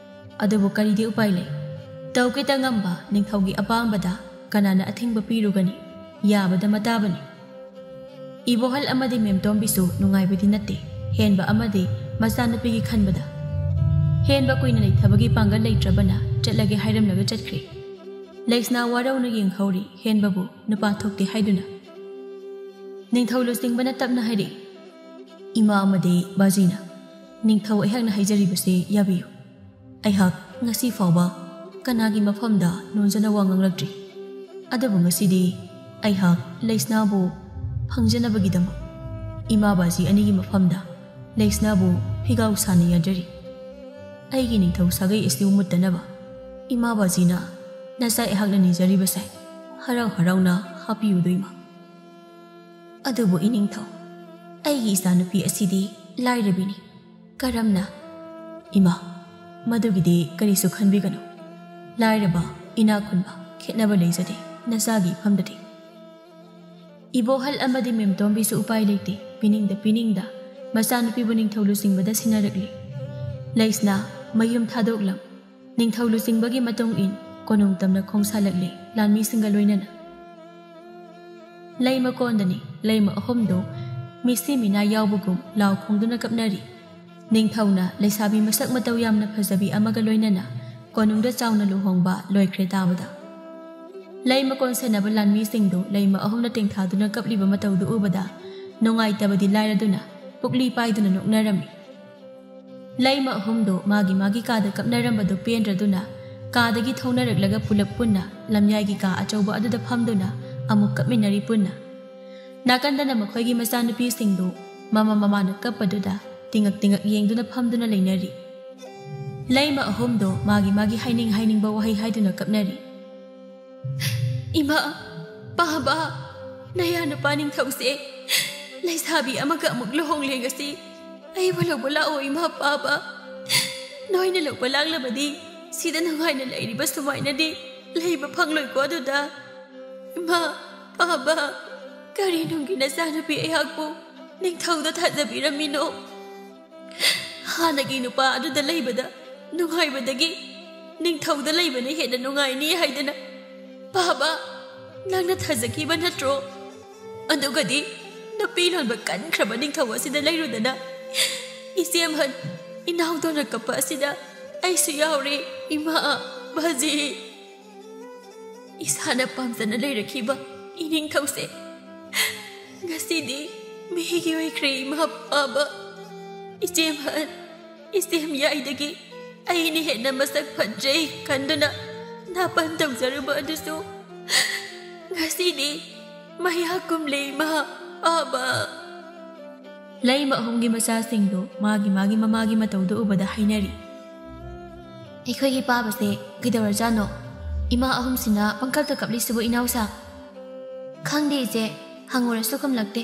ꯑꯗꯨꯕꯨ ꯀꯔꯤꯗꯤ ꯎꯄꯥꯏ ꯂꯩ ꯇꯧꯒꯦꯇ ꯉꯝꯕ ꯅꯤꯡꯊꯧꯒꯤ ꯑꯄꯥꯝꯕꯗ ꯀꯅꯥꯅ ꯑꯊꯤꯡꯕ ꯄꯤꯔꯨꯒꯅꯤ ꯌꯥꯕꯗ ꯃꯇꯥꯕꯅꯤ ꯏꯕꯣꯍꯜ ꯑꯃꯗꯤ ꯃꯦꯝꯇꯣꯝꯕꯤꯁꯨ ꯅꯨꯡꯉꯥꯏꯕꯗꯤ ꯅꯠꯇꯦ ꯍꯦꯟꯕ ꯑꯃꯗꯤ ꯃꯆꯥꯅꯨꯄꯤꯒꯤ ꯈꯟꯕꯗ ꯍꯦꯟꯕ ꯀꯨꯏꯅ ꯂꯩꯊꯕꯒꯤ ꯄꯥꯡꯒꯜ ꯂꯩꯇ꯭ꯔꯕꯅ ꯆꯠꯂꯒꯦ ꯍꯥꯏꯔꯝꯂꯒ ꯆꯠꯈ꯭ꯔꯦ ꯂꯩꯁꯅꯥ ꯋꯥꯔꯧꯅ ꯌꯦꯡꯍꯧꯔꯤ ꯍꯦꯟꯕꯕꯨ ꯅꯨꯄꯥ ꯊꯣꯛꯇꯦ ꯍꯥꯏꯗꯨꯅ ꯅꯤꯡꯊꯧ ꯂꯨꯆꯤꯡꯕꯅ ꯇꯞꯅ ꯍꯥꯏꯔꯛꯏ ꯏꯃꯥ ꯑꯃꯗꯤ ꯕꯥꯖꯤꯅ ꯅꯤꯡꯊꯧ ꯑꯩꯍꯥꯛꯅ ꯍꯥꯏꯖꯔꯤꯕꯁꯤ ꯌꯥꯕꯤꯌꯨ ꯑꯩꯍꯥꯛ ꯉꯁꯤ ꯐꯥꯎꯕ ꯀꯅꯥꯒꯤ ꯃꯐꯝꯗ ꯅꯣꯟꯖꯅ ꯋꯥ ꯉꯥꯡꯂꯛꯇ꯭ꯔꯤ ꯑꯗꯨꯕꯨ ꯉꯁꯤꯗꯤ ꯑꯩꯍꯥꯛ ꯂꯩꯁꯅꯥꯕꯨ ꯐꯪꯖꯅꯕꯒꯤꯗꯃꯛ ꯏꯃꯥ ꯕꯥꯖꯤ ꯑꯅꯤꯒꯤ ꯃꯐꯝꯗ ꯂꯩꯁꯅꯥꯕꯨ ꯐꯤꯒꯥꯎ ꯁꯥꯅ ꯌꯥꯖꯔꯤ ꯑꯩꯒꯤ ꯅꯤꯡꯊꯧ ꯁꯥꯒꯩ ꯑꯁꯤ ꯃꯨꯠꯇꯅꯕ ꯏꯃꯥ ꯕꯥꯖꯤꯅ ꯅꯆꯥ ꯑꯩꯍꯥꯛꯅ ꯅꯤꯖꯔꯤꯕꯁꯦ ꯍꯔꯥꯎ ꯍꯔꯥꯎꯅ ꯍꯥꯞꯄꯤꯌꯨꯗꯣꯏꯃ ꯑꯗꯨꯕꯨ ꯏꯅꯤꯡꯊꯧ ꯑꯩꯒꯤ ꯏꯆꯥꯅꯨꯄꯤ ꯑꯁꯤꯗꯤ ꯂꯥꯏꯔꯕꯤꯅꯤ ꯀꯔꯝꯅ ꯏꯃꯥ ꯃꯗꯨꯒꯤꯗꯤ ꯀꯔꯤꯁꯨ ꯈꯟꯕꯤꯒꯅꯨ ꯂꯥꯏꯔꯕ ꯏꯅꯥꯛ ꯈꯨꯟꯕ ꯈꯦꯠꯅꯕ ꯂꯩꯖꯗꯦ ꯅꯆꯥꯒꯤ ꯏꯐꯝꯗꯗꯤ ꯏꯕꯣꯍꯜ ꯑꯃꯗꯤ ꯃꯦꯝꯇꯣꯝꯕꯤꯁꯨ ꯎꯄꯥꯏ ꯂꯩꯇꯦ ꯄꯤꯅꯤꯡꯗ ꯃꯆꯥꯅꯨꯄꯤꯕꯨ ꯅꯤꯡꯊꯧ ꯂꯨꯆꯤꯡꯕꯗ ꯁꯤꯟꯅꯔꯛꯂꯤ ꯂꯩꯁꯅꯥ ꯃꯌꯨꯝ ꯊꯥꯗꯣꯛꯂꯝ ꯅꯤꯡꯊꯧ ꯂꯨꯆꯤꯡꯕꯒꯤ ꯃꯇꯨꯡ ꯏꯟ ꯀꯣꯅꯨꯡ ꯇꯝꯅ ꯈꯣꯡꯁꯥꯜꯂꯛꯂꯤ ꯂꯥꯟꯃꯤꯁꯤꯡꯒ ꯂꯣꯏꯅꯅ ꯂꯩ ꯃꯀꯣꯟꯗꯅꯤ ꯂꯩꯃ ꯑꯍꯨꯝꯗꯨ ꯃꯤꯁꯤ ꯃꯤꯅꯥ ꯌꯥꯎꯕꯒꯨꯝ ꯂꯥꯎ ꯈꯣꯡꯗꯨꯅ ꯀꯞꯅꯔꯤ ꯅꯤꯡꯊꯧꯅ ꯂꯩꯁꯥꯕꯤ ꯃꯁꯛ ꯃꯇꯧ ꯌꯥꯝꯅ ꯐꯖꯕꯤ ꯑꯃꯒ ꯂꯣꯏꯅꯅ ꯀꯣꯅꯨꯡꯗ ꯆꯥꯎꯅ ꯂꯨꯍꯣꯡꯕ ꯂꯣꯏꯈ꯭ꯔꯦ ꯇꯥꯕꯗ ꯂꯩ ꯃꯀꯣꯟ ꯁꯦꯟꯅꯕ ꯂꯥꯟꯃꯤꯁꯤꯡꯗꯨ ꯂꯩꯃ ꯑꯍꯨꯝꯅ ꯇꯦꯡꯊꯥꯗꯨꯅ ꯀꯞꯂꯤꯕ ꯃꯇꯧꯗꯨ ꯎꯕꯗ ꯅꯨꯡꯉꯥꯏꯇꯕꯗꯤ ꯂꯥꯏꯔꯗꯨꯅ ꯄꯨꯛꯂꯤ ꯄꯥꯏꯗꯨꯅ ꯅꯣꯛꯅꯔꯝꯃꯤ ꯂꯩꯃ ꯑꯍꯨꯝꯗꯨ ꯃꯥꯒꯤ ꯀꯥꯗ ꯀꯞꯅꯔꯝꯕꯗꯨ ꯄꯦꯟꯗ꯭ꯔꯗꯨꯅ ꯀꯥꯗꯒꯤ ꯊꯧꯅꯔꯛꯂꯒ ꯄꯨꯂꯞ ꯄꯨꯟꯅ ꯂꯝꯌꯥꯏꯒꯤ ꯀꯥ ꯑꯆꯧꯕ ꯑꯗꯨꯗ ꯐꯝꯗꯨꯅ ꯑꯃꯨꯛ ꯀꯞꯃꯤꯟꯅꯔꯤ ꯄꯨꯟꯅ ꯅꯥꯀꯟꯗꯅ ꯃꯈꯣꯏꯒꯤ ꯃꯆꯥꯅꯨꯄꯤꯁꯤꯡꯗꯨ ꯃꯃꯥꯅ ꯀꯞꯄꯗꯨꯗ ꯇꯤꯡꯉꯛ ꯌꯦꯡꯗꯨꯅ ꯐꯝꯗꯨꯅ ꯂꯩꯅꯔꯤ ꯂꯩꯃ ꯑꯍꯨꯝꯗꯨ ꯃꯥꯒꯤ ꯍꯥꯏꯅꯤꯡꯕ ꯋꯥꯍꯩ ꯍꯥꯏꯗꯨꯅ ꯀꯞꯅꯔꯤ ꯏꯃꯥ ꯄꯥꯕ ꯅꯌꯥ ꯅꯨꯄꯥ ꯅꯤꯡꯊꯧꯁꯦ ꯂꯩꯁꯥꯕꯤ ꯑꯃꯒ ꯑꯃꯨꯛ ꯂꯨꯍꯣꯡꯂꯦ ꯉꯁꯤ ꯑꯩꯕꯨ ꯂꯧꯕ ꯂꯥꯛꯑꯣ ꯏꯃꯥ ꯄꯥꯕ ꯅꯣꯏꯅ ꯂꯧꯕ ꯂꯥꯛꯂꯕꯗꯤ ꯁꯤꯗ ꯅꯨꯡꯉꯥꯏꯅ ꯂꯩꯔꯤꯕ ꯁꯨꯃꯥꯏꯅꯗꯤ ꯂꯩꯕ ꯐꯪꯂꯣꯏꯀꯣ ꯑꯗꯨꯗ ꯏꯃꯥ ꯄꯥꯕ ꯀꯔꯤ ꯅꯨꯡꯒꯤ ꯅꯆꯥꯅꯨꯄꯤ ꯑꯩꯍꯥꯛꯄꯨ ꯅꯤꯡꯊꯧꯗ ꯊꯥꯖꯕꯤꯔꯝꯃꯤꯅꯣ ꯍꯥꯟꯅꯒꯤ ꯅꯨꯄꯥ ꯑꯗꯨꯗ ꯂꯩꯕꯗ ꯅꯨꯡꯉꯥꯏꯕꯗꯒꯤ ꯅꯤꯡꯊꯧꯗ ꯂꯩꯕꯅ ꯍꯦꯟꯅ ꯅꯨꯡꯉꯥꯏꯅꯤ ꯍꯥꯏꯗꯅ ꯄꯥꯕ ꯅꯪꯅ ꯊꯥꯖꯈꯤꯕ ꯅꯠꯇ꯭ꯔꯣ ꯑꯗꯨꯒꯗꯤ ꯅꯨꯄꯤ ꯂꯣꯟꯕ ꯀꯟꯈ꯭ꯔꯕ ꯅꯤꯡꯊꯧ ꯑꯁꯤꯗ ꯂꯩꯔꯨꯗꯅ ꯏꯆꯦꯝꯍꯟ ꯏꯅꯥꯎꯗꯧꯅ ꯀꯞꯄ ꯑꯁꯤꯗ ꯑꯩꯁꯨ ꯌꯥꯎꯔꯤ ꯏꯃꯥ ꯕꯥꯖꯤ ꯏꯁꯥꯅ ꯄꯥꯝꯖꯅ ꯂꯩꯔꯛꯈꯤꯕ ꯏꯅꯤꯡꯊꯧꯁꯦ ꯉꯁꯤꯗꯤ ꯃꯤꯒꯤ ꯑꯣꯏꯈ꯭ꯔꯦ ꯏꯃꯥ ꯄꯥꯕ ꯏꯆꯦꯝꯍꯟ ꯏꯆꯦꯝ ꯌꯥꯏꯗꯒꯤ ꯑꯩꯅ ꯍꯦꯟꯅ ꯃꯁꯛ ꯐꯖꯩ ꯈꯟꯗꯨꯅ ꯅꯥꯄꯟ ꯇꯧꯖꯔꯨꯕ ꯑꯗꯨꯁꯨ ꯉꯁꯤꯗꯤ ꯃꯌꯥ ꯀꯨꯝꯂꯦ ꯏꯃꯥ ꯄꯥꯕ ꯂꯩꯃ ꯑꯍꯨꯝꯒꯤ ꯃꯆꯥꯁꯤꯡꯗꯣ ꯃꯥꯒꯤ ꯃꯃꯥꯒꯤ ꯃꯇꯧꯗꯨ ꯎꯕꯗ ꯍꯥꯏꯅꯔꯤ ꯑꯩꯈꯣꯏꯒꯤ ꯄꯥꯕꯁꯦ ꯀꯩꯗꯧꯔꯖꯥꯠꯅꯣ ꯏꯃꯥ ꯑꯍꯨꯝꯁꯤꯅ ꯄꯪꯀꯞꯇ ꯀꯞꯂꯤꯁꯤꯕꯨ ꯏꯅꯥꯎꯁꯥ ꯈꯪꯗꯦ ꯏꯆꯦ ꯍꯪꯉꯨꯔꯁꯨ ꯈꯨꯝꯂꯛꯇꯦ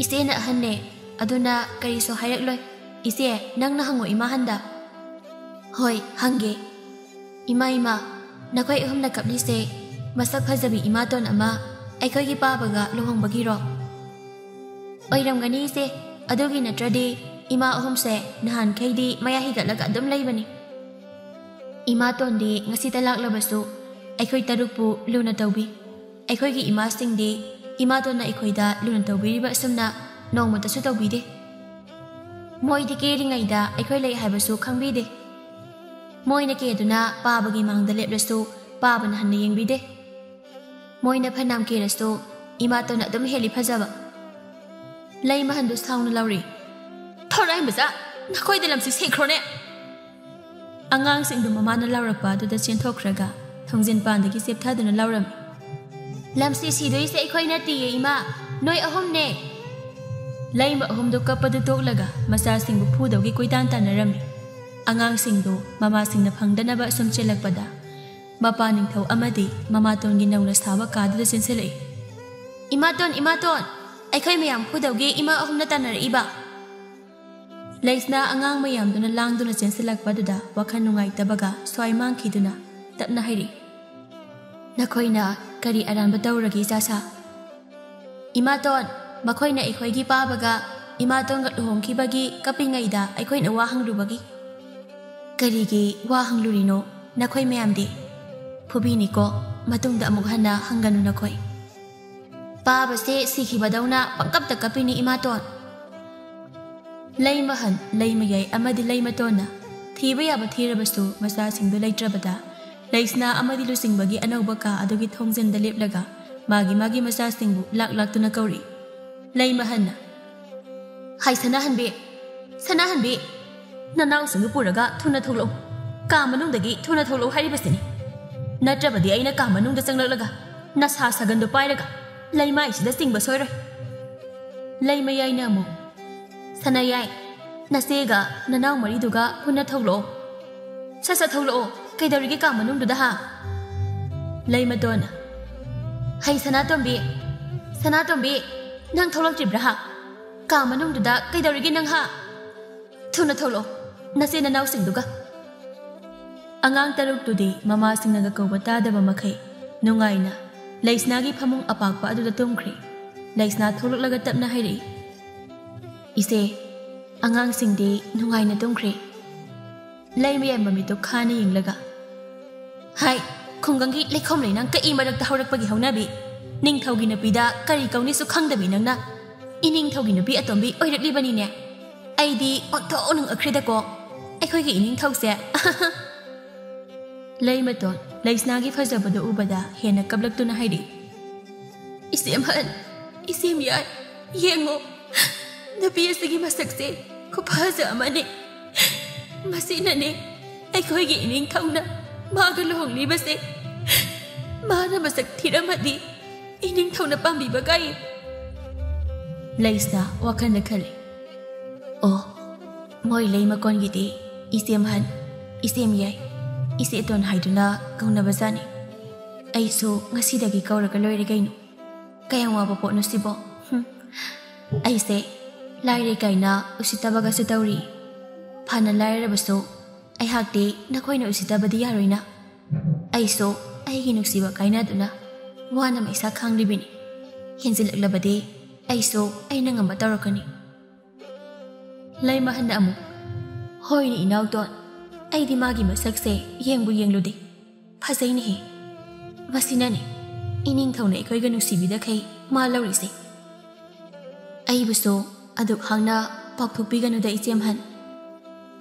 ꯏꯆꯦꯅ ꯑꯍꯟꯅꯦ ꯑꯗꯨꯅ ꯀꯔꯤꯁꯨ ꯍꯥꯏꯔꯛꯂꯣꯏ ꯏꯆꯦ ꯅꯪꯅ ꯍꯪꯉꯣ ꯏꯃꯥꯍꯟꯗ ꯍꯣꯏ ꯍꯪꯒꯦ ꯏꯃꯥ ꯅꯈꯣꯏ ꯑꯍꯨꯝꯅ ꯀꯞꯂꯤꯁꯦ ꯃꯁꯛ ꯐꯖꯕꯤ ꯏꯃꯥꯇꯣꯟ ꯑꯃ ꯑꯩꯈꯣꯏꯒꯤ ꯄꯥꯕꯒ ꯂꯨꯍꯣꯡꯕꯒꯤꯔꯣ ꯑꯣꯏꯔꯝꯒꯅꯤ ꯏꯆꯦ ꯑꯗꯨꯒꯤ ꯅꯠꯇ꯭ꯔꯗꯤ ꯏꯃꯥ ꯑꯍꯨꯝꯁꯦ ꯅꯍꯥꯟꯈꯩꯗꯤ ꯃꯌꯥ ꯍꯤꯒꯠꯂꯒ ꯑꯗꯨꯝ ꯂꯩꯕꯅꯤ ꯏꯃꯥꯇꯣꯟꯗꯤ ꯉꯁꯤꯇ ꯂꯥꯛꯂꯕꯁꯨ ꯑꯩꯈꯣꯏ ꯇꯔꯨꯛꯄꯨ ꯂꯨꯅ ꯇꯧꯕꯤ ꯑꯩꯈꯣꯏꯒꯤ ꯏꯃꯥꯁꯤꯡꯗꯤ ꯏꯃꯥꯇꯣꯟꯅ ꯑꯩꯈꯣꯏꯗ ꯂꯨꯅ ꯇꯧꯕꯤꯔꯤꯕ ꯑꯁꯨꯝꯅ ꯅꯣꯡꯃꯇꯁꯨ ꯇꯧꯕꯤꯗꯦ ꯃꯣꯏꯗꯤ ꯀꯦꯔꯤꯉꯩꯗ ꯑꯩꯈꯣꯏ ꯂꯩ ꯍꯥꯏꯕꯁꯨ ꯈꯪꯕꯤꯗꯦ ꯃꯣꯏꯅ ꯀꯦꯗꯨꯅ ꯄꯥꯕꯒꯤ ꯃꯥꯡꯗ ꯂꯦꯞꯂꯁꯨ ꯄꯥꯕꯅ ꯍꯟꯅ ꯌꯦꯡꯕꯤꯗꯦ ꯃꯣꯏꯅ ꯐꯅꯥꯝ ꯀꯦꯔꯁꯨ ꯏꯃꯥꯇꯣꯟꯅ ꯑꯗꯨꯝ ꯍꯦꯜꯂꯤ ꯐꯖꯕ ꯂꯩꯃꯍꯟꯗꯨ ꯁꯥꯎꯅ ꯂꯧꯔꯤ ꯊꯧꯔꯥꯏ ꯃꯆꯥ ꯅꯈꯣꯏꯗ ꯂꯝꯁꯤ ꯁꯦꯛꯈ꯭ꯔꯣꯅꯦ ꯑꯉꯥꯡꯁꯤꯡꯗꯨ ꯃꯃꯥꯅ ꯂꯥꯎꯔꯛꯄ ꯑꯗꯨꯗ ꯆꯦꯟꯊꯣꯛꯈ꯭ꯔꯒ ꯊꯣꯡꯖꯤꯟꯄꯥꯟꯗꯒꯤ ꯆꯦꯞꯊꯗꯨꯅ ꯂꯥꯎꯔꯝꯃꯤ ꯂꯝꯁꯤ ꯁꯤꯗꯣꯏꯁꯦ ꯑꯩꯈꯣꯏ ꯅꯠꯇꯤꯌꯦ ꯏꯃꯥ ꯅꯣꯏ ꯑꯍꯨꯝꯅꯦ ꯂꯩꯃ ꯑꯍꯨꯝꯗꯨ ꯀꯞꯄꯗꯨ ꯇꯣꯛꯂꯒ ꯃꯆꯥꯁꯤꯡꯕꯨ ꯐꯨꯗꯧꯒꯤ ꯀꯣꯏꯇꯥꯟ ꯇꯥꯟꯅꯔꯝꯃꯤ ꯑꯉꯥꯡꯁꯤꯡꯗꯨ ꯃꯃꯥꯁꯤꯡꯅ ꯐꯪꯗꯅꯕ ꯑꯁꯨꯝ ꯆꯦꯜꯂꯛꯄꯗ ꯃꯄꯥ ꯅꯤꯡꯊꯧ ꯑꯃꯗꯤ ꯃꯃꯥꯇꯣꯟꯒꯤ ꯅꯧꯅ ꯁꯥꯕ ꯀꯥꯗꯨꯗ ꯆꯦꯟꯁꯤꯜꯂꯛꯏ ꯏꯃꯥꯇꯣꯟ ꯑꯩꯈꯣꯏ ꯃꯌꯥꯝ ꯐꯨꯗꯧꯒꯤ ꯏꯃꯥ ꯑꯍꯨꯝꯅ ꯇꯥꯟꯅꯔꯛꯏꯕ ꯂꯩꯁꯅꯥ ꯑꯉꯥꯡ ꯃꯌꯥꯝꯗꯨꯅ ꯂꯥꯡꯗꯨꯅ ꯆꯦꯟꯁꯤꯜꯂꯛꯄꯗꯨꯗ ꯋꯥꯈꯜ ꯅꯨꯡꯉꯥꯏꯇꯕꯒ ꯁ꯭ꯋꯥꯏ ꯃꯥꯡꯈꯤꯗꯨꯅ ꯇꯞꯅ ꯍꯥꯏꯔꯤ ꯅꯈꯣꯏꯅ ꯀꯔꯤ ꯑꯔꯥꯟꯕ ꯇꯧꯔꯒꯦ ꯏꯆꯥꯁꯥ ꯏꯃꯥꯇꯣꯟ ꯃꯈꯣꯏꯅ ꯑꯩꯈꯣꯏꯒꯤ ꯄꯥꯕꯒ ꯏꯃꯥꯇꯣꯟꯒ ꯂꯨꯍꯣꯡꯈꯤꯕꯒꯤ ꯀꯞꯄꯤꯉꯩꯗ ꯑꯩꯈꯣꯏꯅ ꯋꯥ ꯍꯪꯂꯨꯕꯒꯤ ꯀꯔꯤꯒꯤ ꯋꯥ ꯍꯪꯂꯨꯔꯤꯅꯣ ꯅꯈꯣꯏ ꯃꯌꯥꯝꯗꯤ ꯐꯨꯕꯤꯅꯤꯀꯣ ꯃꯇꯨꯡꯗ ꯑꯃꯨꯛ ꯍꯟꯅ ꯍꯪꯒꯅꯨ ꯅꯈꯣꯏ ꯄꯥꯕꯁꯦ ꯁꯤꯈꯤꯕꯗꯧꯅ ꯄꯪꯀꯞꯇ ꯀꯞꯄꯤꯅꯤ ꯏꯃꯥꯇꯣꯟ ꯂꯩꯃꯍꯟ ꯂꯩꯃꯌꯥꯏ ꯑꯃꯗꯤ ꯂꯩꯃꯇꯣꯟꯅ ꯊꯤꯕ ꯌꯥꯕ ꯊꯤꯔꯕꯁꯨ ꯃꯆꯥꯁꯤꯡꯗꯨ ꯂꯩꯇ꯭ꯔꯕꯗ ꯂꯩꯁꯅꯥ ꯑꯃꯗꯤ ꯂꯨꯆꯤꯡꯕꯒꯤ ꯑꯅꯧꯕ ꯀꯥ ꯑꯗꯨꯒꯤ ꯊꯣꯡꯖꯤꯟꯗ ꯂꯦꯞꯂꯒ ꯃꯥꯒꯤ ꯃꯆꯥꯁꯤꯡꯕꯨ ꯂꯥꯛꯇꯨꯅ ꯀꯧꯔꯤ ꯂꯩꯃꯍꯟꯅ ꯍꯥꯏ ꯁꯅꯥꯍꯟꯕꯤ ꯅꯅꯥꯎꯁꯤꯡꯗꯨ ꯄꯨꯔꯒ ꯊꯨꯅ ꯊꯣꯛꯂꯛꯎ ꯀꯥ ꯃꯅꯨꯡꯗꯒꯤ ꯊꯨꯅ ꯊꯣꯛꯂꯛꯎ ꯍꯥꯏꯔꯤꯕꯁꯤꯅꯤ ꯅꯠꯇ꯭ꯔꯕꯗꯤ ꯑꯩꯅ ꯀꯥ ꯃꯅꯨꯡꯗ ꯆꯪꯂꯛꯂꯒ ꯅꯁꯥ ꯁꯥꯒꯟꯗꯨ ꯄꯥꯏꯔꯒ ꯂꯩꯃꯥꯏꯁꯤꯗ ꯆꯤꯡꯕ ꯁꯣꯏꯔꯣꯏ ꯂꯩꯃꯌꯥꯏꯅ ꯑꯃꯨꯛ ꯁꯅꯥꯌꯥꯏ ꯅꯆꯦꯒ ꯅꯅꯥꯎ ꯃꯔꯤꯗꯨꯒ ꯄꯨꯟꯅ ꯊꯣꯛꯂꯛꯑꯣ ꯁꯠ ꯊꯣꯛꯂꯛꯑꯣ ꯀꯩꯗꯧꯔꯤꯒꯦ ꯀꯥ ꯃꯅꯨꯡꯗꯨꯗ ꯍꯥ ꯂꯩꯃꯇꯣꯟꯅ ꯍꯩ ꯁꯅꯥꯇꯣꯝꯕꯤ ꯅꯪ ꯊꯣꯛꯂꯛꯇ꯭ꯔꯤꯕ꯭ꯔꯥ ꯍꯥ ꯀꯥ ꯃꯅꯨꯡꯗꯨꯗ ꯀꯩꯗꯧꯔꯤꯒꯦ ꯅꯪ ꯍꯥ ꯊꯨꯅ ꯊꯣꯛꯂꯛꯑꯣ ꯅꯆꯦ ꯅꯅꯥꯎꯁꯤꯡꯗꯨꯒ ꯑꯉꯥꯡ ꯇꯔꯨꯛꯇꯨꯗꯤ ꯃꯃꯥꯁꯤꯡꯅꯒ ꯀꯧꯕ ꯇꯥꯗꯕ ꯃꯈꯩ ꯅꯨꯡꯉꯥꯏꯅ ꯂꯩꯁꯅꯥꯒꯤ ꯐꯃꯨꯡ ꯑꯄꯥꯛꯄ ꯑꯗꯨꯗ ꯇꯨꯝꯈ꯭ꯔꯦ ꯂꯩꯁꯅꯥ ꯊꯣꯛꯂꯛꯂꯒ ꯇꯞꯅ ꯍꯥꯏꯔꯛꯏ ꯏꯆꯦ ꯑꯉꯥꯡꯁꯤꯡꯗꯤ ꯅꯨꯡꯉꯥꯏꯅ ꯇꯨꯝꯈ꯭ꯔꯦ ꯂꯩꯃꯌꯥꯏ ꯃꯃꯤꯠꯇꯨ ꯈꯥꯅ ꯌꯦꯡꯂꯒ ꯍꯥꯏ ꯈꯨꯡꯒꯪꯒꯤ ꯂꯩꯈꯣꯝ ꯂꯩꯅꯥꯡ ꯀꯛꯏ ꯃꯔꯛꯇ ꯍꯧꯔꯛꯄꯒꯤ ꯍꯧꯅꯕꯤ ꯅꯤꯡꯊꯧꯒꯤ ꯅꯨꯄꯤꯗ ꯀꯔꯤ ꯀꯧꯅꯤꯁꯨ ꯈꯪꯗꯕꯤ ꯅꯪꯅ ꯏꯅꯤꯡꯊꯧꯒꯤ ꯅꯨꯄꯤ ꯑꯇꯣꯝꯕꯤ ꯑꯣꯏꯔꯛꯂꯤꯕꯅꯤꯅꯦ ꯑꯩꯗꯤ ꯑꯣꯟꯊꯣꯛ ꯅꯨꯡꯉꯛꯈ꯭ꯔꯦꯗꯀꯣ ꯑꯩꯈꯣꯏꯒꯤ ꯏꯅꯤꯡꯊꯧꯁꯦ ꯂꯩꯃꯇꯣꯟ ꯂꯩꯁꯅꯥꯒꯤ ꯐꯖꯕꯗꯨ ꯎꯕꯗ ꯍꯦꯟꯅ ꯀꯞꯂꯛꯇꯨꯅ ꯍꯥꯏꯔꯤ ꯏꯆꯦꯝꯍꯟ ꯏꯆꯦꯝꯌꯥꯏ ꯌꯦꯡꯉꯣ ꯅꯨꯄꯤ ꯑꯁꯤꯒꯤ ꯃꯁꯛꯁꯦ ꯈꯨꯐꯖ ꯑꯃꯅꯤ ꯃꯁꯤꯅꯅꯦ ꯑꯩꯈꯣꯏꯒꯤ ꯏꯅꯤꯡꯊꯧꯅ ꯃꯥꯒ ꯂꯨꯍꯣꯡꯂꯤꯕꯁꯦ ꯃꯥꯅ ꯃꯁꯛ ꯊꯤꯔꯝꯃꯗꯤ ꯏꯅꯤꯡꯊꯧꯅ ꯄꯥꯝꯕꯤꯕ ꯒꯥꯏ ꯂꯩꯁꯅꯥ ꯋꯥꯈꯜꯗ ꯈꯜꯂꯤ ꯑꯣ ꯃꯣꯏ ꯂꯩꯃꯀꯣꯟꯒꯤꯗꯤ ꯏꯆꯦꯝꯍꯟ ꯏꯆꯦꯝꯌꯥꯏ ꯏꯆꯦꯇꯣꯟ ꯍꯥꯏꯗꯨꯅ ꯀꯧꯅꯕꯖꯥꯠꯅꯤ ꯑꯩꯁꯨ ꯉꯁꯤꯗꯒꯤ ꯀꯧꯔꯒ ꯂꯣꯏꯔꯦ ꯀꯩꯅꯣ ꯀꯌꯥꯝ ꯋꯥꯕ ꯄꯣꯠꯅꯣ ꯁꯤꯕꯣ ꯑꯩꯁꯦ ꯂꯥꯏꯔꯩ ꯀꯥꯏꯅ ꯎꯁꯤꯠꯇꯕꯒꯁꯨ ꯇꯧꯔꯤ ꯐꯅ ꯂꯥꯏꯔꯕꯁꯨ ꯑꯩꯍꯥꯛꯇꯤ ꯅꯈꯣꯏꯅ ꯎꯁꯤꯠꯇꯕꯗꯤ ꯌꯥꯔꯣꯏꯅ ꯑꯩꯁꯨ ꯑꯩꯒꯤ ꯅꯨꯡꯁꯤꯕ ꯀꯥꯏꯅꯗꯨꯅ ꯋꯥꯅ ꯃꯩꯁꯥ ꯈꯥꯡꯂꯤꯕꯅꯤ ꯍꯦꯟꯖꯤꯜꯂꯛꯂꯕꯗꯤ ꯑꯩꯁꯨ ꯑꯩꯅ ꯉꯝꯕ ꯇꯧꯔꯛꯀꯅꯤ ꯂꯩꯃꯍꯟꯅ ꯑꯃꯨꯛ ꯍꯣꯏꯅꯦ ꯏꯅꯥꯎꯇꯣꯟ ꯑꯩꯗꯤ ꯃꯥꯒꯤ ꯃꯁꯛꯁꯦ ꯌꯦꯡꯕꯨ ꯌꯦꯡꯂꯨꯗꯦ ꯐꯖꯩꯅꯦꯍꯦ ꯃꯁꯤꯅꯅꯦ ꯏꯅꯤꯡꯊꯧꯅ ꯑꯩꯈꯣꯏꯒ ꯅꯨꯡꯁꯤꯕꯤꯗꯈꯩ ꯃꯥ ꯂꯧꯔꯤꯁꯦ ꯑꯩꯕꯨꯁꯨ ꯑꯗꯨꯛ ꯍꯥꯡꯅ ꯄꯥꯎꯊꯣꯛꯄꯤꯒꯅꯨꯗ ꯏꯆꯦꯝꯍꯟ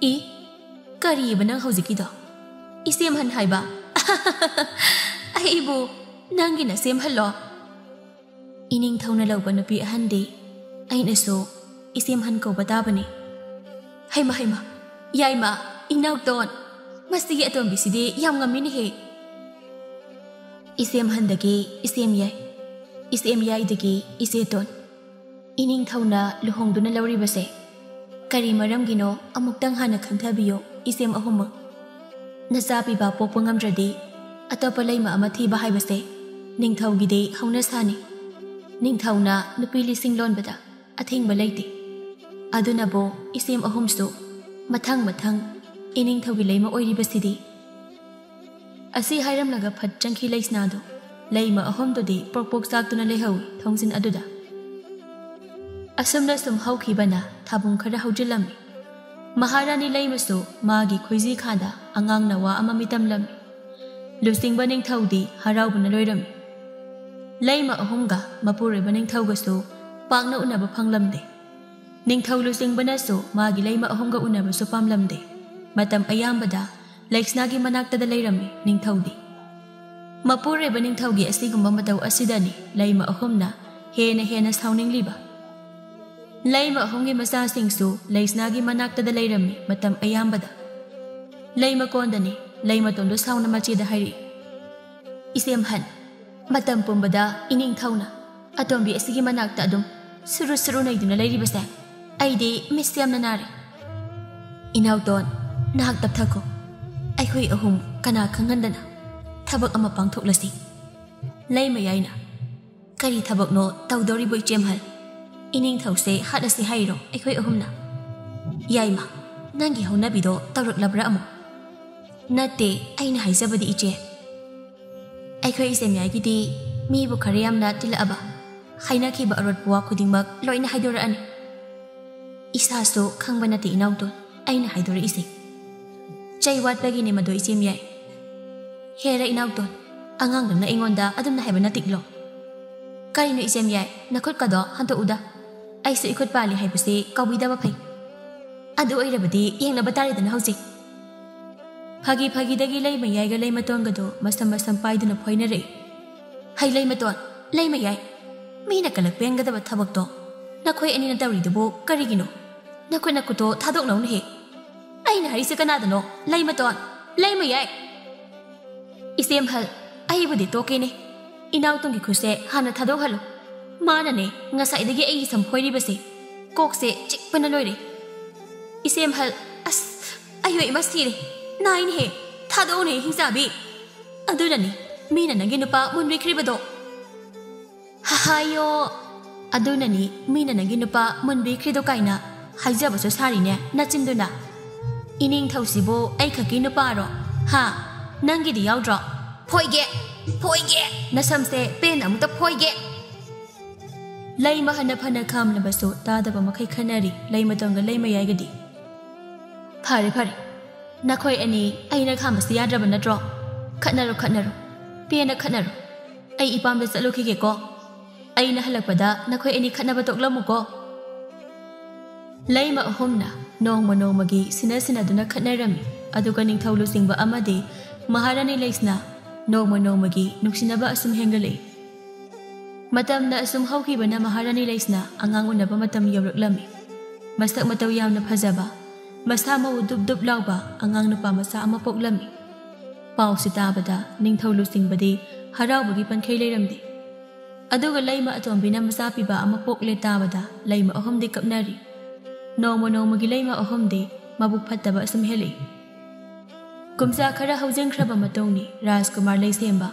ꯀꯔꯤꯕ ꯅꯪ ꯍꯧꯖꯤꯛꯀꯤꯗꯣ ꯏꯆꯦꯝꯍꯟ ꯍꯥꯏꯕ ꯑꯩꯕꯨ ꯅꯪꯒꯤ ꯅꯆꯦꯝꯍꯜꯂꯣ ꯏꯅꯤꯡꯊꯧꯅ ꯂꯧꯕ ꯅꯨꯄꯤ ꯑꯍꯟꯗꯤ ꯑꯩꯅꯁꯨ ꯏꯆꯦꯝꯍꯟ ꯀꯧꯕ ꯇꯥꯕꯅꯤ ꯍꯩꯃ ꯍꯩꯃ ꯌꯥꯏꯃ ꯏꯅꯥꯎꯇꯣꯟ ꯃꯁꯤꯒꯤ ꯑꯇꯣꯝꯕꯤꯁꯤꯗꯤ ꯌꯥꯝ ꯉꯝꯃꯤꯅꯦꯍꯦ ꯏꯆꯦꯝꯍꯟꯗꯒꯤ ꯏꯆꯦꯝꯌꯥꯏ ꯏꯆꯦꯝꯌꯥꯏꯗꯒꯤ ꯏꯆꯦꯇꯣꯟ ꯏꯅꯤꯡꯊꯧꯅ ꯂꯨꯍꯣꯡꯗꯨꯅ ꯂꯧꯔꯤꯕꯁꯦ ꯀꯔꯤ ꯃꯔꯝꯒꯤꯅꯣ ꯑꯃꯨꯛꯇꯪ ꯍꯥꯟꯅ ꯈꯟꯊꯕꯤꯌꯨ ꯏꯆꯦꯝ ꯑꯍꯨꯝꯃꯛ ꯅꯆꯥ ꯄꯤꯕ ꯄꯣꯛꯄ ꯉꯝꯗ꯭ꯔꯗꯤ ꯑꯇꯣꯞꯄ ꯂꯩꯃ ꯑꯃ ꯊꯤꯕ ꯍꯥꯏꯕꯁꯦ ꯅꯤꯡꯊꯧꯒꯤꯗꯤ ꯍꯧꯅꯁꯥꯅꯤ ꯅꯤꯡꯊꯧꯅ ꯅꯨꯄꯤ ꯂꯤꯁꯤꯡ ꯂꯣꯟꯕꯗ ꯑꯊꯤꯡꯕ ꯂꯩꯇꯦ ꯑꯗꯨꯅꯕꯨ ꯏꯆꯦꯝ ꯑꯍꯨꯝꯁꯨ ꯃꯊꯪ ꯃꯊꯪ ꯏꯅꯤꯡꯊꯧꯒꯤ ꯂꯩꯃ ꯑꯣꯏꯔꯤꯕꯁꯤꯗꯤ ꯑꯁꯤ ꯍꯥꯏꯔꯝꯂꯒ ꯐꯠ ꯆꯪꯈꯤ ꯂꯩꯁꯅꯥꯗꯣ ꯂꯩꯃ ꯑꯍꯨꯝꯗꯨꯗꯤ ꯄꯣꯛꯄꯣꯛ ꯆꯥꯛꯇꯨꯅ ꯂꯩꯍꯧꯏ ꯊꯣꯡꯖꯤꯟ ꯑꯗꯨꯗ ꯑꯁꯨꯝꯅ ꯁꯨꯝ ꯍꯧꯈꯤꯕꯅ ꯊꯥꯕꯨꯡ ꯈꯔ ꯍꯧꯖꯤꯜꯂꯝꯃꯤ ꯃꯍꯥꯔꯥꯅꯤ ꯂꯩꯃꯁꯨ ꯃꯥꯒꯤ ꯈꯣꯏꯖꯤ ꯈꯥꯗ ꯑꯉꯥꯡ ꯅꯋꯥ ꯑꯃ ꯃꯤꯇꯝꯂꯝꯃꯤ ꯂꯨꯆꯤꯡꯕ ꯅꯤꯡꯊꯧꯗꯤ ꯍꯔꯥꯎꯕꯅ ꯂꯣꯏꯔꯝꯃꯤ ꯂꯩꯃ ꯑꯍꯨꯝꯒ ꯃꯄꯨꯔꯣꯏꯕ ꯅꯤꯡꯊꯧꯒꯁꯨ ꯄꯥꯛꯅ ꯎꯅꯕ ꯐꯪꯂꯝꯗꯦ ꯅꯤꯡꯊꯧ ꯂꯨꯆꯤꯡꯕꯅꯁꯨ ꯃꯥꯒꯤ ꯂꯩꯃ ꯑꯍꯨꯝꯒ ꯎꯅꯕꯁꯨ ꯄꯥꯝꯂꯝꯗꯦ ꯃꯇꯝ ꯑꯌꯥꯝꯕꯗ ꯂꯩꯛꯁꯅꯥꯒꯤ ꯃꯅꯥꯛꯇꯗ ꯂꯩꯔꯝꯃꯤ ꯅꯤꯡꯊꯧꯗꯤ ꯃꯄꯨꯔꯣꯏꯕ ꯅꯤꯡꯊꯧꯒꯤ ꯑꯁꯤꯒꯨꯝꯕ ꯃꯇꯧ ꯑꯁꯤꯗꯅꯤ ꯂꯩꯃ ꯑꯍꯨꯝꯅ ꯍꯦꯟꯅ ꯁꯥꯎꯅꯤꯡꯂꯤꯕ ꯂꯩꯃ ꯑꯍꯨꯝꯒꯤ ꯃꯆꯥꯁꯤꯡꯁꯨ ꯂꯩꯛꯁꯅꯥꯒꯤ ꯃꯅꯥꯛꯇꯗ ꯂꯩꯔꯝꯃꯤ ꯃꯇꯝ ꯑꯌꯥꯝꯕꯗ ꯂꯩꯃꯀꯣꯟꯗꯅꯤ ꯂꯩꯃꯇꯣꯟꯗꯨ ꯁꯥꯎꯅ ꯃꯆꯦꯗ ꯍꯥꯏꯔꯛꯏ ꯏꯆꯦꯝꯍꯟ ꯃꯇꯝ ꯄꯨꯝꯕꯗ ꯏꯅꯤꯡꯊꯧꯅ ꯑꯇꯣꯝꯕꯤ ꯑꯁꯤꯒꯤ ꯃꯅꯥꯛꯇ ꯑꯗꯨꯝ ꯁꯨꯔꯨ ꯅꯩꯗꯨꯅ ꯂꯩꯔꯤꯕꯁꯦ ꯑꯩꯗꯤ ꯃꯤꯠꯁꯦ ꯌꯥꯝꯅ ꯅꯥꯔꯦ ꯏꯅꯥꯎꯇꯣꯟ ꯅꯍꯥꯛ ꯇꯞꯊꯈꯣ ꯑꯩꯈꯣꯏ ꯑꯍꯨꯝ ꯀꯅꯥ ꯈꯪꯍꯟꯗꯅ ꯊꯕꯛ ꯑꯃ ꯄꯥꯡꯊꯣꯛꯂꯁꯤ ꯂꯩꯃ ꯌꯥꯏꯅ ꯀꯔꯤ ꯊꯕꯛꯅꯣ ꯇꯧꯗꯧꯔꯤꯕꯣ ꯏꯆꯦꯝꯍꯟ ꯏꯅꯤꯡꯊꯧꯁꯦ ꯍꯥꯠꯂꯁꯤ ꯍꯥꯏꯔꯣ ꯑꯩꯈꯣꯏ ꯑꯍꯨꯝꯅ ꯌꯥꯏꯃ ꯅꯪꯒꯤ ꯍꯧꯅꯕꯤꯗꯣ ꯇꯧꯔꯛꯂꯕ꯭ꯔꯥ ꯑꯃꯨꯛ ꯅꯠꯇꯦ ꯑꯩꯅ ꯍꯥꯏꯖꯕꯗꯤ ꯏꯆꯦ ꯑꯩꯈꯣꯏ ꯏꯆꯦꯝꯌꯥꯏꯒꯤꯗꯤ ꯃꯤꯕꯨ ꯈꯔ ꯌꯥꯝꯅ ꯇꯤꯜꯂꯛꯑꯕ ꯍꯥꯏꯅꯈꯤꯕ ꯑꯔꯣꯠꯄ ꯋꯥ ꯈꯨꯗꯤꯡꯃꯛ ꯂꯣꯏꯅ ꯍꯥꯏꯗꯣꯔꯛꯑꯅꯤ ꯏꯁꯥꯁꯨ ꯈꯪꯕ ꯅꯠꯇꯦ ꯏꯅꯥꯎꯇꯣꯟ ꯑꯩꯅ ꯍꯥꯏꯗꯣꯔꯛꯏꯁꯦ ꯆꯩ ꯋꯥꯠꯄꯒꯤꯅꯦ ꯃꯗꯣ ꯏꯆꯦꯝꯌꯥꯏ ꯍꯦꯔ ꯏꯅꯥꯎꯇꯣꯟ ꯑꯉꯥꯡꯗꯪꯅ ꯑꯩꯉꯣꯟꯗ ꯑꯗꯨꯝꯅ ꯍꯥꯏꯕ ꯅꯠꯇꯤꯛꯂꯣ ꯀꯔꯤꯅꯣ ꯏꯆꯦꯝꯌꯥꯏ ꯅꯈꯨꯠꯀꯗꯣ ꯍꯟꯗꯣꯛꯎꯗ ꯑꯩꯁꯨ ꯏꯈꯨꯠ ꯄꯥꯜꯂꯤ ꯍꯥꯏꯕꯁꯤ ꯀꯥꯎꯕꯤꯗꯕ ꯐꯩ ꯑꯗꯨ ꯑꯣꯏꯔꯕꯗꯤ ꯌꯦꯡꯅꯕ ꯇꯥꯔꯦꯗꯅ ꯍꯧꯖꯤꯛ ꯐꯥꯒꯤꯗꯒꯤ ꯂꯩꯃꯌꯥꯏꯒ ꯂꯩꯃꯇꯣꯟꯒꯗꯣ ꯃꯁꯝ ꯄꯥꯏꯗꯨꯅ ꯐꯣꯏꯅꯔꯛꯏ ꯍꯩ ꯂꯩꯃꯇꯣꯟ ꯂꯩꯃꯌꯥꯏ ꯃꯤꯅ ꯀꯂꯛ ꯄꯦꯟꯒꯗꯕ ꯊꯕꯛꯇꯣ ꯅꯈꯣꯏ ꯑꯅꯤꯅ ꯇꯧꯔꯤꯗꯨꯕꯨ ꯀꯔꯤꯒꯤꯅꯣ ꯅꯈꯨꯠꯇꯣ ꯊꯥꯗꯣꯛꯅꯧꯅꯍꯦ ꯑꯩꯅ ꯍꯥꯏꯔꯤꯁꯦ ꯀꯅꯥꯗꯅꯣ ꯂꯩꯃꯇꯣꯟ ꯂꯩꯃꯌꯥꯏ ꯏꯆꯦꯝꯍꯜ ꯑꯩꯕꯨꯗꯤ ꯇꯣꯛꯀꯦꯅꯦ ꯏꯅꯥꯎꯇꯣꯟꯒꯤ ꯈꯨꯠꯁꯦ ꯍꯥꯟꯅ ꯊꯥꯗꯣꯛꯍꯜꯂꯨ ꯃꯥꯅꯅꯦ ꯉꯁꯥꯏꯗꯒꯤ ꯑꯩꯒꯤ ꯁꯝ ꯐꯣꯏꯔꯤꯕꯁꯦ ꯀꯣꯛꯁꯦ ꯆꯤꯛꯄꯅ ꯂꯣꯏꯔꯦ ꯏꯆꯦꯝꯍꯜ ꯑꯁ ꯑꯩꯌꯣ ꯏꯃꯥ ꯁꯤꯔꯦ ꯅꯥꯏꯅꯦꯍꯦ ꯊꯥꯗꯣꯛꯎꯅꯦ ꯍꯤꯡꯆꯥꯕꯤ ꯑꯗꯨꯅꯅꯤ ꯃꯤꯅ ꯅꯪꯒꯤ ꯅꯨꯄꯥ ꯃꯨꯟꯕꯤꯈ꯭ꯔꯤꯕꯗꯣ ꯍꯥꯏꯌꯣ ꯑꯗꯨꯅꯅꯤ ꯃꯤꯅ ꯅꯪꯒꯤ ꯅꯨꯄꯥ ꯃꯨꯟꯕꯤꯈ꯭ꯔꯤꯗꯣ ꯀꯥꯏꯅ ꯍꯥꯏꯖꯕꯁꯨ ꯁꯥꯔꯤꯅꯦ ꯅꯆꯤꯟꯗꯨꯅ ꯏꯅꯤꯡꯊꯧꯁꯤꯕꯨ ꯑꯩ ꯈꯛꯀꯤ ꯅꯨꯄꯥꯔꯣ ꯍꯥ ꯅꯪꯒꯤꯗꯤ ꯌꯥꯎꯗ꯭ꯔꯣ ꯐꯣꯏꯒꯦ ꯅꯁꯝꯁꯦ ꯄꯦꯟꯅ ꯑꯃꯨꯛꯇ ꯐꯣꯏꯒꯦ ꯂꯩꯃ ꯍꯟꯅ ꯐꯅ ꯈꯥꯝꯂꯕꯁꯨ ꯇꯥꯗꯕ ꯃꯈꯩ ꯈꯟꯅꯔꯤ ꯂꯩꯃꯇꯣꯟꯒ ꯂꯩꯃꯌꯥꯏꯒꯗꯤ ꯐꯔꯦ ꯅꯈꯣꯏ ꯑꯅꯤ ꯑꯩꯅ ꯈꯥꯝꯕꯁꯤ ꯌꯥꯗ꯭ꯔꯕ ꯅꯠꯇ꯭ꯔꯣ ꯈꯠꯅꯔꯣ ꯄꯦꯟꯅ ꯈꯠꯅꯔꯣ ꯑꯩ ꯏꯄꯥꯝꯗ ꯆꯠꯂꯨꯈꯤꯒꯦꯀꯣ ꯑꯩꯅ ꯍꯜꯂꯛꯄꯗ ꯅꯈꯣꯏ ꯑꯅꯤ ꯈꯠꯅꯕ ꯇꯣꯛꯂꯝꯃꯨꯀꯣ ꯂꯩꯃ ꯑꯍꯨꯝꯅ ꯅꯣꯡꯃꯒꯤ ꯁꯤꯟꯅꯗꯨꯅ ꯈꯠꯅꯔꯝꯃꯤ ꯑꯗꯨꯒ ꯅꯤꯡꯊꯧ ꯂꯨꯆꯤꯡꯕ ꯑꯃꯗꯤ ꯃꯍꯥꯔꯥꯅꯤ ꯂꯩꯛꯁꯅꯥ ꯅꯣꯡꯃꯒꯤ ꯅꯨꯡꯁꯤꯅꯕ ꯑꯁꯨꯝ ꯍꯦꯟꯒꯠꯂꯛꯏ ꯃꯇꯝꯅ ꯑꯁꯨꯝ ꯍꯧꯈꯤꯕꯅ ꯃꯍꯥꯔꯥꯅꯤ ꯂꯩꯛꯁꯅꯥ ꯑꯉꯥꯡ ꯎꯅꯕ ꯃꯇꯝ ꯌꯧꯔꯛꯂꯝꯃꯤ ꯃꯁꯛ ꯃꯇꯧ ꯌꯥꯝꯅ ꯐꯖꯕ ꯃꯁꯥ ꯃꯎ ꯗꯨꯞ ꯂꯥꯎꯕ ꯑꯉꯥꯡ ꯅꯨꯄꯥ ꯃꯆꯥ ꯑꯃ ꯄꯣꯛꯂꯝꯃꯤ ꯄꯥꯎꯁꯤ ꯇꯥꯕꯗ ꯅꯤꯡꯊꯧ ꯂꯨꯆꯤꯡꯕꯗꯤ ꯍꯔꯥꯎꯕꯒꯤ ꯄꯟꯈꯩ ꯂꯩꯔꯝꯗꯦ ꯑꯗꯨꯒ ꯂꯩꯃ ꯑꯇꯣꯝꯕꯤꯅ ꯃꯆꯥ ꯄꯤꯕ ꯑꯃ ꯄꯣꯛꯂꯦ ꯇꯥꯕꯗ ꯂꯩꯃ ꯑꯍꯨꯝꯗꯤ ꯀꯞꯅꯔꯤ ꯅꯣꯡꯃꯒꯤ ꯂꯩꯃ ꯑꯍꯨꯝꯗꯤ ꯃꯕꯨꯛ ꯐꯠꯇꯕ ꯑꯁꯨꯝ ꯍꯦꯜꯂꯛꯏ ꯀꯨꯝꯆꯥ ꯈꯔ ꯍꯧꯖꯤꯟꯈ꯭ꯔꯕ ꯃꯇꯨꯡꯅꯤ ꯔꯥꯖꯀꯨꯃꯥꯔ ꯂꯩꯁꯦꯝꯕ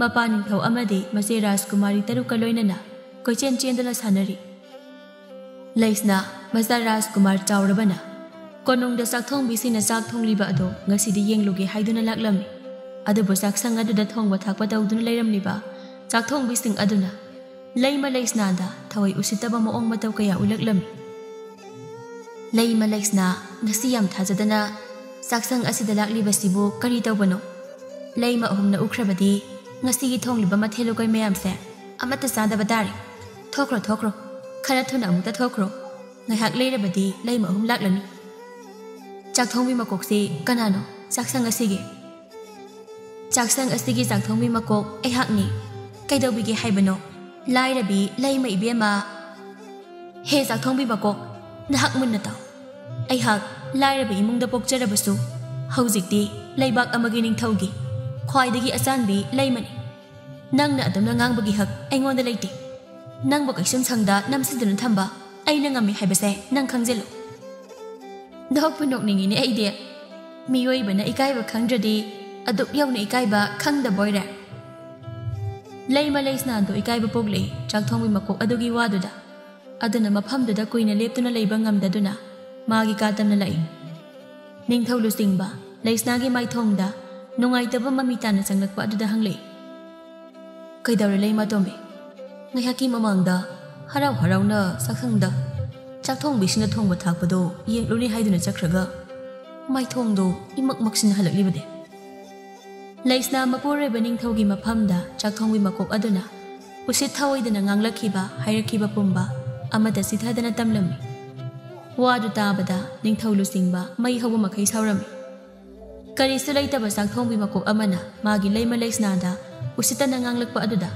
ꯃꯄꯥ ꯅꯤꯡꯊꯧ ꯑꯃꯗꯤ ꯃꯆꯦ ꯔꯥꯖꯀꯨꯃꯥꯔꯤ ꯇꯔꯨꯛꯀ ꯂꯣꯏꯅꯅ ꯀꯣꯏꯆꯦꯟꯗꯨꯅ ꯁꯥꯟꯅꯔꯤ ꯂꯩꯛꯁꯅꯥ ꯃꯆꯥ ꯔꯥꯖꯀꯨꯃꯥꯔ ꯆꯥꯎꯔꯕꯅ Konongda sakthongbisina sak thongliba ado ngasidi yengluge haiduna laklami. Adubu saksang aduda thongba thakpa tawduna leiramliba sakthongbising aduna Leima Leisnada thawai usitaba moong mataw kaya ulaklami. Leima Leisna ngasi yam thajadana saksang asida laklibasibu kari tawbano. Leima ahumna ukrabadi ngasi thongliba mathelo kay mayamse amata sadaba dari. Thokro khara thuna amukta thokro. Ngayhak leirabadi leima ahum laklani. Chakthongbi makoksi kanano saksang asigi. Chaksang asigi sakthongbi makok aihakni kaidawbigi haibano lairabi leima ibema he sakthongbi makok nahak munna taw aihak lairabi imungda pokjarabasu haujikti leibak amagi ningthaugi khwaidagi asanbi leimani nangna adamna ngangbagi hak aingonda leite nangbo kaisum sangda namsiduna thamba aina ngami haibase nang khangjelo dawp nokningi ni aide miyoi bana ikaiba khangdradi aduk yauna ikaiba khangda boire Leima Leisna do ikaiba pogle chakthongbi makok adugi waduda aduna mafamduda kuina leptuna leiba ngamdaduna magi katamna lai ningthau lusingba Leisna gi maithongda nungaitaba mamitana changlakpa aduda hangle kaidawre leima tombe ngayhaki mamangda harauna sakhangda chakthongbi sina thongba thakpado yengluni haiduna chakraga maithongdo imak maksin halaklibade Leisna mapure baning thaugi mafamda chakthongbi makok aduna usit thawaidana nganglakhiba hairakhiba pumba amada sithadana tamlami wadu tabada ningthau lusingba mai hawa makhai saurami karisu leitaba chakthongbi makok amana magi Leima Leisnada usitana nganglakpa aduda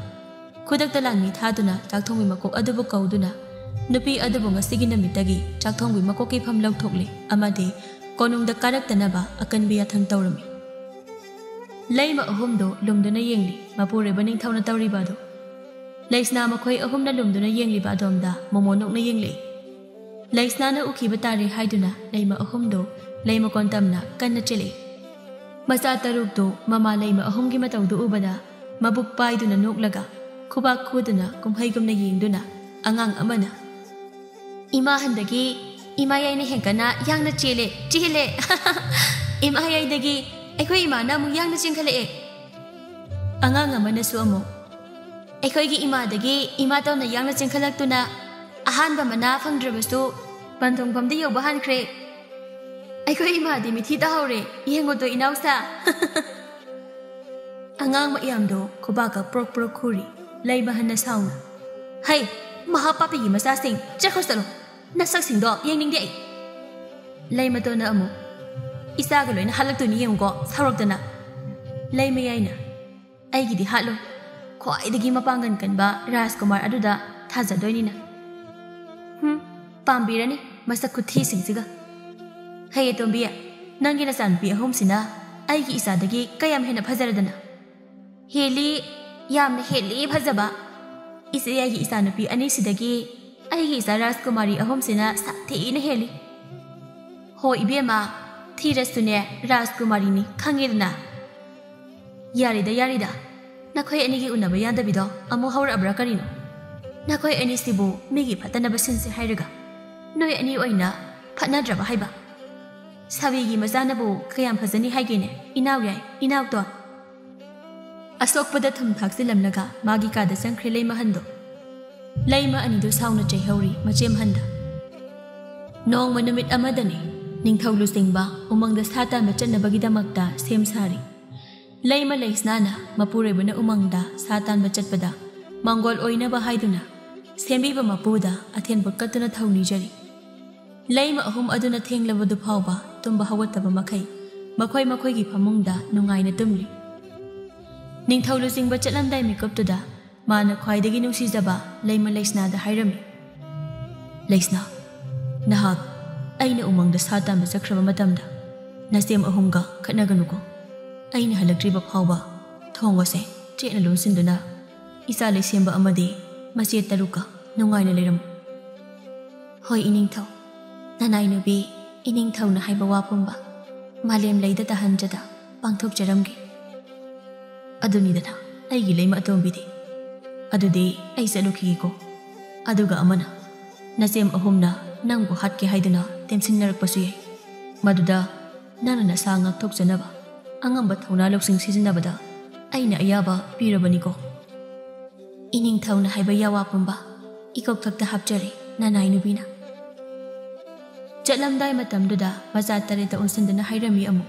khudakta lanmi thaduna chakthongbi makok adubu kauduna nupi adubu ngasigi namitagi chakthongbi makokki pham lauthokle amade konungda karaktanaba akanbi yathang taurami Leima ahumdo lumduna yengli mapure baning thauna tawribado Leisna makhoi ahumna lumduna yengli badomda momonokna yengli Leisna na ukhiba tare haiduna Leima ahumdo Leima kontamna kanna chele Masa tarukdo mama Leima ahumgi matawdu ubada mabuk paiduna noklaga khubak khuduna kumhaigumna yengduna angang amana Ima handagi ima yaina henkana yangna chele Ima yaidagi Ekoi imana mu yangna chingkhale angang amana su amo ekoi gi ima dagi ima tawna yangna chingkhalaktuna ahanba mana phangdrabasu panthongpamdi yoba hankhre ekoi ima di mithi ta hore yengo to inausa angang ma yamdo khobaka prok khuri leiba hanna sauna hai mahapapi gi masa sing chakhosalo nasak sing do yengning de leima to na amo Isaga loina halaktuni yengo sarokdana Leima yaina aigidi halo khwaidagi mapangan kanba Rajkumar aduda thajadoinina pambirani masakhuthi singsiga haye tombiya nangina sanpi ahumsina aigi isadagi kayam hena phajaradana heli yamna heli phajaba isayagi isanapi ani sidagi aigi isa Rajkumari ahumsina sathina heli ho ibema Thirasune Rajkumari ni khangirna yarida nakhoi anigi unaba yadabido amu haur abra karino nakhoi ani sibu migi phatana basinse hairaga noi ani oina phatna draba haiba sabigi majanabu kayam phajani haigene inaw to asok pada thum thaksilamnaga magi kada sangkhre leima hando leima ani do sauna chai hauri machem handa nong manumit amadani Ningthau lusingba umangda sata machanabagidamagta sem sari Leima Leisnana mapurebana umangda satan machatpada Mongol oinaba haiduna sembiba mapuda athen bukkatuna thauni jari Leima ahum aduna thenglabadu phawba tumba hawataba makhoi gi phamungda nungaina tumli Ningthau lusingba chatlamdai mikuptuda mana khwaidagi nungsijaba Leima Leisnada hairami Leisna nahak aina umangda satan machakraba matamda nasem ahumga khatnaganuko aina halakriba phawba thongose chena lunsinduna isa lesemba amade mache taruka nungaina leram hoi iningthau nanai nabi iningthau na haiba wapumba malem leida ta hanjada pangthok jaramge aduni dana aigi leima atombidi adudi ai salukhi ko aduga amana nasem ahumna nangbu hatke haiduna temsinnarak pasu yai Maduda nana nasa ngakthokjanaba angamba thona loksing sizinabada aina ayaba pirabaniko. Ining thauna haiba yawa pumba ikok thakta hapjare nanai nubina. Chatlamdai matamduda maza tareta unsandana hairami amu.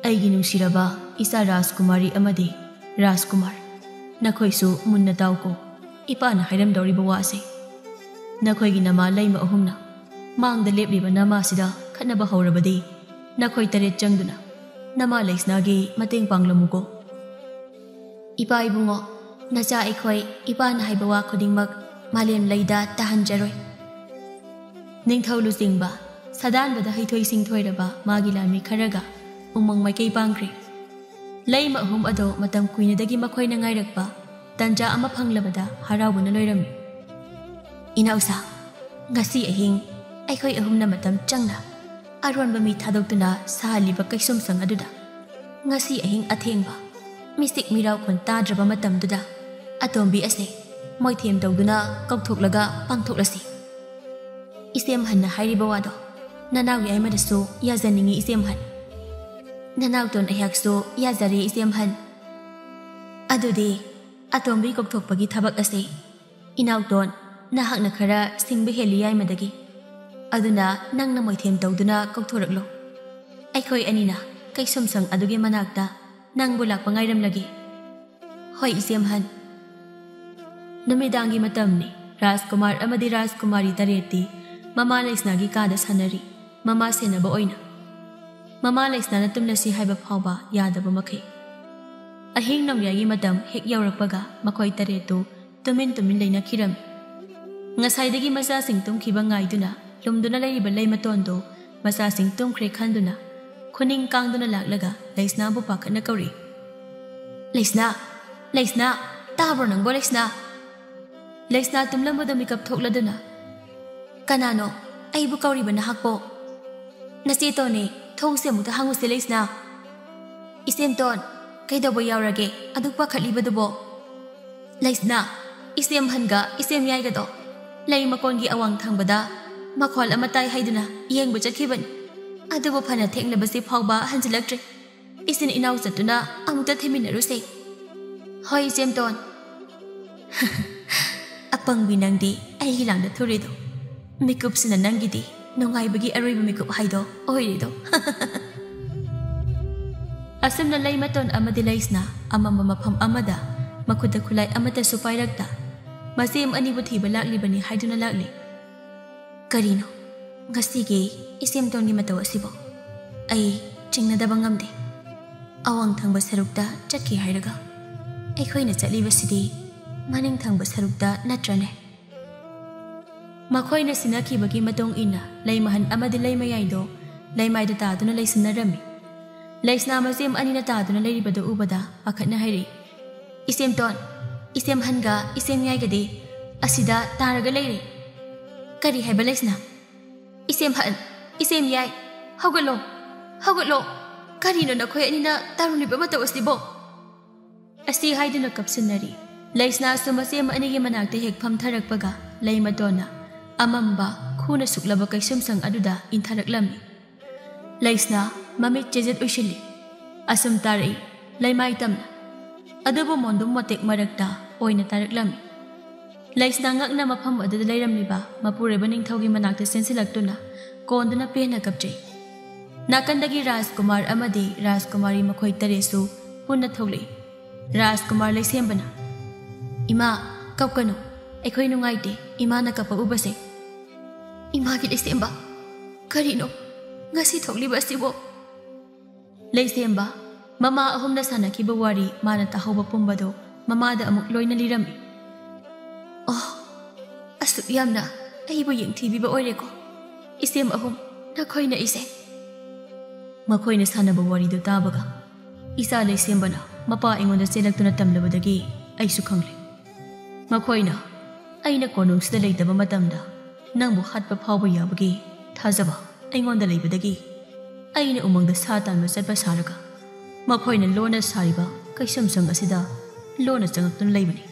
Aigi nungsiraba isa Rajkumari amadi Rajkumar. Nakoisu munna tauko ipana hairam dauriba wase. Nakoigi nama laima ahumna mangda lepliba nama sida khatnaba haurabadi nakoi taret changduna nama laisnagi mateng panglamuko. Ipa ibungo nacha aikoi ipana haiba wa khudingmak malem laida tahanjaroi. Ningthau lusingba sadanbada haithoi singthoiraba magi lami kharaga umang maikei pangkri. Laima ahum ado matam kuinadagi makoina ngairakpa tanja ama phanglabada haraubuna loirami. Inausa ngasi ahing aikoi ahumna matam changna aronba mi thadokduna sahaliba kaisumsang aduda ngasi ahing athengba mistik mirau khon tadraba matamduda atombi ase moithem tawduna kauthoklaga pangthoklasi. Isem hanna hairiba wado nanaw yai madasu yazaningi isem han nanaw ton ayakso yazari isem han adudi atombi kokthokpagi thabak ase inaw ton nahakna khara singbe heli yai madagi aduna nangna moithem tawduna kokthoroklo aikoi anina kaisumsang aduge manakta nangbu lakpa ngairamlagi. Hoi isem han numidangi matamni Rajkumar amadi Rajkumari tareti mama laisnagi kada sanari mama senaba oina. Mama laisna tumlasi haiba phawba yadaba makai. Ahing nongyagi matam hek yaurakpaga makoi taretu tumin leina khiram. Ngasaidagi masa sing tumkhiba ngaiduna lumduna laiba leimatondo masa sing tumkhre khanduna khuning kangduna laklaga laisna bu pakhatna kauri. Laisna tabro nangbo Laisna tumlambada mikap thokladuna kanano aibu kauriba nahakpo nasi tone thongse muta hanguse Laisna. Isem ton kaidobo yaurage aduk pakhatlibadubo. Laisna isem hanga isem yaigado lai makongi awang thangbada makhol amatai haiduna yengbu chakhibani adubo phana thenglabasi phawba hanjilaktre isin inaw chatuna amuta theminaruse. Hoi isem ton apang binangdi ay hilangda thurido mikup sina nangidi nongai bagi aroiba mikup haido oirido. Asam na laimaton amadi Laisna amamba mapham amada makuda kulay amata supairakta masim anibu thiba laklibani haiduna lakli. Karino ngasige isim tongi mataw asibo ay chingnadaba ngamde awang thangba sarukta chatki hairaga aikhoina chatlibasidi maning thangba sarukta natrane. Makhoina sinakibagi matong ina laimahan amadi laimayaido laimayda taduna laisinarami. Laisna masim anina taduna lairibada ubada pakhatna hairi. Isem ton isem hanga isem yaigadi asida taraga lairi. Kari haiba Laisna isem han isem yai hawgalo karino nakhoi anina taruniba mataw asibo. Asi haiduna kapsinari Laisna sumasem anigi manakte hek phamtharakpaga laimatona amamba khuna suklaba kaisumsang aduda intharaklamni. Laisna mamit chejet ushili asum tarai laimai tamna adubo mondum motek marakta oina taraklamni. Laisna ngakna mapham aduda lairamliba mapureba ningthaugi manakte sensilaktuna konduna pena kapjai. Nakandagi Rajkumar amadi Rajkumari makhoi taresu punna thoglei. Rajkumar laisembana ima kapkano aikoi nungaite imana kapa ubase. Imagi laisemba karino ngasi thogliba asibo. Laisemba mama ahumna sanakiba wari mana tahawba pumbado mamada amuk loina lirami. Oh asuk yamna aibu yengthibiba oireko isem ahum nakhoina ise. Makhoina sanaba warido tabaga isa laisembana mapa ingonda selaktuna tamlabadagi aisu khangli. Makhoina aina konungsida leitaba matamda nangbu hatpa phawba yabagi thajaba aingonda leibadagi aina umangda satanba chatpa saraga makhoina lona sariba kaisumsang asida lona changaktuna leibani.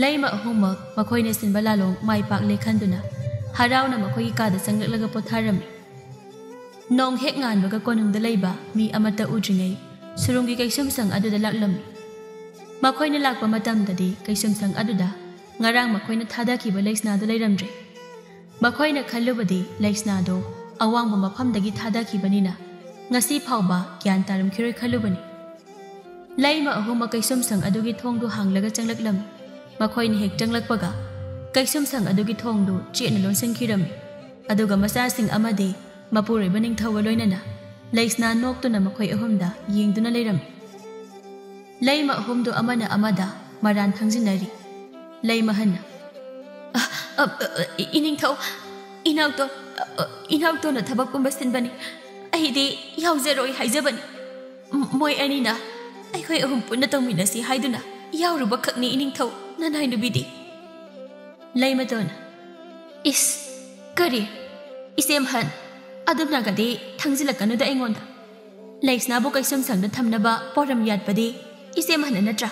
Laima ahumma makhoina sinba lalong mai pak lekhanduna harauna makhoigi kada changlaklaga potharami. Nong hek nganbaga konungda leiba mi amata udringai surungi kaisumsang aduda laklami. Makoyna lakpa matamdadi kaisumsang aduda ngarang makoyna thadakiba leisnado leiramdre. Makoyna khallubadi leisnado awangba mafamdagi thadakibanina ngasi phawba gyan taramkhiroi khallubani. Laima ahuma kaisumsang adugi thongdu hanglaga changlaklam. Makoyna hek changlakpaga kaisumsang adugi thongdu chena lonsankirami. Aduga masasing amadi mapuraiba ningthawa loinana leisna noktuna makoy ahumda yengduna leirami. Laima ahumdu amana amada maran thangsinari. Laima hanna iningthaw inauto na thabak kumba sinbani aidi yauzeroi haijabani moi anina akhoi ahum punna tongminasi haiduna yauruba khakni iningthaw nanai nubidi. Laima tona is kari isem han adum nagadi thangsilakanu da engonda leisna bu kaisumsang da thamnaba poram yatpadi isem han natra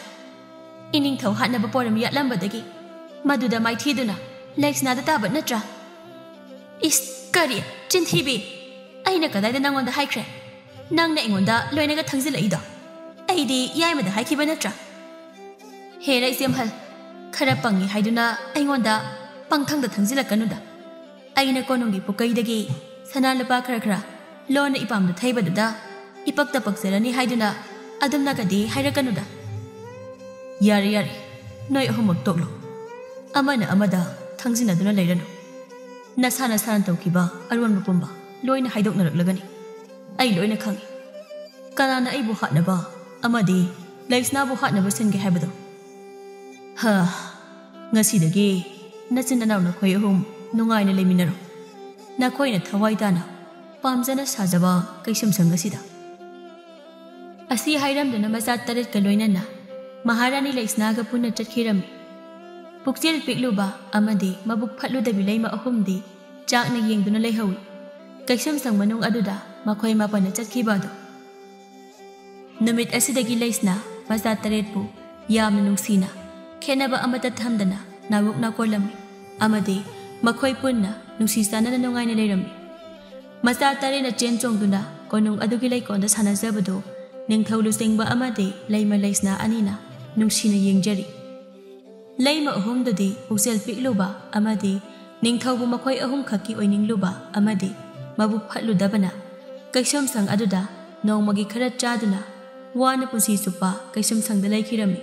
iningthaw hanaba poram yatlambadagi maduda maithiduna leisna da tabat natra. Is kari chinthibi aina kadai nangonda haikre nangna engonda loinaga thangsilaido aidi yaimada haikiba natra. Hera isem hal khara pangi haiduna engonda pangthangda thangsilakanu aina konongi pukaidagi sana lapa khara lona ipamda thaibaduda ipakta pakserani haiduna adum nagadi hairakanuda. Yare noi ahumok toklo amana amada thangsinaduna leiranu nasana sana tawkiba arwan pumba loina haidoknaraklagani ai loina khangi kanana aibu hatnaba amadi leisna bu hatnaba singe haibado. Ha ngasidagi nachinanaw na khoi ahum nungaina leiminaro nakoina thawai dana pamjana sajaba kaisumsang asida asi hairamdana maza taret ka loinana maharani leisnaga punna chatkirami. Puksel pikluba amadi mabuk phatludabi leima ahumdi chakna yengduna leihawi kaisumsang manung aduda makhoi mapana chatkibado. Numit asidagi leisna maza taretpu yamna nungsina khenaba amata thamdana nawuk na kolami amadi makhoi punna nungsi sanana nungaina leirami. Masa tarena chen chongduna konung adugi leikonda sanajabado ningthau lusingba amadi leima leisna anina nungsina yengjari. Laima ahumdadi puksel pikluba amadi ningthaubu makhoi ahum khaki oiningluba amadi mabu phatludabana kaisumsang aduda nongmagi khara chaduna wana pusi supa kaisumsangda leikhirami.